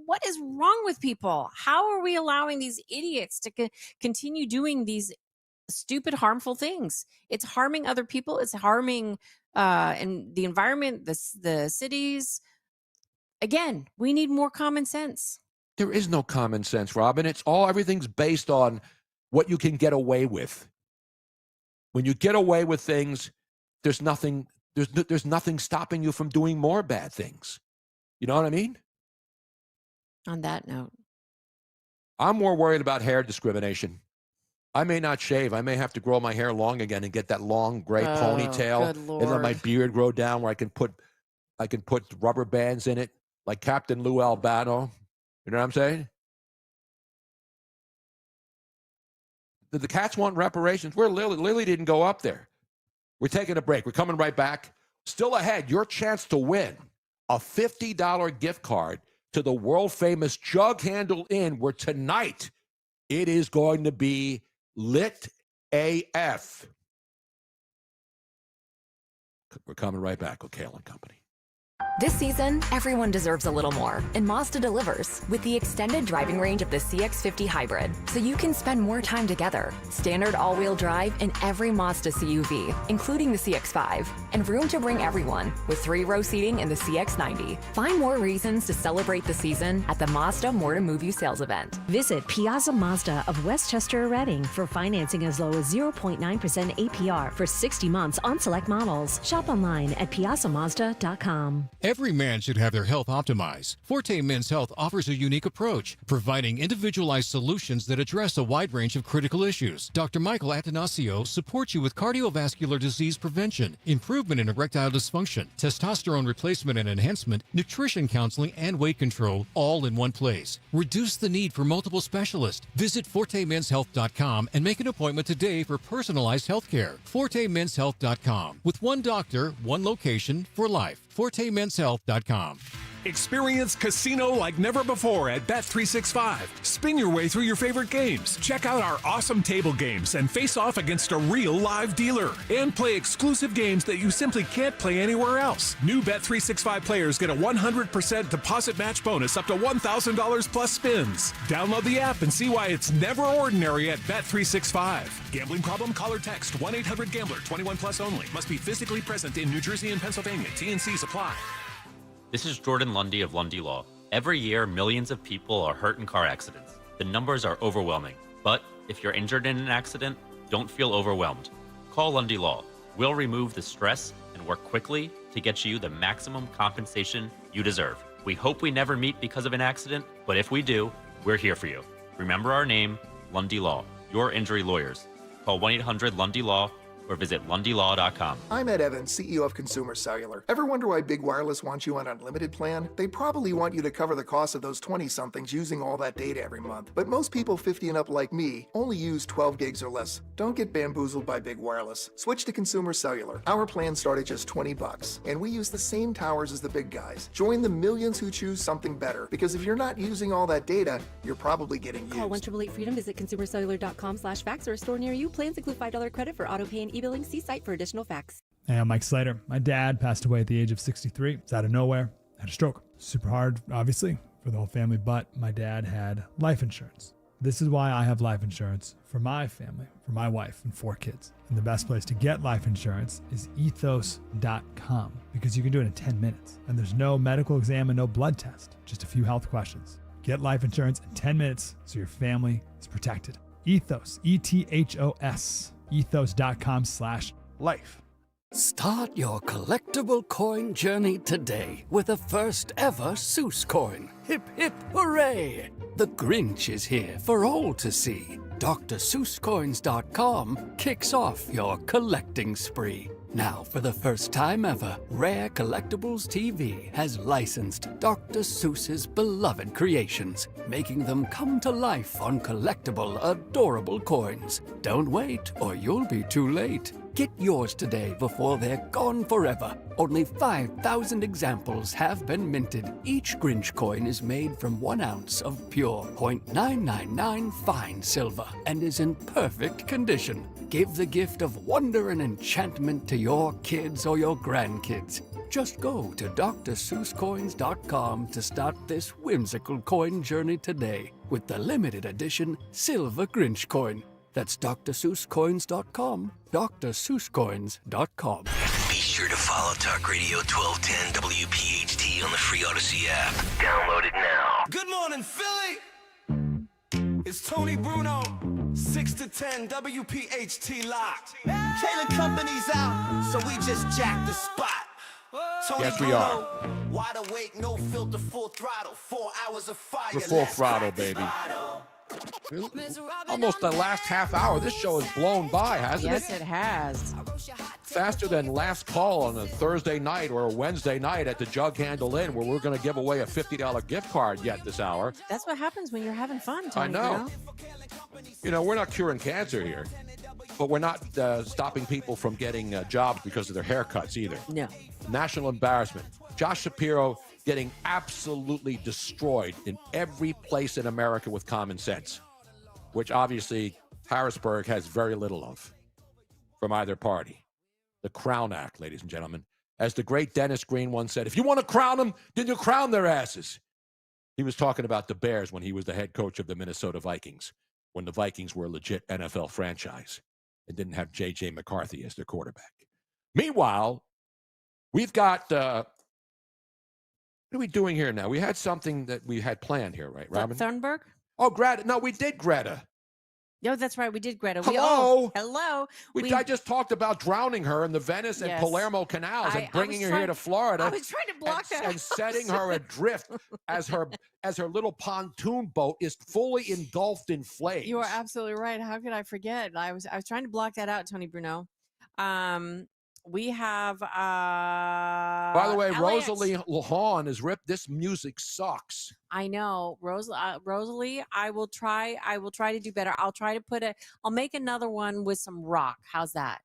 what is wrong with people? How are we allowing these idiots to continue doing these stupid, harmful things? It's harming other people. It's harming and the environment, the cities. Again, we need more common sense. There is no common sense, Robin. Everything's based on what you can get away with. When you get away with things, there's nothing There's nothing stopping you from doing more bad things. You know what I mean? On that note, I'm more worried about hair discrimination. I may not shave. I may have to grow my hair long again and get that long gray ponytail good and let my Lord. beard grow down where I can put rubber bands in it like Captain Lou Albano. You know what I'm saying? The cats want reparations. Where Lily didn't go up there. We're taking a break. We're coming right back. Still ahead, your chance to win a $50 gift card to the world-famous Jug Handle Inn, where tonight it is going to be lit AF. We're coming right back with Kayal and Company. This season, everyone deserves a little more, and Mazda delivers with the extended driving range of the CX-50 Hybrid, so you can spend more time together. Standard all-wheel drive in every Mazda CUV, including the CX-5, and room to bring everyone with 3-row seating in the CX-90. Find more reasons to celebrate the season at the Mazda More to Move You sales event. Visit Piazza Mazda of Westchester, Reading for financing as low as 0.9% APR for 60 months on select models. Shop online at piazzamazda.com. Every man should have their health optimized. Forte Men's Health offers a unique approach, providing individualized solutions that address a wide range of critical issues. Dr. Michael Atanasio supports you with cardiovascular disease prevention, improvement in erectile dysfunction, testosterone replacement and enhancement, nutrition counseling, and weight control, all in one place. Reduce the need for multiple specialists. Visit ForteMen'sHealth.com and make an appointment today for personalized health care. ForteMen'sHealth.com. With one doctor, one location for life. ForteMen'sHealth.com. Experience casino like never before at Bet365. Spin your way through your favorite games. Check out our awesome table games and face off against a real live dealer. And play exclusive games that you simply can't play anywhere else. New Bet365 players get a 100% deposit match bonus up to $1,000 plus spins. Download the app and see why it's never ordinary at Bet365. Gambling problem? Call or text 1-800-GAMBLER. 21 plus only. Must be physically present in New Jersey and Pennsylvania. T&Cs apply. This is Jordan Lundy of Lundy Law. Every year, millions of people are hurt in car accidents. The numbers are overwhelming. But if you're injured in an accident, don't feel overwhelmed. Call Lundy Law. We'll remove the stress and work quickly to get you the maximum compensation you deserve. We hope we never meet because of an accident, but if we do, we're here for you. Remember our name, Lundy Law, your injury lawyers. Call 1-800-LUNDY-LAW or visit lundylaw.com. I'm Ed Evans, CEO of Consumer Cellular. Ever wonder why Big Wireless wants you on an unlimited plan? They probably want you to cover the cost of those 20-somethings using all that data every month. But most people 50 and up like me only use 12 gigs or less. Don't get bamboozled by Big Wireless. Switch to Consumer Cellular. Our plans start at just $20, and we use the same towers as the big guys. Join the millions who choose something better, because if you're not using all that data, you're probably getting used. Call 1-888-FREEDOM, visit consumercellular.com/facts or a store near you. Plans include $5 credit for auto pay and e-billing. See site for additional facts. Hey, I'm Mike Slater. My dad passed away at the age of 63. It's out of nowhere. Had a stroke. Super hard, obviously, for the whole family, but my dad had life insurance. This is why I have life insurance for my family, for my wife and 4 kids. And the best place to get life insurance is ethos.com, because you can do it in 10 minutes. And there's no medical exam and no blood test, just a few health questions. Get life insurance in 10 minutes so your family is protected. Ethos, ETHOS. ethos.com/life. Start your collectible coin journey today with the first ever Seuss coin. Hip, hip, hooray! The Grinch is here for all to see. DrSeussCoins.com kicks off your collecting spree. Now, for the first time ever, Rare Collectibles TV has licensed Dr. Seuss's beloved creations, making them come to life on collectible, adorable coins. Don't wait, or you'll be too late. Get yours today before they're gone forever. Only 5,000 examples have been minted. Each Grinch coin is made from 1 ounce of pure .999 fine silver and is in perfect condition. Give the gift of wonder and enchantment to your kids or your grandkids. Just go to DrSeussCoins.com to start this whimsical coin journey today with the limited edition Silver Grinch coin. That's DrSeussCoins.com, DrSeussCoins.com. Be sure to follow Talk Radio 1210 WPHT on the free Odyssey app. Download it now. Good morning, Philly. It's Tony Bruno. 6 to 10, WPHT locked. Kayal company's out, so we just jacked the spot. Tony Yes, we Bruno, are. wide awake, no filter, full throttle. 4 hours of fire. We're full let's throttle, crack this baby. bottle. Almost the last half hour. This show has blown by, hasn't Yes, it? it has. Faster than last call on a Thursday night or a Wednesday night at the Jug Handle Inn, where we're going to give away a $50 gift card yet this hour. That's what happens when you're having fun, Tony. I know. You know, we're not curing cancer here, but we're not stopping people from getting jobs because of their haircuts either. No. National embarrassment. Josh Shapiro getting absolutely destroyed in every place in America with common sense, which obviously Harrisburg has very little of from either party. The Crown Act, ladies and gentlemen. As the great Dennis Green once said, if you want to crown them, then you crown their asses. He was talking about the Bears when he was the head coach of the Minnesota Vikings, when the Vikings were a legit NFL franchise and didn't have J.J. McCarthy as their quarterback. Meanwhile, we've got, what are we doing here now? We had something that we had planned here, right, Robin? Thornburg? Oh, Greta. No, we did Greta. No, that's right. We did Greta. Hello. Hello. I just talked about drowning her in the Venice and Yes. Palermo canals and bringing her here to Florida. I was trying to block that and setting her adrift as her little pontoon boat is fully engulfed in flames. You are absolutely right. How could I forget? I was trying to block that out, Tony Bruno. We have By the way, LAX. Rosalie Lahan is ripped. This music sucks. I know, Rosalie. I will try to do better. I'll make another one with some rock. How's that?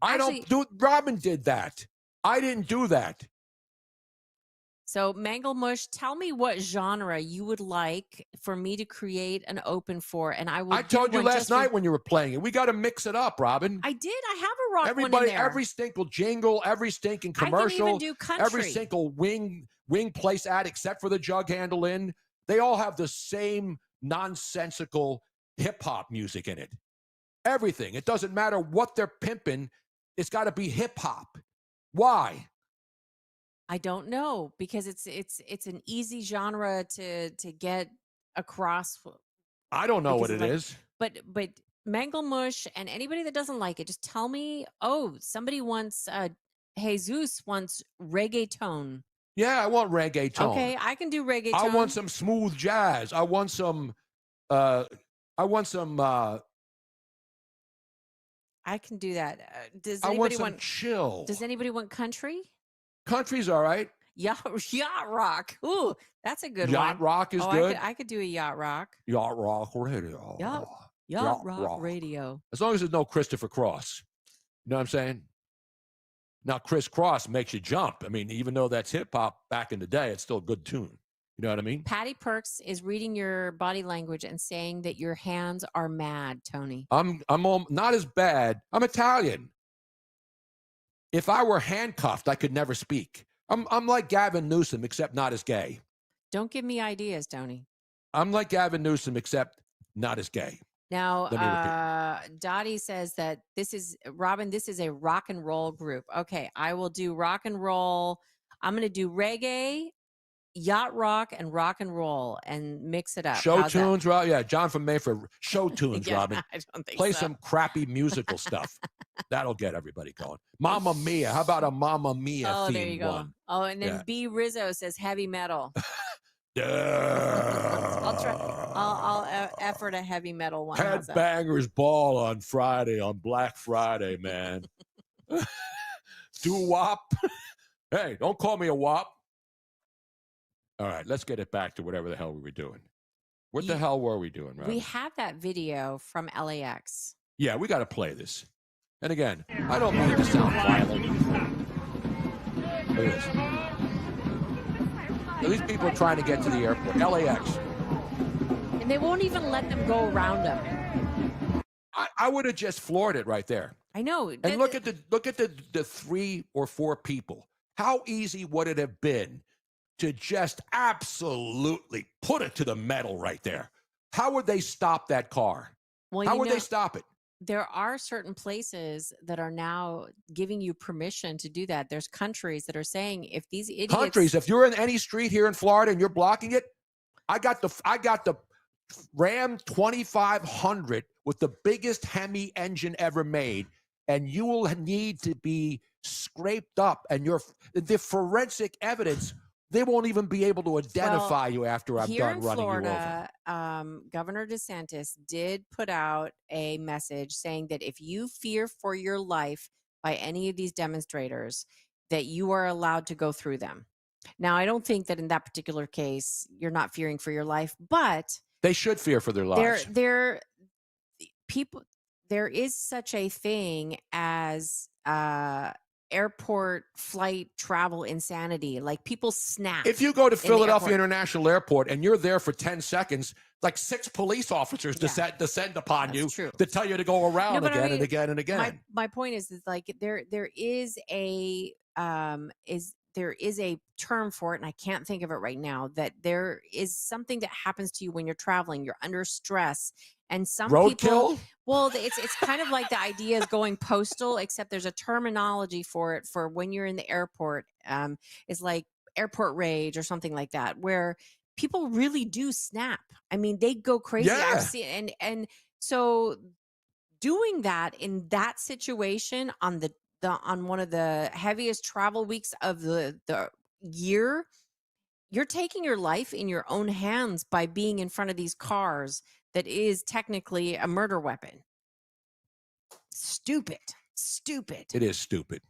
Robin did that. I didn't do that. So, Mangle Mush, tell me what genre you would like for me to create an open for, and I will. I told you last night when you were playing it. We got to mix it up, Robin. I did. I have a rock one in Everybody, there. every single jingle, every stinking commercial, I can even do country. every single wing place ad except for the Jug Handle Inn, they all have the same nonsensical hip hop music in it. Everything. It doesn't matter what they're pimping. It's got to be hip hop. Why? I don't know, because it's an easy genre to get across. I don't know what it is. But Mangle Mush and anybody that doesn't like it, just tell me. Oh, somebody wants Jesus wants reggaeton. Yeah, I want reggaeton. Okay, I can do reggaeton. I want some smooth jazz. I want some. I can do that. Does I want anybody some want chill. Does anybody want country? Country's all right. Yacht rock. Ooh, that's a good one. Yacht rock is good. I could do a yacht rock. Yacht rock radio. Yacht rock radio. As long as there's no Christopher Cross. You know what I'm saying? Now, Chris Cross makes you jump. I mean, even though that's hip hop back in the day, it's still a good tune. You know what I mean? Patty Perks is reading your body language and saying that your hands are mad, Tony. I'm not as bad. I'm Italian. If I were handcuffed, I could never speak. I'm like Gavin Newsom, except not as gay. Don't give me ideas, Tony. I'm like Gavin Newsom, except not as gay. Now, Dottie says that this is a rock and roll group. Okay, I will do rock and roll. I'm going to do reggae, yacht rock, and rock and roll and mix it up. Show How's that? tunes, Rob. Yeah, John from Mayfair. Show tunes, Yeah, Robin. I don't think Play so. some crappy musical stuff. That'll get everybody going. Mamma Mia. How about a Mamma Mia Oh, theme there you go. one? Oh, and then Yeah. B Rizzo says heavy metal. Yeah. I'll effort a heavy metal one. How's that? Headbangers Ball on Friday, on Black Friday, man. Do wop. Hey, don't call me a wop. All right, let's get it back to whatever the hell we were doing. What the hell were we doing, Robin? We have that video from LAX. Yeah, we got to play this. And again, I don't mean to sound violent. Look at this. These people are trying to get to the airport. LAX. And they won't even let them go around them. I would have just floored it right there. I know. And look at the 3 or 4 people. How easy would it have been to just absolutely put it to the metal right there? How would they stop that car? Well, How would they stop it? There are certain places that are now giving you permission to do that. There's countries that are saying if these idiots... Countries, if you're in any street here in Florida and you're blocking it, I got the Ram 2500 with the biggest Hemi engine ever made, and you will need to be scraped up, and the forensic evidence, they won't even be able to identify you after I'm done running you over. Here in Florida, Governor DeSantis did put out a message saying that if you fear for your life by any of these demonstrators, that you are allowed to go through them. Now, I don't think that in that particular case, you're not fearing for your life, but they should fear for their lives. There is such a thing as airport flight travel insanity. Like, people snap. If you go to Philadelphia International Airport and you're there for 10 seconds, like 6 police officers descend upon you to tell you to go around again and again and again. My point is like there is a term for it, and I can't think of it right now, that there is something that happens to you when you're traveling. You're under stress. And some people, well, it's kind of like the idea is going postal, except there's a terminology for it for when you're in the airport. It's like airport rage or something like that, where people really do snap. I mean, they go crazy. Yeah. I've seen, and so doing that in that situation on on one of the heaviest travel weeks of the year, you're taking your life in your own hands by being in front of these cars that is technically a murder weapon. Stupid. It is stupid.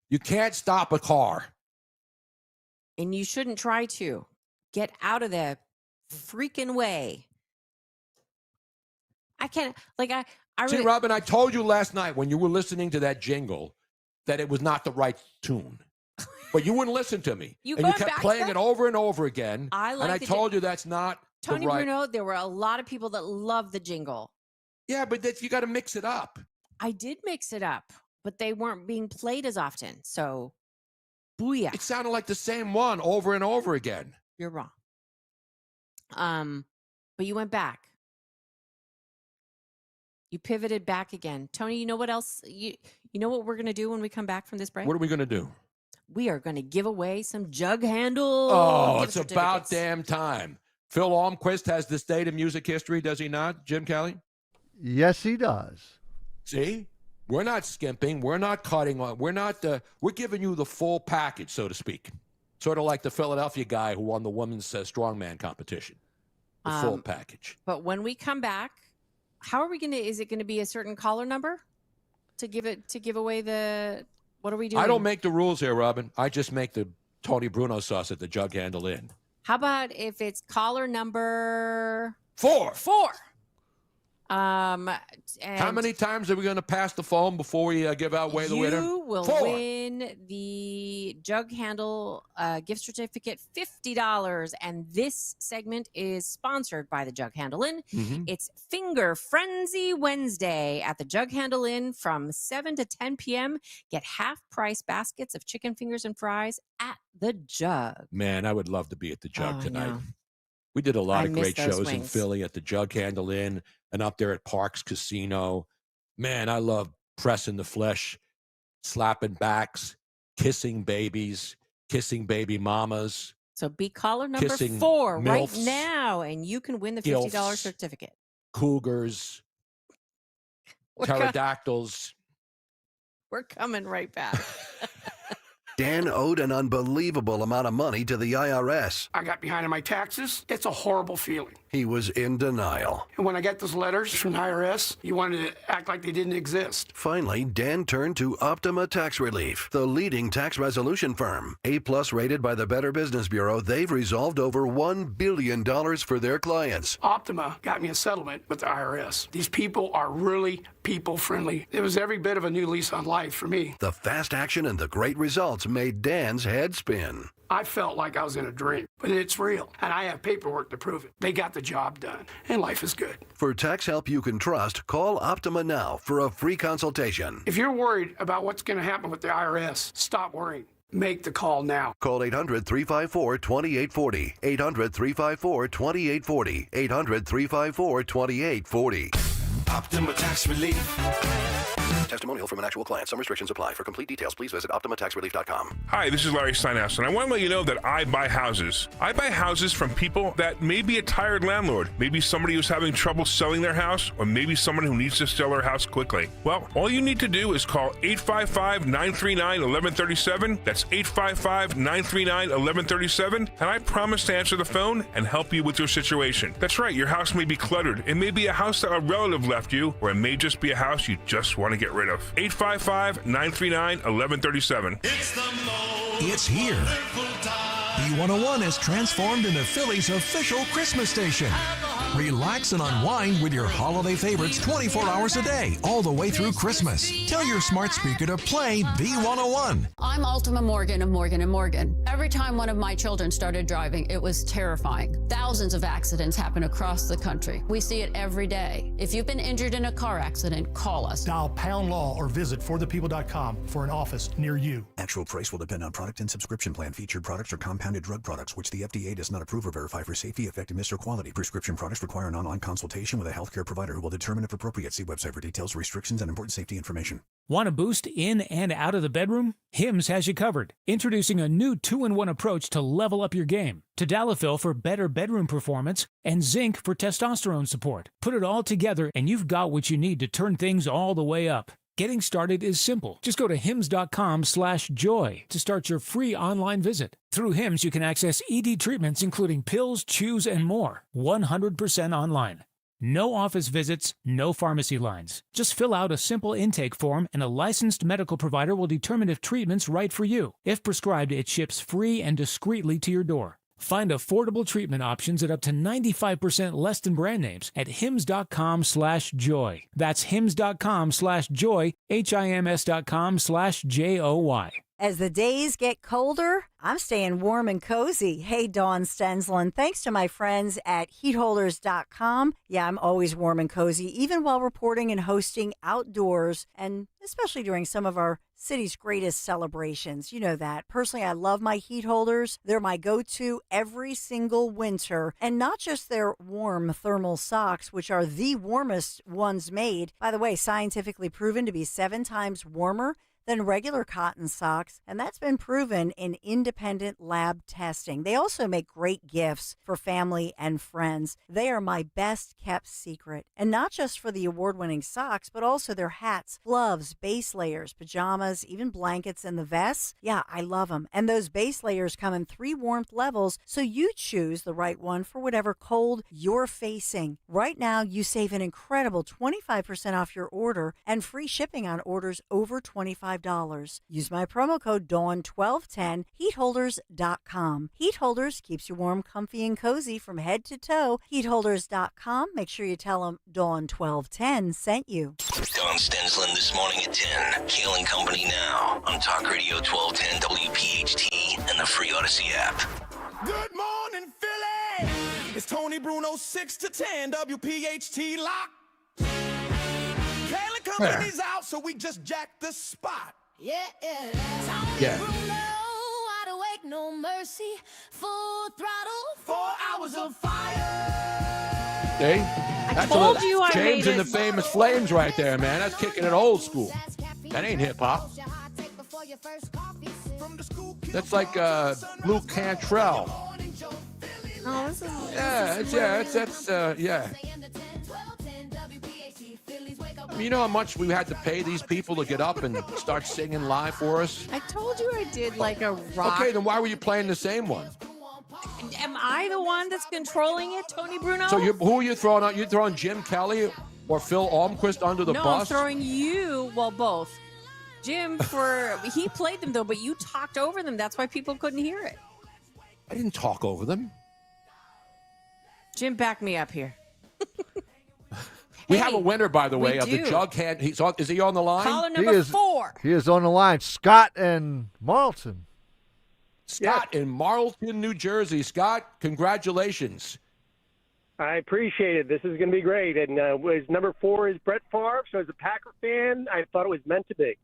You can't stop a car. And you shouldn't try to. Get out of the freaking way. I can't, like, I See, really, Robin, I told you last night when you were listening to that jingle that it was not the right tune. But you wouldn't listen to me. You and you going kept back playing to it over and over again. I like and I the told you that's not Tony the right. Bruno, there were a lot of people that love the jingle. Yeah, but you got to mix it up. I did mix it up, but they weren't being played as often. So, booyah. It sounded like the same one over and over again. You're wrong. But you went back. You pivoted back again. Tony, you know what else? You know what we're going to do when we come back from this break? What are we going to do? We are going to give away some jug handle. Oh, gift it's about certificates. damn time. Phil Almquist has this day of music history, does he not, Jim Kelly? Yes, he does. See? We're not skimping. We're not cutting on. We're giving you the full package, so to speak. Sort of like the Philadelphia guy who won the women's strongman competition. The full package. But when we come back, how are we going to, is it going to be a certain caller number to give away the, what are we doing? I don't make the rules here, Robin. I just make the Tony Bruno sauce at the Jug Handle Inn. How about if it's caller number 4? 4. And How many times are we going to pass the phone before we give away the winner? You will 4. win the Jug Handle gift certificate, $50. And this segment is sponsored by the Jug Handle Inn. Mm-hmm. It's Finger Frenzy Wednesday at the Jug Handle Inn from 7 to 10 p.m. Get half-price baskets of chicken fingers and fries at the Jug. Man, I would love to be at the Jug Oh, I tonight. know. We did a lot I of miss great those shows in wings. Philly at the Jug Handle Inn and up there at Parks Casino. Man, I love pressing the flesh, slapping backs, kissing babies, kissing baby mamas. So be caller number Kissing 4 right milfs, now, and you can win the $50 gilfs, certificate. Cougars, pterodactyls. We're coming right back. Dan owed an unbelievable amount of money to the IRS. I got behind on my taxes. It's a horrible feeling. He was in denial. And when I got those letters from the IRS, you wanted to act like they didn't exist. Finally, Dan turned to Optima Tax Relief, the leading tax resolution firm. A-plus rated by the Better Business Bureau, they've resolved over $1 billion for their clients. Optima got me a settlement with the IRS. These people are really people-friendly. It was every bit of a new lease on life for me. The fast action and the great results made Dan's head spin. I felt like I was in a dream, but it's real, and I have paperwork to prove it. They got the job done, and life is good. For tax help you can trust, call Optima now for a free consultation. If you're worried about what's going to happen with the IRS, stop worrying. Make the call now. Call 800-354-2840. 800-354-2840. 800-354-2840. Optima Tax Relief. Testimonial from an actual client. Some restrictions apply. For complete details, please visit OptimaTaxRelief.com. Hi, this is Larry Steinhaus, and I want to let you know that I buy houses. I buy houses from people that may be a tired landlord, maybe somebody who's having trouble selling their house, or maybe someone who needs to sell their house quickly. Well, all you need to do is call 855-939-1137. That's 855-939-1137, and I promise to answer the phone and help you with your situation. That's right, your house may be cluttered. It may be a house that a relative left you, or it may just be a house you just want to get rid of. 855-939-1137. It's here. B101 has transformed into Philly's official Christmas station. Relax and unwind with your holiday favorites 24 hours a day, all the way through Christmas. Tell your smart speaker to play B101. I'm Ultima Morgan of Morgan & Morgan. Every time one of my children started driving, it was terrifying. Thousands of accidents happen across the country. We see it every day. If you've been injured in a car accident, call us. Dial pound law or visit forthepeople.com for an office near you. Actual price will depend on product and subscription plan. Featured products are compounded drug products, which the FDA does not approve or verify for safety, effectiveness, or quality. Prescription products require an online consultation with a healthcare provider who will determine if appropriate. See website for details, restrictions, and important safety information. Want a boost in and out of the bedroom? Hims has you covered. Introducing a new 2-in-1 approach to level up your game. Tadalafil for better bedroom performance and zinc for testosterone support. Put it all together and you've got what you need to turn things all the way up. Getting started is simple. Just go to hims.com/joy to start your free online visit. Through Hims, you can access ED treatments including pills, chews, and more. 100% online. No office visits, no pharmacy lines. Just fill out a simple intake form and a licensed medical provider will determine if treatment's right for you. If prescribed, it ships free and discreetly to your door. Find affordable treatment options at up to 95% less than brand names at hims.com/joy. That's hims.com/joy, HIMS.com/JOY. As the days get colder, I'm staying warm and cozy. Hey, Dawn Stensland, thanks to my friends at heatholders.com. Yeah, I'm always warm and cozy, even while reporting and hosting outdoors, and especially during some of our city's greatest celebrations. You know that. Personally, I love my heat holders. They're my go-to every single winter. And not just their warm thermal socks, which are the warmest ones made. By the way, scientifically proven to be 7 times warmer than regular cotton socks, and that's been proven in independent lab testing. They also make great gifts for family and friends. They are my best kept secret, and not just for the award-winning socks, but also their hats, gloves, base layers, pajamas, even blankets and the vests. Yeah, I love them. And those base layers come in 3 warmth levels, so you choose the right one for whatever cold you're facing. Right now, you save an incredible 25% off your order and free shipping on orders over $25. Use my promo code DAWN1210, heatholders.com. Heat Holders keeps you warm, comfy, and cozy from head to toe. Heatholders.com. Make sure you tell them DAWN1210 sent you. Dawn Stensland this morning at 10. Kayal and Company now on Talk Radio 1210 WPHT and the free Odyssey app. Good morning, Philly. It's Tony Bruno, 6 to 10, WPHT lock. Kayal and Company's out, so we just jacked the spot. Yeah. Yeah. Wide awake, no mercy, full throttle, 4 hours of fire. See? That's told you I James made and it. the Famous Flames right there, man. That's kicking it old school. That ain't hip hop. That's like Blue Cantrell. Oh, this is Yeah. You know how much we had to pay these people to get up and start singing live for us? I told you I did like a rock. Okay, then why were you playing the same one? Am I the one that's controlling it, Tony Bruno? So who are you throwing out? You throwing Jim Kelly or Phil Almquist under the no, bus? I'm throwing you, well, both. Jim, he played them, though, but you talked over them. That's why people couldn't hear it. I didn't talk over them. Jim, back me up here. We have a winner, by the way, of the do. jug hand. Is he on the line? Caller number 4. He is on the line. Scott and Marlton. Scott in Marlton, New Jersey. Scott, congratulations. I appreciate it. This is going to be great. And number 4 is Brett Favre. So as a Packer fan, I thought it was meant to be.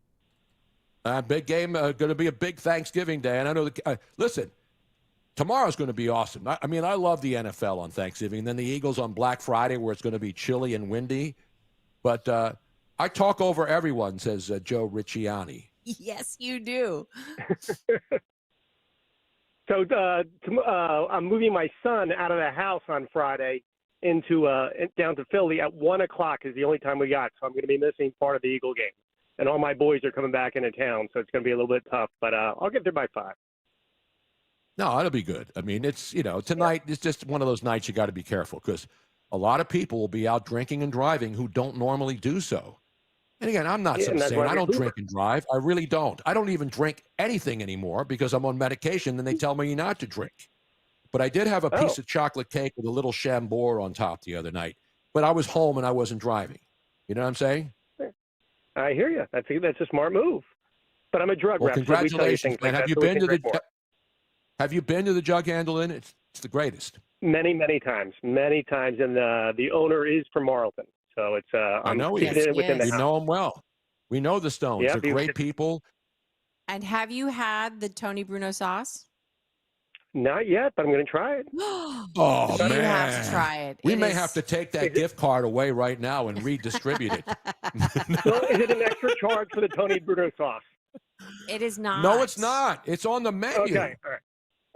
Big game. Going to be a big Thanksgiving Day. And I know, listen, tomorrow's going to be awesome. I mean, I love the NFL on Thanksgiving. And then the Eagles on Black Friday where it's going to be chilly and windy. But I talk over everyone, says Joe Ricciani. Yes, you do. So I'm moving my son out of the house on Friday into down to Philly at 1 o'clock is the only time we got. So I'm going to be missing part of the Eagle game, and all my boys are coming back into town, so it's going to be a little bit tough. But I'll get there by 5. No, it'll be good. I mean, it's tonight is just one of those nights you got to be careful because a lot of people will be out drinking and driving who don't normally do so. And again, I'm not some saint. I don't drink and drive. I really don't. I don't even drink anything anymore because I'm on medication and they tell me not to drink. But I did have a piece of chocolate cake with a little Chambord on top the other night. But I was home and I wasn't driving. You know what I'm saying? I hear you. That's a smart move. But I'm a drug rep. Congratulations, so man. Have you been to the Jug Handle Inn? It's the greatest. Many times. Many times. And the owner is from Marlton. So it's I know he keeping is. it within the You house. know him well. We know the Stones. Yeah, They're great people. And have you had the Tony Bruno sauce? Not yet, but I'm going to try it. Oh, you man. have to try it. We It may is- have to take that gift card away right now and redistribute it. Well, is it an extra charge for the Tony Bruno sauce? It is not. No, it's not. It's on the menu. Okay, all right.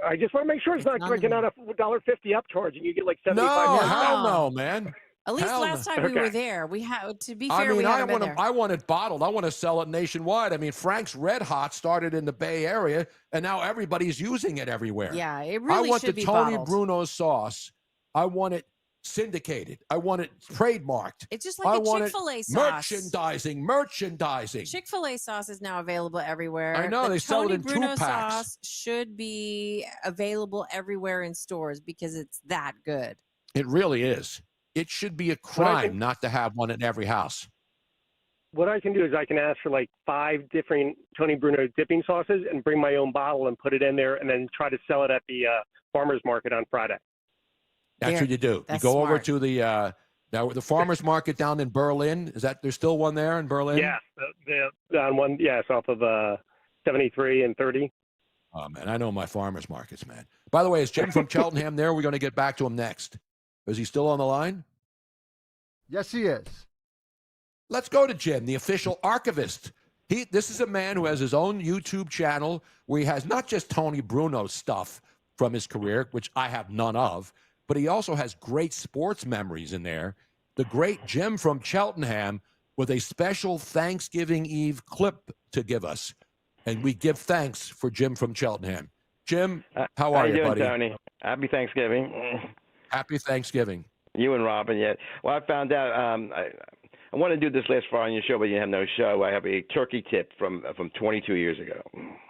I just want to make sure it's not on like the not a $1.50 upcharge and you get like 75 No, cents. hell no, man. At least Hell last no. time we were Okay. there, we had to be fair. I mean, we I haven't been there. want it bottled. I want to sell it nationwide. I mean, Frank's Red Hot started in the Bay Area, and now everybody's using it everywhere. Yeah, it I really want should the be Tony bottled. Bruno sauce. I want it syndicated. I want it trademarked. It's just like I a want it Chick-fil-A sauce. merchandising. Chick-fil-A sauce is now available everywhere. I know, The they sell it Tony in Bruno 2-packs. sauce should be available everywhere in stores because it's that good. It really is. It should be a crime not to have one in every house. What I can do is I can ask for like 5 different Tony Bruno dipping sauces and bring my own bottle and put it in there and then try to sell it at the farmer's market on Friday. That's what you do. You That's go over smart. to the farmers market down in Berlin. Is that there's still one there in Berlin? Yeah, on one. Yes, off of 73 and 30. Oh man, I know my farmers markets, man. By the way, is Jim from Cheltenham there? We're going to get back to him next. Is he still on the line? Yes, he is. Let's go to Jim, the official archivist. This is a man who has his own YouTube channel where he has not just Tony Bruno stuff from his career, which I have none of, but he also has great sports memories in there. The great Jim from Cheltenham with a special Thanksgiving Eve clip to give us. And we give thanks for Jim from Cheltenham. Jim, how are you, doing, buddy? Tony? Happy Thanksgiving. Happy Thanksgiving. You and Robin, yeah. Well, I found out I want to do this last Friday on your show, but you have no show. I have a turkey tip from 22 years ago.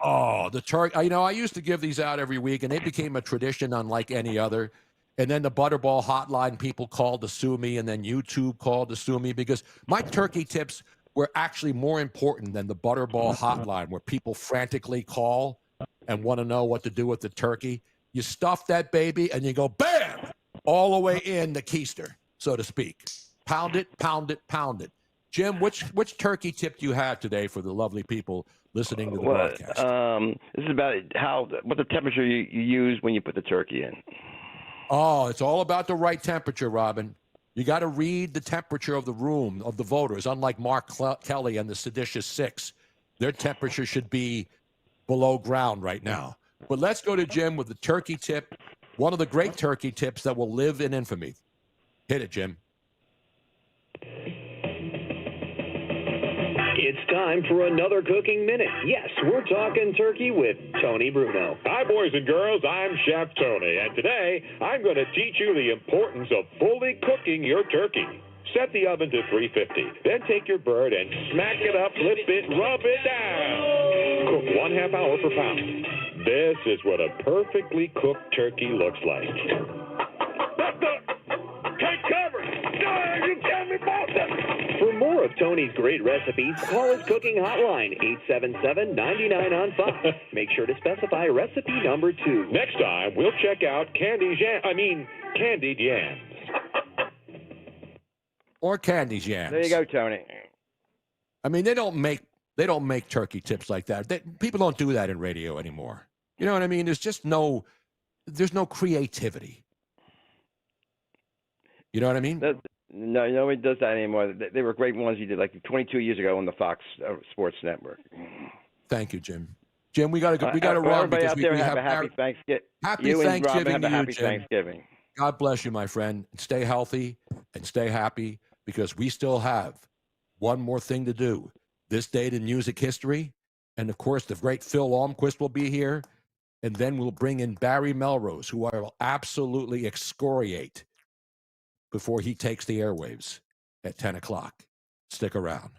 Oh, the turkey. You know, I used to give these out every week, and they became a tradition unlike any other. And then the Butterball hotline people called to sue me, and then YouTube called to sue me because my turkey tips were actually more important than the Butterball hotline where people frantically call and want to know what to do with the turkey. You stuff that baby, and you go, bam, all the way in the keister, so to speak. Pound it, pound it, pound it. Jim, which turkey tip do you have today for the lovely people listening to the broadcast? This is about what the temperature you use when you put the turkey in. Oh, it's all about the right temperature, Robin. You got to read the temperature of the room, of the voters, unlike Mark Kelly and the Seditious Six. Their temperature should be below ground right now. But let's go to Jim with the turkey tip, one of the great turkey tips that will live in infamy. Hit it, Jim. It's time for another cooking minute. Yes, we're talking turkey with Tony Bruno. Hi, boys and girls. I'm Chef Tony, and today I'm going to teach you the importance of fully cooking your turkey. Set the oven to 350. Then take your bird and smack it up, flip it, rub it down. Cook 1/2 hour per pound. This is what a perfectly cooked turkey looks like. Take cover! You can't be both. For more of Tony's great recipes, call his cooking hotline, 877-99-on-5. Make sure to specify recipe number 2. Next time, we'll check out candied yams. Or Candy's yams. There you go, Tony. I mean, they don't make turkey tips like that. People don't do that in radio anymore. You know what I mean? There's no creativity. You know what I mean? No, nobody does that anymore. They were great ones you did like 22 years ago on the Fox Sports Network. Thank you, Jim. Jim, we got to run everybody because out there we have have a happy Thanksgiving. Happy you Thanksgiving and Robin have to a you, happy Jim. Thanksgiving. God bless you, my friend. Stay healthy and stay happy because we still have one more thing to do. This date in music history. And, of course, the great Phil Almquist will be here. And then we'll bring in Barry Melrose, who I will absolutely excoriate before he takes the airwaves at 10 o'clock. Stick around.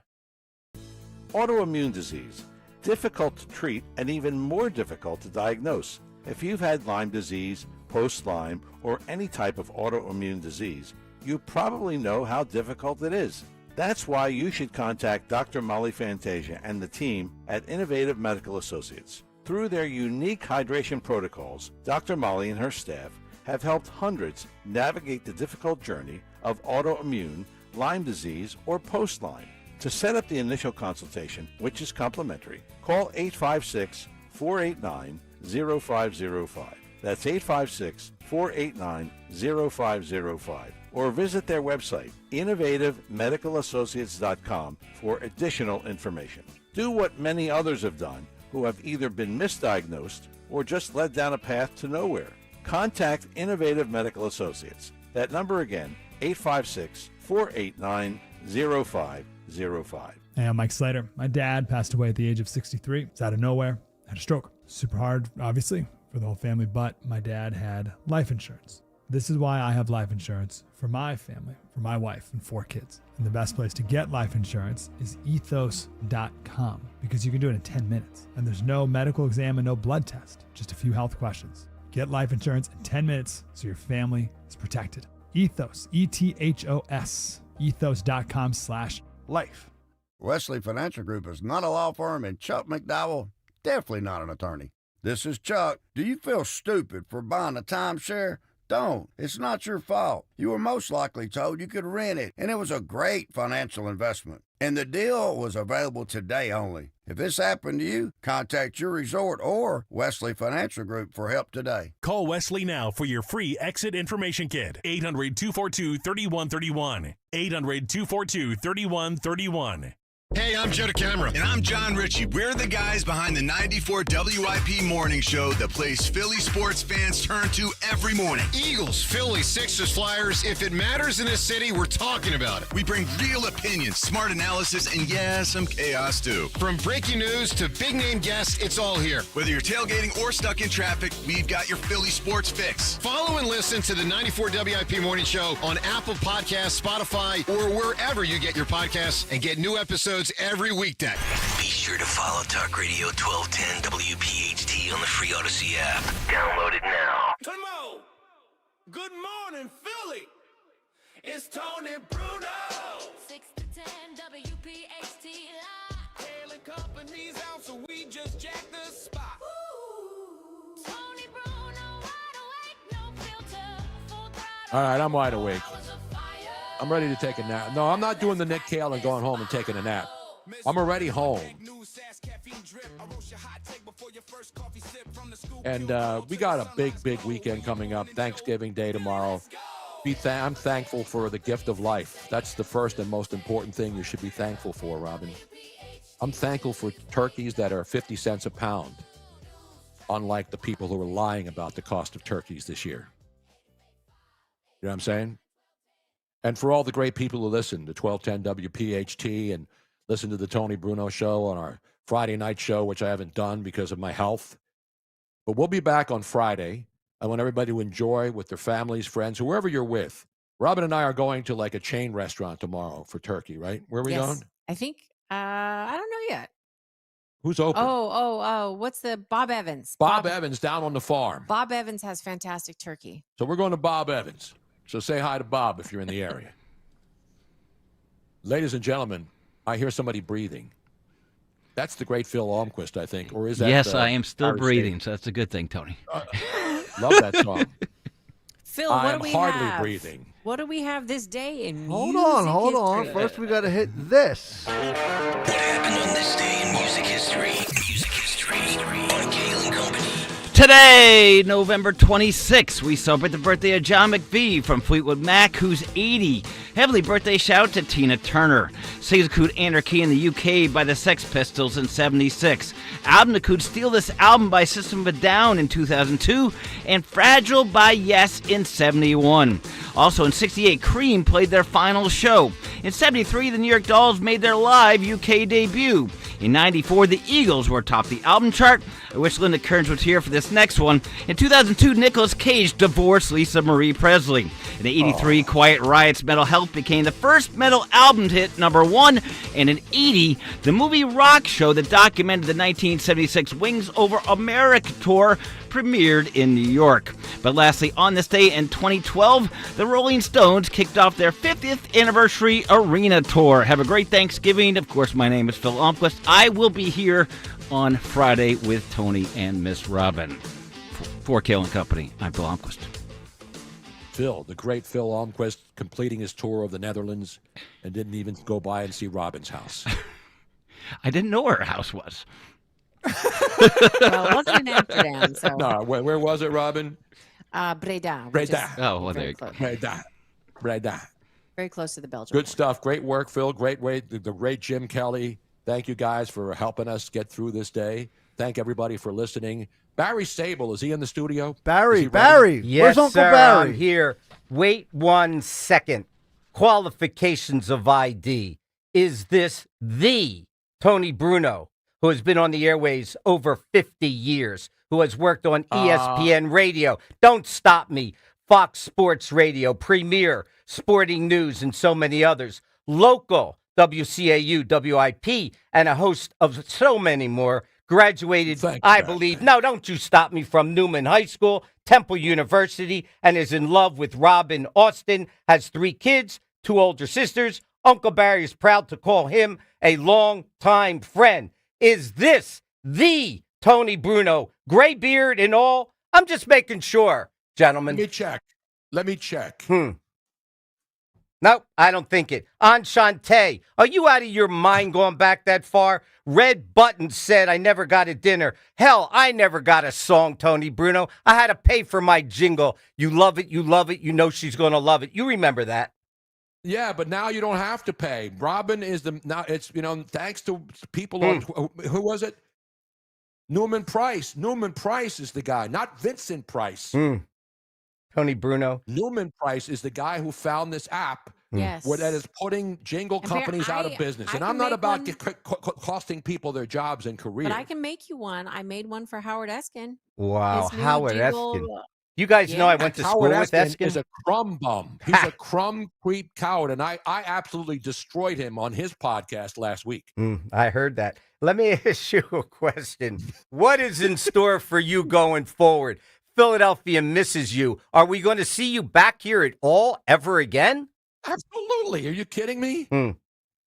Autoimmune disease. Difficult to treat and even more difficult to diagnose. If you've had Lyme disease, post-Lyme, or any type of autoimmune disease, you probably know how difficult it is. That's why you should contact Dr. Molly Fantasia and the team at Innovative Medical Associates. Through their unique hydration protocols, Dr. Molly and her staff have helped hundreds navigate the difficult journey of autoimmune, Lyme disease, or post-Lyme. To set up the initial consultation, which is complimentary, call 856-489-0505. That's 856-489-0505. Or visit their website, innovativemedicalassociates.com, for additional information. Do what many others have done who have either been misdiagnosed or just led down a path to nowhere. Contact Innovative Medical Associates. That number again, 856-489-0505. Hey, I'm Mike Slater. My dad passed away at the age of 63. It's out of nowhere. Had a stroke. Super hard, obviously, for the whole family, but my dad had life insurance. This is why I have life insurance for my family, for my wife and 4 kids. And the best place to get life insurance is ethos.com because you can do it in 10 minutes. And there's no medical exam and no blood test, just a few health questions. Get life insurance in 10 minutes so your family is protected. Ethos, ETHOS, ethos.com/life. Wesley Financial Group is not a law firm, and Chuck McDowell, definitely not an attorney. This is Chuck. Do you feel stupid for buying a timeshare? Don't. It's not your fault. You were most likely told you could rent it, and it was a great financial investment. And the deal was available today only. If this happened to you, contact your resort or Wesley Financial Group for help today. Call Wesley now for your free exit information kit. 800-242-3131. 800-242-3131. Hey, I'm Joe DeCamera. And I'm John Ritchie. We're the guys behind the 94 WIP morning show that plays Philly sports fans turn to every morning. Eagles, Phillies, Sixers, Flyers. If it matters in this city, we're talking about it. We bring real opinions, smart analysis, and yeah, some chaos too. From breaking news to big-name guests, it's all here. Whether you're tailgating or stuck in traffic, we've got your Philly sports fix. Follow and listen to the 94 WIP morning show on Apple Podcasts, Spotify, or wherever you get your podcasts, and get new episodes every weekday. Be sure to follow Talk Radio 1210 WPHT on the free Odyssey app. Download it now. Tomo, good morning, Philly. It's Tony Bruno. 6 to 10 WPHT live. Kayal and company's out, so we just jacked the spot. Tony Bruno, wide awake, no filter, full throttle. All right, I'm wide awake. I'm ready to take a nap. No, I'm not doing the Nick Kayal and going home and taking a nap. I'm already home. And we got a big weekend coming up. Thanksgiving Day tomorrow. I'm thankful for the gift of life. That's the first and most important thing you should be thankful for, Robin. I'm thankful for turkeys that are 50 cents a pound, unlike the people who are lying about the cost of turkeys this year. You know what I'm saying? And for all the great people who listen to 1210 WPHT and listen to the Tony Bruno show on our Friday night show, which I haven't done because of my health. But we'll be back on Friday. I want everybody to enjoy with their families, friends, whoever you're with. Robin and I are going to like a chain restaurant tomorrow for turkey, right? Where are we going? I think, I don't know yet. Who's open? What's the Bob Evans? Bob Evans down on the farm. Bob Evans has fantastic turkey. So we're going to Bob Evans. So say hi to Bob if you're in the area. Ladies and gentlemen, I hear somebody breathing. That's the great Phil Almquist, I think. Or is that? Yes, I am still breathing, so that's a good thing, Tony. Love that song. Phil, what do we have? I'm hardly breathing. What do we have this day in Hold music on. history? First, we got to hit this. What happened on this day in music history? Music history on Kayal and Company. Today, November 26th, we celebrate the birthday of John McVie from Fleetwood Mac, who's 80. Heavenly birthday shout to Tina Turner. Execute Anarchy in the UK by the Sex Pistols in 76. Album that could steal this album by System of a Down in 2002. And Fragile by Yes in 71. Also in 68, Cream played their final show. In 73, the New York Dolls made their live UK debut. In 94, the Eagles were atop the album chart. I wish Linda Kearns was here for this next one. In 2002, Nicolas Cage divorced Lisa Marie Presley. In 83, Quiet Riot's Mental Health became the first metal album to hit #1. And in 80, the movie Rock Show that documented the 1976 Wings Over America tour premiered in New York. But lastly, on this day in 2012, the Rolling Stones kicked off their 50th anniversary arena tour. Have a great Thanksgiving. Of course, my name is Phil Almquist. I will be here on Friday with Tony and Miss Robin. For Kayal and Company, I'm Phil Almquist. Phil, the great Phil Almquist, completing his tour of the Netherlands and didn't even go by and see Robin's house. I didn't know where her house was. Well, it wasn't in Amsterdam. So. No, where was it, Robin? Breda. Breda. Oh, well, there you go. Breda. Very close to the Belgian Good border. stuff. Great work, Phil. Great way. The great Jim Kelly. Thank you guys for helping us get through this day. Thank everybody for listening. Barry Sable, is he in the studio? Barry, Yes, where's Uncle sir, Barry? I'm here. Wait 1 second. Qualifications of ID. Is this the Tony Bruno, who has been on the airways over 50 years, who has worked on ESPN Radio? Don't stop me. Fox Sports Radio, Premier, Sporting News, and so many others. Local, WCAU, WIP, and a host of so many more. Graduated, I believe. No, don't you stop me, from Newman High School, Temple University, and is in love with Robin Austin, has 3 kids, 2 older sisters. Uncle Barry is proud to call him a long-time friend. Is this the Tony Bruno? Gray beard and all? I'm just making sure, gentlemen. Let me check. Nope, I don't think it. Enchante, are you out of your mind going back that far? Red Button said I never got a dinner. Hell, I never got a song, Tony Bruno. I had to pay for my jingle. You love it, you love it, you know she's going to love it. You remember that. Yeah, but now you don't have to pay. Robin is it's, thanks to people on, who was it? Newman Price. Newman Price is the guy, not Vincent Price. Tony Bruno. Newman Price is the guy who found this app Yes. that is putting jingle companies out of business. And I'm not about costing people their jobs and careers. But I can make you one. I made one for Howard Eskin. Wow, His new Howard jingle- Eskin. You guys know I went to school Howard with Eskin. is a crumb bum. He's a crumb creep coward, and I absolutely destroyed him on his podcast last week. I heard that. Let me ask you a question. What is in store for you going forward? Philadelphia misses you. Are we going to see you back here at all ever again? Absolutely. Are you kidding me?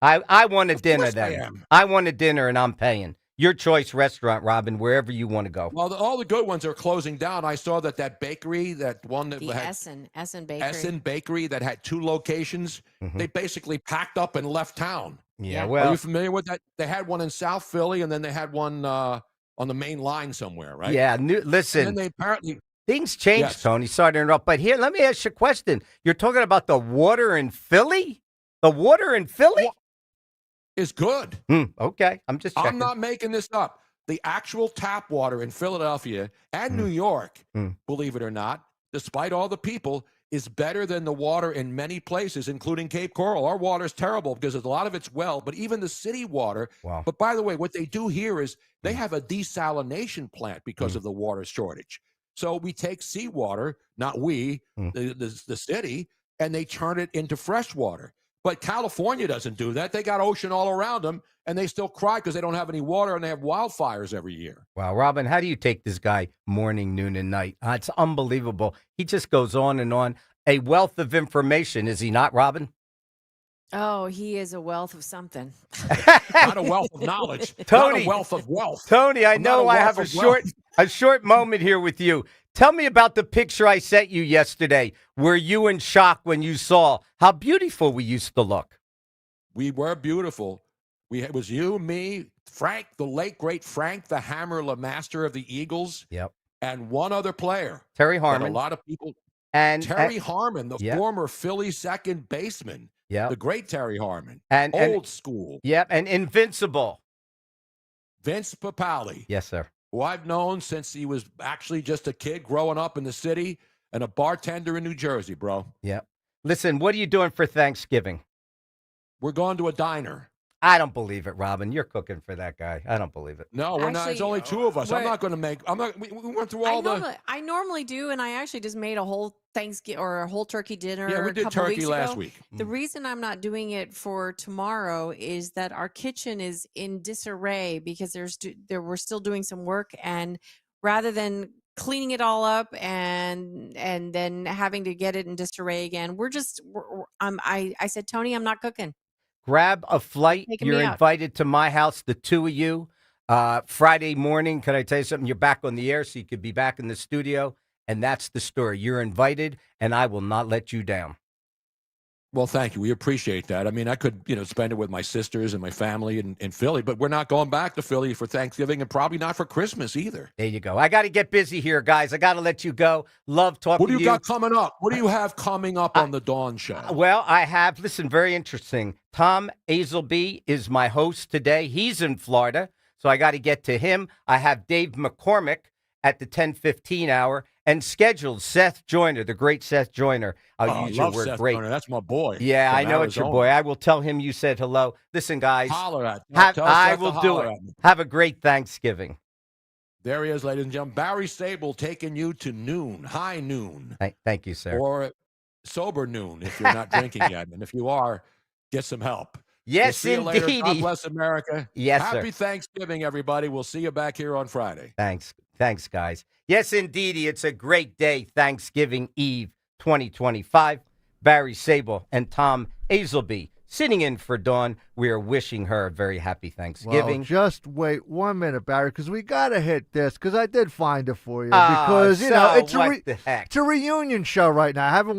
I want a dinner course I then. am. I want a dinner and I'm paying. Your choice restaurant, Robin, wherever you want to go. Well, all the good ones are closing down. I saw that bakery, that one that The had Essen Bakery. Essen Bakery that had 2 locations. They basically packed up and left town. Yeah, Are well, you familiar with that? They had one in South Philly, and then they had one on the main line somewhere, right? yeah, listen. And then they apparently Things change, Yes. Tony. Sorry to interrupt, but here, let me ask you a question. You're talking about the water in Philly? The water in Philly? is good. Okay, I'm just checking. I'm not making this up. The actual tap water in Philadelphia and New York, believe it or not, despite all the people, is better than the water in many places, including Cape Coral. Our water is terrible because a lot of it's well, but even the city water. Wow. But by the way, what they do here is they have a desalination plant because of the water shortage. So we take seawater, not we, the city, and they turn it into fresh water. But California doesn't do that. They got ocean all around them, and they still cry because they don't have any water, and they have wildfires every year. Wow, Robin, how do you take this guy morning, noon, and night? It's unbelievable. He just goes on and on. A wealth of information, is he not, Robin? Oh, he is a wealth of something. Not a wealth of knowledge. Tony, not a wealth of wealth. Tony, I Not know I have wealth a of wealth. short moment here with you. Tell me about the picture I sent you yesterday. Were you in shock when you saw how beautiful we used to look? We were beautiful. It was you, me, Frank, the late, great Frank, the Hammer LeMaster of the Eagles. Yep. And one other player. Terry that Harmon. A lot of people. And Terry Harmon, the yeah. former Philly second baseman. Yeah. The great Terry Harmon. And Old school. Yep, and Invincible. Vince Papali. Yes, sir. Who I've known since he was actually just a kid growing up in the city and a bartender in New Jersey, bro. Yep. Listen, what are you doing for Thanksgiving? We're going to a diner. I don't believe it, Robin. You're cooking for that guy. I don't believe it. No, we're not. It's only two of us. I'm we're- not going to make. I'm not. We went through all I normally do, and I actually just made a whole Thanksgiving or a whole turkey dinner. Yeah, we a did couple turkey weeks last ago. week. The reason I'm not doing it for tomorrow is that our kitchen is in disarray because we're still doing some work, and rather than cleaning it all up and then having to get it in disarray again, I said, Tony, I'm not cooking. Grab a flight. Taking You're me out. invited to my house, the two of you. Friday morning, can I tell you something? You're back on the air, so you could be back in the studio. And that's the story. You're invited, and I will not let you down. Well, thank you. We appreciate that. I mean, I could, spend it with my sisters and my family in Philly, but we're not going back to Philly for Thanksgiving and probably not for Christmas either. There you go. I got to get busy here, guys. I got to let you go. Love talking What do to you got coming up? What do you have coming up on the Dawn Show? Well, I have, listen, very interesting. Tom Azelby is my host today. He's in Florida, so I got to get to him. I have Dave McCormick at the 10:15 hour, and scheduled Seth Joyner, the great Seth Joyner. I'll use your love word Seth great. Joyner. That's my boy. Yeah, from I know it's your Arizona. boy. I will tell him you said hello. Listen, guys, Holler at me. have, Tell I Seth to will do holler it. at me. Have a great Thanksgiving. There he is, ladies and gentlemen. Barry Sable taking you to noon, high noon. Thank you, sir. Or sober noon if you're not drinking yet. And if you are, get some help. Yes, we'll see you later. God indeedy. bless America. Yes, Happy sir. Thanksgiving, everybody. We'll see you back here on Friday. Thanks, guys. Yes, indeedy. It's a great day, Thanksgiving Eve 2025. Barry Sable and Tom Azelby sitting in for Dawn. We are wishing her a very happy Thanksgiving. Well, just wait 1 minute, Barry, because we got to hit this, because I did find it for you. Ah, Because, so it's what the heck? it's a reunion show right now. I haven't